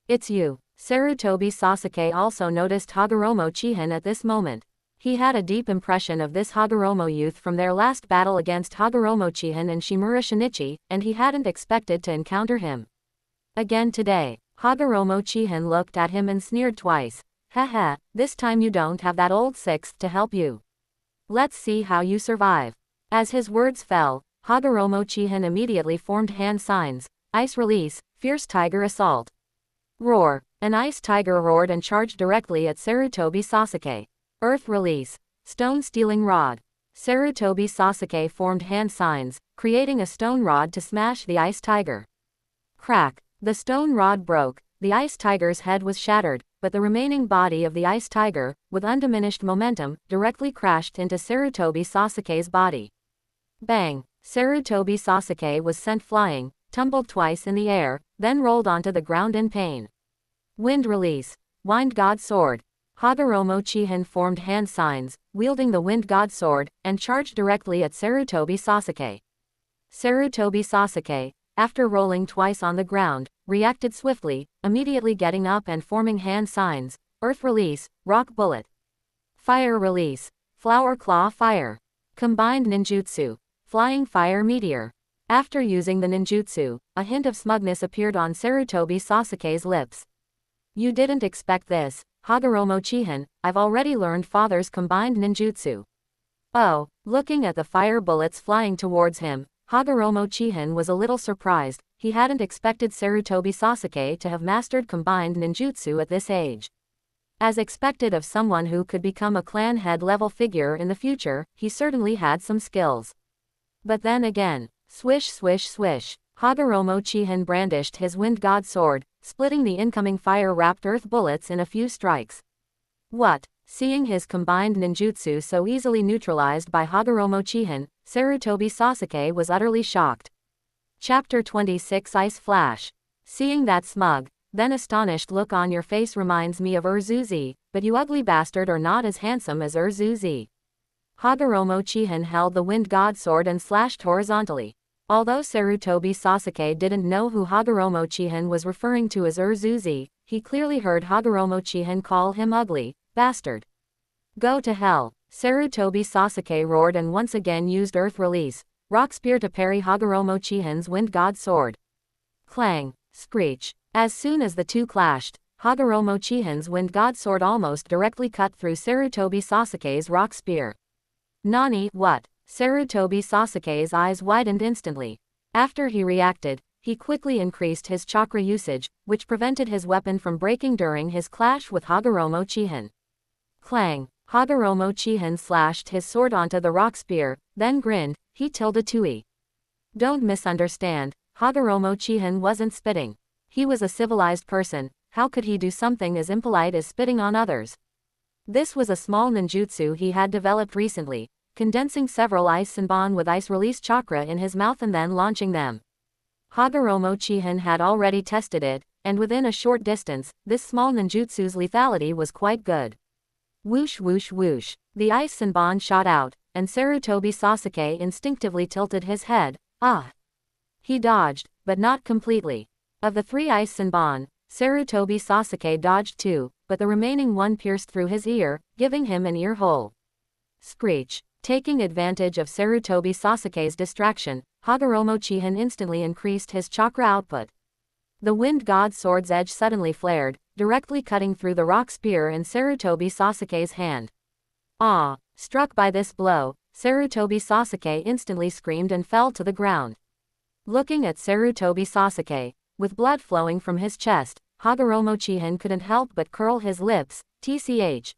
S1: It's you. Sarutobi Sasuke also noticed Hagoromo Chihin at this moment. He had a deep impression of this Hagoromo youth from their last battle against Hagoromo Chihin and Shimura Shinichi, and he hadn't expected to encounter him again today. Hagoromo Chihin looked at him and sneered twice. Haha, this time you don't have that old 6th to help you. Let's see how you survive. As his words fell, Hagoromo Chihin immediately formed hand signs. Ice release, fierce tiger assault. Roar. An ice tiger roared and charged directly at Sarutobi Sasuke. Earth release. Stone stealing rod. Sarutobi Sasuke formed hand signs, creating a stone rod to smash the ice tiger. Crack. The stone rod broke. The ice tiger's head was shattered, but the remaining body of the ice tiger, with undiminished momentum, directly crashed into Sarutobi Sasuke's body. Bang. Sarutobi Sasuke was sent flying, tumbled twice in the air, then rolled onto the ground in pain. Wind release. Wind God Sword. Hagoromo Chihin formed hand signs, wielding the Wind God Sword, and charged directly at Sarutobi Sasuke. Sarutobi Sasuke, after rolling twice on the ground, reacted swiftly, immediately getting up and forming hand signs. Earth release, Rock Bullet. Fire release, Flower Claw Fire. Combined Ninjutsu, Flying Fire Meteor. After using the ninjutsu, a hint of smugness appeared on Sarutobi Sasuke's lips. You didn't expect this, Hagoromo Chihin. I've already learned father's combined ninjutsu. Oh, looking at the fire bullets flying towards him, Hagoromo Chihin was a little surprised. He hadn't expected Sarutobi Sasuke to have mastered combined ninjutsu at this age. As expected of someone who could become a clan head level figure in the future, he certainly had some skills. But then again, Swish swish swish. Hagoromo Chihin brandished his wind god sword, splitting the incoming fire-wrapped earth bullets in a few strikes. What? Seeing his combined ninjutsu so easily neutralized by Hagoromo Chihin, Sarutobi Sasuke was utterly shocked. Chapter 26 Ice Flash. Seeing that smug, then astonished look on your face reminds me of Urzuzi, but you ugly bastard are not as handsome as Urzuzi. Hagoromo Chihin held the wind god sword and slashed horizontally. Although Sarutobi Sasuke didn't know who Hagoromo Chihin was referring to as Urzuzi, he clearly heard Hagoromo Chihin call him ugly bastard. Go to hell. Sarutobi Sasuke roared and once again used Earth Release, Rock Spear to parry Hagoromo Chihin's wind god sword. Clang, screech. As soon as the two clashed, Hagoromo Chihin's wind god sword almost directly cut through Sarutobi Sasuke's rock spear. Nani, what? Sarutobi Sasuke's eyes widened instantly. After he reacted, he quickly increased his chakra usage, which prevented his weapon from breaking during his clash with Hagoromo Chihin. Clang. Hagoromo Chihin slashed his sword onto the rock spear, then grinned, he tilted tui. Don't misunderstand, Hagoromo Chihin wasn't spitting. He was a civilized person, how could he do something as impolite as spitting on others? This was a small ninjutsu he had developed recently, condensing several ice senbon with ice release chakra in his mouth and then launching them. Hagoromo Chihin had already tested it, and within a short distance, this small ninjutsu's lethality was quite good. Whoosh whoosh whoosh. The ice senbon shot out, and Sarutobi Sasuke instinctively tilted his head. Ah! He dodged, but not completely. Of the 3 ice senbon, Sarutobi Sasuke dodged 2, but the remaining one pierced through his ear, giving him an ear hole. Screech. Taking advantage of Sarutobi Sasuke's distraction, Hagoromo Chihin instantly increased his chakra output. The wind god sword's edge suddenly flared, directly cutting through the rock spear in Sarutobi Sasuke's hand. Ah! Struck by this blow, Sarutobi Sasuke instantly screamed and fell to the ground. Looking at Sarutobi Sasuke, with blood flowing from his chest, Hagoromo Chihin couldn't help but curl his lips, tch.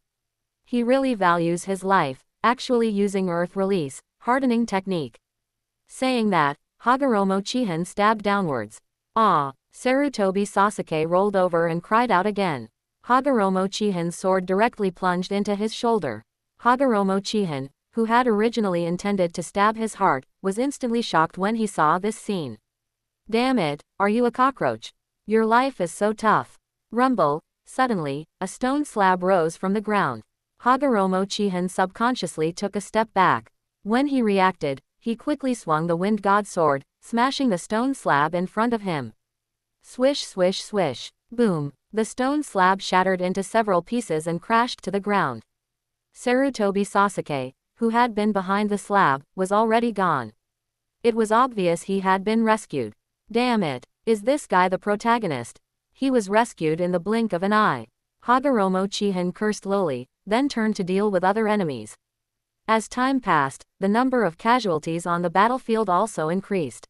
S1: He really values his life, actually using Earth Release, hardening technique. Saying that, Hagoromo Chihin stabbed downwards. Ah! Sarutobi Sasuke rolled over and cried out again. Hagoromo Chihin's sword directly plunged into his shoulder. Hagoromo Chihin, who had originally intended to stab his heart, was instantly shocked when he saw this scene. Damn it, are you a cockroach? Your life is so tough. Rumble. Suddenly, a stone slab rose from the ground. Hagoromo Chihin subconsciously took a step back. When he reacted, he quickly swung the wind god sword, smashing the stone slab in front of him. Swish swish swish. Boom. The stone slab shattered into several pieces and crashed to the ground. Sarutobi Sasuke, who had been behind the slab, was already gone. It was obvious he had been rescued. Damn it, is this guy the protagonist? He was rescued in the blink of an eye. Hagoromo Chihin cursed lowly, then turned to deal with other enemies. As time passed, the number of casualties on the battlefield also increased.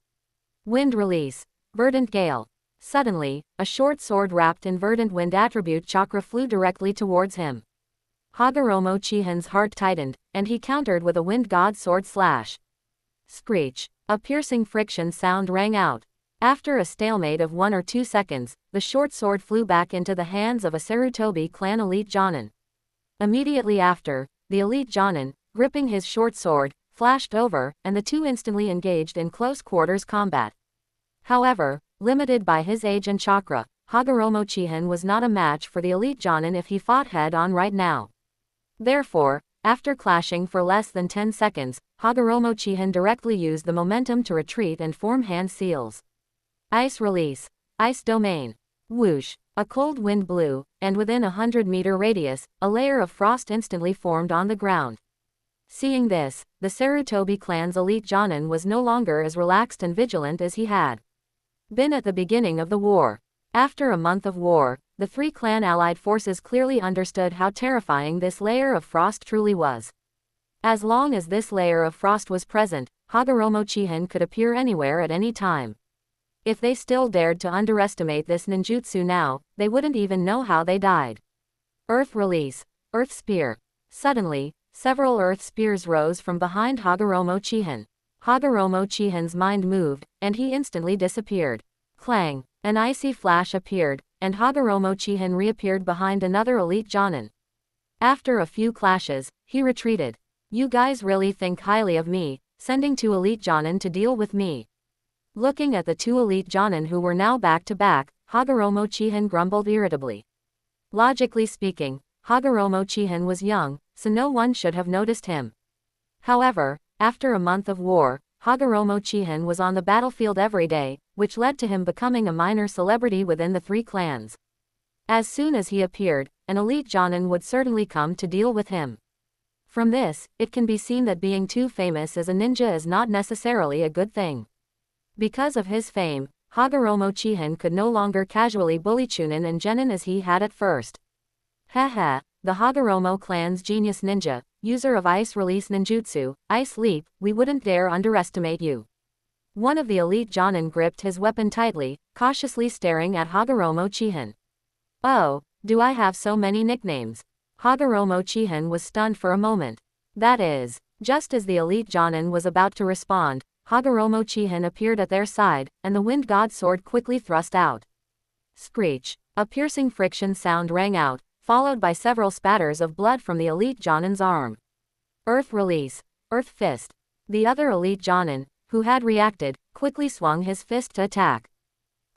S1: Wind Release. Verdant Gale. Suddenly, a short sword wrapped in verdant wind attribute chakra flew directly towards him. Hagoromo Chihin's heart tightened, and he countered with a wind god sword slash. Screech. A piercing friction sound rang out. After a stalemate of 1 or 2 seconds, the short sword flew back into the hands of a Sarutobi clan elite Jonin. Immediately after, the elite Jonin, gripping his short sword, flashed over, and the two instantly engaged in close quarters combat. However, limited by his age and chakra, Hagoromo Chihin was not a match for the elite Jonin if he fought head-on right now. Therefore, after clashing for less than 10 seconds, Hagoromo Chihin directly used the momentum to retreat and form hand seals. Ice Release. Ice Domain. Whoosh. A cold wind blew, and within 100-meter radius, a layer of frost instantly formed on the ground. Seeing this, the Sarutobi clan's elite Jonin was no longer as relaxed and vigilant as he had been at the beginning of the war. After a month of war, the 3 clan allied forces clearly understood how terrifying this layer of frost truly was. As long as this layer of frost was present, Hagoromo Chihin could appear anywhere at any time. If they still dared to underestimate this ninjutsu now, they wouldn't even know how they died. Earth Release. Earth Spear. Suddenly, several earth spears rose from behind Hagoromo Chihin. Hagoromo Chihin's mind moved, and he instantly disappeared. Clang! An icy flash appeared, and Hagoromo Chihin reappeared behind another elite Jonin. After a few clashes, he retreated. You guys really think highly of me, sending 2 elite Jonin to deal with me. Looking at the 2 elite Jonin who were now back to back, Hagoromo Chihin grumbled irritably. Logically speaking, Hagoromo Chihin was young, so no one should have noticed him. However, after a month of war, Hagoromo Chihin was on the battlefield every day, which led to him becoming a minor celebrity within the 3 clans. As soon as he appeared, an elite Jonin would certainly come to deal with him. From this, it can be seen that being too famous as a ninja is not necessarily a good thing. Because of his fame, Hagoromo Chihin could no longer casually bully Chunin and Genin as he had at first. Haha, the Hagoromo clan's genius ninja, user of Ice Release Ninjutsu, Ice Leap, we wouldn't dare underestimate you. One of the elite Jonin gripped his weapon tightly, cautiously staring at Hagoromo Chihin. Oh, do I have so many nicknames? Hagoromo Chihin was stunned for a moment. That is, just as the elite Jonin was about to respond, Hagoromo Chihin appeared at their side, and the wind god sword quickly thrust out. Screech! A piercing friction sound rang out, followed by several spatters of blood from the elite Jonin's arm. Earth Release! Earth Fist! The other elite Jonin, who had reacted, quickly swung his fist to attack.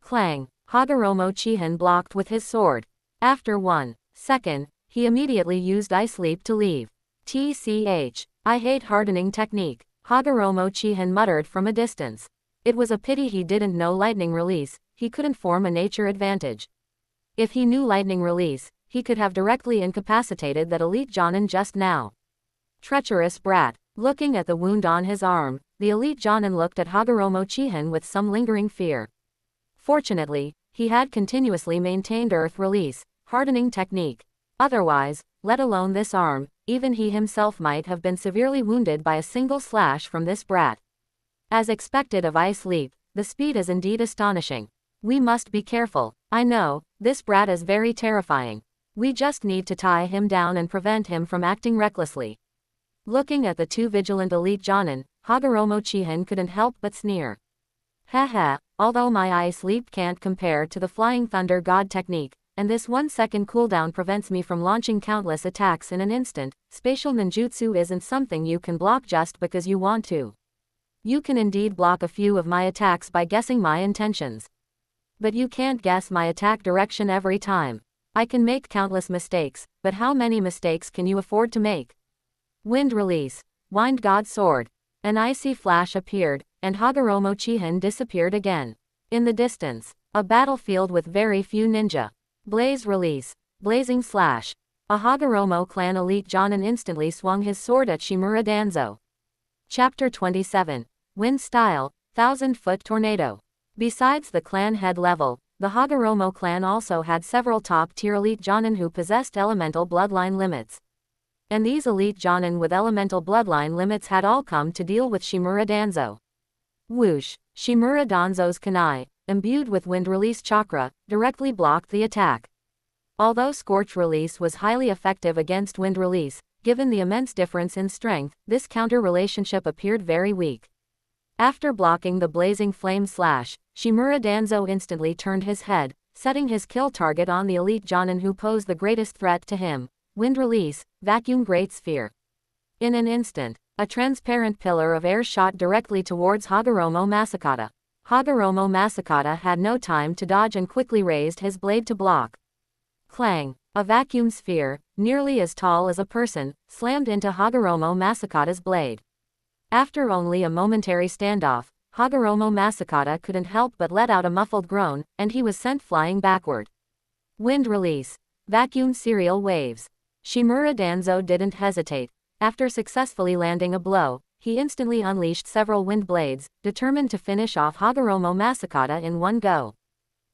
S1: Clang! Hagoromo Chihin blocked with his sword. After 1 second, he immediately used Ice Leap to leave. TCH! I hate hardening technique, Hagoromo Chihin muttered from a distance. It was a pity he didn't know Lightning Release, he couldn't form a nature advantage. If he knew Lightning Release, he could have directly incapacitated that elite Jonin just now. Treacherous brat! Looking at the wound on his arm, the elite Jonin looked at Hagoromo Chihin with some lingering fear. Fortunately, he had continuously maintained Earth Release, hardening technique. Otherwise, let alone this arm, even he himself might have been severely wounded by a single slash from this brat. As expected of Ice Leap, the speed is indeed astonishing. We must be careful. I know, this brat is very terrifying. We just need to tie him down and prevent him from acting recklessly. Looking at the 2 vigilant elite Jonin, Hagoromo Chihin couldn't help but sneer. Haha, although my Ice Leap can't compare to the Flying Thunder God technique, and this 1 second cooldown prevents me from launching countless attacks in an instant, spatial ninjutsu isn't something you can block just because you want to. You can indeed block a few of my attacks by guessing my intentions. But you can't guess my attack direction every time. I can make countless mistakes, but how many mistakes can you afford to make? Wind Release! Wind God Sword! An icy flash appeared, and Hagoromo Chihin disappeared again. In the distance, a battlefield with very few ninja. Blaze Release! Blazing Slash! A Hagoromo clan elite Jonin instantly swung his sword at Shimura Danzo. Chapter 27. Wind Style, 1000-foot Tornado. Besides the clan head level, the Hagoromo clan also had several top-tier elite Jonin who possessed elemental bloodline limits. And these elite Jonin with elemental bloodline limits had all come to deal with Shimura Danzo. Whoosh! Shimura Danzo's kunai, imbued with wind release chakra, directly blocked the attack. Although Scorch Release was highly effective against Wind Release, given the immense difference in strength, this counter relationship appeared very weak. After blocking the blazing flame slash, Shimura Danzo instantly turned his head, setting his kill target on the elite Jonin who posed the greatest threat to him. Wind Release, Vacuum Great Sphere. In an instant, a transparent pillar of air shot directly towards Hagoromo Masakata. Hagoromo Masakata had no time to dodge and quickly raised his blade to block. Clang! A vacuum sphere, nearly as tall as a person, slammed into Hagoromo Masakata's blade. After only a momentary standoff, Hagoromo Masakata couldn't help but let out a muffled groan, and he was sent flying backward. Wind Release. Vacuum Serial Waves. Shimura Danzo didn't hesitate. After successfully landing a blow, he instantly unleashed several wind blades, determined to finish off Hagoromo Masakata in one go.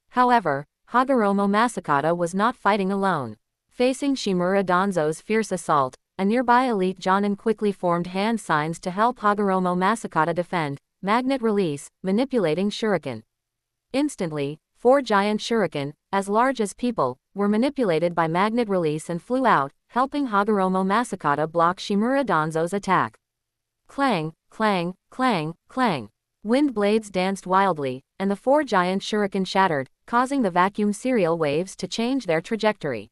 S1: However, Hagoromo Masakata was not fighting alone. Facing Shimura Danzo's fierce assault, a nearby elite Jonin quickly formed hand signs to help Hagoromo Masakata defend. Magnet Release, Manipulating Shuriken. Instantly, 4 giant shuriken, as large as people, were manipulated by Magnet Release and flew out, helping Hagoromo Masakata block Shimura Danzo's attack. Clang! clang, clang, clang. Wind blades danced wildly, and the 4 giant shuriken shattered, causing the vacuum serial waves to change their trajectory.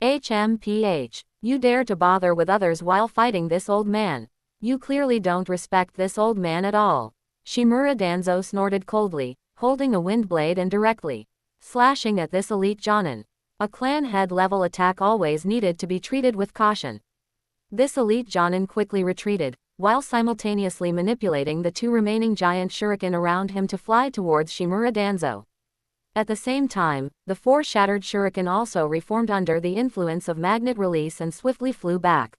S1: HMPH. You dare to bother with others while fighting this old man. You clearly don't respect this old man at all. Shimura Danzo snorted coldly, holding a wind blade and directly slashing at this elite jonin. A clan head level attack always needed to be treated with caution. This elite jonin quickly retreated, while simultaneously manipulating the 2 remaining giant shuriken around him to fly towards Shimura Danzo. At the same time, the 4 shattered shuriken also reformed under the influence of magnet release and swiftly flew back.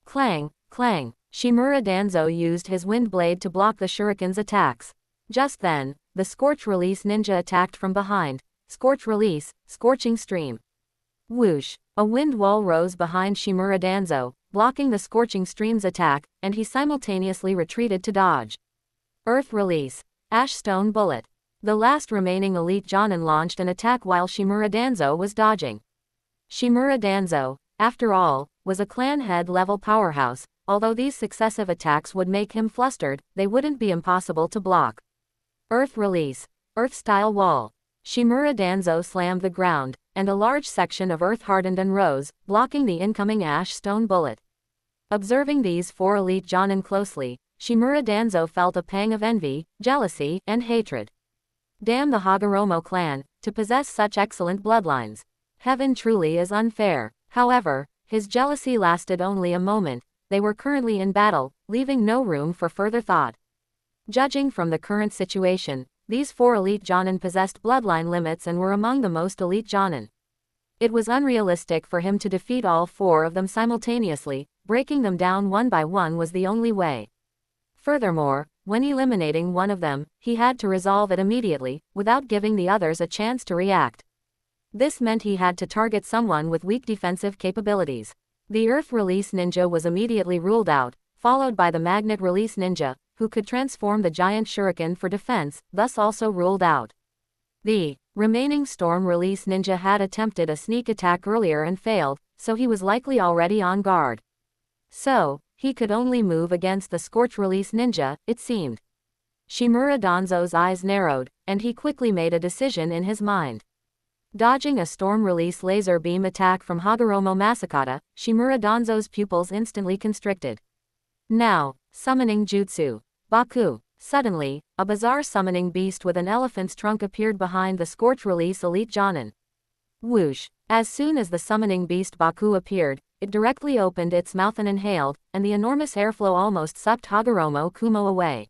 S1: Clang, clang. Shimura Danzo used his wind blade to block the shuriken's attacks. Just then, the Scorch Release ninja attacked from behind. Scorch Release, Scorching Stream. Whoosh! A wind wall rose behind Shimura Danzo, blocking the Scorching Stream's attack, and he simultaneously retreated to dodge. Earth Release, Ash Stone Bullet. The last remaining elite jonin launched an attack while Shimura Danzo was dodging. Shimura Danzo, after all, was a clan head level powerhouse. Although these successive attacks would make him flustered, they wouldn't be impossible to block. Earth Release, Earth-style Wall. Shimura Danzo slammed the ground, and a large section of earth hardened and rose, blocking the incoming ash stone bullet. Observing these 4 elite jonin closely, Shimura Danzo felt a pang of envy, jealousy, and hatred. Damn the Hagoromo clan, to possess such excellent bloodlines. Heaven truly is unfair. However, his jealousy lasted only a moment. They were currently in battle, leaving no room for further thought. Judging from the current situation, these 4 elite jonin possessed bloodline limits and were among the most elite jonin. It was unrealistic for him to defeat all 4 of them simultaneously. Breaking them down one by one was the only way. Furthermore, when eliminating one of them, he had to resolve it immediately, without giving the others a chance to react. This meant he had to target someone with weak defensive capabilities. The Earth Release Ninja was immediately ruled out, followed by the Magnet Release Ninja, who could transform the giant shuriken for defense, thus also ruled out. The remaining Storm Release Ninja had attempted a sneak attack earlier and failed, so he was likely already on guard. So, he could only move against the Scorch Release Ninja, it seemed. Shimura Danzo's eyes narrowed, and he quickly made a decision in his mind. Dodging a storm release laser beam attack from Hagoromo Masakata, Shimura Danzo's pupils instantly constricted. Now, summoning jutsu. Baku. Suddenly, a bizarre summoning beast with an elephant's trunk appeared behind the Scorch Release elite jonin. Whoosh. As soon as the summoning beast Baku appeared, it directly opened its mouth and inhaled, and the enormous airflow almost sucked Hagoromo Kumo away.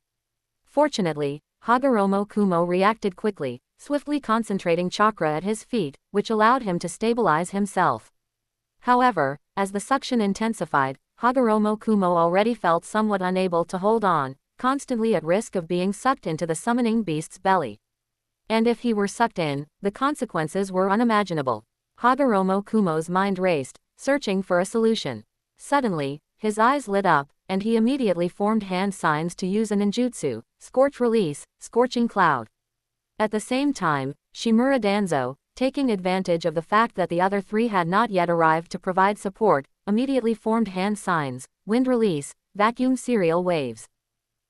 S1: Fortunately, Hagoromo Kumo reacted quickly, swiftly concentrating chakra at his feet, which allowed him to stabilize himself. However, as the suction intensified, Hagoromo Kumo already felt somewhat unable to hold on, constantly at risk of being sucked into the summoning beast's belly. And if he were sucked in, the consequences were unimaginable. Hagoromo Kumo's mind raced, searching for a solution. Suddenly, his eyes lit up, and he immediately formed hand signs to use a ninjutsu, Scorch Release, Scorching Cloud. At the same time, Shimura Danzo, taking advantage of the fact that the other 3 had not yet arrived to provide support, immediately formed hand signs, Wind Release, Vacuum Serial Waves.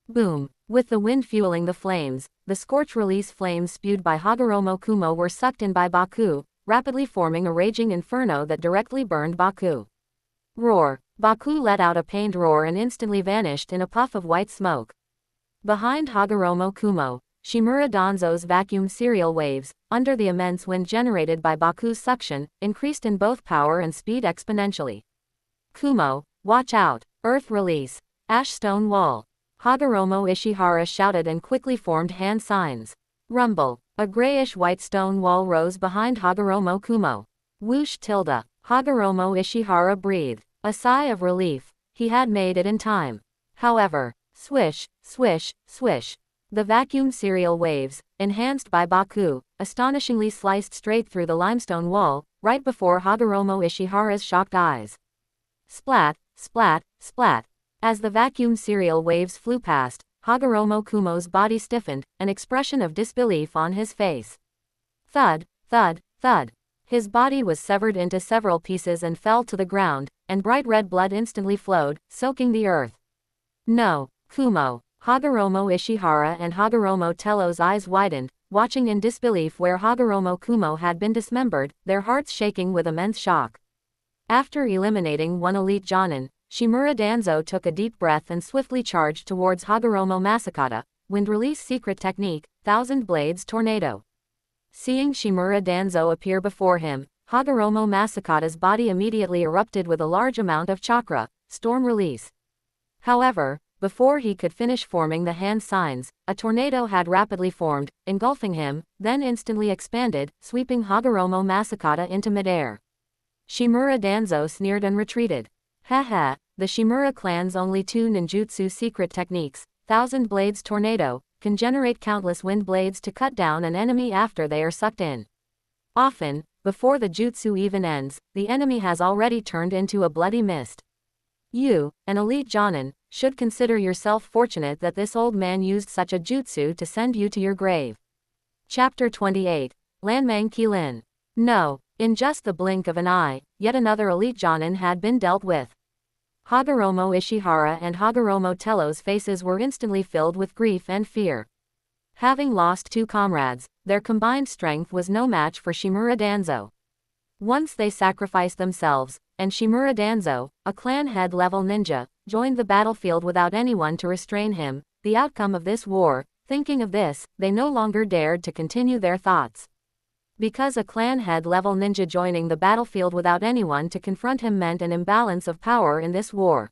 S1: Boom! With the wind fueling the flames, the Scorch Release flames spewed by Hagoromo Kumo were sucked in by Baku, rapidly forming a raging inferno that directly burned Baku. Roar! Baku let out a pained roar and instantly vanished in a puff of white smoke. Behind Hagoromo Kumo, Shimura Danzo's vacuum serial waves, under the immense wind generated by Baku's suction, increased in both power and speed exponentially. Kumo, watch out! Earth Release. Ash Stone Wall. Hagoromo Ishihara shouted and quickly formed hand signs. Rumble. A grayish-white stone wall rose behind Hagoromo Kumo. Whoosh tilde. Hagoromo Ishihara breathed a sigh of relief. He had made it in time. However, swish, swish, swish. The vacuum serial waves, enhanced by Baku, astonishingly sliced straight through the limestone wall, right before Hagoromo Ishihara's shocked eyes. Splat, splat, splat. As the vacuum serial waves flew past, Hagoromo Kumo's body stiffened, an expression of disbelief on his face. Thud, thud, thud. His body was severed into several pieces and fell to the ground, and bright red blood instantly flowed, soaking the earth. No, Kumo. Hagoromo Ishihara and Hagoromo Tello's eyes widened, watching in disbelief where Hagoromo Kumo had been dismembered, their hearts shaking with immense shock. After eliminating one elite Jonin, Shimura Danzo took a deep breath and swiftly charged towards Hagoromo Masakata, wind release secret technique, Thousand Blades Tornado. Seeing Shimura Danzo appear before him, Hagoromo Masakata's body immediately erupted with a large amount of chakra, storm release. However, before he could finish forming the hand signs, a tornado had rapidly formed, engulfing him, then instantly expanded, sweeping Hagoromo Masakata into midair. Shimura Danzo sneered and retreated. Haha, the Shimura clan's only two ninjutsu secret techniques, Thousand Blades Tornado, can generate countless wind blades to cut down an enemy after they are sucked in. Often, before the jutsu even ends, the enemy has already turned into a bloody mist. You, an elite Jonin, should consider yourself fortunate that this old man used such a jutsu to send you to your grave. Chapter 28. Lanmang Qilin. No, in just the blink of an eye, yet another elite Jonin had been dealt with. Hagoromo Ishihara and Hagoromo Tello's faces were instantly filled with grief and fear. Having lost two comrades, their combined strength was no match for Shimura Danzo. Once they sacrificed themselves, and Shimura Danzo, a clan head level ninja, joined the battlefield without anyone to restrain him, the outcome of this war, thinking of this, they no longer dared to continue their thoughts. Because a clan head level ninja joining the battlefield without anyone to confront him meant an imbalance of power in this war.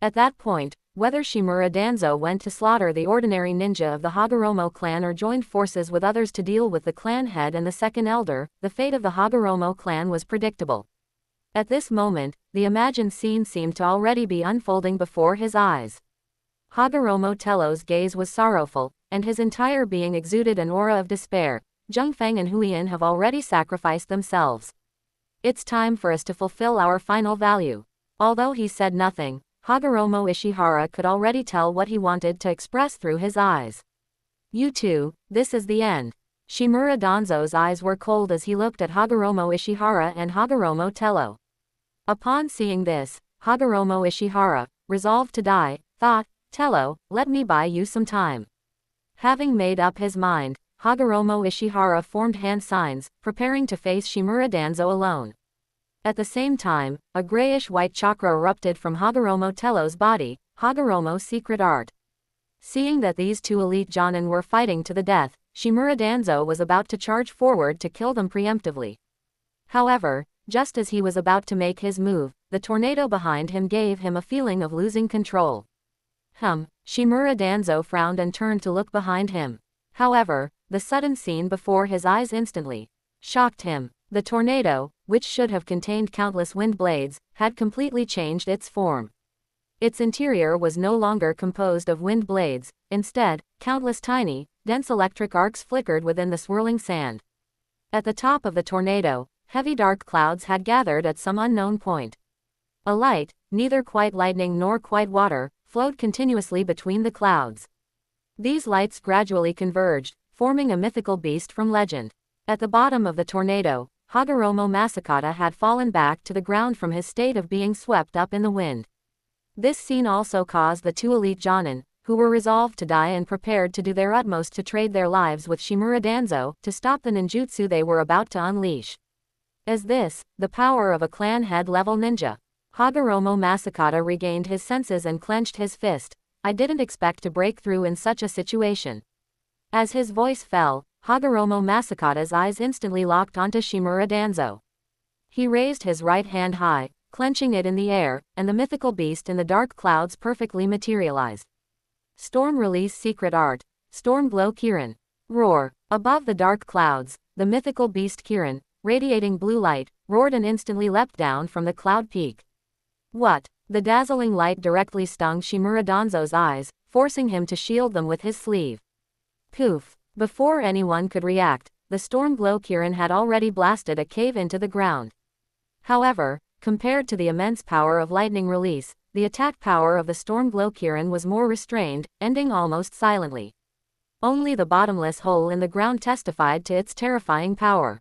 S1: At that point, whether Shimura Danzo went to slaughter the ordinary ninja of the Hagoromo clan or joined forces with others to deal with the clan head and the second elder, the fate of the Hagoromo clan was predictable. At this moment, the imagined scene seemed to already be unfolding before his eyes. Hagoromo Tello's gaze was sorrowful, and his entire being exuded an aura of despair. Zhengfeng and Huiyin have already sacrificed themselves. It's time for us to fulfill our final value. Although he said nothing, Hagoromo Ishihara could already tell what he wanted to express through his eyes. You two, this is the end. Shimura Danzo's eyes were cold as he looked at Hagoromo Ishihara and Hagoromo Tello. Upon seeing this, Hagoromo Ishihara, resolved to die, thought, Tello, let me buy you some time. Having made up his mind, Hagoromo Ishihara formed hand signs, preparing to face Shimura Danzo alone. At the same time, a grayish-white chakra erupted from Hagoromo Tello's body, Hagoromo's secret art. Seeing that these two elite Jonin were fighting to the death, Shimura Danzo was about to charge forward to kill them preemptively. However, just as he was about to make his move, the tornado behind him gave him a feeling of losing control. Shimura Danzo frowned and turned to look behind him. However, the sudden scene before his eyes instantly shocked him. The tornado, which should have contained countless wind blades, had completely changed its form. Its interior was no longer composed of wind blades, instead, countless tiny, dense electric arcs flickered within the swirling sand. At the top of the tornado, heavy dark clouds had gathered at some unknown point. A light, neither quite lightning nor quite water, flowed continuously between the clouds. These lights gradually converged, forming a mythical beast from legend. At the bottom of the tornado, Hagoromo Masakata had fallen back to the ground from his state of being swept up in the wind. This scene also caused the two elite Jonin, who were resolved to die and prepared to do their utmost to trade their lives with Shimura Danzo, to stop the ninjutsu they were about to unleash. As this, the power of a clan head level ninja. Hagoromo Masakata regained his senses and clenched his fist. I didn't expect to break through in such a situation. As his voice fell, Hagoromo Masakata's eyes instantly locked onto Shimura Danzo. He raised his right hand high, clenching it in the air, and the mythical beast in the dark clouds perfectly materialized. Storm Release Secret Art, Storm Glow Kirin. Roar. Above the dark clouds, the mythical beast Kirin, radiating blue light, roared and instantly leapt down from the cloud peak. What? The dazzling light directly stung Shimura Danzo's eyes, forcing him to shield them with his sleeve. Poof. Before anyone could react, the Storm Glow Kirin had already blasted a cave into the ground. However, compared to the immense power of lightning release, the attack power of the Storm Glow Kirin was more restrained, ending almost silently. Only the bottomless hole in the ground testified to its terrifying power.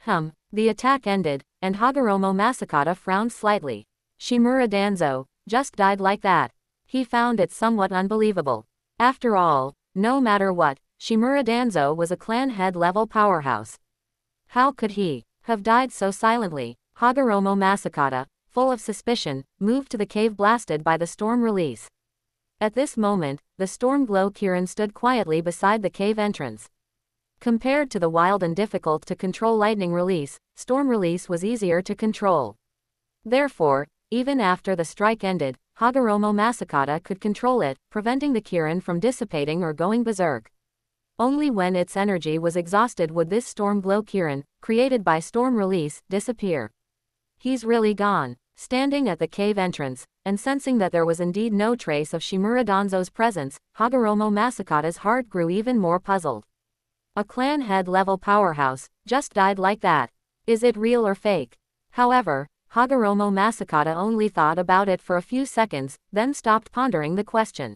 S1: The attack ended, and Hagoromo Masakata frowned slightly. Shimura Danzo, just died like that. He found it somewhat unbelievable. After all, no matter what, Shimura Danzo was a clan head level powerhouse. How could he have died so silently? Hagoromo Masakata, full of suspicion, moved to the cave blasted by the storm release. At this moment, the storm glow Kirin stood quietly beside the cave entrance. Compared to the wild and difficult to control lightning release, storm release was easier to control. Therefore, even after the strike ended, Hagoromo Masakata could control it, preventing the Kirin from dissipating or going berserk. Only when its energy was exhausted would this storm glow Kirin, created by storm release, disappear. He's really gone. Standing at the cave entrance, and sensing that there was indeed no trace of Shimura Danzo's presence, Hagoromo Masakata's heart grew even more puzzled. A clan head level powerhouse, just died like that. Is it real or fake? However, Hagoromo Masakata only thought about it for a few seconds, then stopped pondering the question.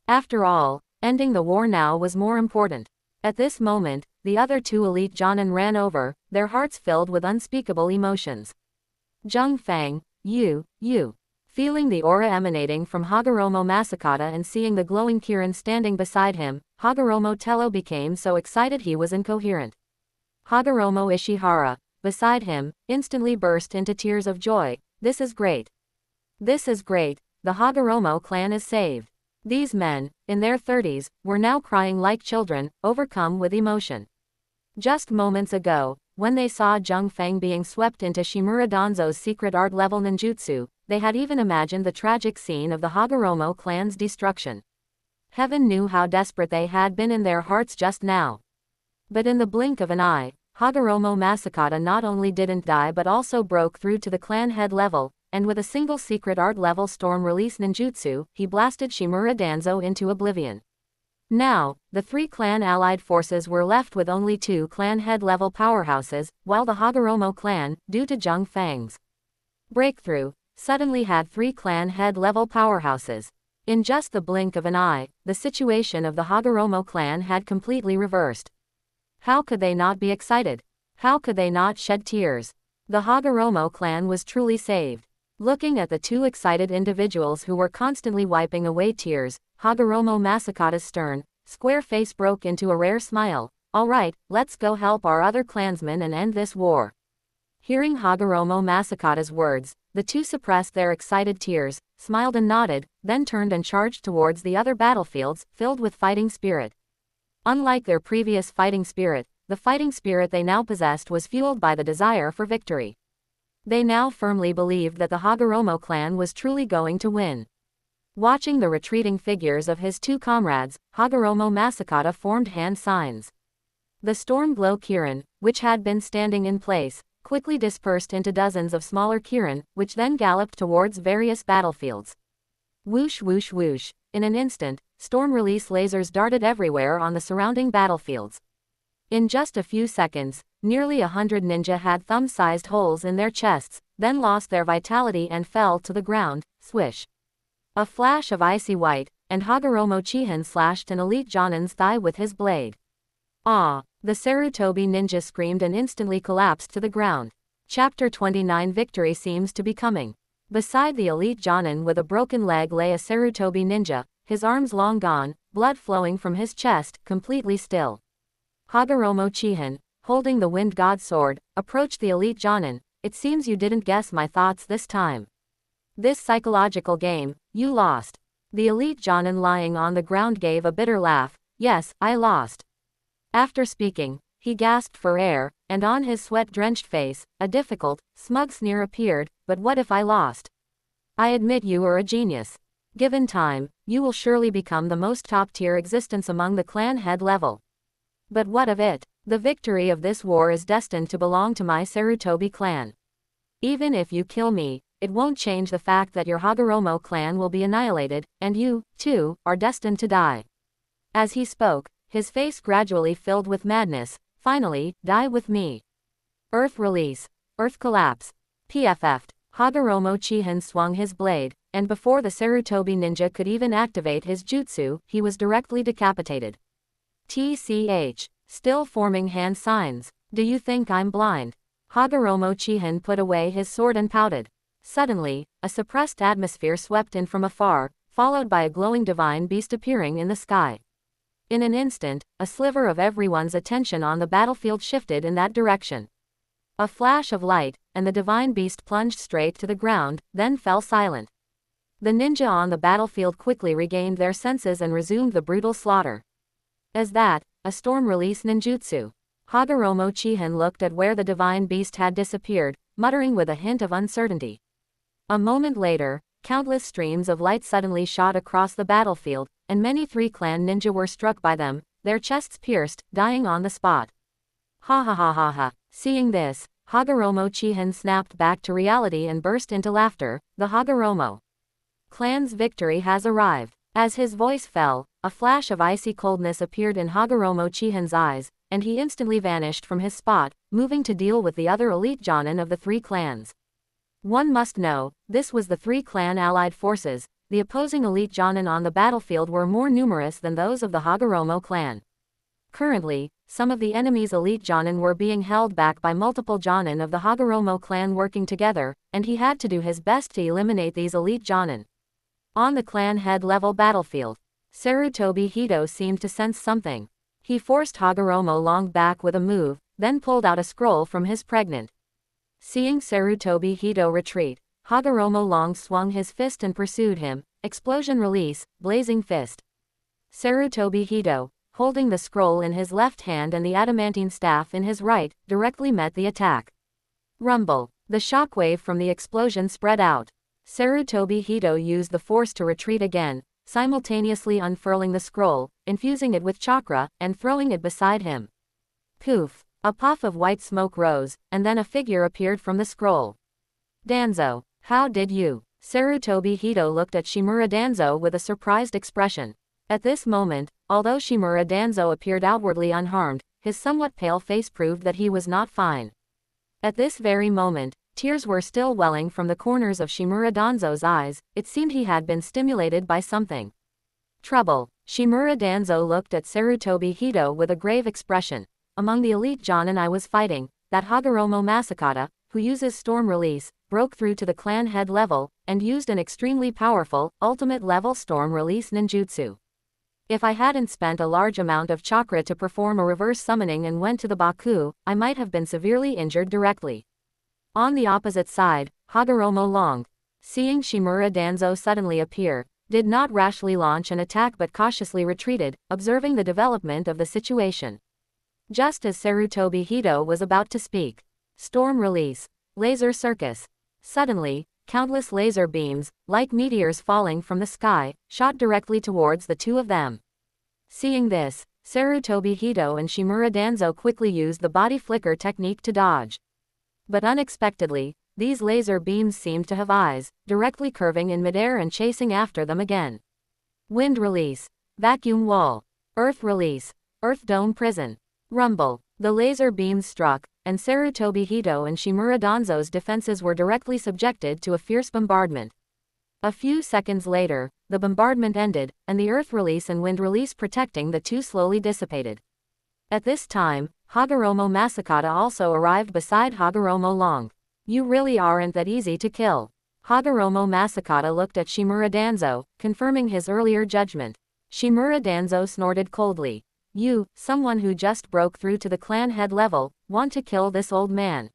S1: After all, ending the war now was more important. At this moment, the other two elite Jonin ran over, their hearts filled with unspeakable emotions. Zheng Fang, you. Feeling the aura emanating from Hagoromo Masakata and seeing the glowing Kirin standing beside him, Hagoromo Tello became so excited he was incoherent. Hagoromo Ishihara, beside him, instantly burst into tears of joy. This is great. This is great, the Hagoromo clan is saved. These men, in their 30s, were now crying like children, overcome with emotion. Just moments ago, when they saw Zheng Fang being swept into Shimura Danzo's secret art level ninjutsu, they had even imagined the tragic scene of the Hagoromo clan's destruction. Heaven knew how desperate they had been in their hearts just now. But in the blink of an eye, Hagoromo Masakata not only didn't die but also broke through to the clan head level, and with a single secret art level storm release ninjutsu, he blasted Shimura Danzo into oblivion. Now, the three clan allied forces were left with only two clan head level powerhouses, while the Hagoromo clan, due to Zheng Fang's breakthrough, suddenly had three clan head level powerhouses. In just the blink of an eye, the situation of the Hagoromo clan had completely reversed. How could they not be excited? How could they not shed tears? The Hagoromo clan was truly saved. Looking at the two excited individuals who were constantly wiping away tears, Hagoromo Masakata's stern, square face broke into a rare smile. All right, let's go help our other clansmen and end this war. Hearing Hagoromo Masakata's words, the two suppressed their excited tears, smiled and nodded, then turned and charged towards the other battlefields, filled with fighting spirit. Unlike their previous fighting spirit, the fighting spirit they now possessed was fueled by the desire for victory. They now firmly believed that the Hagoromo clan was truly going to win. Watching the retreating figures of his two comrades, Hagoromo Masakata formed hand signs. The storm glow Kirin, which had been standing in place, quickly dispersed into dozens of smaller Kirin, which then galloped towards various battlefields. Whoosh whoosh whoosh, in an instant, storm release lasers darted everywhere on the surrounding battlefields. In just a few seconds, nearly 100 ninja had thumb-sized holes in their chests, then lost their vitality and fell to the ground. Swish. A flash of icy white, and Hagoromo Chihin slashed an elite Jonin's thigh with his blade. Ah! The Sarutobi ninja screamed and instantly collapsed to the ground. Chapter 29 Victory seems to be coming. Beside the elite Jonin with a broken leg lay a Sarutobi ninja, his arms long gone, blood flowing from his chest, completely still. Hagoromo Chihin, holding the Wind God sword, approached the elite Jonin. It seems you didn't guess my thoughts this time. This psychological game, you lost. The elite Jonin lying on the ground gave a bitter laugh. Yes, I lost. After speaking, he gasped for air, and on his sweat-drenched face, a difficult, smug sneer appeared. But what if I lost? I admit you are a genius. Given time, you will surely become the most top-tier existence among the clan head level. But what of it? The victory of this war is destined to belong to my Sarutobi clan. Even if you kill me, it won't change the fact that your Hagoromo clan will be annihilated, and you, too, are destined to die. As he spoke, his face gradually filled with madness. Finally, die with me. Earth release. Earth collapse. PFF'd. Hagoromo Chihin swung his blade, and before the Sarutobi ninja could even activate his jutsu, he was directly decapitated. TCH. Still forming hand signs. Do you think I'm blind? Hagoromo Chihin put away his sword and pouted. Suddenly, a suppressed atmosphere swept in from afar, followed by a glowing divine beast appearing in the sky. In an instant, a sliver of everyone's attention on the battlefield shifted in that direction. A flash of light, and the divine beast plunged straight to the ground, then fell silent. The ninja on the battlefield quickly regained their senses and resumed the brutal slaughter. As that, a storm release ninjutsu. Hagoromo Chihin looked at where the divine beast had disappeared, muttering with a hint of uncertainty. A moment later, countless streams of light suddenly shot across the battlefield, and many three-clan ninja were struck by them, their chests pierced, dying on the spot. Ha ha ha ha ha. Seeing this, Hagoromo Chihin snapped back to reality and burst into laughter. The Hagoromo clan's victory has arrived. As his voice fell, a flash of icy coldness appeared in Hagoromo Chihin's eyes, and he instantly vanished from his spot, moving to deal with the other elite jonin of the three clans. One must know, this was the three-clan allied forces. The opposing elite jonin on the battlefield were more numerous than those of the Hagoromo clan. Currently, some of the enemy's elite jonin were being held back by multiple jonin of the Hagoromo clan working together, and he had to do his best to eliminate these elite jonin. On the clan head level battlefield, Sarutobi Hito seemed to sense something. He forced Hagoromo Long back with a move, then pulled out a scroll from his pregnant. Seeing Sarutobi Hito retreat, Hagoromo Long swung his fist and pursued him. Explosion release, blazing fist. Sarutobi Hito, holding the scroll in his left hand and the adamantine staff in his right, directly met the attack. Rumble. The shockwave from the explosion spread out. Sarutobi Hito used the force to retreat again, simultaneously unfurling the scroll, infusing it with chakra, and throwing it beside him. Poof! A puff of white smoke rose, and then a figure appeared from the scroll. Danzo, how did you? Sarutobi Hito looked at Shimura Danzo with a surprised expression. At this moment, although Shimura Danzo appeared outwardly unharmed, his somewhat pale face proved that he was not fine. At this very moment, tears were still welling from the corners of Shimura Danzo's eyes. It seemed he had been stimulated by something. Trouble. Shimura Danzo looked at Sarutobi Hito with a grave expression. Among the elite jonin I was fighting, that Hagoromo Masakata, who uses storm release, broke through to the clan head level, and used an extremely powerful, ultimate level storm release ninjutsu. If I hadn't spent a large amount of chakra to perform a reverse summoning and went to the Baku, I might have been severely injured directly. On the opposite side, Hagoromo Long, seeing Shimura Danzo suddenly appear, did not rashly launch an attack but cautiously retreated, observing the development of the situation. Just as Sarutobi Hito was about to speak. Storm release. Laser circus. Suddenly, countless laser beams, like meteors falling from the sky, shot directly towards the two of them. Seeing this, Sarutobi Hito and Shimura Danzo quickly used the body flicker technique to dodge. But unexpectedly, these laser beams seemed to have eyes, directly curving in midair and chasing after them again. Wind release. Vacuum wall. Earth release. Earth dome prison. Rumble. The laser beams struck, and Sarutobi Hito and Shimura Danzo's defenses were directly subjected to a fierce bombardment. A few seconds later, the bombardment ended, and the earth release and wind release protecting the two slowly dissipated. At this time, Hagoromo Masakata also arrived beside Hagoromo Long. You really aren't that easy to kill. Hagoromo Masakata looked at Shimura Danzo, confirming his earlier judgment. Shimura Danzo snorted coldly. You, someone who just broke through to the clan head level, want to kill this old man.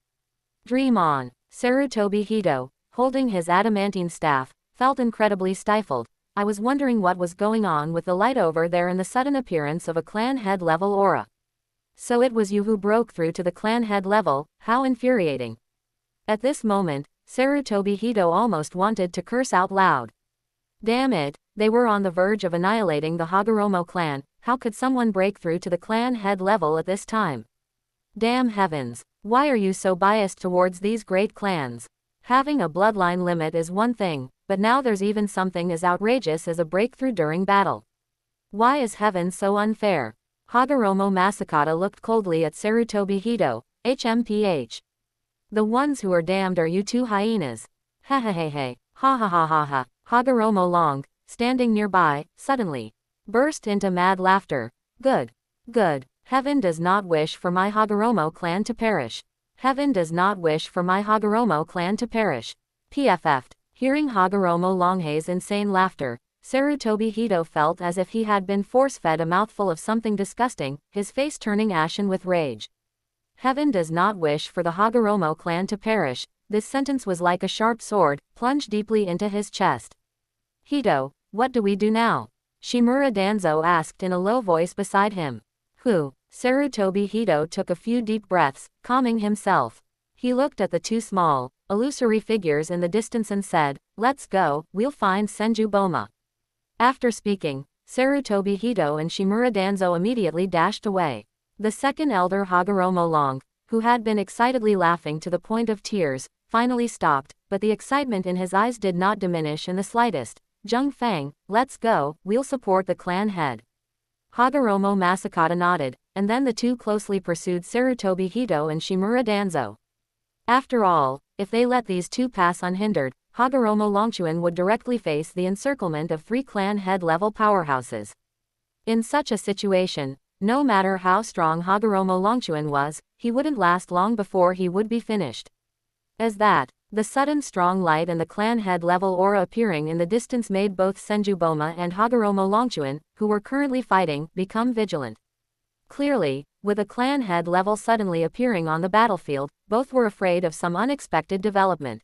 S1: Dream on. Sarutobi Hito, holding his adamantine staff, felt incredibly stifled. I was wondering what was going on with the light over there and the sudden appearance of a clan head level aura. So it was you who broke through to the clan head level, how infuriating. At this moment, Sarutobi Hito almost wanted to curse out loud. Damn it, they were on the verge of annihilating the Hagoromo clan. How could someone break through to the clan head level at this time? Damn heavens, why are you so biased towards these great clans? Having a bloodline limit is one thing, but now there's even something as outrageous as a breakthrough during battle. Why is heaven so unfair? Hagoromo Masakata looked coldly at Sarutobi Hito. HMPH. The ones who are damned are you two hyenas. Ha ha ha ha. Ha ha ha ha ha. Hagoromo Long, standing nearby, suddenly burst into mad laughter. Good. Good. Heaven does not wish for my Hagoromo clan to perish. Heaven does not wish for my Hagoromo clan to perish. PFF'd. Hearing Hagoromo Long's insane laughter, Sarutobi Hito felt as if he had been force-fed a mouthful of something disgusting, his face turning ashen with rage. Heaven does not wish for the Hagoromo clan to perish. This sentence was like a sharp sword, plunged deeply into his chest. Hito, what do we do now? Shimura Danzo asked in a low voice beside him. Who? Sarutobi Hito took a few deep breaths, calming himself. He looked at the two small, illusory figures in the distance and said, let's go, we'll find Senju Boma. After speaking, Sarutobi Hito and Shimura Danzo immediately dashed away. The second elder Hagoromo Long, who had been excitedly laughing to the point of tears, finally stopped, but the excitement in his eyes did not diminish in the slightest. Zheng Fang, let's go, we'll support the clan head. Hagoromo Masakata nodded, and then the two closely pursued Sarutobi Hito and Shimura Danzo. After all, if they let these two pass unhindered, Hagoromo Longchuan would directly face the encirclement of three clan head-level powerhouses. In such a situation, no matter how strong Hagoromo Longchuan was, he wouldn't last long before he would be finished. As that, the sudden strong light and the clan head-level aura appearing in the distance made both Senju Boma and Hagoromo Longchuan, who were currently fighting, become vigilant. Clearly, with a clan head level suddenly appearing on the battlefield, both were afraid of some unexpected development.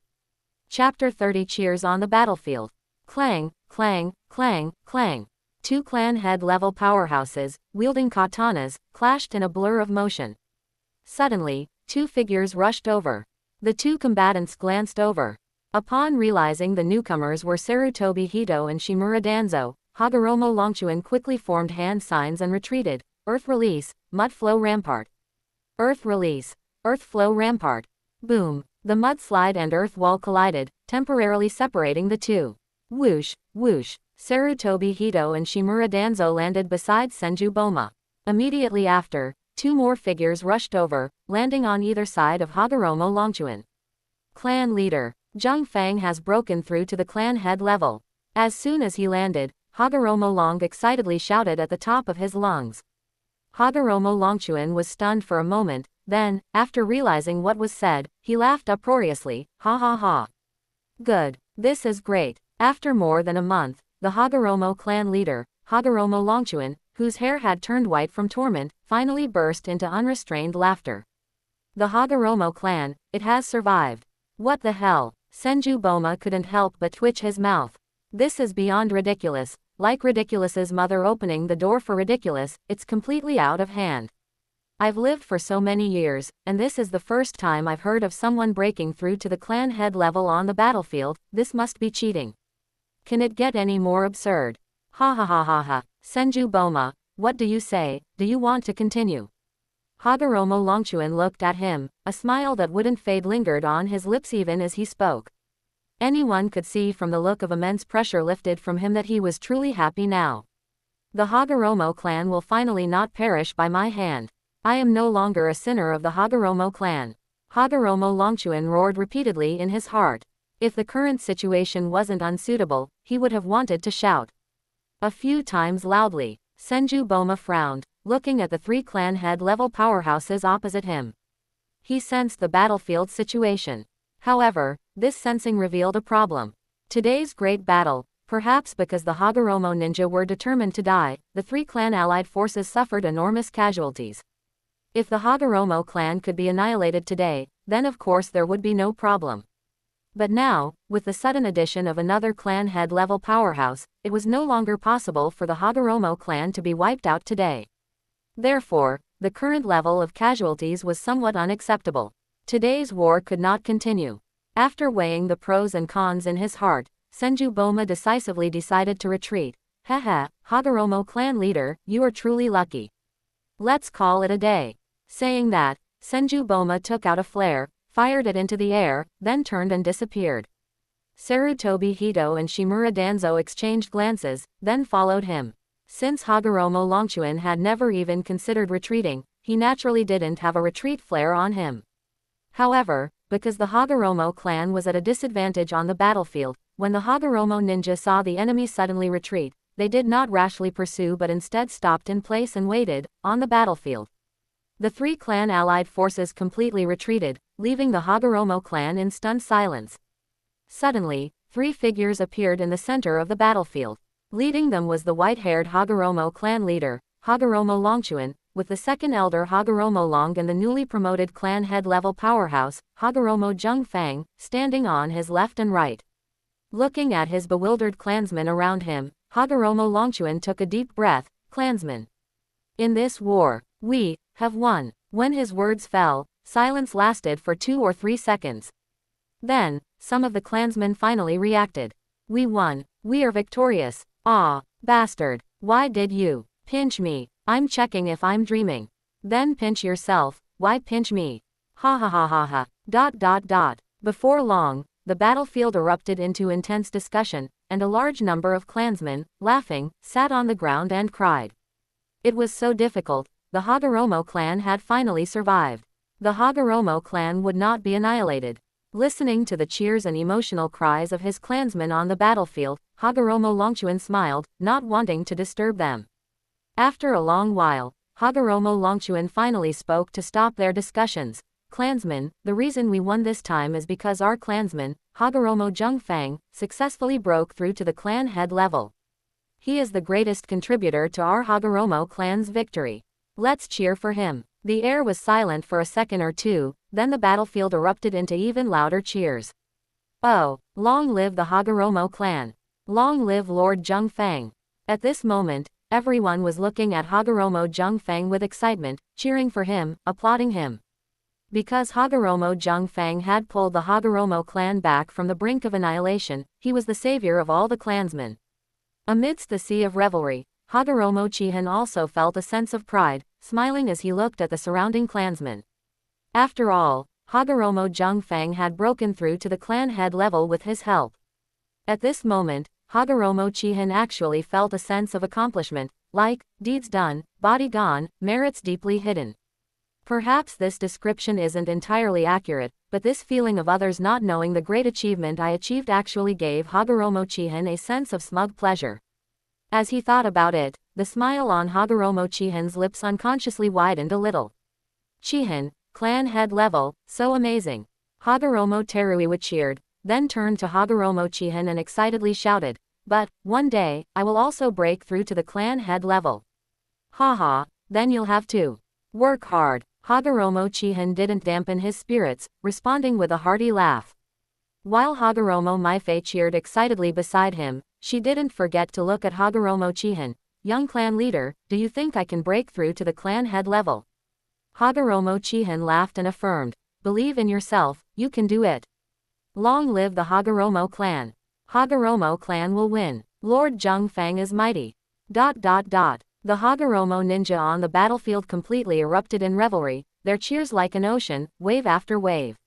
S1: Chapter 30 Cheers on the battlefield. Clang, clang, clang, clang. Two clan head level powerhouses, wielding katanas, clashed in a blur of motion. Suddenly, two figures rushed over. The two combatants glanced over. Upon realizing the newcomers were Sarutobi Hito and Shimura Danzo, Hagoromo Longchuan quickly formed hand signs and retreated. Earth release, mud flow rampart. Earth release, earth flow rampart. Boom. The mudslide and earth wall collided, temporarily separating the two. Whoosh, whoosh. Sarutobi Hito and Shimura Danzo landed beside Senju Boma. Immediately after, two more figures rushed over, landing on either side of Hagoromo Longchuan. Clan leader. Zheng Fang has broken through to the clan head level. As soon as he landed, Hagoromo Long excitedly shouted at the top of his lungs. Hagoromo Longchuan was stunned for a moment, then, after realizing what was said, he laughed uproariously, ha ha ha. Good. This is great. After more than a month, the Hagoromo clan leader, Hagoromo Longchuan, whose hair had turned white from torment, finally burst into unrestrained laughter. The Hagoromo clan, it has survived. What the hell? Senju Boma couldn't help but twitch his mouth. This is beyond ridiculous. Like Ridiculous's mother opening the door for Ridiculous, it's completely out of hand. I've lived for so many years, and this is the first time I've heard of someone breaking through to the clan head level on the battlefield. This must be cheating. Can it get any more absurd? Ha ha ha ha ha. Senju Boma, what do you say? Do you want to continue? Hagoromo Longchuan looked at him, a smile that wouldn't fade lingered on his lips even as he spoke. Anyone could see from the look of immense pressure lifted from him that he was truly happy now. The Hagoromo clan will finally not perish by my hand. I am no longer a sinner of the Hagoromo clan. Hagoromo Longchuan roared repeatedly in his heart. If the current situation wasn't unsuitable, he would have wanted to shout. A few times loudly, Senju Boma frowned, looking at the three clan head level powerhouses opposite him. He sensed the battlefield situation. However, this sensing revealed a problem. Today's great battle, perhaps because the Hagoromo ninja were determined to die, the three clan allied forces suffered enormous casualties. If the Hagoromo clan could be annihilated today, then of course there would be no problem. But now, with the sudden addition of another clan head level powerhouse, it was no longer possible for the Hagoromo clan to be wiped out today. Therefore, the current level of casualties was somewhat unacceptable. Today's war could not continue. After weighing the pros and cons in his heart, Senju Boma decisively decided to retreat. Haha, Hagoromo clan leader, you are truly lucky. Let's call it a day. Saying that, Senju Boma took out a flare, fired it into the air, then turned and disappeared. Sarutobi Hito and Shimura Danzo exchanged glances, then followed him. Since Hagoromo Longchuan had never even considered retreating, he naturally didn't have a retreat flare on him. However, because the Hagoromo clan was at a disadvantage on the battlefield, when the Hagoromo ninja saw the enemy suddenly retreat, they did not rashly pursue but instead stopped in place and waited, on the battlefield. The three clan allied forces completely retreated, leaving the Hagoromo clan in stunned silence. Suddenly, three figures appeared in the center of the battlefield. Leading them was the white-haired Hagoromo clan leader, Hagoromo Longchuan, with the second elder Hagoromo Long and the newly promoted clan head-level powerhouse, Hagoromo Zhengfang, standing on his left and right. Looking at his bewildered clansmen around him, Hagoromo Longchuan took a deep breath. Clansmen, in this war, we have won. When his words fell, silence lasted for 2 or 3 seconds. Then, some of the clansmen finally reacted. We won. We are victorious. Ah, bastard. Why did you pinch me? I'm checking if I'm dreaming. Then pinch yourself. Why pinch me? Ha ha ha ha ha. Before long, the battlefield erupted into intense discussion, and a large number of clansmen, laughing, sat on the ground and cried. It was so difficult. The Hagoromo clan had finally survived. The Hagoromo clan would not be annihilated. Listening to the cheers and emotional cries of his clansmen on the battlefield, Hagoromo Longchuan smiled, not wanting to disturb them. After a long while, Hagoromo Longchuan finally spoke to stop their discussions. Clansmen, the reason we won this time is because our clansman, Hagoromo Zhengfang, successfully broke through to the clan head level. He is the greatest contributor to our Hagoromo clan's victory. Let's cheer for him. The air was silent for a second or two, then the battlefield erupted into even louder cheers. Oh, long live the Hagoromo clan. Long live Lord Zhengfang. At this moment, everyone was looking at Hagoromo Zhengfang with excitement, cheering for him, applauding him. Because Hagoromo Zhengfang had pulled the Hagoromo clan back from the brink of annihilation, he was the savior of all the clansmen. Amidst the sea of revelry, Hagoromo Chihin also felt a sense of pride, smiling as he looked at the surrounding clansmen. After all, Hagoromo Zhengfang had broken through to the clan head level with his help. At this moment, Hagoromo Chihin actually felt a sense of accomplishment, like, deeds done, body gone, merits deeply hidden. Perhaps this description isn't entirely accurate, but this feeling of others not knowing the great achievement I achieved actually gave Hagoromo Chihin a sense of smug pleasure. As he thought about it, the smile on Hagoromo Chihin's lips unconsciously widened a little. Chihin, clan head level, so amazing. Hagoromo Teruiwa cheered, then turned to Hagoromo Chihin and excitedly shouted, but, one day, I will also break through to the clan head level. Haha, then you'll have to work hard. Hagoromo Chihin didn't dampen his spirits, responding with a hearty laugh. While Hagoromo Maifei cheered excitedly beside him, she didn't forget to look at Hagoromo Chihin. Young clan leader, do you think I can break through to the clan head level? Hagoromo Chihin laughed and affirmed, believe in yourself, you can do it. Long live the Hagoromo clan. Hagoromo clan will win. Lord Zhengfang is mighty. The Hagoromo ninja on the battlefield completely erupted in revelry, their cheers like an ocean, wave after wave.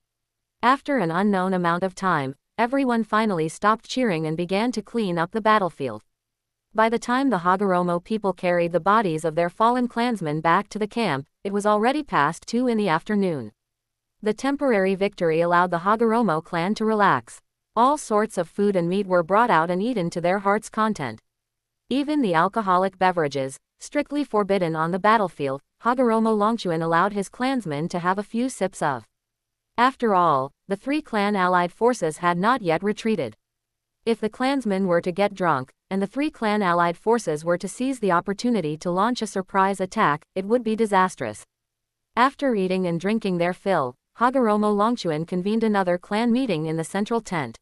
S1: After an unknown amount of time, everyone finally stopped cheering and began to clean up the battlefield. By the time the Hagoromo people carried the bodies of their fallen clansmen back to the camp, it was already past 2 in the afternoon. The temporary victory allowed the Hagoromo clan to relax. All sorts of food and meat were brought out and eaten to their heart's content. Even the alcoholic beverages, strictly forbidden on the battlefield, Hagoromo Longchuan allowed his clansmen to have a few sips of. After all, the 3 clan allied forces had not yet retreated. If the clansmen were to get drunk, and the 3 clan allied forces were to seize the opportunity to launch a surprise attack, it would be disastrous. After eating and drinking their fill, Hagoromo Longchuan convened another clan meeting in the central tent.